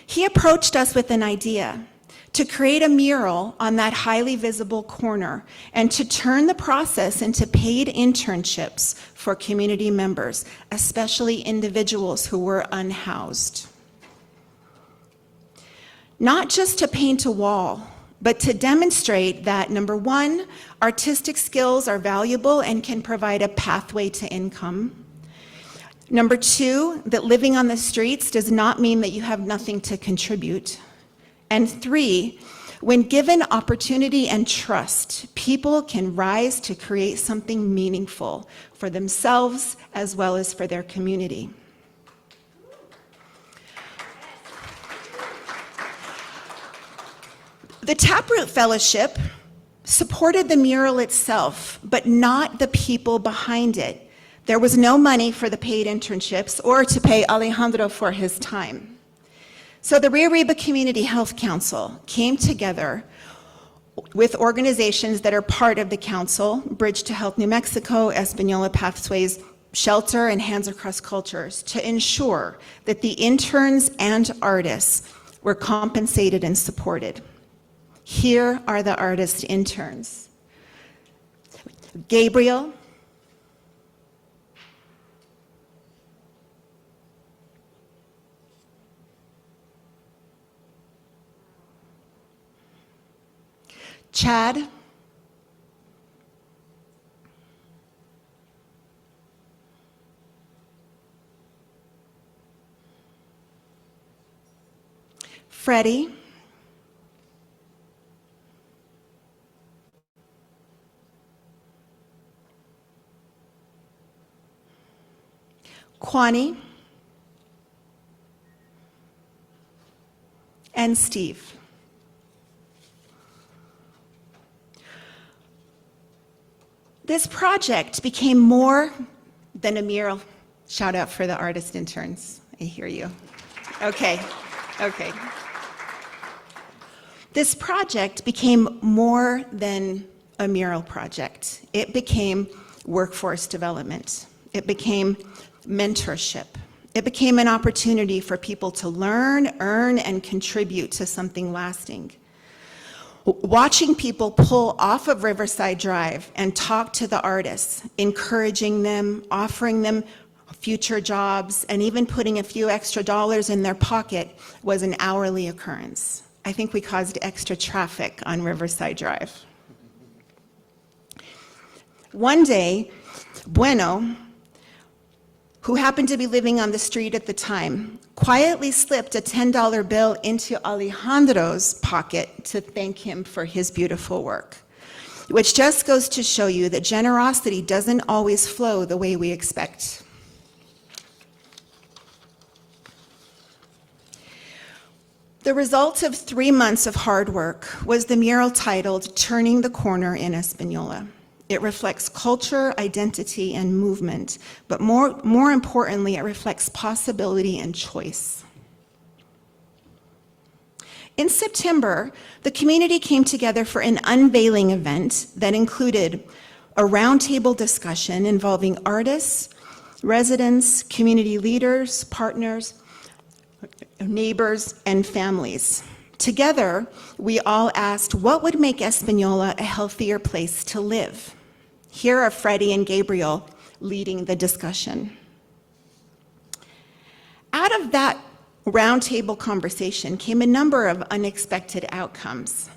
He approached us with an idea to create a mural on that highly visible corner and to turn the process into paid internships for community members, especially individuals who were unhoused. Not just to paint a wall, but to demonstrate that, number one, artistic skills are valuable and can provide a pathway to income. Number two, that living on the streets does not mean that you have nothing to contribute. And three, when given opportunity and trust, people can rise to create something meaningful for themselves as well as for their community. The Taproot Fellowship supported the mural itself, but not the people behind it. There was no money for the paid internships or to pay Alejandro for his time. So the Rio Arriba Community Health Council came together with organizations that are part of the council, Bridge to Health New Mexico, Espanola Pathways Shelter, and Hands Across Cultures, to ensure that the interns and artists were compensated and supported. Here are the artist interns. Gabriel, Chad, Freddie, Kwani, and Steve. This project became more than a mural. Shout out for the artist interns. I hear you. Okay. This project became more than a mural project. It became workforce development. It became mentorship. It became an opportunity for people to learn, earn, and contribute to something lasting. Watching people pull off of Riverside Drive and talk to the artists, encouraging them, offering them future jobs, and even putting a few extra dollars in their pocket was an hourly occurrence. I think we caused extra traffic on Riverside Drive. One day, Bueno, who happened to be living on the street at the time, quietly slipped a $10 bill into Alejandro's pocket to thank him for his beautiful work, which just goes to show you that generosity doesn't always flow the way we expect. The result of 3 months of hard work was the mural titled "Turning the Corner in Española." It reflects culture, identity, and movement, but more importantly, it reflects possibility and choice. In September, the community came together for an unveiling event that included a roundtable discussion involving artists, residents, community leaders, partners, neighbors, and families. Together, we all asked what would make Española a healthier place to live. Here are Freddie and Gabriel leading the discussion. Out of that roundtable conversation came a number of unexpected outcomes.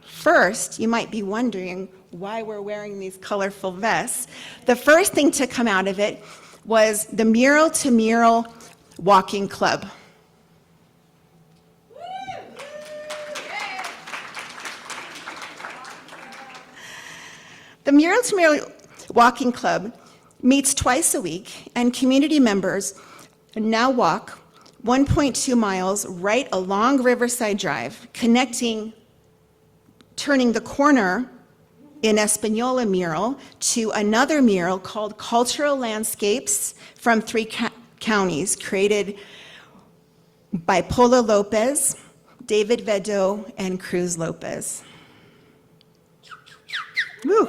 First, you might be wondering why we're wearing these colorful vests. The first thing to come out of it was the Mural to Mural Walking Club. The Mural to Mural Walking Club meets twice a week, and community members now walk 1.2 miles right along Riverside Drive, turning the corner in Española mural to another mural called Cultural Landscapes from 3 counties, created by Paula Lopez, David Vedo, and Cruz Lopez. Woo.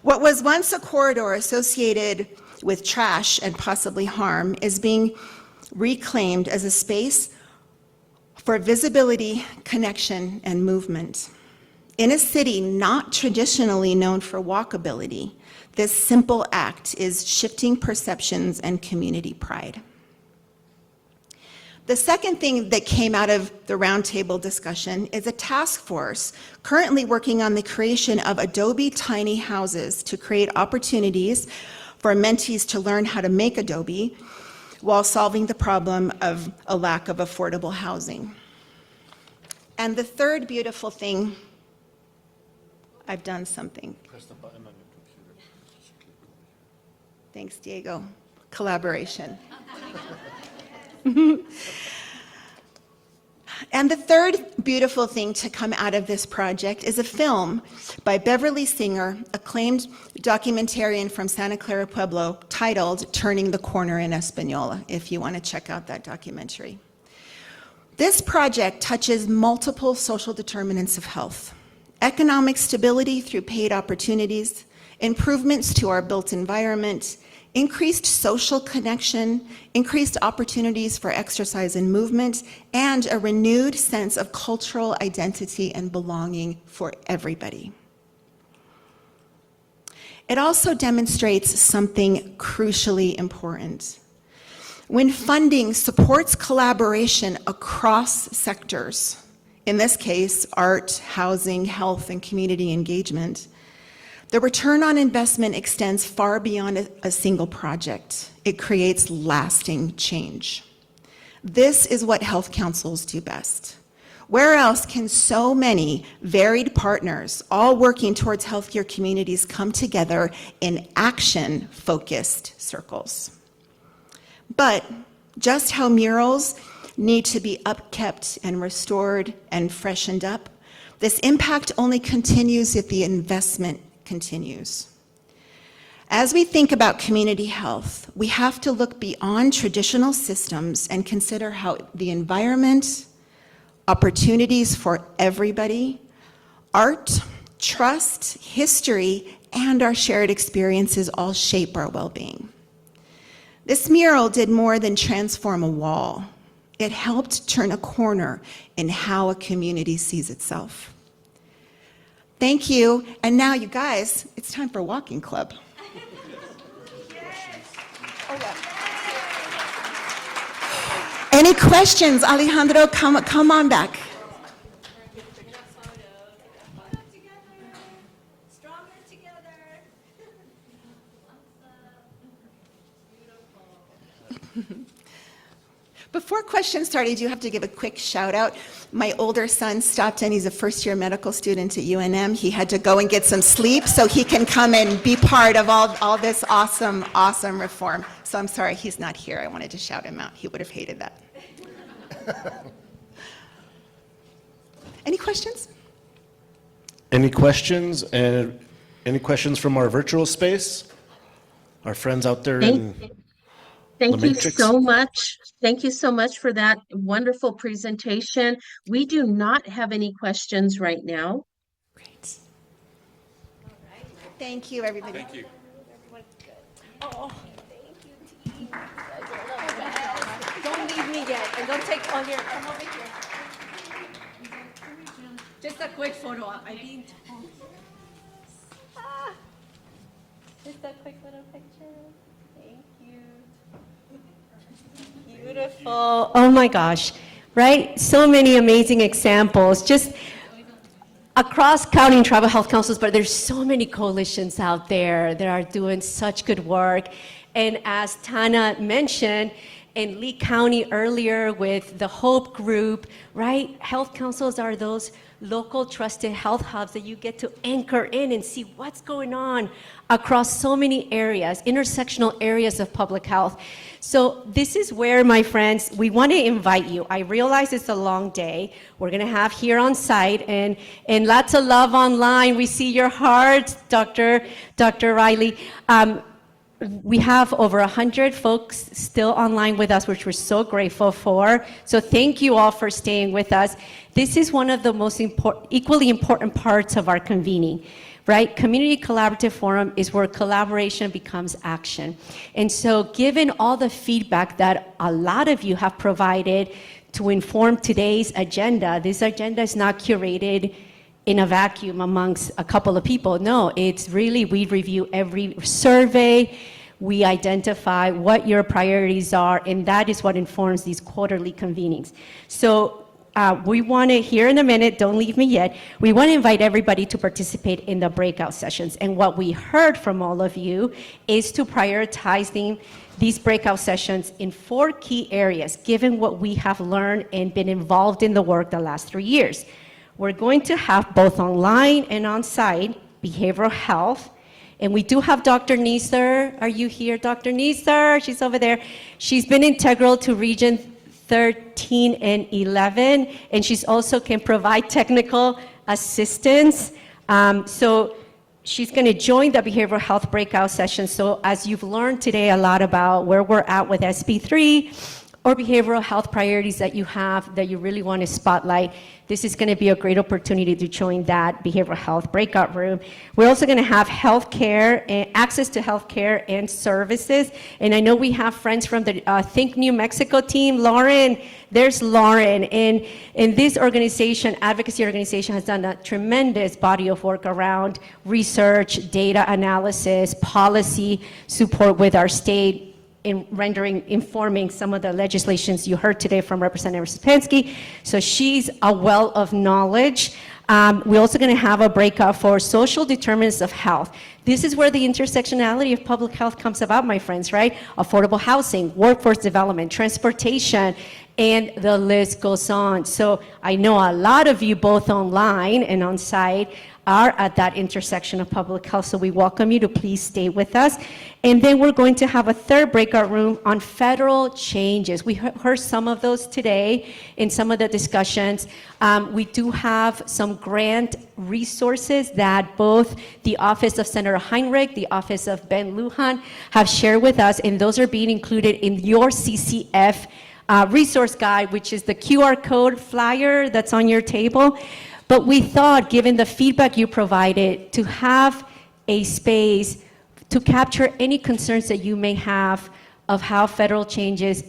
What was once a corridor associated with trash and possibly harm is being reclaimed as a space for visibility, connection, and movement. In a city not traditionally known for walkability, this simple act is shifting perceptions and community pride. The second thing that came out of the roundtable discussion is a task force currently working on the creation of Adobe tiny houses to create opportunities for mentees to learn how to make Adobe while solving the problem of a lack of affordable housing. And the third beautiful thing, I've done something. Press the button on your computer. Thanks, Diego. Collaboration. And the third beautiful thing to come out of this project is a film by Beverly Singer, acclaimed documentarian from Santa Clara Pueblo, titled "Turning the Corner in Española," if you want to check out that documentary. This project touches multiple social determinants of health: economic stability through paid opportunities, improvements to our built environment, increased social connection, increased opportunities for exercise and movement, and a renewed sense of cultural identity and belonging for everybody. It also demonstrates something crucially important. When funding supports collaboration across sectors, in this case, art, housing, health, and community engagement, the return on investment extends far beyond a single project. It creates lasting change. This is what health councils do best. Where else can so many varied partners, all working towards healthier communities, come together in action-focused circles? But just how murals need to be upkept and restored and freshened up, this impact only continues if the investment continues. As we think about community health, we have to look beyond traditional systems and consider how the environment, opportunities for everybody, art, trust, history, and our shared experiences all shape our well-being. This mural did more than transform a wall. It helped turn a corner in how a community sees itself. Thank you. And now, you guys, it's time for walking club. Any questions, Alejandro? Come on back. Before questions start, I do have to give a quick shout out. My older son stopped in. He's a first-year medical student at UNM. He had to go and get some sleep so he can come and be part of all this awesome reform. So I'm sorry he's not here. I wanted to shout him out. He would have hated that. Any questions? Any questions? Any questions from our virtual space? Our friends out there in Thank the you Matrix? so much. Thank you so much for that wonderful presentation. We do not have any questions right now. Thank you, everybody. Thank you. Oh, thank you, team. Don't leave me yet, and don't take, oh, here, come over here. Just a quick photo. I mean, Just a quick little picture. Thank you. beautiful. Oh my gosh, right? So many amazing examples. Just across county and tribal health councils, but there's so many coalitions out there that are doing such good work. And as Tana mentioned, in Lee County earlier with the Hope Group, right? Health councils are those local trusted health hubs that you get to anchor in and see what's going on across so many areas, intersectional areas of public health. So this is where, my friends, we want to invite you. I realize it's a long day. We're going to have here on site and lots of love online. We see your heart, Dr. Riley. We have over 100 folks still online with us, which we're so grateful for. So thank you all for staying with us. This is one of the most equally important parts of our convening, right? Community Collaborative Forum is where collaboration becomes action. And so given all the feedback that a lot of you have provided to inform today's agenda, this agenda is not curated in a vacuum amongst a couple of people. No, it's really, we review every survey, we identify what your priorities are, and that is what informs these quarterly convenings. So we want to, here in a minute, don't leave me yet, we want to invite everybody to participate in the breakout sessions. And what we heard from all of you is to prioritize these breakout sessions in 4 key areas, given what we have learned and been involved in the work the last 3 years. We're going to have both online and on-site behavioral health. And we do have Dr. Neeser. Are you here, Dr. Neeser? She's over there. She's been integral to Region 13 and 11, and she's also can provide technical assistance. So she's going to join the behavioral health breakout session. So as you've learned today a lot about where we're at with SB3 or behavioral health priorities that you have that you really want to spotlight, this is going to be a great opportunity to join that behavioral health breakout room. We're also going to have healthcare and access to healthcare and services. And I know we have friends from the Think New Mexico team. Lauren, there's Lauren. And this organization, advocacy organization, has done a tremendous body of work around research, data analysis, policy support with our state, in informing some of the legislations you heard today from Representative Spansky. So she's a well of knowledge. We're also going to have a breakout for social determinants of health. This is where the intersectionality of public health comes about, my friends, right? Affordable housing, workforce development, transportation, and the list goes on. So I know a lot of you, both online and on site, are at that intersection of public health, so we welcome you to please stay with us. And then we're going to have a third breakout room on federal changes. We heard some of those today in some of the discussions. We do have some grant resources that both the Office of Senator Heinrich, the Office of Ben Lujan have shared with us, and those are being included in your CCF resource guide, which is the QR code flyer that's on your table. But we thought, given the feedback you provided, to have a space to capture any concerns that you may have of how federal changes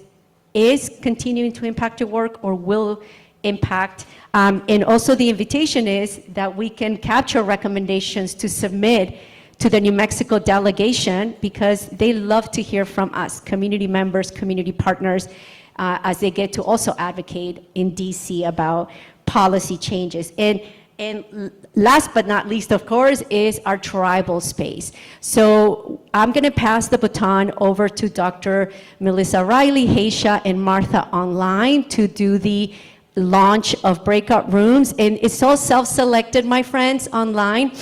is continuing to impact your work or will impact. And also the invitation is that we can capture recommendations to submit to the New Mexico delegation, because they love to hear from us, community members, community partners, as they get to also advocate in DC about policy changes. And last but not least, of course, is our tribal space. So I'm going to pass the baton over to Dr. Melissa Riley, Haysha, and Martha online to do the launch of breakout rooms. And it's all self-selected, my friends, online.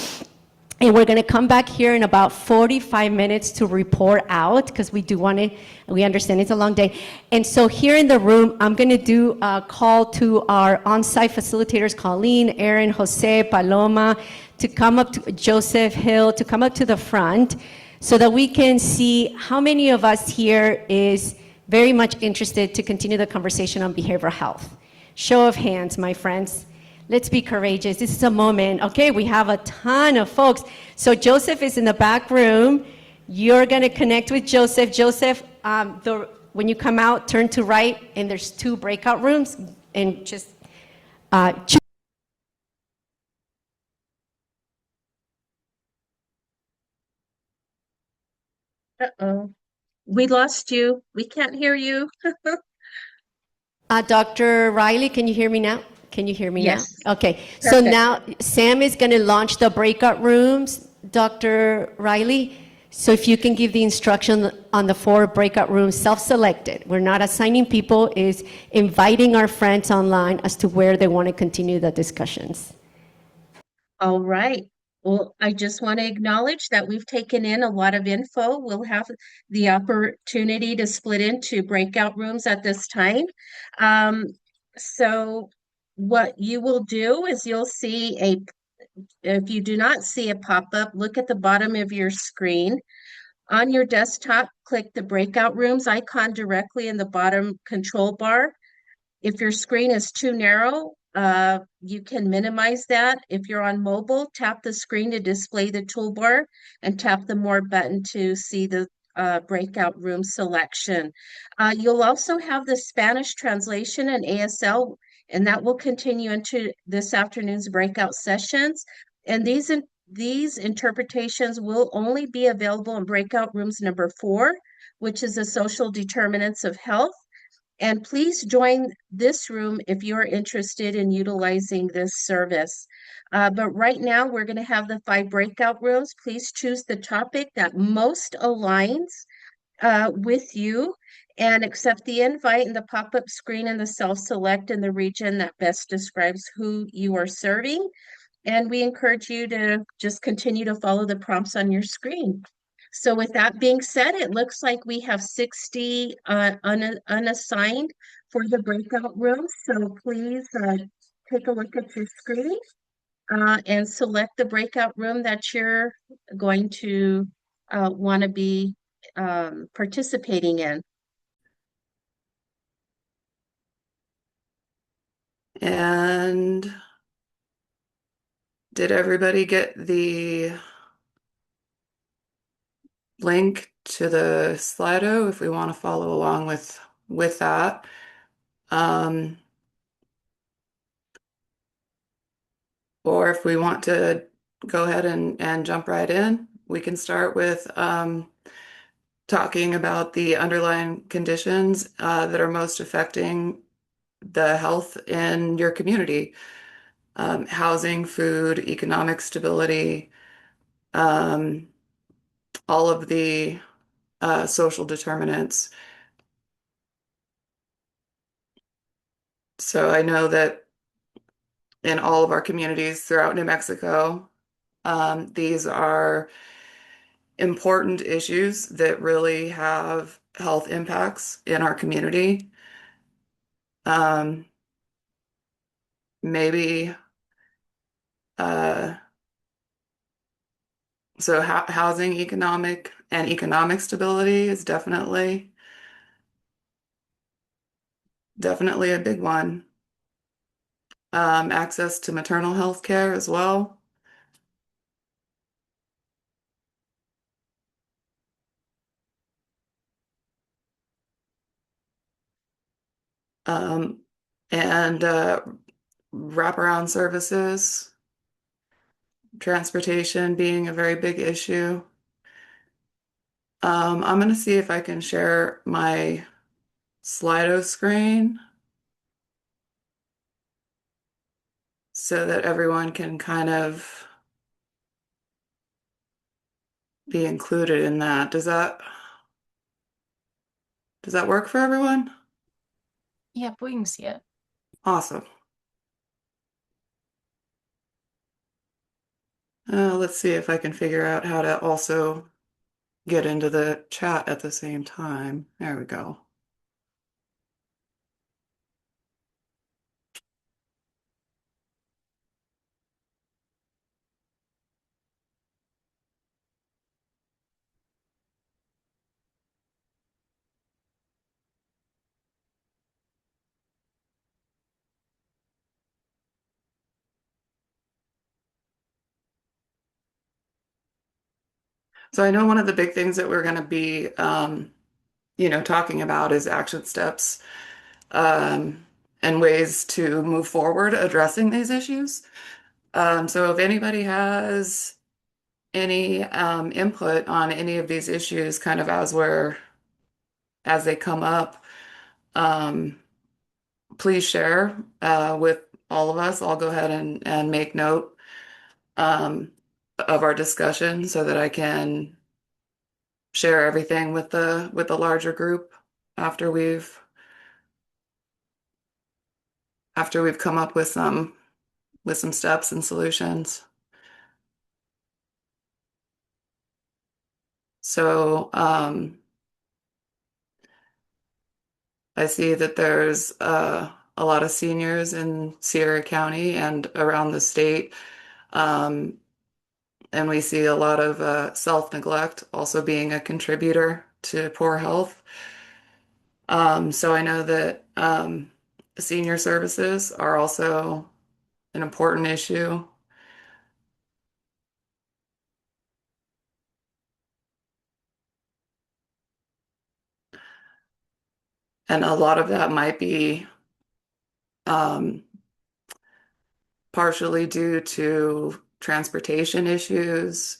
And we're going to come back here in about 45 minutes to report out, because we do want to, we understand it's a long day. And so here in the room, I'm going to do a call to our on-site facilitators, Colleen, Aaron, Jose, Paloma, to come up to Joseph Hill, to come up to the front so that we can see how many of us here is very much interested to continue the conversation on behavioral health. Show of hands, my friends. Let's be courageous. This is a moment. Okay, we have a ton of folks. So Joseph is in the back room. You're going to connect with Joseph. Joseph, when you come out, turn to right, and there's 2 breakout rooms. And just choose. Uh-oh. We lost you. We can't hear you. Dr. Riley, can you hear me now? Can you hear me Yes. now? Okay. So Perfect. now Sam is going to launch the breakout rooms, Dr. Riley. So if you can give the instruction on the 4 breakout rooms, self-selected. We're not assigning people, is inviting our friends online as to where they want to continue the discussions. All right. Well, I just want to acknowledge that we've taken in a lot of info. We'll have the opportunity to split into breakout rooms at this time. So what you will do is you'll see if you do not see a pop-up, look at the bottom of your screen. On your desktop, click the breakout rooms icon directly in the bottom control bar. If your screen is too narrow, you can minimize that. If you're on mobile, tap the screen to display the toolbar and tap the More button to see the breakout room selection. You'll also have the Spanish translation and ASL, and that will continue into this afternoon's breakout sessions. And these interpretations will only be available in breakout rooms number 4, which is the social determinants of health. And please join this room if you're interested in utilizing this service. But right now, we're going to have the 5 breakout rooms. Please choose the topic that most aligns with you and accept the invite in the pop-up screen and the self-select in the region that best describes who you are serving. And we encourage you to just continue to follow the prompts on your screen. So with that being said, it looks like we have 60 unassigned for the breakout room. So please take a look at your screen and select the breakout room that you're going to want to be participating in. And did everybody get the link to the Slido if we want to follow along with that? Or if we want to go ahead and jump right in, we can start with talking about the underlying conditions that are most affecting the health in your community. Housing, food, economic stability, all of the social determinants. So I know that in all of our communities throughout New Mexico, these are important issues that really have health impacts in our community. Maybe so housing, economic stability is definitely a big one. Access to maternal health care as well. and wraparound services, transportation being a very big issue. I'm going to see if I can share my Slido screen so that everyone can kind of be included in that. Does that work for everyone? Yeah, we can see it. Awesome. Let's see if I can figure out how to also get into the chat at the same time. There we go. So I know one of the big things that we're going to be, talking about is action steps and ways to move forward addressing these issues. So if anybody has any input on any of these issues, kind of as they come up, please share with all of us. I'll go ahead and make note of our discussion so that I can share everything with the larger group after we've come up with some steps and solutions. So I see that there's a lot of seniors in Sierra County and around the state. And we see a lot of self-neglect also being a contributor to poor health. So I know that senior services are also an important issue. And a lot of that might be partially due to transportation issues,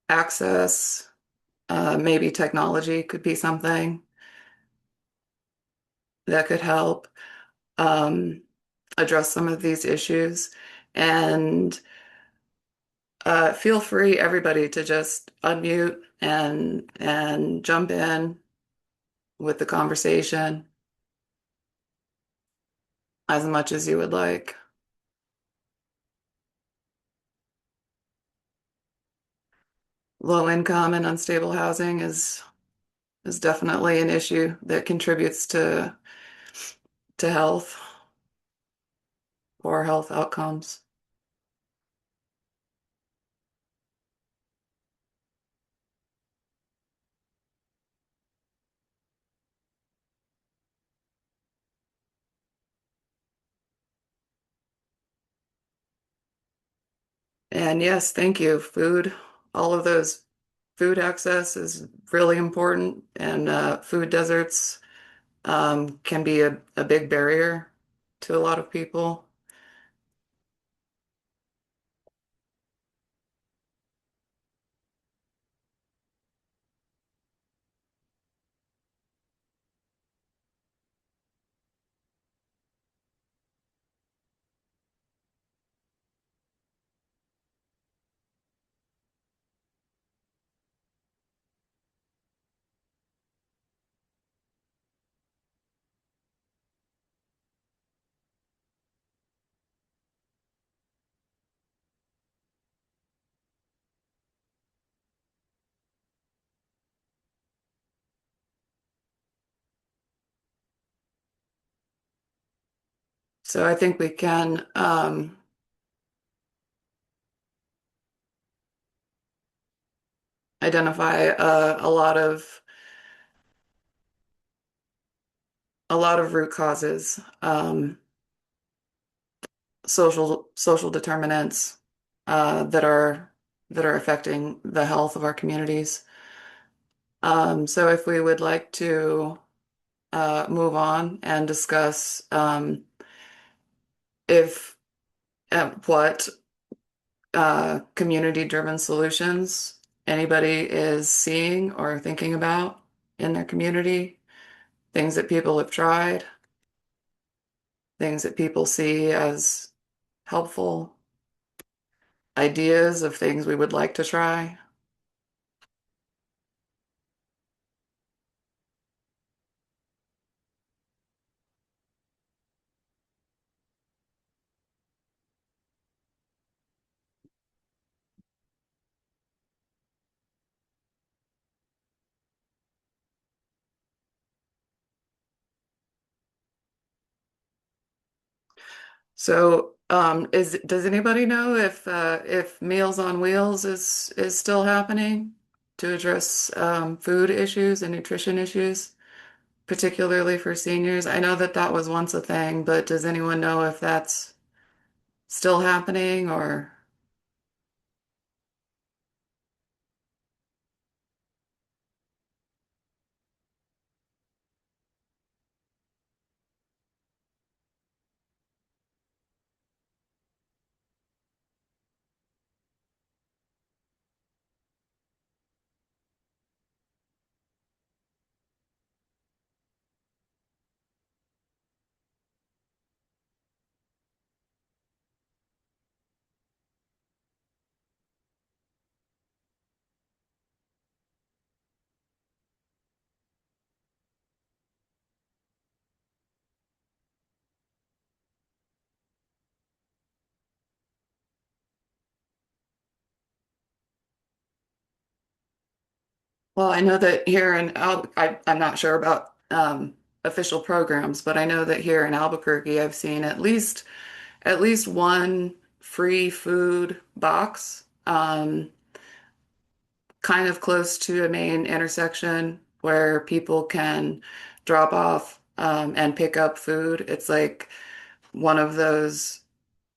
access, maybe technology could be something that could help address some of these issues. And feel free, everybody, to just unmute and jump in with the conversation as much as you would like. Low income and unstable housing is definitely an issue that contributes to health or health outcomes. And yes, thank you. Food, all of those food access is really important, and food deserts can be a big barrier to a lot of people. So I think we can identify a lot of root causes, social determinants that are affecting the health of our communities. So if we would like to move on and discuss if what community-driven solutions anybody is seeing or thinking about in their community, things that people have tried, things that people see as helpful, ideas of things we would like to try. So, does anybody know if Meals on Wheels is still happening to address food issues and nutrition issues, particularly for seniors? I know that that was once a thing, but does anyone know if that's still happening or? Well, I know that here in I'm not sure about official programs, but I know that here in Albuquerque, I've seen at least one free food box, kind of close to a main intersection where people can drop off and pick up food. It's like one of those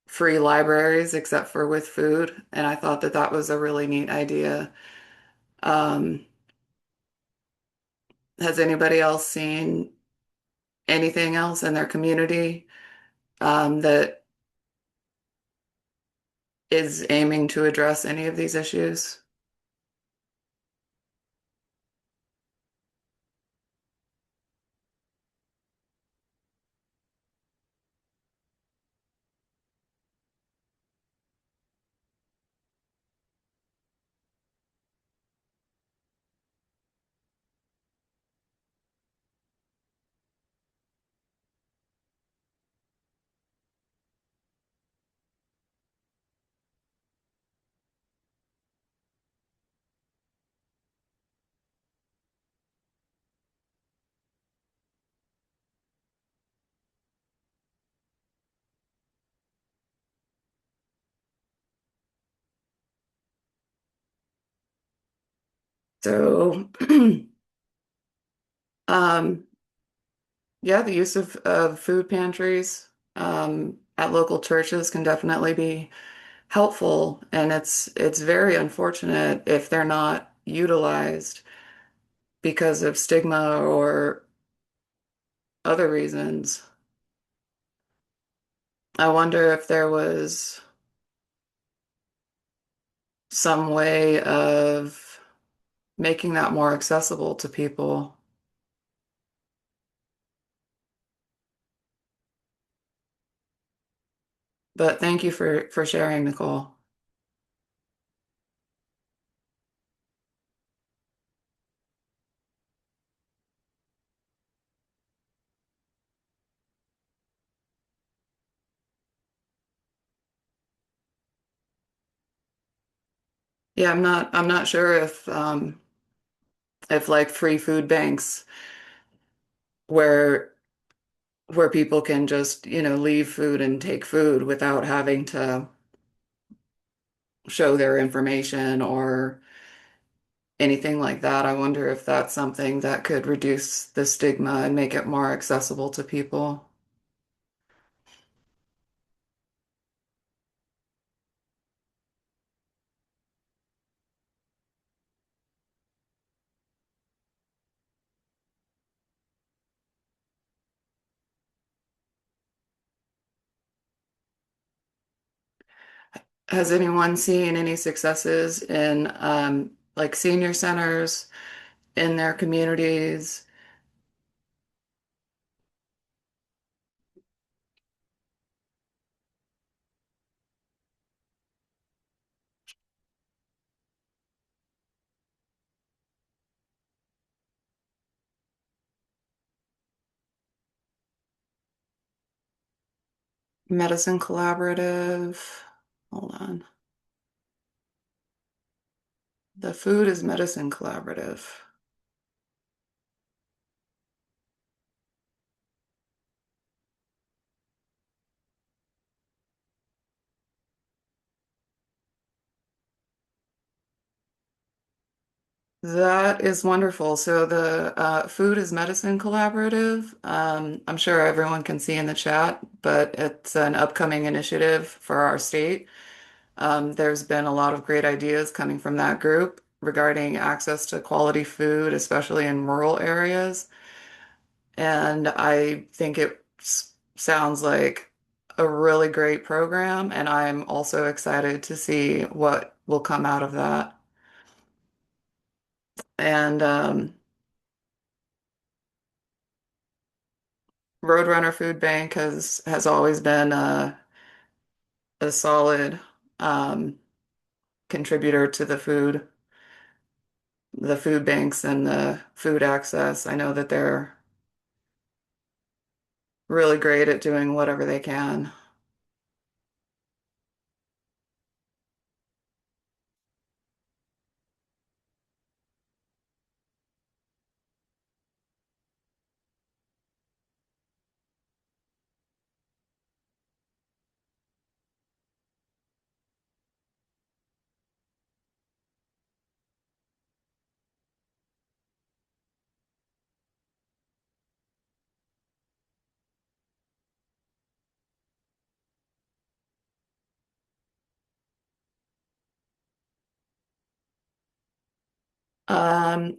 free libraries, except for with food, and I thought that that was a really neat idea. Um, has anybody else seen anything else in their community that is aiming to address any of these issues? So, um, yeah, the use of food pantries at local churches can definitely be helpful, and it's very unfortunate if they're not utilized because of stigma or other reasons. I wonder if there was some way of making that more accessible to people. But thank you for sharing, Nicole. Yeah, I'm not sure if like free food banks where people can just, leave food and take food without having to show their information or anything like that. I wonder if that's something that could reduce the stigma and make it more accessible to people. has anyone seen any successes in like senior centers in their communities? Medicine Collaborative. Hold on. The Food is Medicine Collaborative. That is wonderful. So the Food is Medicine Collaborative, I'm sure everyone can see in the chat, but it's an upcoming initiative for our state. There's been a lot of great ideas coming from that group regarding access to quality food, especially in rural areas. And I think it sounds like a really great program, and I'm also excited to see what will come out of that. And Roadrunner Food Bank has always been a solid contributor to the food banks and the food access. I know that they're really great at doing whatever they can.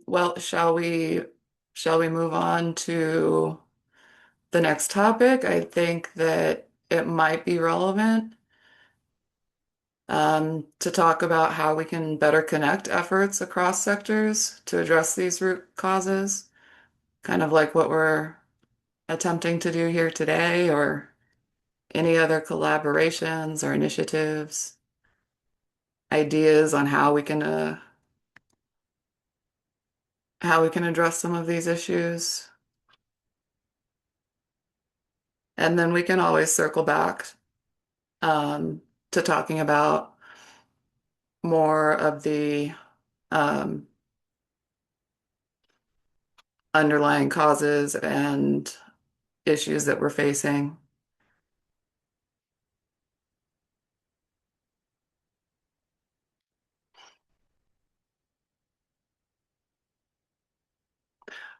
Well, shall we move on to the next topic? I think that it might be relevant to talk about how we can better connect efforts across sectors to address these root causes, kind of like what we're attempting to do here today, or any other collaborations or initiatives, ideas on how we can address some of these issues. And then we can always circle back to talking about more of the underlying causes and issues that we're facing.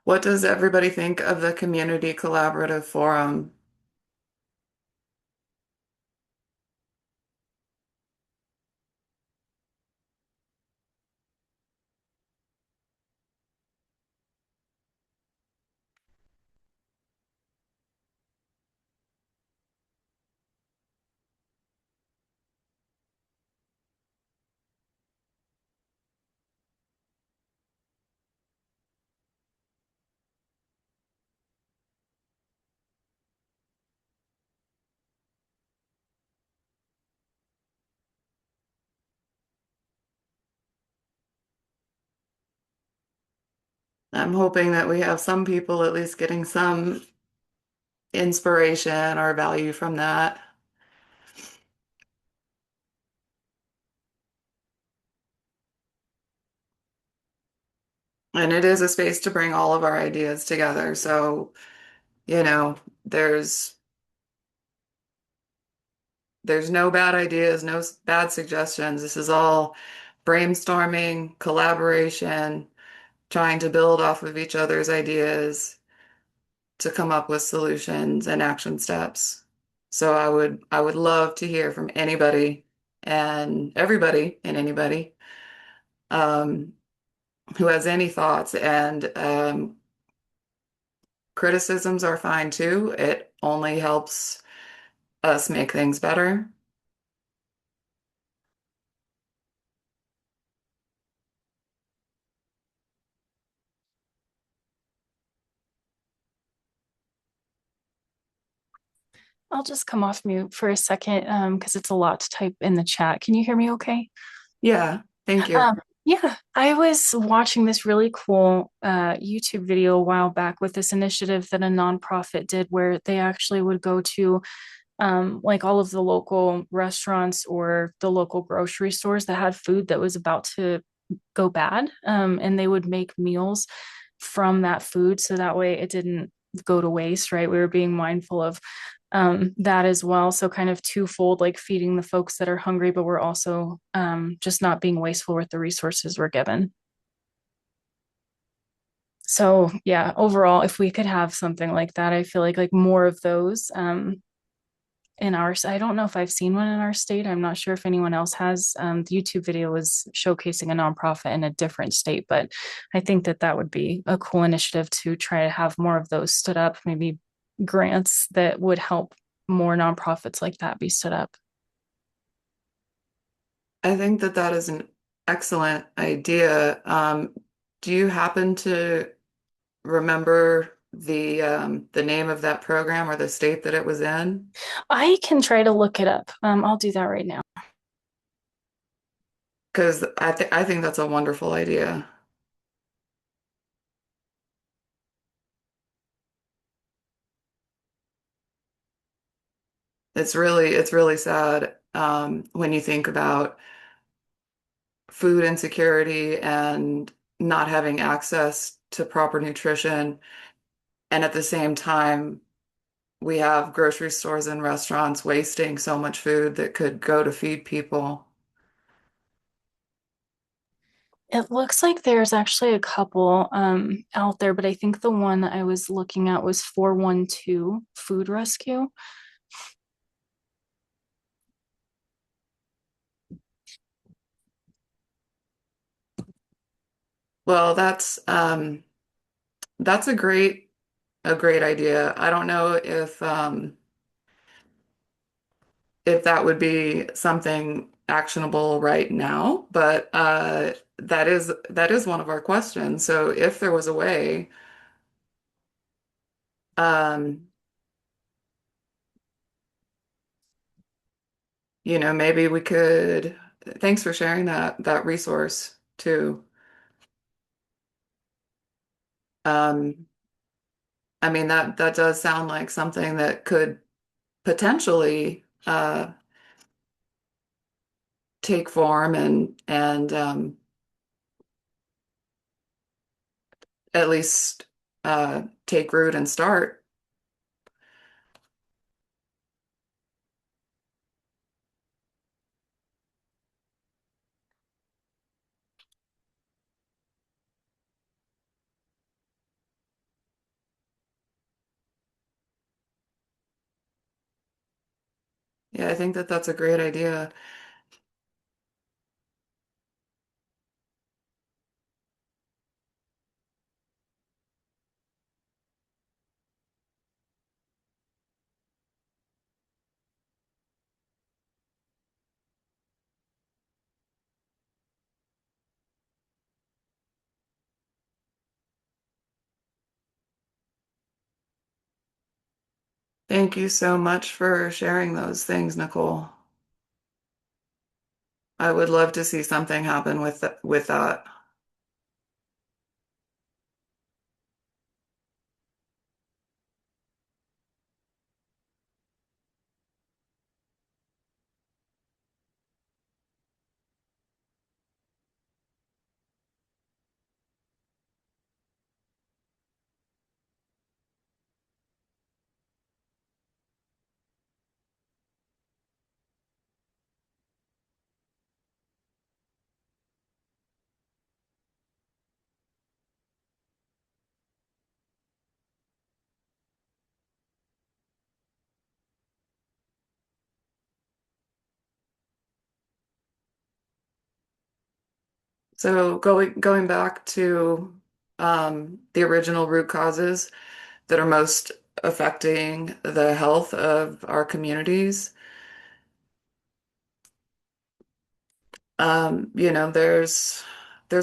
What does everybody think of the Community Collaborative Forum? I'm hoping that we have some people at least getting some inspiration or value from that. And it is a space to bring all of our ideas together. So, you know, there's no bad ideas, no bad suggestions. This is all brainstorming, collaboration, trying to build off of each other's ideas to come up with solutions and action steps. So I would love to hear from anybody and everybody and anybody who has any thoughts, and criticisms are fine too. It only helps us make things better. I'll just come off mute for a second because it's a lot to type in the chat. Can you hear me okay? Yeah, thank you. Yeah, I was watching this really cool YouTube video a while back with this initiative that a nonprofit did where they actually would go to like all of the local restaurants or the local grocery stores that had food that was about to go bad. And they would make meals from that food so that way it didn't go to waste, right? We were being mindful of that as well. So kind of twofold, like feeding the folks that are hungry, but we're also just not being wasteful with the resources we're given. So yeah, overall, if we could have something like that, I feel like more of those in our, I don't know if I've seen one in our state. I'm not sure if anyone else has. The YouTube video was showcasing a nonprofit in a different state, but I think that that would be a cool initiative to try to have more of those stood up, maybe grants that would help more nonprofits like that be stood up. I think that that is an excellent idea. Do you happen to remember the name of that program or the state that it was in? I can try to look it up. I'll do that right now. Because I think that's a wonderful idea. It's really sad when you think about food insecurity and not having access to proper nutrition. And at the same time, we have grocery stores and restaurants wasting so much food that could go to feed people. It looks like there's actually a couple out there, but I think the one that I was looking at was 412 Food Rescue. Well, that's a great idea. I don't know if that would be something actionable right now, but that is one of our questions. So if there was a way, um, maybe we could. Thanks for sharing that resource too. Um, I mean that does sound like something that could potentially take form and at least take root and start. Yeah, I think that that's a great idea. Thank you so much for sharing those things, Nicole. I would love to see something happen with that. So going back to the original root causes that are most affecting the health of our communities, there's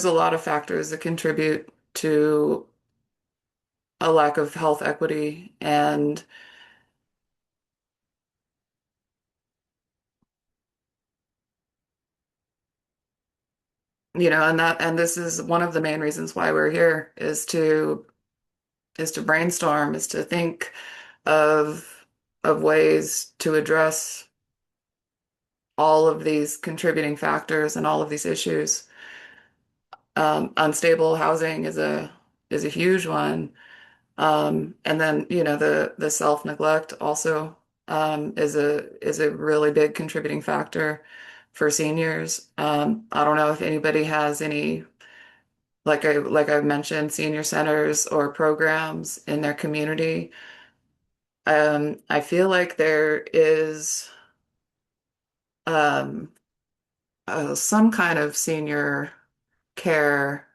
a lot of factors that contribute to a lack of health equity, and and this is one of the main reasons why we're here is to brainstorm, is to think of ways to address all of these contributing factors and all of these issues. Unstable housing is a huge one. And then, the self-neglect also is a really big contributing factor for seniors. I don't know if anybody has any, like I mentioned, senior centers or programs in their community. I feel like there is um, some kind of senior care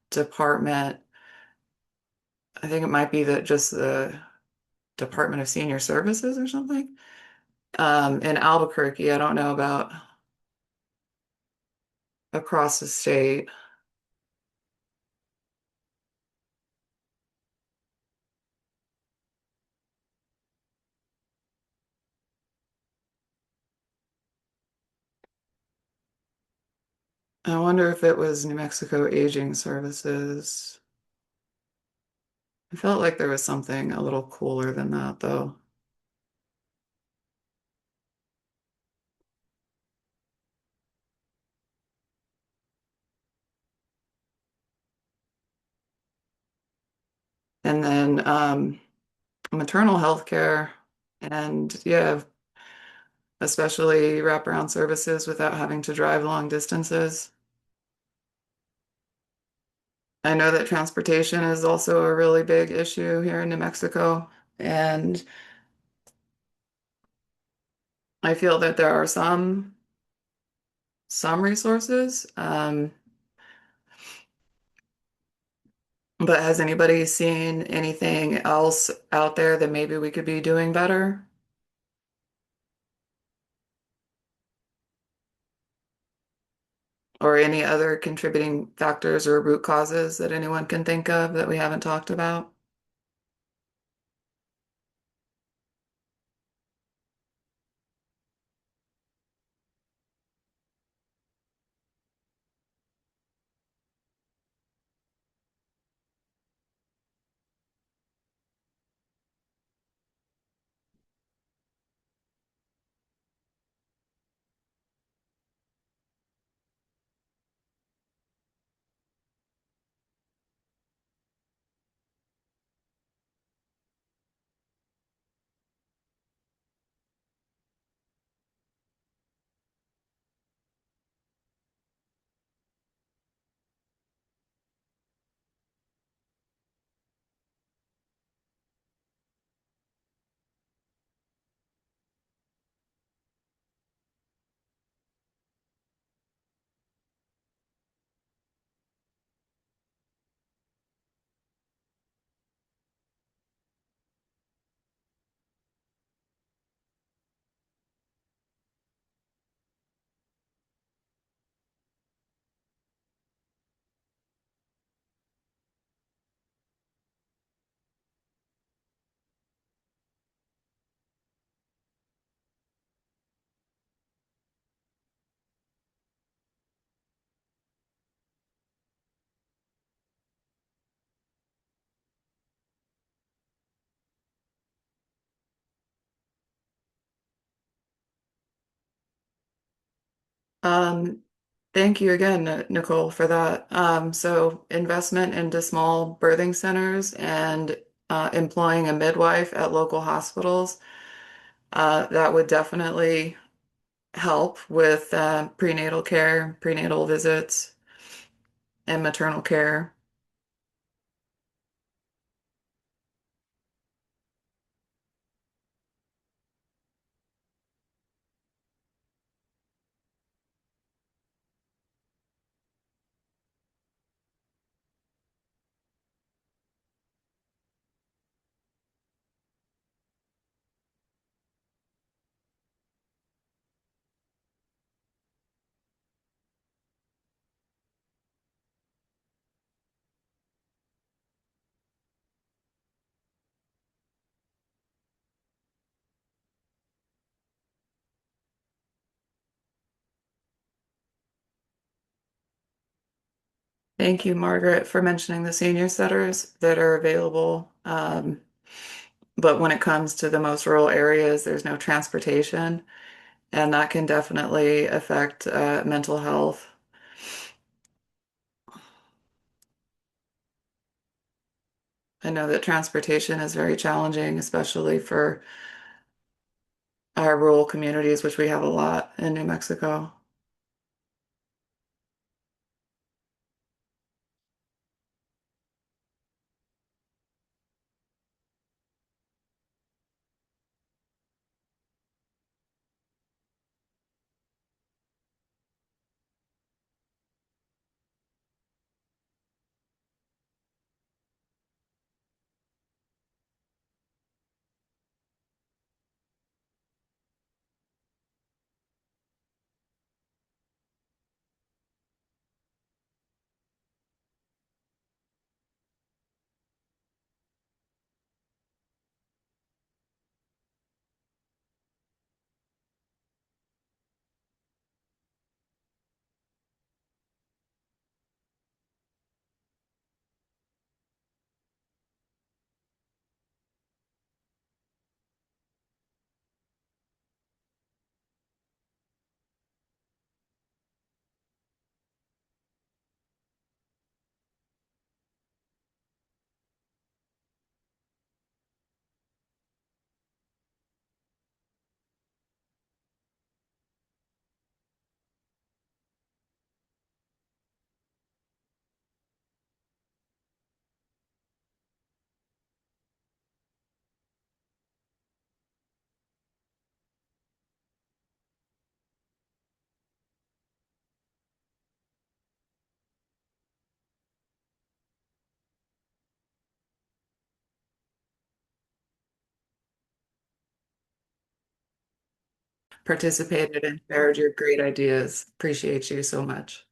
department. I think it might be just the Department of Senior Services or something in Albuquerque. I don't know about across the state. I wonder if it was New Mexico Aging Services. I felt like there was something a little cooler than that, though. And then maternal health care, and yeah, especially wraparound services without having to drive long distances. I know that transportation is also a really big issue here in New Mexico, and I feel that there are some resources. But has anybody seen anything else out there that maybe we could be doing better? Or any other contributing factors or root causes that anyone can think of that we haven't talked about? Um, Thank you again, Nicole, for that. So investment into small birthing centers and employing a midwife at local hospitals, that would definitely help with prenatal care, prenatal visits, and maternal care. Thank you, Margaret, for mentioning the senior centers that are available. But when it comes to the most rural areas, there's no transportation, and that can definitely affect mental health. I know that transportation is very challenging, especially for our rural communities, which we have a lot in New Mexico. Participated and shared your great ideas. Appreciate you so much.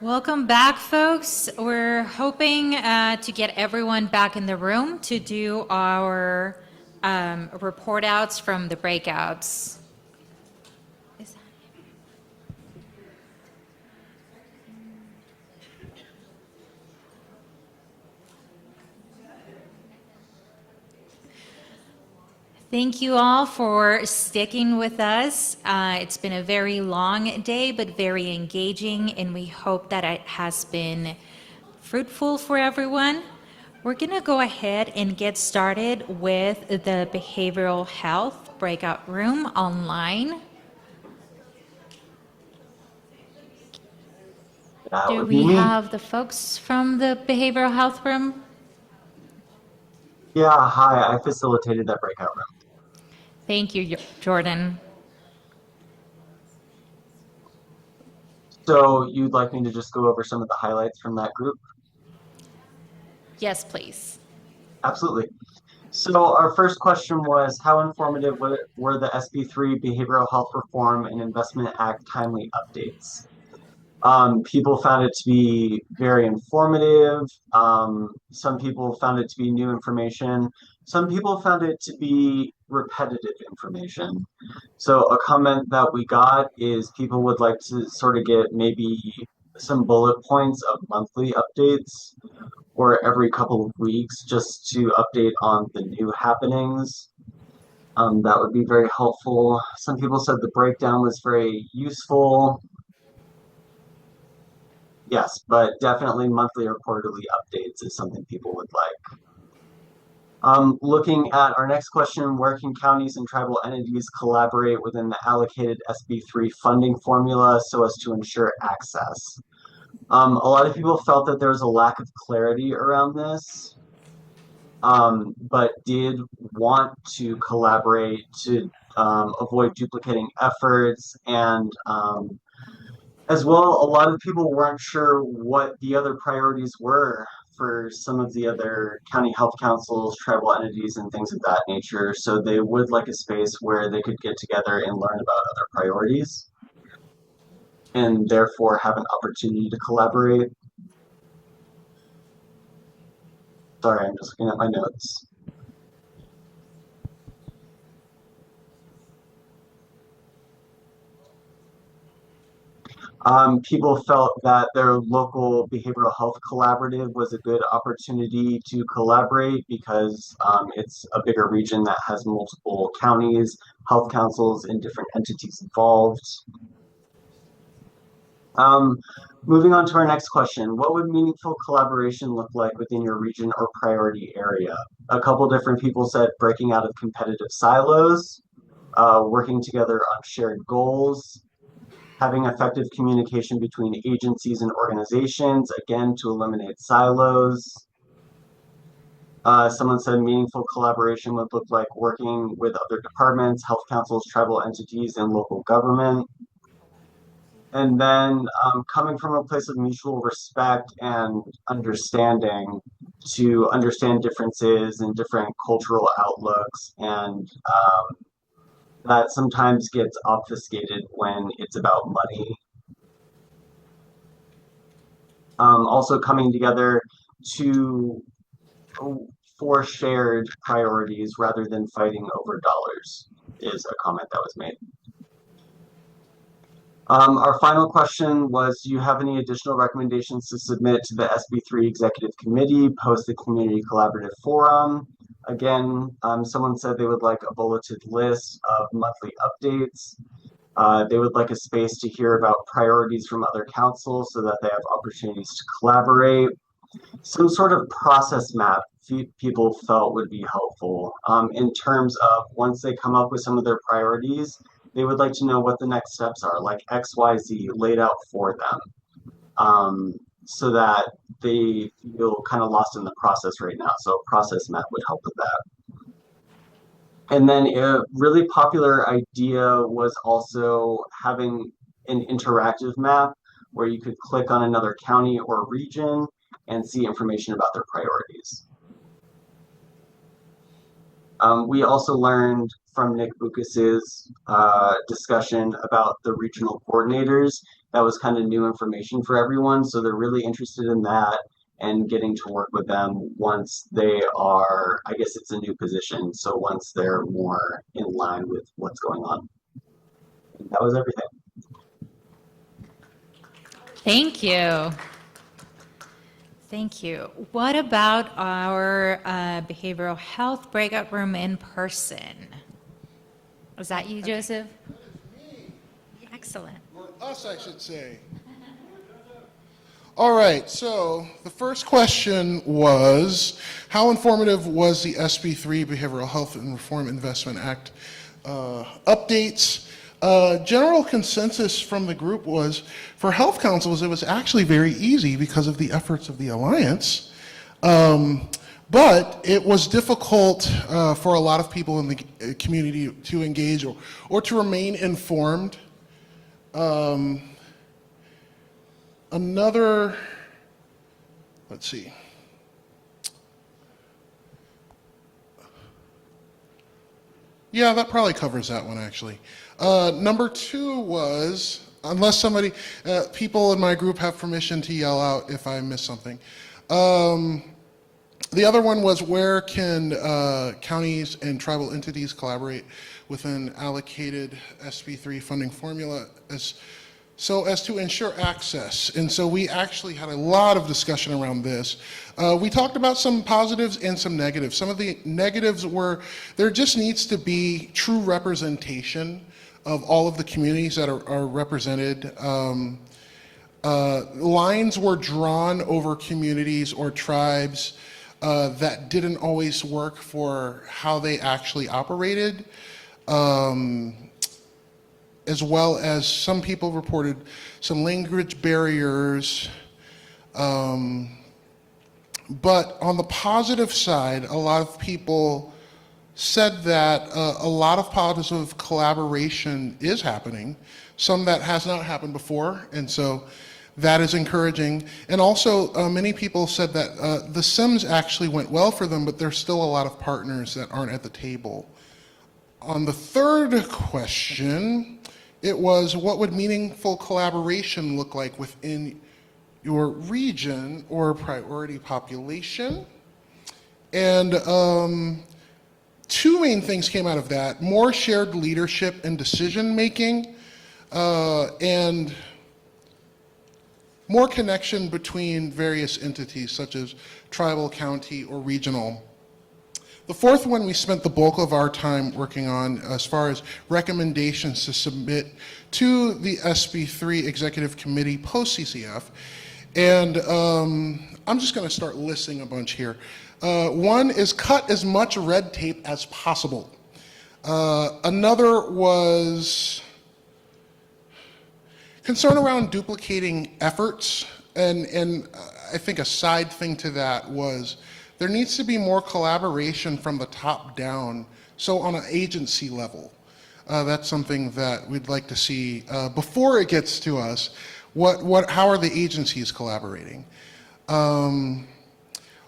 Welcome back, folks. We're hoping to get everyone back in the room to do our report outs from the breakouts. Thank you all for sticking with us. It's been a very long day, but very engaging, and we hope that it has been fruitful for everyone. We're going to go ahead and get started with the behavioral health breakout room online. Do we have the folks from the behavioral health room? Yeah, hi, I facilitated that breakout room. Thank you, Jordan. So you'd like me to just go over some of the highlights from that group? Yes, please. Absolutely. So our first question was, how informative were the SB3 Behavioral Health Reform and Investment Act timely updates? People found it to be very informative. Some people found it to be new information. Some people found it to be repetitive information. So a comment that we got is people would like to sort of get maybe some bullet points of monthly updates or every couple of weeks just to update on the new happenings. That would be very helpful. Some people said the breakdown was very useful. Yes, but definitely monthly or quarterly updates is something people would like. Looking at our next question, where can counties and tribal entities collaborate within the allocated SB3 funding formula so as to ensure access? A lot of people felt that there was a lack of clarity around this, but did want to collaborate to avoid duplicating efforts, and as well, a lot of people weren't sure what the other priorities were for some of the other county health councils, tribal entities, and things of that nature. So they would like a space where they could get together and learn about other priorities and therefore have an opportunity to collaborate. Sorry, I'm just looking at my notes. People felt that their local behavioral health collaborative was a good opportunity to collaborate because it's a bigger region that has multiple counties, health councils, and different entities involved. Moving on to our next question, what would meaningful collaboration look like within your region or priority area? A couple different people said breaking out of competitive silos, working together on shared goals, having effective communication between agencies and organizations, again, to eliminate silos. Someone said meaningful collaboration would look like working with other departments, health councils, tribal entities, and local government. And then coming from a place of mutual respect and understanding to understand differences and different cultural outlooks, and that sometimes gets obfuscated when it's about money. Also coming together for shared priorities rather than fighting over dollars is a comment that was made. Our final question was, do you have any additional recommendations to submit to the SB3 Executive Committee post the Community Collaborative Forum? Again, someone said they would like a bulleted list of monthly updates. They would like a space to hear about priorities from other councils so that they have opportunities to collaborate. Some sort of process map people felt would be helpful in terms of once they come up with some of their priorities, they would like to know what the next steps are, like XYZ laid out for them, so that they feel kind of lost in the process right now. So a process map would help with that. And then a really popular idea was also having an interactive map where you could click on another county or region and see information about their priorities. We also learned from Nick Bukas's discussion about the regional coordinators that was kind of new information for everyone. So they're really interested in that and getting to work with them once they are, I guess it's a new position. So once they're more in line with what's going on. And that was everything. Thank you. Thank you. What about our behavioral health breakout room in person? Was that you, Joseph? Excellent. Or us, I should say. All right, so the first question was, how informative was the SB3 Behavioral Health and Reform Investment Act updates? General consensus from the group was, for health councils, it was actually very easy because of the efforts of the Alliance. But it was difficult for a lot of people in the community to engage or to remain informed. Let's see. Yeah, that probably covers that one, actually. Number 2 was, unless people in my group have permission to yell out if I miss something. The other one was, where can counties and tribal entities collaborate with an allocated SB3 funding formula so as to ensure access? And so we actually had a lot of discussion around this. We talked about some positives and some negatives. Some of the negatives were, there just needs to be true representation of all of the communities that are represented. Lines were drawn over communities or tribes that didn't always work for how they actually operated. As well as some people reported some language barriers. But on the positive side, a lot of people said that a lot of positive collaboration is happening, some that has not happened before, and so that is encouraging. And also, many people said that the SIMs actually went well for them, but there's still a lot of partners that aren't at the table. On the third question, it was, what would meaningful collaboration look like within your region or priority population? And 2 main things came out of that: more shared leadership and decision making, and more connection between various entities such as tribal, county, or regional. The fourth one we spent the bulk of our time working on as far as recommendations to submit to the SB3 Executive Committee post-CCF. And I'm just going to start listing a bunch here. One is cut as much red tape as possible. Another was concern around duplicating efforts. And I think a side thing to that was, there needs to be more collaboration from the top down, so on an agency level. That's something that we'd like to see before it gets to us. How are the agencies collaborating?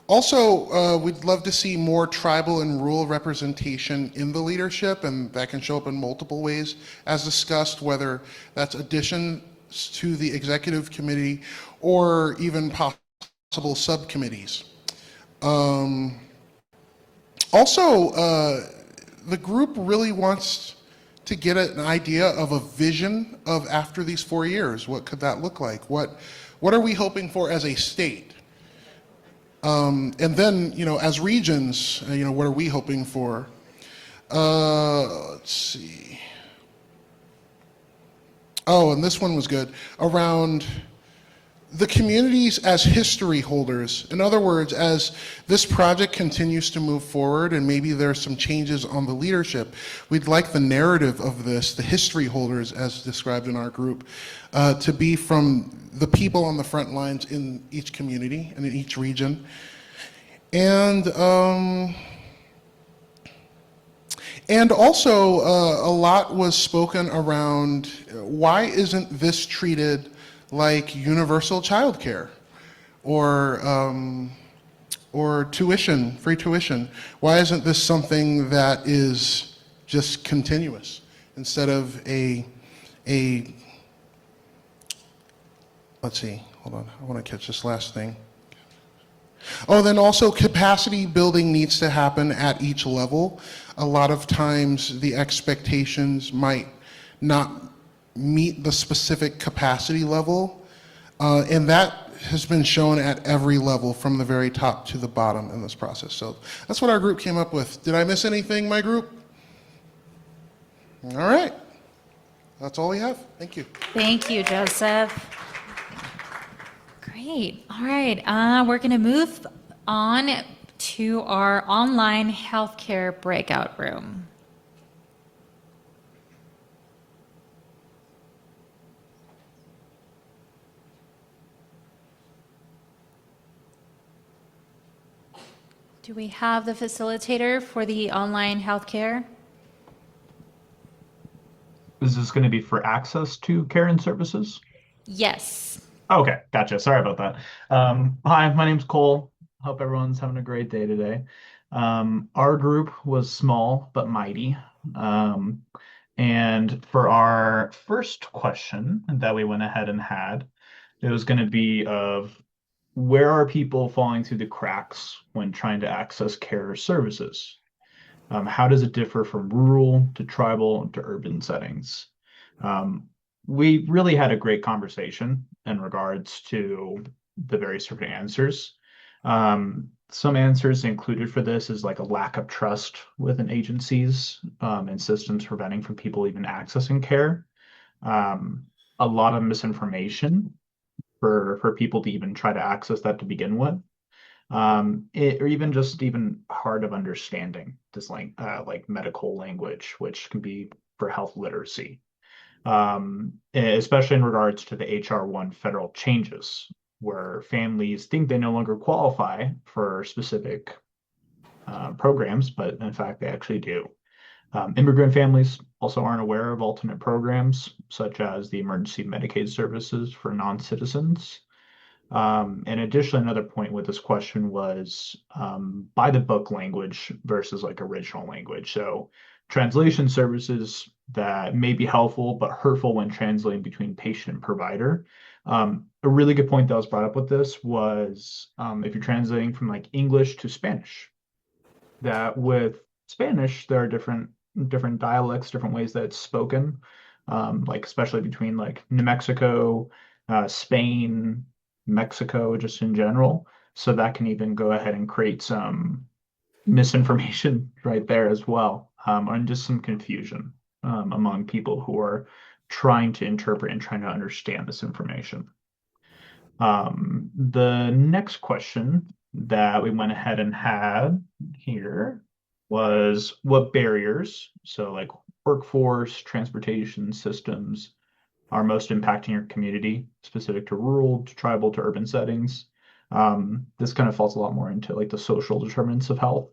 Also, we'd love to see more tribal and rural representation in the leadership, and that can show up in multiple ways, as discussed, whether that's additions to the executive committee or even possible subcommittees. Also, the group really wants to get an idea of a vision of after these 4 years. What could that look like? What are we hoping for as a state? And then, as regions, what are we hoping for? Let's see. Oh, and this one was good. Around the communities as history holders. In other words, as this project continues to move forward and maybe there's some changes on the leadership, we'd like the narrative of this, the history holders as described in our group, to be from the people on the front lines in each community and in each region. And also a lot was spoken around, why isn't this treated like universal childcare or tuition, free tuition? Why isn't this something that is just continuous instead of a let's see, hold on, I want to catch this last thing. Oh, then also capacity building needs to happen at each level. A lot of times the expectations might not meet the specific capacity level, and that has been shown at every level from the very top to the bottom in this process. So that's what our group came up with. Did I miss anything, my group? All right. That's all we have. Thank you. Thank you, Joseph. Great. All right. We're going to move on to our online healthcare breakout room. Do we have the facilitator for the online healthcare? Is this going to be for access to care and services? Yes. Okay, gotcha. Sorry about that. Hi, my name's Cole. Hope everyone's having a great day today. Our group was small but mighty. And for our first question that we went ahead and had, it was going to be of where are people falling through the cracks when trying to access care or services? How does it differ from rural to tribal to urban settings? We really had a great conversation in regards to the various different answers. Some answers included for this is like a lack of trust within agencies and systems preventing from people even accessing care. A lot of misinformation for people to even try to access that to begin with. Or even just even hard of understanding this like medical language, which can be for health literacy, especially in regards to the HR1 federal changes, where families think they no longer qualify for specific programs, but in fact they actually do. Immigrant families also aren't aware of alternate programs, such as the emergency Medicaid services for non-citizens. And additionally, another point with this question was by the book language versus like original language. So translation services that may be helpful but hurtful when translating between patient and provider. A really good point that was brought up with this was if you're translating from like English to Spanish, that with Spanish, there are different dialects, different ways that it's spoken, like especially between like New Mexico, Spain, Mexico, just in general. So that can even go ahead and create some misinformation right there as well, and just some confusion among people who are trying to interpret and trying to understand this information. The next question that we went ahead and had here was what barriers, so like workforce, transportation systems, are most impacting your community, specific to rural, to tribal, to urban settings. This kind of falls a lot more into like the social determinants of health.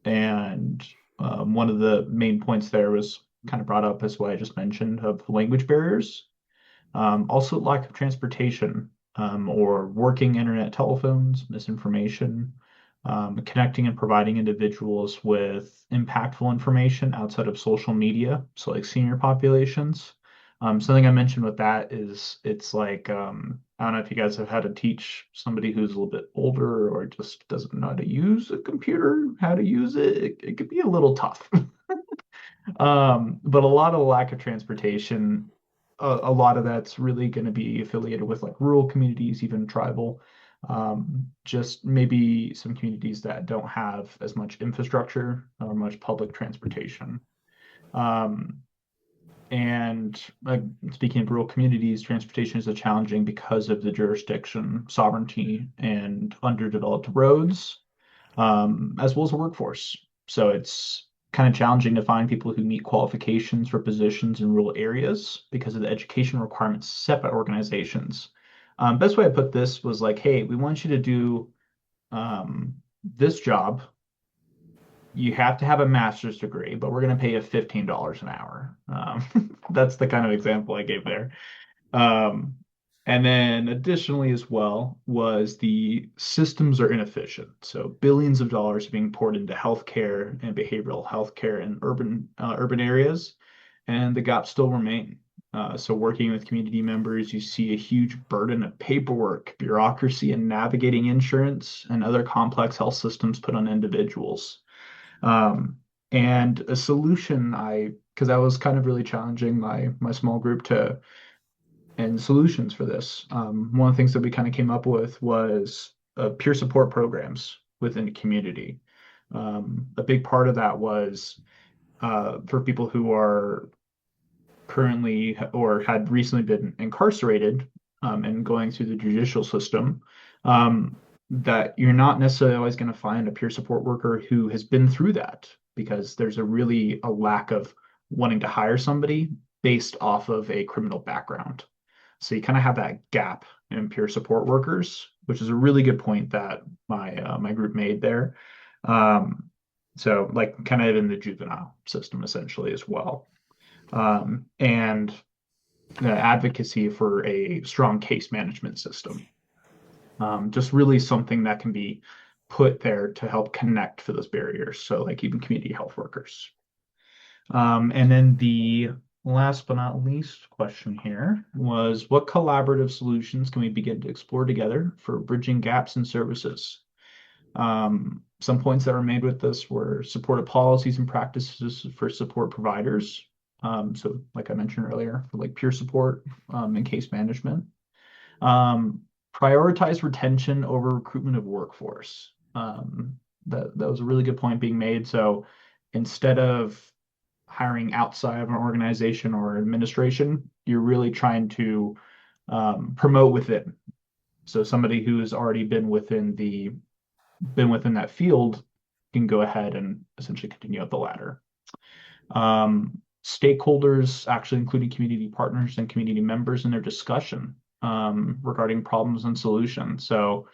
And one of the main points there was kind of brought up as what I just mentioned of language barriers. Also lack of transportation or working internet telephones, misinformation, connecting and providing individuals with impactful information outside of social media, so like senior populations. Something I mentioned with that is it's like, I don't know if you guys have had to teach somebody who's a little bit older or just doesn't know how to use a computer, how to use it. It could be a little tough. But a lot of the lack of transportation, a lot of that's really going to be affiliated with like rural communities, even tribal, just maybe some communities that don't have as much infrastructure or much public transportation. And speaking of rural communities, transportation is challenging because of the jurisdiction, sovereignty, and underdeveloped roads, as well as a workforce. So it's kind of challenging to find people who meet qualifications for positions in rural areas because of the education requirements set by organizations. Best way I put this was like, hey, we want you to do this job. You have to have a master's degree, but we're going to pay you $15 an hour. That's the kind of example I gave there. And then additionally as well was the systems are inefficient. So billions of dollars are being poured into healthcare and behavioral healthcare in urban areas, and the gaps still remain. So working with community members, you see a huge burden of paperwork, bureaucracy, and navigating insurance and other complex health systems put on individuals. And a solution, because I was kind of really challenging my small group and solutions for this. One of the things that we kind of came up with was peer support programs within the community. A big part of that was for people who are currently or had recently been incarcerated and going through the judicial system, that you're not necessarily always going to find a peer support worker who has been through that, because there's a lack of wanting to hire somebody based off of a criminal background. So you kind of have that gap in peer support workers, which is a really good point that my group made there. So like kind of in the juvenile system essentially as well. And the advocacy for a strong case management system. Just really something that can be put there to help connect for those barriers. So like even community health workers. And then the last but not least question here was, what collaborative solutions can we begin to explore together for bridging gaps in services? Some points that were made with this were supportive policies and practices for support providers. So like I mentioned earlier, for like peer support and case management. Prioritize retention over recruitment of workforce. That was a really good point being made. So instead of hiring outside of an organization or administration, you're really trying to promote within. So somebody who has already been within that field can go ahead and essentially continue up the ladder. Stakeholders, actually including community partners and community members in their discussion regarding problems and solutions. So,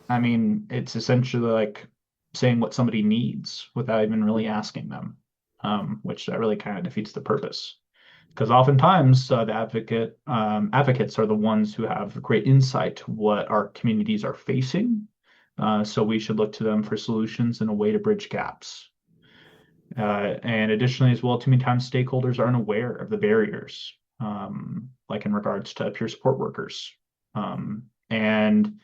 I mean, it's essentially like saying what somebody needs without even really asking them, which that really kind of defeats the purpose. Because oftentimes the advocates are the ones who have great insight to what our communities are facing. So we should look to them for solutions and a way to bridge gaps. And additionally, as well, too many times stakeholders aren't aware of the barriers, like in regards to peer support workers. And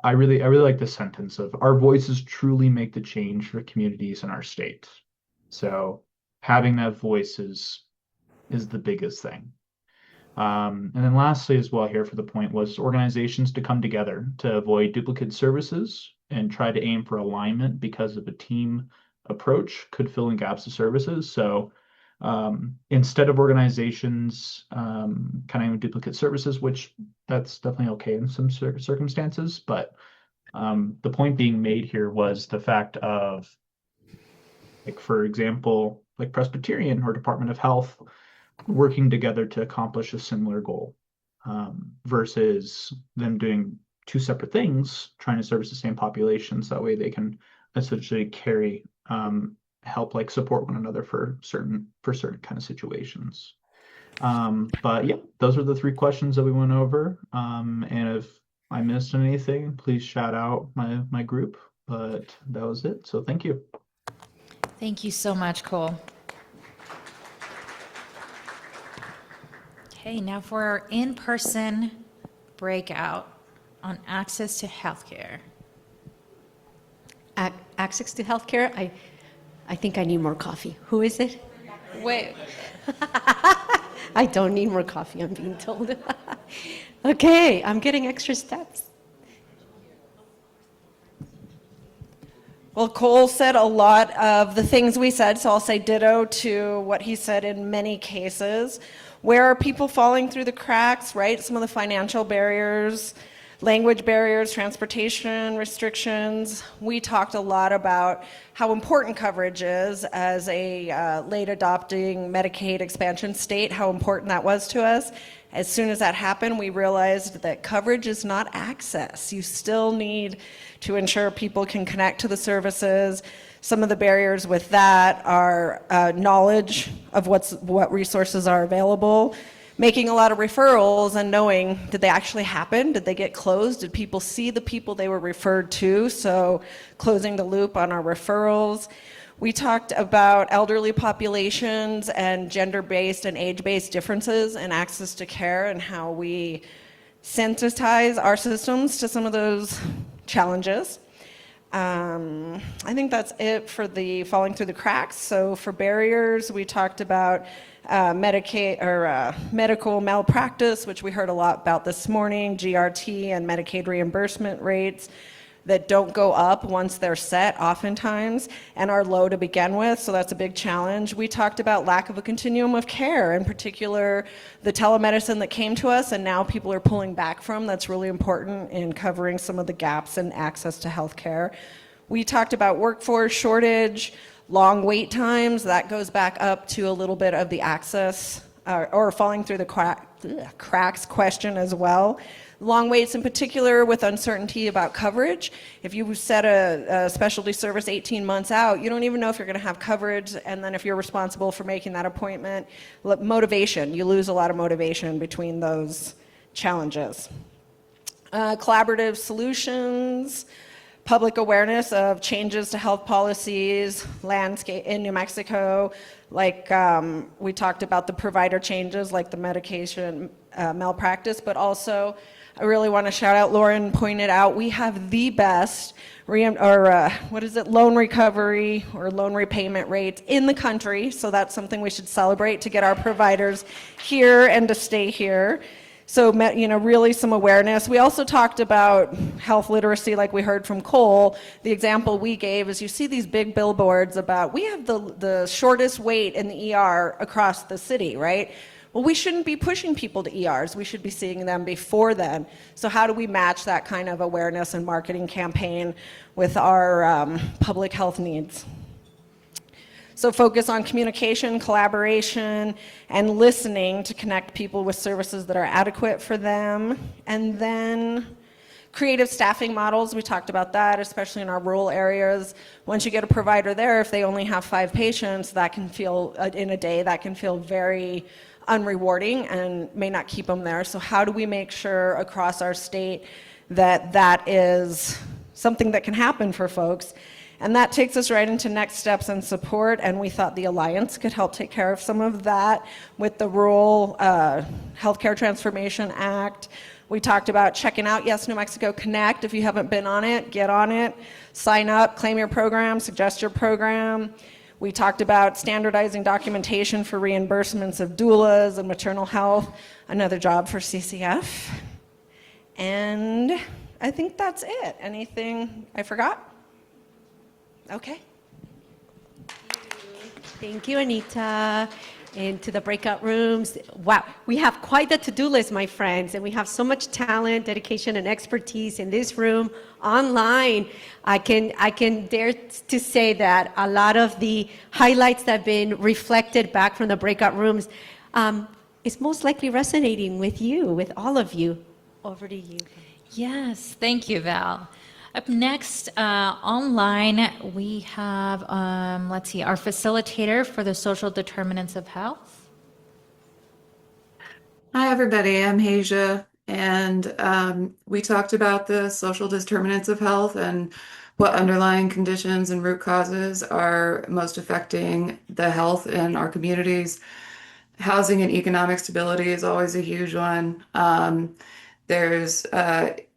I really like this sentence of, our voices truly make the change for communities in our state. So having that voice is the biggest thing. And then lastly as well here for the point was organizations to come together to avoid duplicate services and try to aim for alignment, because of a team approach could fill in gaps of services. So instead of organizations kind of duplicate services, which that's definitely okay in some circumstances, but the point being made here was the fact of, like, for example, like Presbyterian or Department of Health working together to accomplish a similar goal, versus them doing two separate things, trying to service the same populations. That way they can essentially carry help, like support one another for certain kind of situations. But yeah, those are the three questions that we went over. And if I missed anything, please shout out my group, but that was it. So thank you. Thank you so much, Cole. Okay, now for our in-person breakout on access to healthcare. Access to healthcare? I think I need more coffee. Who is it? Wait. I don't need more coffee, I'm being told. Okay, I'm getting extra steps. Well, Cole said a lot of the things we said, so I'll say ditto to what he said in many cases. Where are people falling through the cracks, right? Some of the financial barriers, language barriers, transportation restrictions. We talked a lot about how important coverage is as a late adopting Medicaid expansion state, how important that was to us. As soon as that happened, we realized that coverage is not access. You still need to ensure people can connect to the services. Some of the barriers with that are knowledge of what resources are available, making a lot of referrals and knowing, did they actually happen? Did they get closed? Did people see the people they were referred to? So closing the loop on our referrals. We talked about elderly populations and gender-based and age-based differences in access to care and how we sensitize our systems to some of those challenges. I think that's it for the falling through the cracks. So for barriers, we talked about medical malpractice, which we heard a lot about this morning, GRT and Medicaid reimbursement rates that don't go up once they're set oftentimes and are low to begin with, so that's a big challenge. We talked about lack of a continuum of care, in particular the telemedicine that came to us and now people are pulling back from. That's really important in covering some of the gaps in access to health care. We talked about workforce shortage, long wait times. That goes back up to a little bit of the access or falling through the cracks question as well. Long waits in particular with uncertainty about coverage. If you set a specialty service 18 months out, you don't even know if you're going to have coverage, and then if you're responsible for making that appointment, motivation, you lose a lot of motivation between those challenges. Collaborative solutions, public awareness of changes to health policies, landscape in New Mexico, like we talked about the provider changes like the medication malpractice, but also I really want to shout out, Lauren pointed out, we have the best loan recovery or loan repayment rates in the country. So that's something we should celebrate to get our providers here and to stay here. So, really some awareness. We also talked about health literacy like we heard from Cole. The example we gave is you see these big billboards about, we have the shortest wait in the ER across the city, right? Well, we shouldn't be pushing people to ERs. We should be seeing them before then. So how do we match that kind of awareness and marketing campaign with our public health needs? So focus on communication, collaboration, and listening to connect people with services that are adequate for them. And then creative staffing models, we talked about that, especially in our rural areas. Once you get a provider there, if they only have 5 patients, that can feel, in a day, that can feel very unrewarding and may not keep them there. So how do we make sure across our state that that is something that can happen for folks? And that takes us right into next steps and support, and we thought the Alliance could help take care of some of that with the Rural Healthcare Transformation Act. We talked about checking out Yes New Mexico Connect. If you haven't been on it, get on it, sign up, claim your program, suggest your program. We talked about standardizing documentation for reimbursements of doulas and maternal health, another job for CCF. And I think that's it. Anything I forgot? Okay. Thank you, Anita. And to the breakout rooms. Wow, we have quite the to-do list, my friends, and we have so much talent, dedication, and expertise in this room, online. I can dare to say that a lot of the highlights that have been reflected back from the breakout rooms is most likely resonating with you, with all of you. Over to you. Yes, thank you, Val. Up next, online, we have, let's see, our facilitator for the social determinants of health. Hi, everybody. I'm Hasia, and we talked about the social determinants of health and what underlying conditions and root causes are most affecting the health in our communities. Housing and economic stability is always a huge one. There's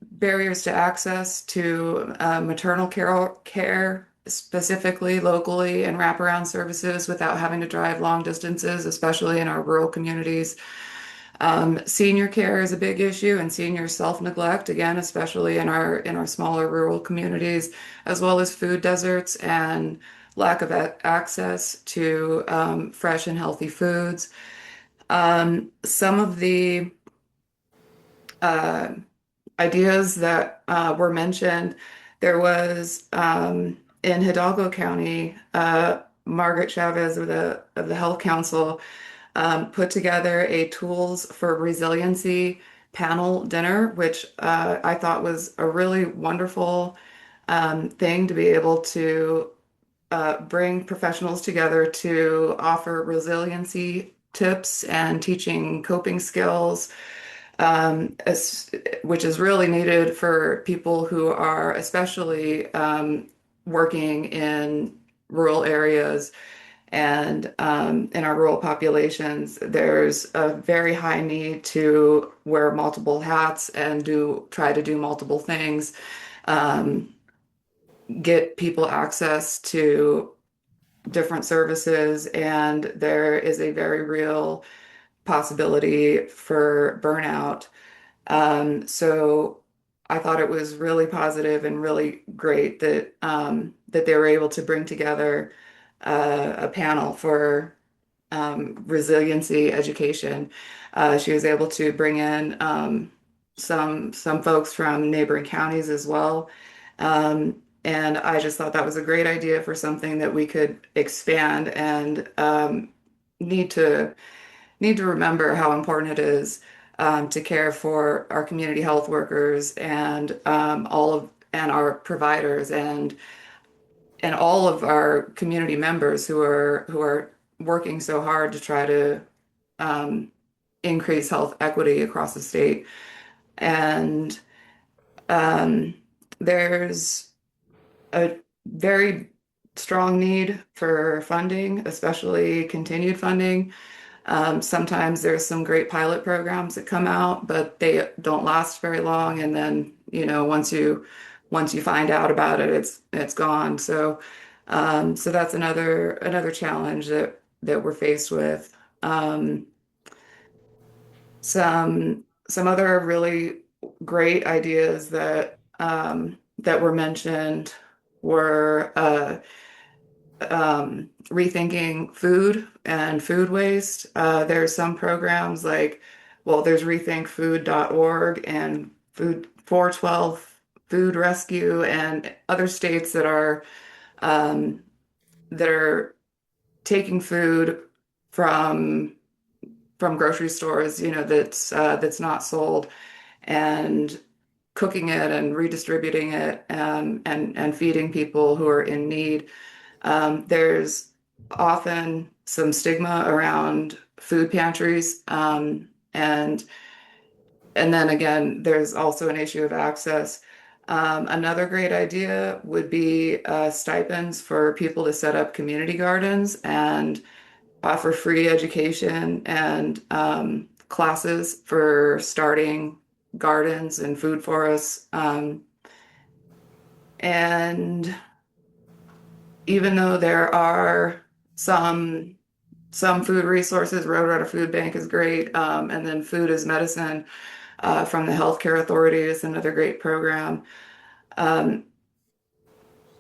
barriers to access to maternal care, specifically locally, and wraparound services without having to drive long distances, especially in our rural communities. Senior care is a big issue, and senior self-neglect, again, especially in our smaller rural communities, as well as food deserts and lack of access to fresh and healthy foods. Some of the ideas that were mentioned, there was in Hidalgo County, Margaret Chavez of the Health Council put together a Tools for Resiliency panel dinner, which I thought was a really wonderful thing to be able to bring professionals together to offer resiliency tips and teaching coping skills, which is really needed for people who are especially working in rural areas and in our rural populations, there's a very high need to wear multiple hats and try to do multiple things, get people access to different services, and there is a very real possibility for burnout. So I thought it was really positive and really great that that they were able to bring together a panel for resiliency education. She was able to bring in some folks from neighboring counties as well. And I just thought that was a great idea for something that we could expand and need to remember how important it is to care for our community health workers and our providers and all of our community members who are working so hard to try to increase health equity across the state. And there's a very strong need for funding, especially continued funding. Sometimes there's some great pilot programs that come out, but they don't last very long. And then, once you find out about it, it's gone. So that's another challenge that we're faced with. Some other really great ideas that were mentioned were rethinking food and food waste. There's some programs there's rethinkfood.org and Food 412 Food Rescue and other states that are taking food from grocery stores, that's not sold, and cooking it and redistributing it and feeding people who are in need. There's often some stigma around food pantries, and then again, there's also an issue of access. Another great idea would be stipends for people to set up community gardens and offer free education and classes for starting gardens and food forests. And even though there are some food resources, Roadrunner Food Bank is great, and then Food is Medicine from the Healthcare Authority is another great program.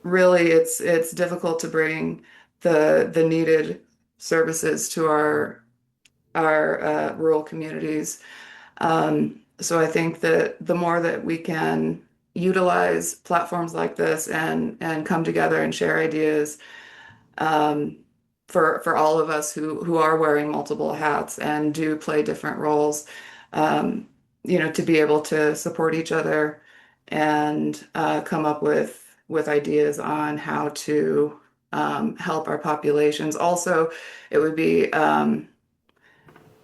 Really, it's difficult to bring the needed services to our rural communities. So I think that the more that we can utilize platforms like this and come together and share ideas for all of us who are wearing multiple hats and do play different roles, to be able to support each other and come up with ideas on how to help our populations. Also, it would be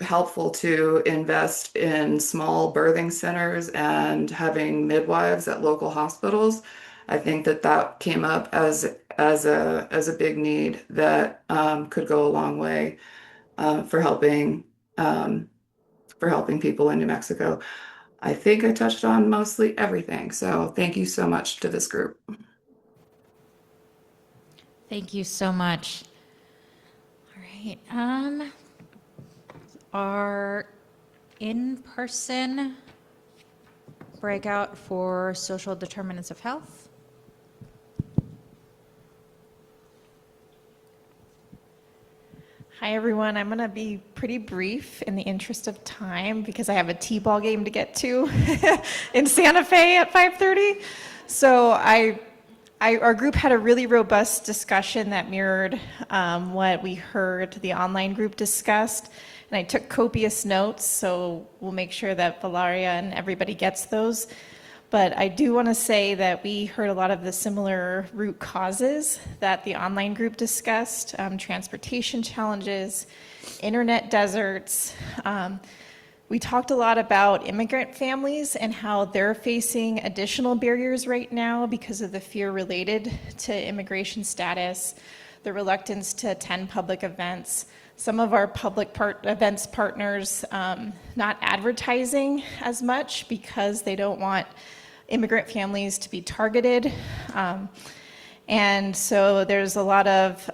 helpful to invest in small birthing centers and having midwives at local hospitals. I think that came up as a big need that could go a long way for helping people in New Mexico. I think I touched on mostly everything. So thank you so much to this group. Thank you so much. All right. Our in-person breakout for social determinants of health. Hi, everyone. I'm going to be pretty brief in the interest of time because I have a T-ball game to get to in Santa Fe at 5:30. So our group had a really robust discussion that mirrored what we heard the online group discussed. And I took copious notes, so we'll make sure that Valeria and everybody gets those. But I do want to say that we heard a lot of the similar root causes that the online group discussed, transportation challenges, internet deserts. We talked a lot about immigrant families and how they're facing additional barriers right now because of the fear related to immigration status. the reluctance to attend public events. Some of our public events partners not advertising as much because they don't want immigrant families to be targeted. And so there's a lot of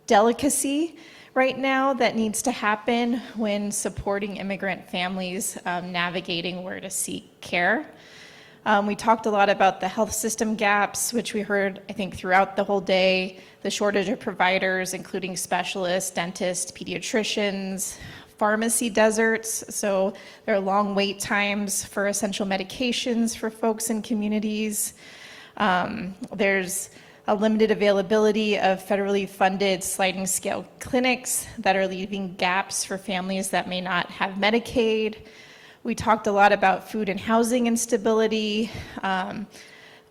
delicacy right now that needs to happen when supporting immigrant families navigating where to seek care. We talked a lot about the health system gaps, which we heard, I think, throughout the whole day, the shortage of providers, including specialists, dentists, pediatricians, pharmacy deserts. So there are long wait times for essential medications for folks in communities. There's a limited availability of federally funded sliding scale clinics that are leaving gaps for families that may not have Medicaid. We talked a lot about food and housing instability.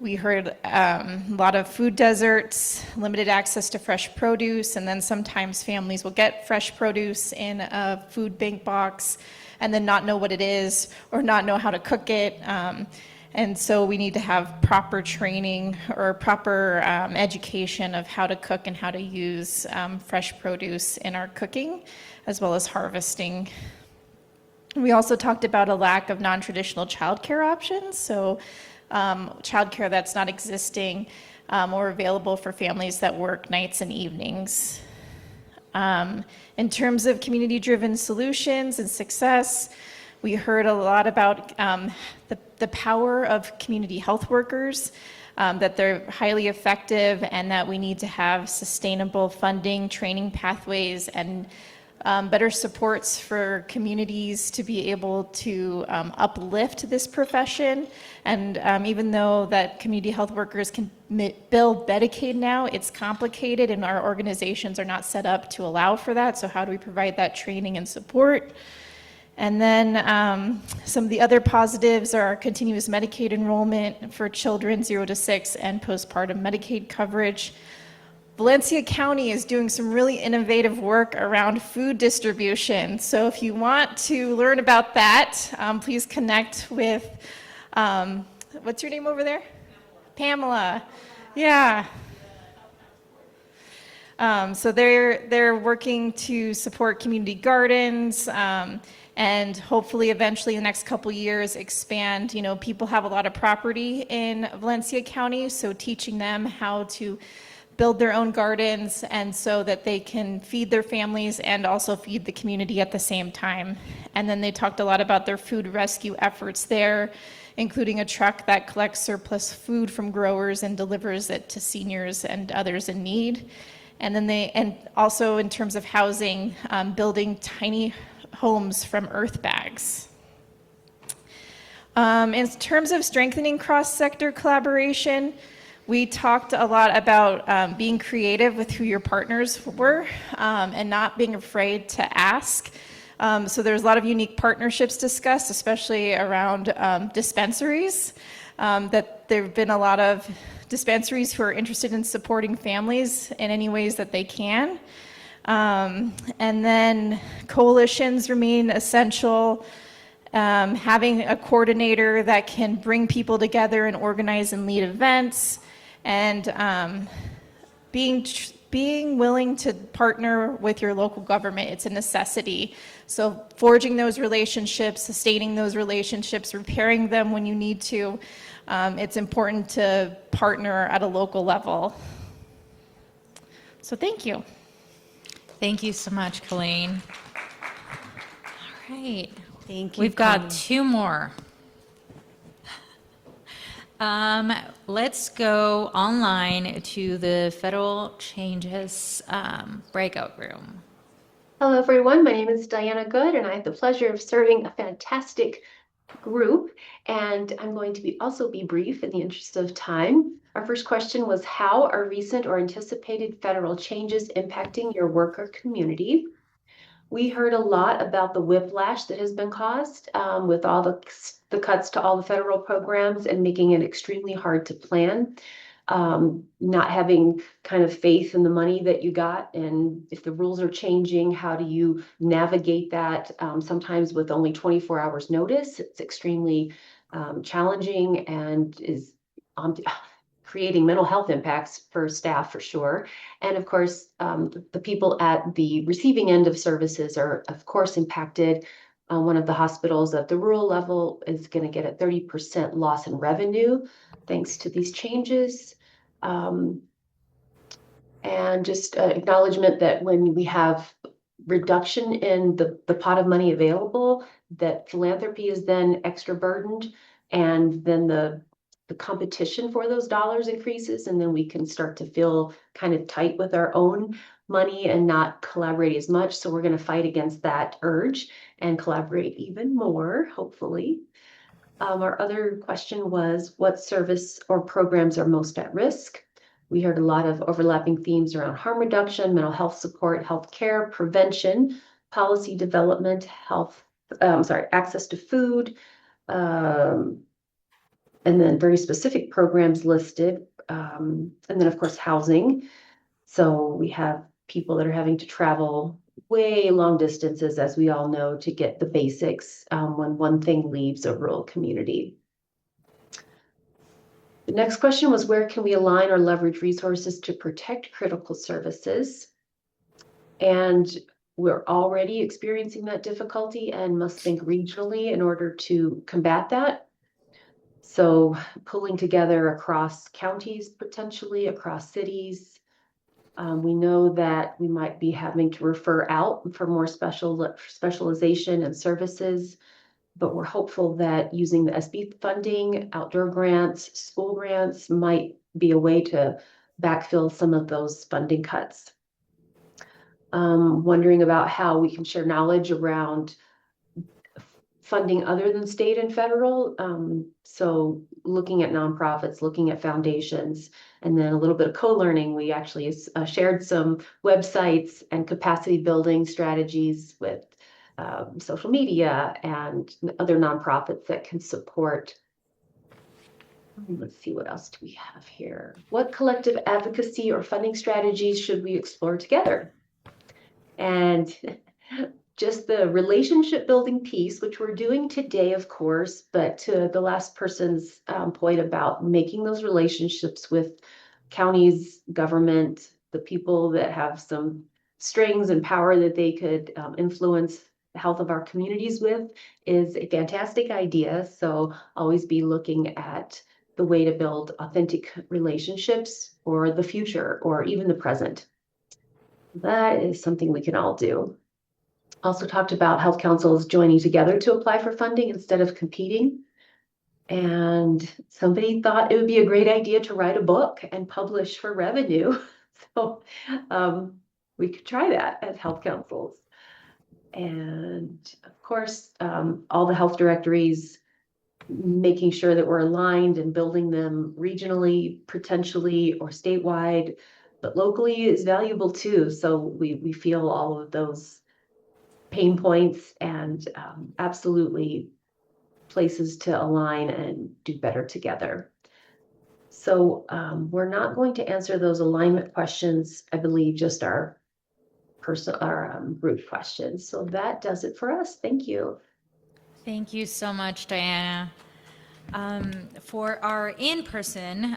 We heard a lot of food deserts, limited access to fresh produce, and then sometimes families will get fresh produce in a food bank box and then not know what it is or not know how to cook it. And so we need to have proper training or proper education of how to cook and how to use fresh produce in our cooking, as well as harvesting. We also talked about a lack of non-traditional childcare options, so childcare that's not existing or available for families that work nights and evenings. In terms of community-driven solutions and success, we heard a lot about the power of community health workers, that they're highly effective and that we need to have sustainable funding, training pathways, and better supports for communities to be able to uplift this profession. And even though that community health workers can bill Medicaid now, it's complicated and our organizations are not set up to allow for that. So how do we provide that training and support? And then some of the other positives are continuous Medicaid enrollment for children 0 to 6 and postpartum Medicaid coverage. Valencia County is doing some really innovative work around food distribution. So if you want to learn about that, please connect with, what's your name over there? Pamela. Yeah. So they're working to support community gardens, and hopefully eventually in the next couple years expand. People have a lot of property in Valencia County, so teaching them how to build their own gardens and so that they can feed their families and also feed the community at the same time. And then they talked a lot about their food rescue efforts there, including a truck that collects surplus food from growers and delivers it to seniors and others in need. And then and also in terms of housing, building tiny homes from earth bags. In terms of strengthening cross-sector collaboration, we talked a lot about being creative with who your partners were and not being afraid to ask. So there's a lot of unique partnerships discussed, especially around dispensaries, that there have been a lot of dispensaries who are interested in supporting families in any ways that they can. And then coalitions remain essential. Having a coordinator that can bring people together and organize and lead events, and being willing to partner with your local government. It's a necessity. So forging those relationships, sustaining those relationships, repairing them when you need to. It's important to partner at a local level. So thank you. Thank you so much, Colleen. All right. Thank you. We've got two more. Let's go online to the Federal Changes breakout room. Hello, everyone. My name is Diana Good, and I have the pleasure of serving a fantastic group. And I'm going to also be brief in the interest of time. Our first question was, how are recent or anticipated federal changes impacting your work or community? We heard a lot about the whiplash that has been caused with all the cuts to all the federal programs and making it extremely hard to plan. Not having kind of faith in the money that you got, and if the rules are changing, how do you navigate that? Sometimes with only 24 hours notice, it's extremely challenging and is creating mental health impacts for staff for sure. And of course, the people at the receiving end of services are of course impacted. One of the hospitals at the rural level is going to get a 30% loss in revenue thanks to these changes. And just acknowledgement that when we have reduction in the pot of money available, that philanthropy is then extra burdened, and then the competition for those dollars increases, and then we can start to feel kind of tight with our own money and not collaborate as much. So we're going to fight against that urge and collaborate even more, hopefully. Our other question was, what service or programs are most at risk? We heard a lot of overlapping themes around harm reduction, mental health support, healthcare, prevention, policy development, access to food, and then very specific programs listed, and then of course housing. So we have people that are having to travel way long distances, as we all know, to get the basics when one thing leaves a rural community. The next question was, where can we align or leverage resources to protect critical services? And we're already experiencing that difficulty and must think regionally in order to combat that. So pulling together across counties, potentially across cities. We know that we might be having to refer out for more specialization and services, but we're hopeful that using the SB funding, outdoor grants, school grants might be a way to backfill some of those funding cuts. Wondering about how we can share knowledge around funding other than state and federal. So looking at nonprofits, looking at foundations, and then a little bit of co-learning. We actually shared some websites and capacity building strategies with social media and other nonprofits that can support. Let's see, what else do we have here? What collective advocacy or funding strategies should we explore together? And just the relationship building piece, which we're doing today, of course, but to the last person's point about making those relationships with counties, government, the people that have some strings and power that they could influence the health of our communities with, is a fantastic idea. So always be looking at the way to build authentic relationships for the future or even the present. That is something we can all do. Also talked about health councils joining together to apply for funding instead of competing. And somebody thought it would be a great idea to write a book and publish for revenue. So we could try that as health councils. And of course, all the health directories, making sure that we're aligned and building them regionally, potentially, or statewide, but locally is valuable too. So we feel all of those pain points and absolutely places to align and do better together. So we're not going to answer those alignment questions, I believe, just our group questions. So that does it for us. Thank you. Thank you so much, Diana. For our in-person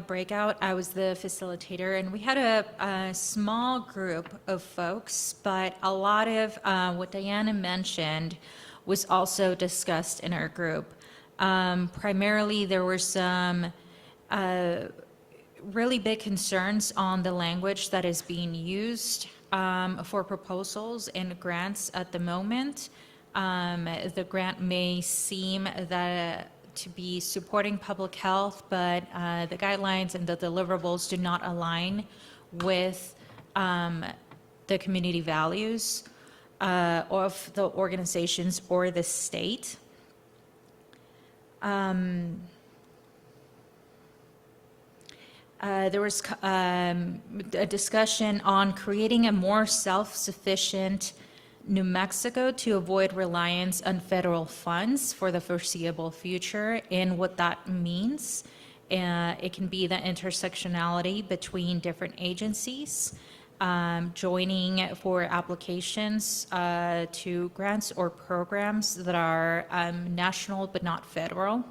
breakout, I was the facilitator, and we had a small group of folks, but a lot of what Diana mentioned was also discussed in our group. Primarily, there were some really big concerns on the language that is being used for proposals and grants at the moment. The grant may seem that to be supporting public health, but the guidelines and the deliverables do not align with the community values of the organizations or the state. There was a discussion on creating a more self-sufficient New Mexico to avoid reliance on federal funds for the foreseeable future, and what that means. It can be the intersectionality between different agencies, joining for applications to grants or programs that are national but not federal.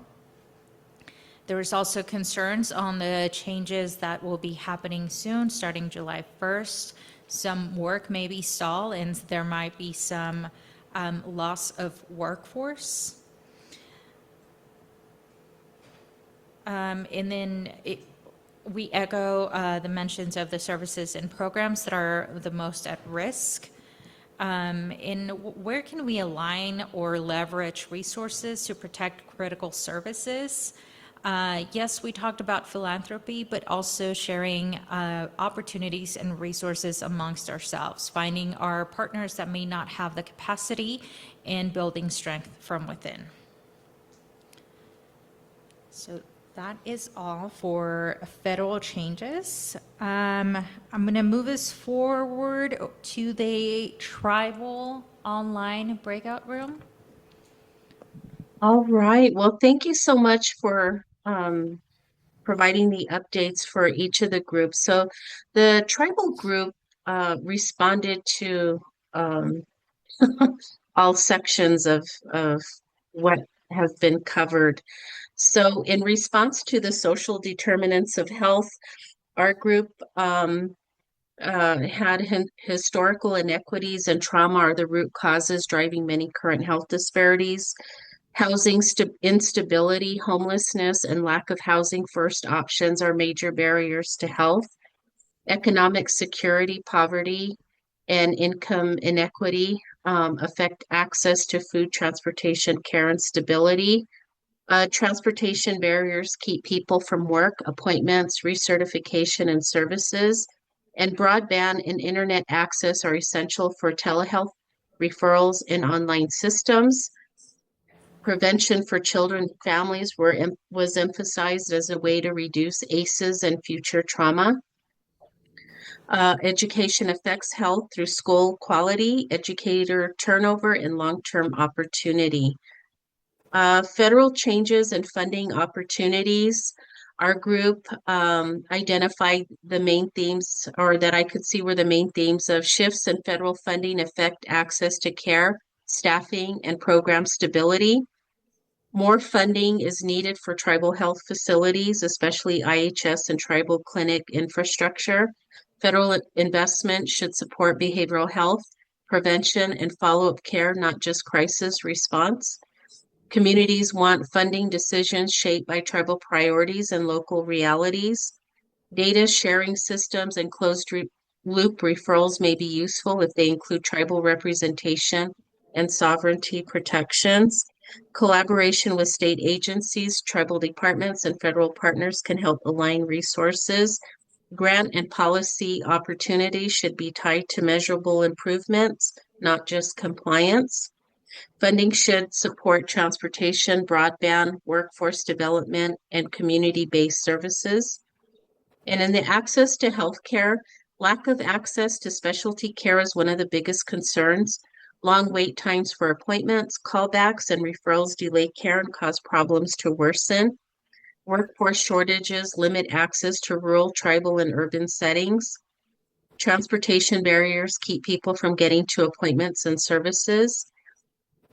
There's also concerns on the changes that will be happening soon, starting July 1st. Some work may be stalled, and there might be some loss of workforce. And then we echo the mentions of the services and programs that are the most at risk. And where can we align or leverage resources to protect critical services? Yes, we talked about philanthropy, but also sharing opportunities and resources amongst ourselves, finding our partners that may not have the capacity, and building strength from within. So that is all for federal changes. I'm going to move us forward to the tribal online breakout room. All right. Well, thank you so much for providing the updates for each of the groups. So the tribal group responded to all sections of what has been covered. So in response to the social determinants of health, our group had historical inequities and trauma are the root causes driving many current health disparities. Housing instability, homelessness, and lack of housing first options are major barriers to health. Economic security, poverty, and income inequity affect access to food, transportation, care, and stability. Transportation barriers keep people from work, appointments, recertification, and services. And broadband and internet access are essential for telehealth referrals and online systems. Prevention for children and families was emphasized as a way to reduce ACEs and future trauma. Education affects health through school quality, educator turnover, and long-term opportunity. Federal changes and funding opportunities. Our group identified the main themes, or that I could see were the main themes of shifts in federal funding affect access to care, staffing, and program stability. More funding is needed for tribal health facilities, especially IHS and tribal clinic infrastructure. Federal investment should support behavioral health, prevention, and follow-up care, not just crisis response. Communities want funding decisions shaped by tribal priorities and local realities. Data sharing systems and closed-loop referrals may be useful if they include tribal representation and sovereignty protections. Collaboration with state agencies, tribal departments, and federal partners can help align resources. Grant and policy opportunities should be tied to measurable improvements, not just compliance. Funding should support transportation, broadband, workforce development, and community-based services. And in the access to healthcare, lack of access to specialty care is one of the biggest concerns. Long wait times for appointments, callbacks, and referrals delay care and cause problems to worsen. Workforce shortages limit access to rural, tribal, and urban settings. Transportation barriers keep people from getting to appointments and services.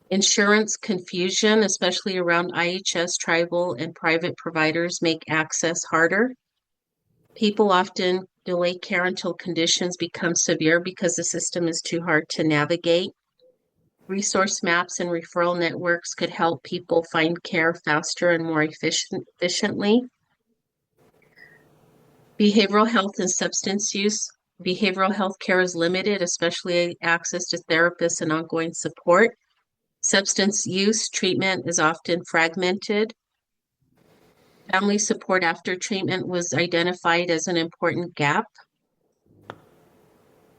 Insurance confusion, especially around IHS, tribal, and private providers, make access harder. People often delay care until conditions become severe because the system is too hard to navigate. Resource maps and referral networks could help people find care faster and more efficiently. Behavioral health and substance use. Behavioral health care is limited, especially access to therapists and ongoing support. Substance use treatment is often fragmented. Family support after treatment was identified as an important gap.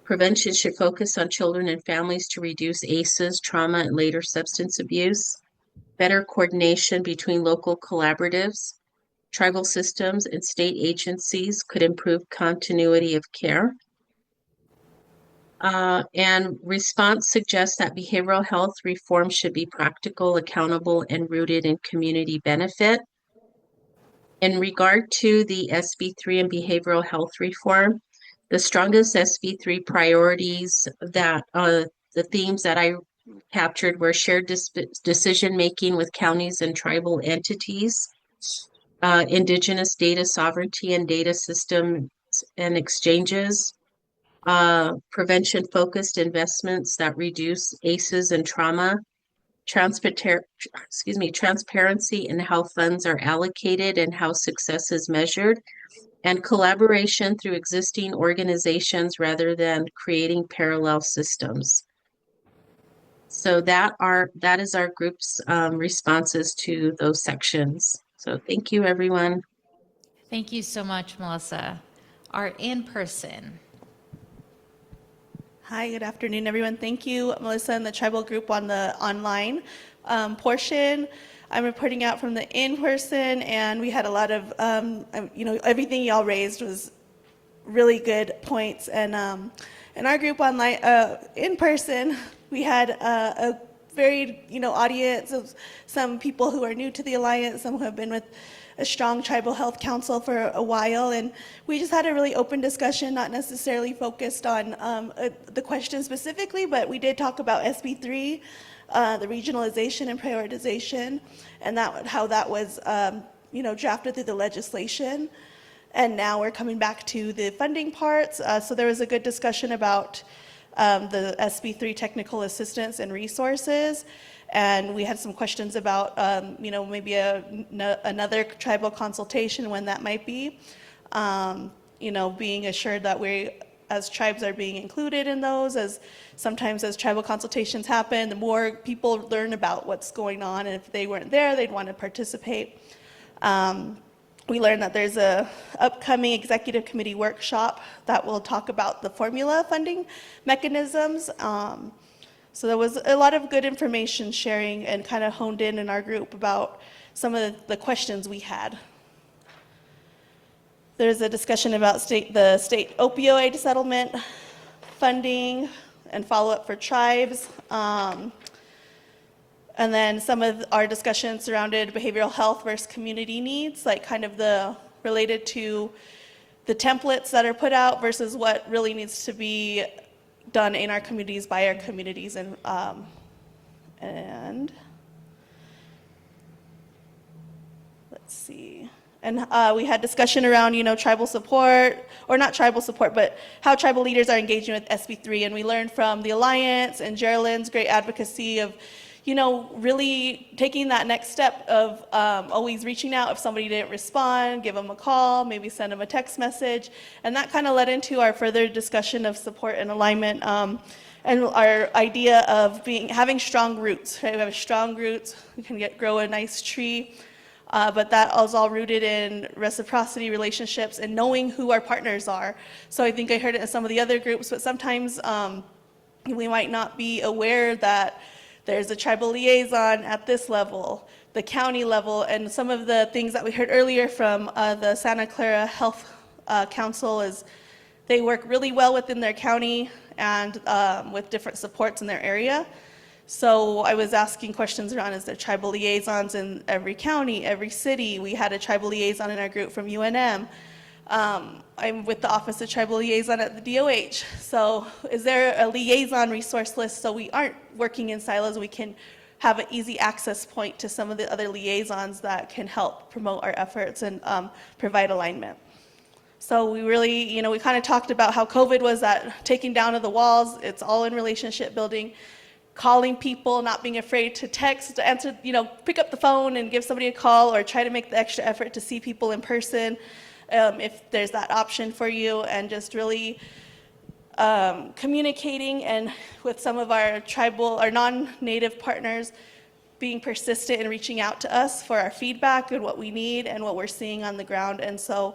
Prevention should focus on children and families to reduce ACEs, trauma, and later substance abuse. Better coordination between local collaboratives, tribal systems, and state agencies could improve continuity of care. And response suggests that behavioral health reform should be practical, accountable, and rooted in community benefit. In regard to the SB3 and behavioral health reform, the strongest SB3 priorities that the themes that I captured were shared decision-making with counties and tribal entities, indigenous data sovereignty and data systems and exchanges, prevention-focused investments that reduce ACEs and trauma, transparency in how funds are allocated and how success is measured, and collaboration through existing organizations rather than creating parallel systems. So that is our group's responses to those sections. So thank you, everyone. Thank you so much, Melissa. Our in-person. Hi, good afternoon, everyone. Thank you, Melissa, and the tribal group on the online portion. I'm reporting out from the in-person, and we had a lot of, everything y'all raised was really good points. And in our group online, in person, we had a varied, audience of some people who are new to the Alliance, some who have been with a strong tribal health council for a while, and we just had a really open discussion, not necessarily focused on the question specifically, but we did talk about SB3, the regionalization and prioritization, and how that was drafted through the legislation. And now we're coming back to the funding parts. So there was a good discussion about the SB3 technical assistance and resources. And we had some questions about, maybe another tribal consultation, when that might be. Being assured that we, as tribes, are being included in those, as sometimes as tribal consultations happen, the more people learn about what's going on, and if they weren't there, they'd want to participate. We learned that there's a upcoming executive committee workshop that will talk about the formula funding mechanisms. So there was a lot of good information sharing and kind of honed in our group about some of the questions we had. There's a discussion about the state opioid settlement funding and follow-up for tribes. And then some of our discussions surrounded behavioral health versus community needs, like kind of related to the templates that are put out versus what really needs to be done in our communities by our communities. And let's see. And we had discussion around, tribal support, or not tribal support, but how tribal leaders are engaging with SB3. And we learned from the Alliance and Geraldine's great advocacy of, really taking that next step of always reaching out. If somebody didn't respond, give them a call, maybe send them a text message. And that kind of led into our further discussion of support and alignment, and our idea of having strong roots. Right? We have strong roots, we can grow a nice tree, but that is all rooted in reciprocity relationships and knowing who our partners are. So I think I heard it in some of the other groups, but sometimes we might not be aware that there's a tribal liaison at this level, the county level, and some of the things that we heard earlier from the Santa Clara Health Council is they work really well within their county and with different supports in their area. So I was asking questions around, is there tribal liaisons in every county, every city? We had a tribal liaison in our group from UNM. I'm with the Office of Tribal Liaison at the DOH. So is there a liaison resource list so we aren't working in silos, we can have an easy access point to some of the other liaisons that can help promote our efforts and provide alignment. So we really, we kind of talked about how COVID was that taking down of the walls. It's all in relationship building, calling people, not being afraid to text, to answer, pick up the phone and give somebody a call, or try to make the extra effort to see people in person. If there's that option for you, and just really communicating, and with some of our tribal or non-native partners being persistent in reaching out to us for our feedback and what we need and what we're seeing on the ground. And so,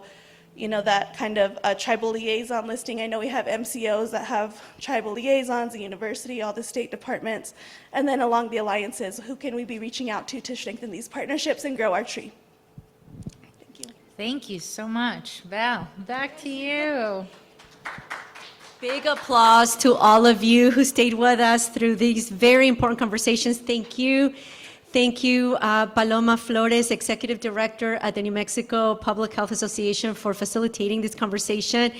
that kind of tribal liaison listing, I know we have MCOs that have tribal liaisons, the university, all the state departments, and then along the alliances, who can we be reaching out to strengthen these partnerships and grow our tree? Thank you so much. Val, back to you. Big applause to all of you who stayed with us through these very important conversations. Thank you. Thank you, Paloma Flores, Executive Director at the New Mexico Public Health Association, for facilitating this conversation.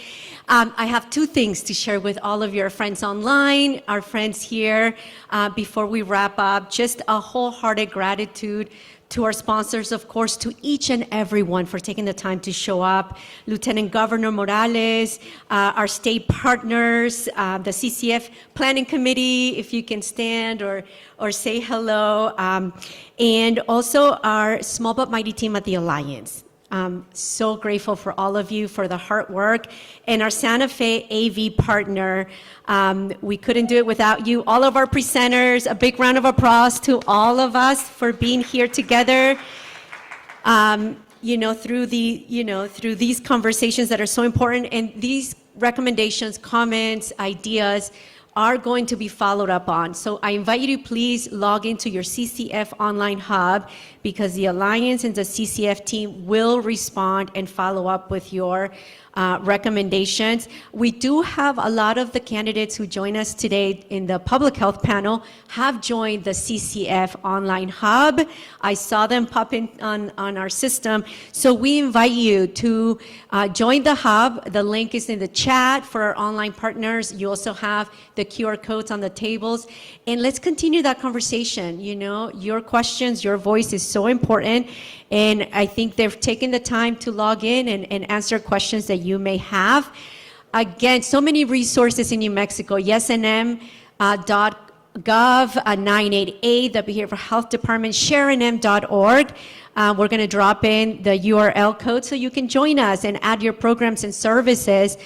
I have two things to share with all of your friends online, our friends here, before we wrap up. Just a wholehearted gratitude to our sponsors, of course, to each and everyone for taking the time to show up. Lieutenant Governor Morales, our state partners, the CCF Planning Committee, if you can stand or say hello, and also our small but mighty team at the Alliance. So grateful for all of you for the hard work. And our Santa Fe AV partner, we couldn't do it without you. All of our presenters, a big round of applause to all of us for being here together. Through these conversations that are so important, and these recommendations, comments, ideas are going to be followed up on. So I invite you to please log into your CCF online hub, because the Alliance and the CCF team will respond and follow up with your recommendations. We do have a lot of the candidates who join us today in the public health panel have joined the CCF online hub. I saw them pop in on our system. So we invite you to join the hub. The link is in the chat for our online partners. You also have the QR codes on the tables. And let's continue that conversation. Your questions, your voice is so important. And I think they've taken the time to log in and answer questions that you may have. Again, so many resources in New Mexico. YesNM.gov, 988, the Behavioral Health Department, sharenm.org. We're going to drop in the URL code so you can join us and add your programs and services.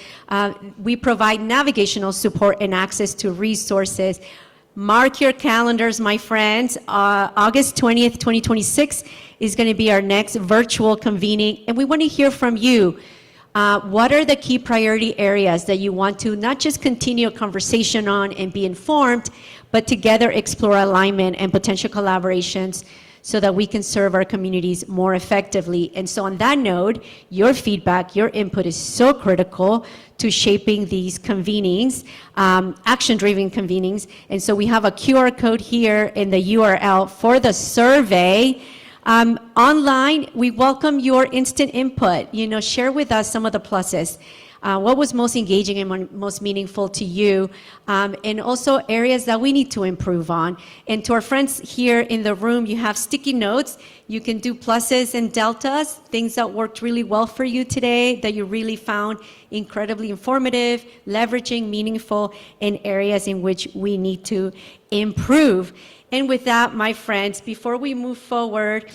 We provide navigational support and access to resources. Mark your calendars, my friends. August 20th, 2026 is going to be our next virtual convening, and we want to hear from you. What are the key priority areas that you want to not just continue a conversation on and be informed, but together explore alignment and potential collaborations so that we can serve our communities more effectively? And so on that note, your feedback, your input is so critical to shaping these convenings, action-driven convenings. And so we have a QR code here in the URL for the survey. Online, we welcome your instant input. Share with us some of the pluses. What was most engaging and most meaningful to you, and also areas that we need to improve on. And to our friends here in the room, you have sticky notes. You can do pluses and deltas, things that worked really well for you today, that you really found incredibly informative, leveraging, meaningful, and areas in which we need to improve. And with that, my friends, before we move forward,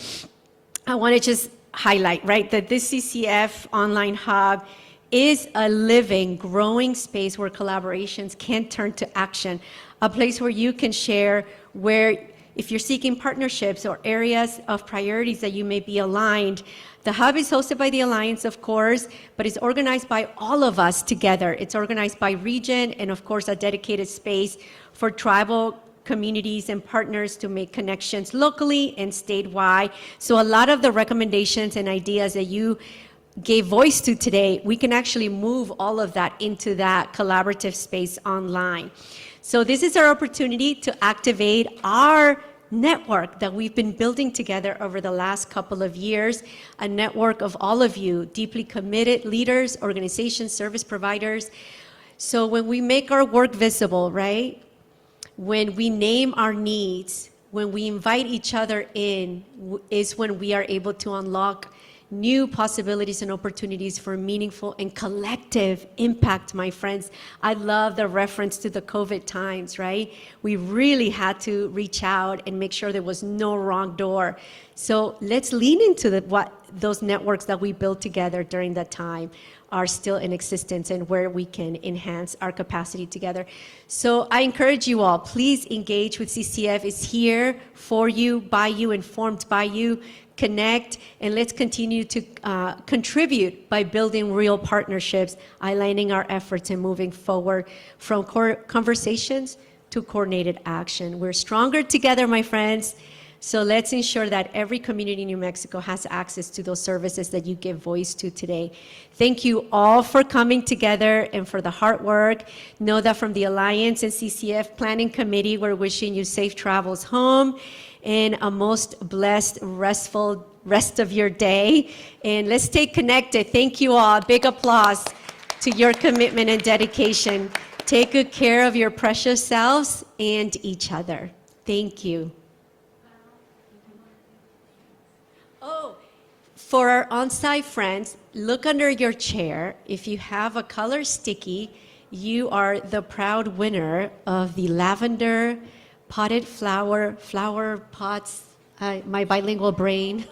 I want to just highlight, right, that this CCF online hub is a living, growing space where collaborations can turn to action, a place where you can share where, if you're seeking partnerships or areas of priorities that you may be aligned. The hub is hosted by the Alliance, of course, but it's organized by all of us together. It's organized by region and, of course, a dedicated space for tribal communities and partners to make connections locally and statewide. So a lot of the recommendations and ideas that you gave voice to today, we can actually move all of that into that collaborative space online. So this is our opportunity to activate our network that we've been building together over the last couple of years, a network of all of you, deeply committed leaders, organizations, service providers. So when we make our work visible, right? When we name our needs, when we invite each other in, is when we are able to unlock new possibilities and opportunities for meaningful and collective impact, my friends. I love the reference to the COVID times, right? We really had to reach out and make sure there was no wrong door. So let's lean into what those networks that we built together during that time are still in existence and where we can enhance our capacity together. So I encourage you all, please engage with CCF. It's here for you, by you, informed by you. Connect, and let's continue to contribute by building real partnerships, aligning our efforts and moving forward from conversations to coordinated action. We're stronger together, my friends. So let's ensure that every community in New Mexico has access to those services that you give voice to today. Thank you all for coming together and for the hard work. Know that from the Alliance and CCF Planning Committee, we're wishing you safe travels home and a most blessed, restful rest of your day. And let's stay connected. Thank you all. Big applause to your commitment and dedication. Take good care of your precious selves and each other. Thank you. Oh, for our on-site friends, look under your chair. If you have a color sticky, you are the proud winner of the lavender potted flower pots. My bilingual brain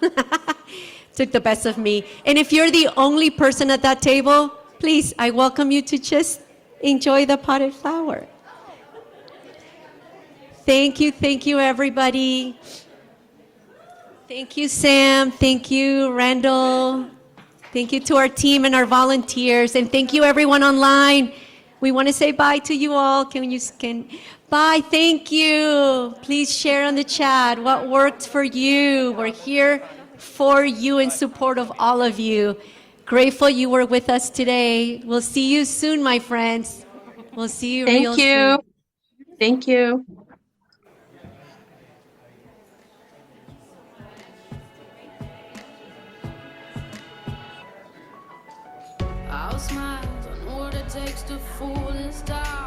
took the best of me. And if you're the only person at that table, please, I welcome you to just enjoy the potted flower. Thank you, everybody. Thank you, Sam. Thank you, Randall. Thank you to our team and our volunteers. And thank you, everyone online. We want to say bye to you all. Bye, thank you. Please share on the chat what worked for you. We're here for you in support of all of you. Grateful you were with us today. We'll see you soon, my friends. We'll see you real soon. Thank you. I'll smile, I know what it takes to fool this town.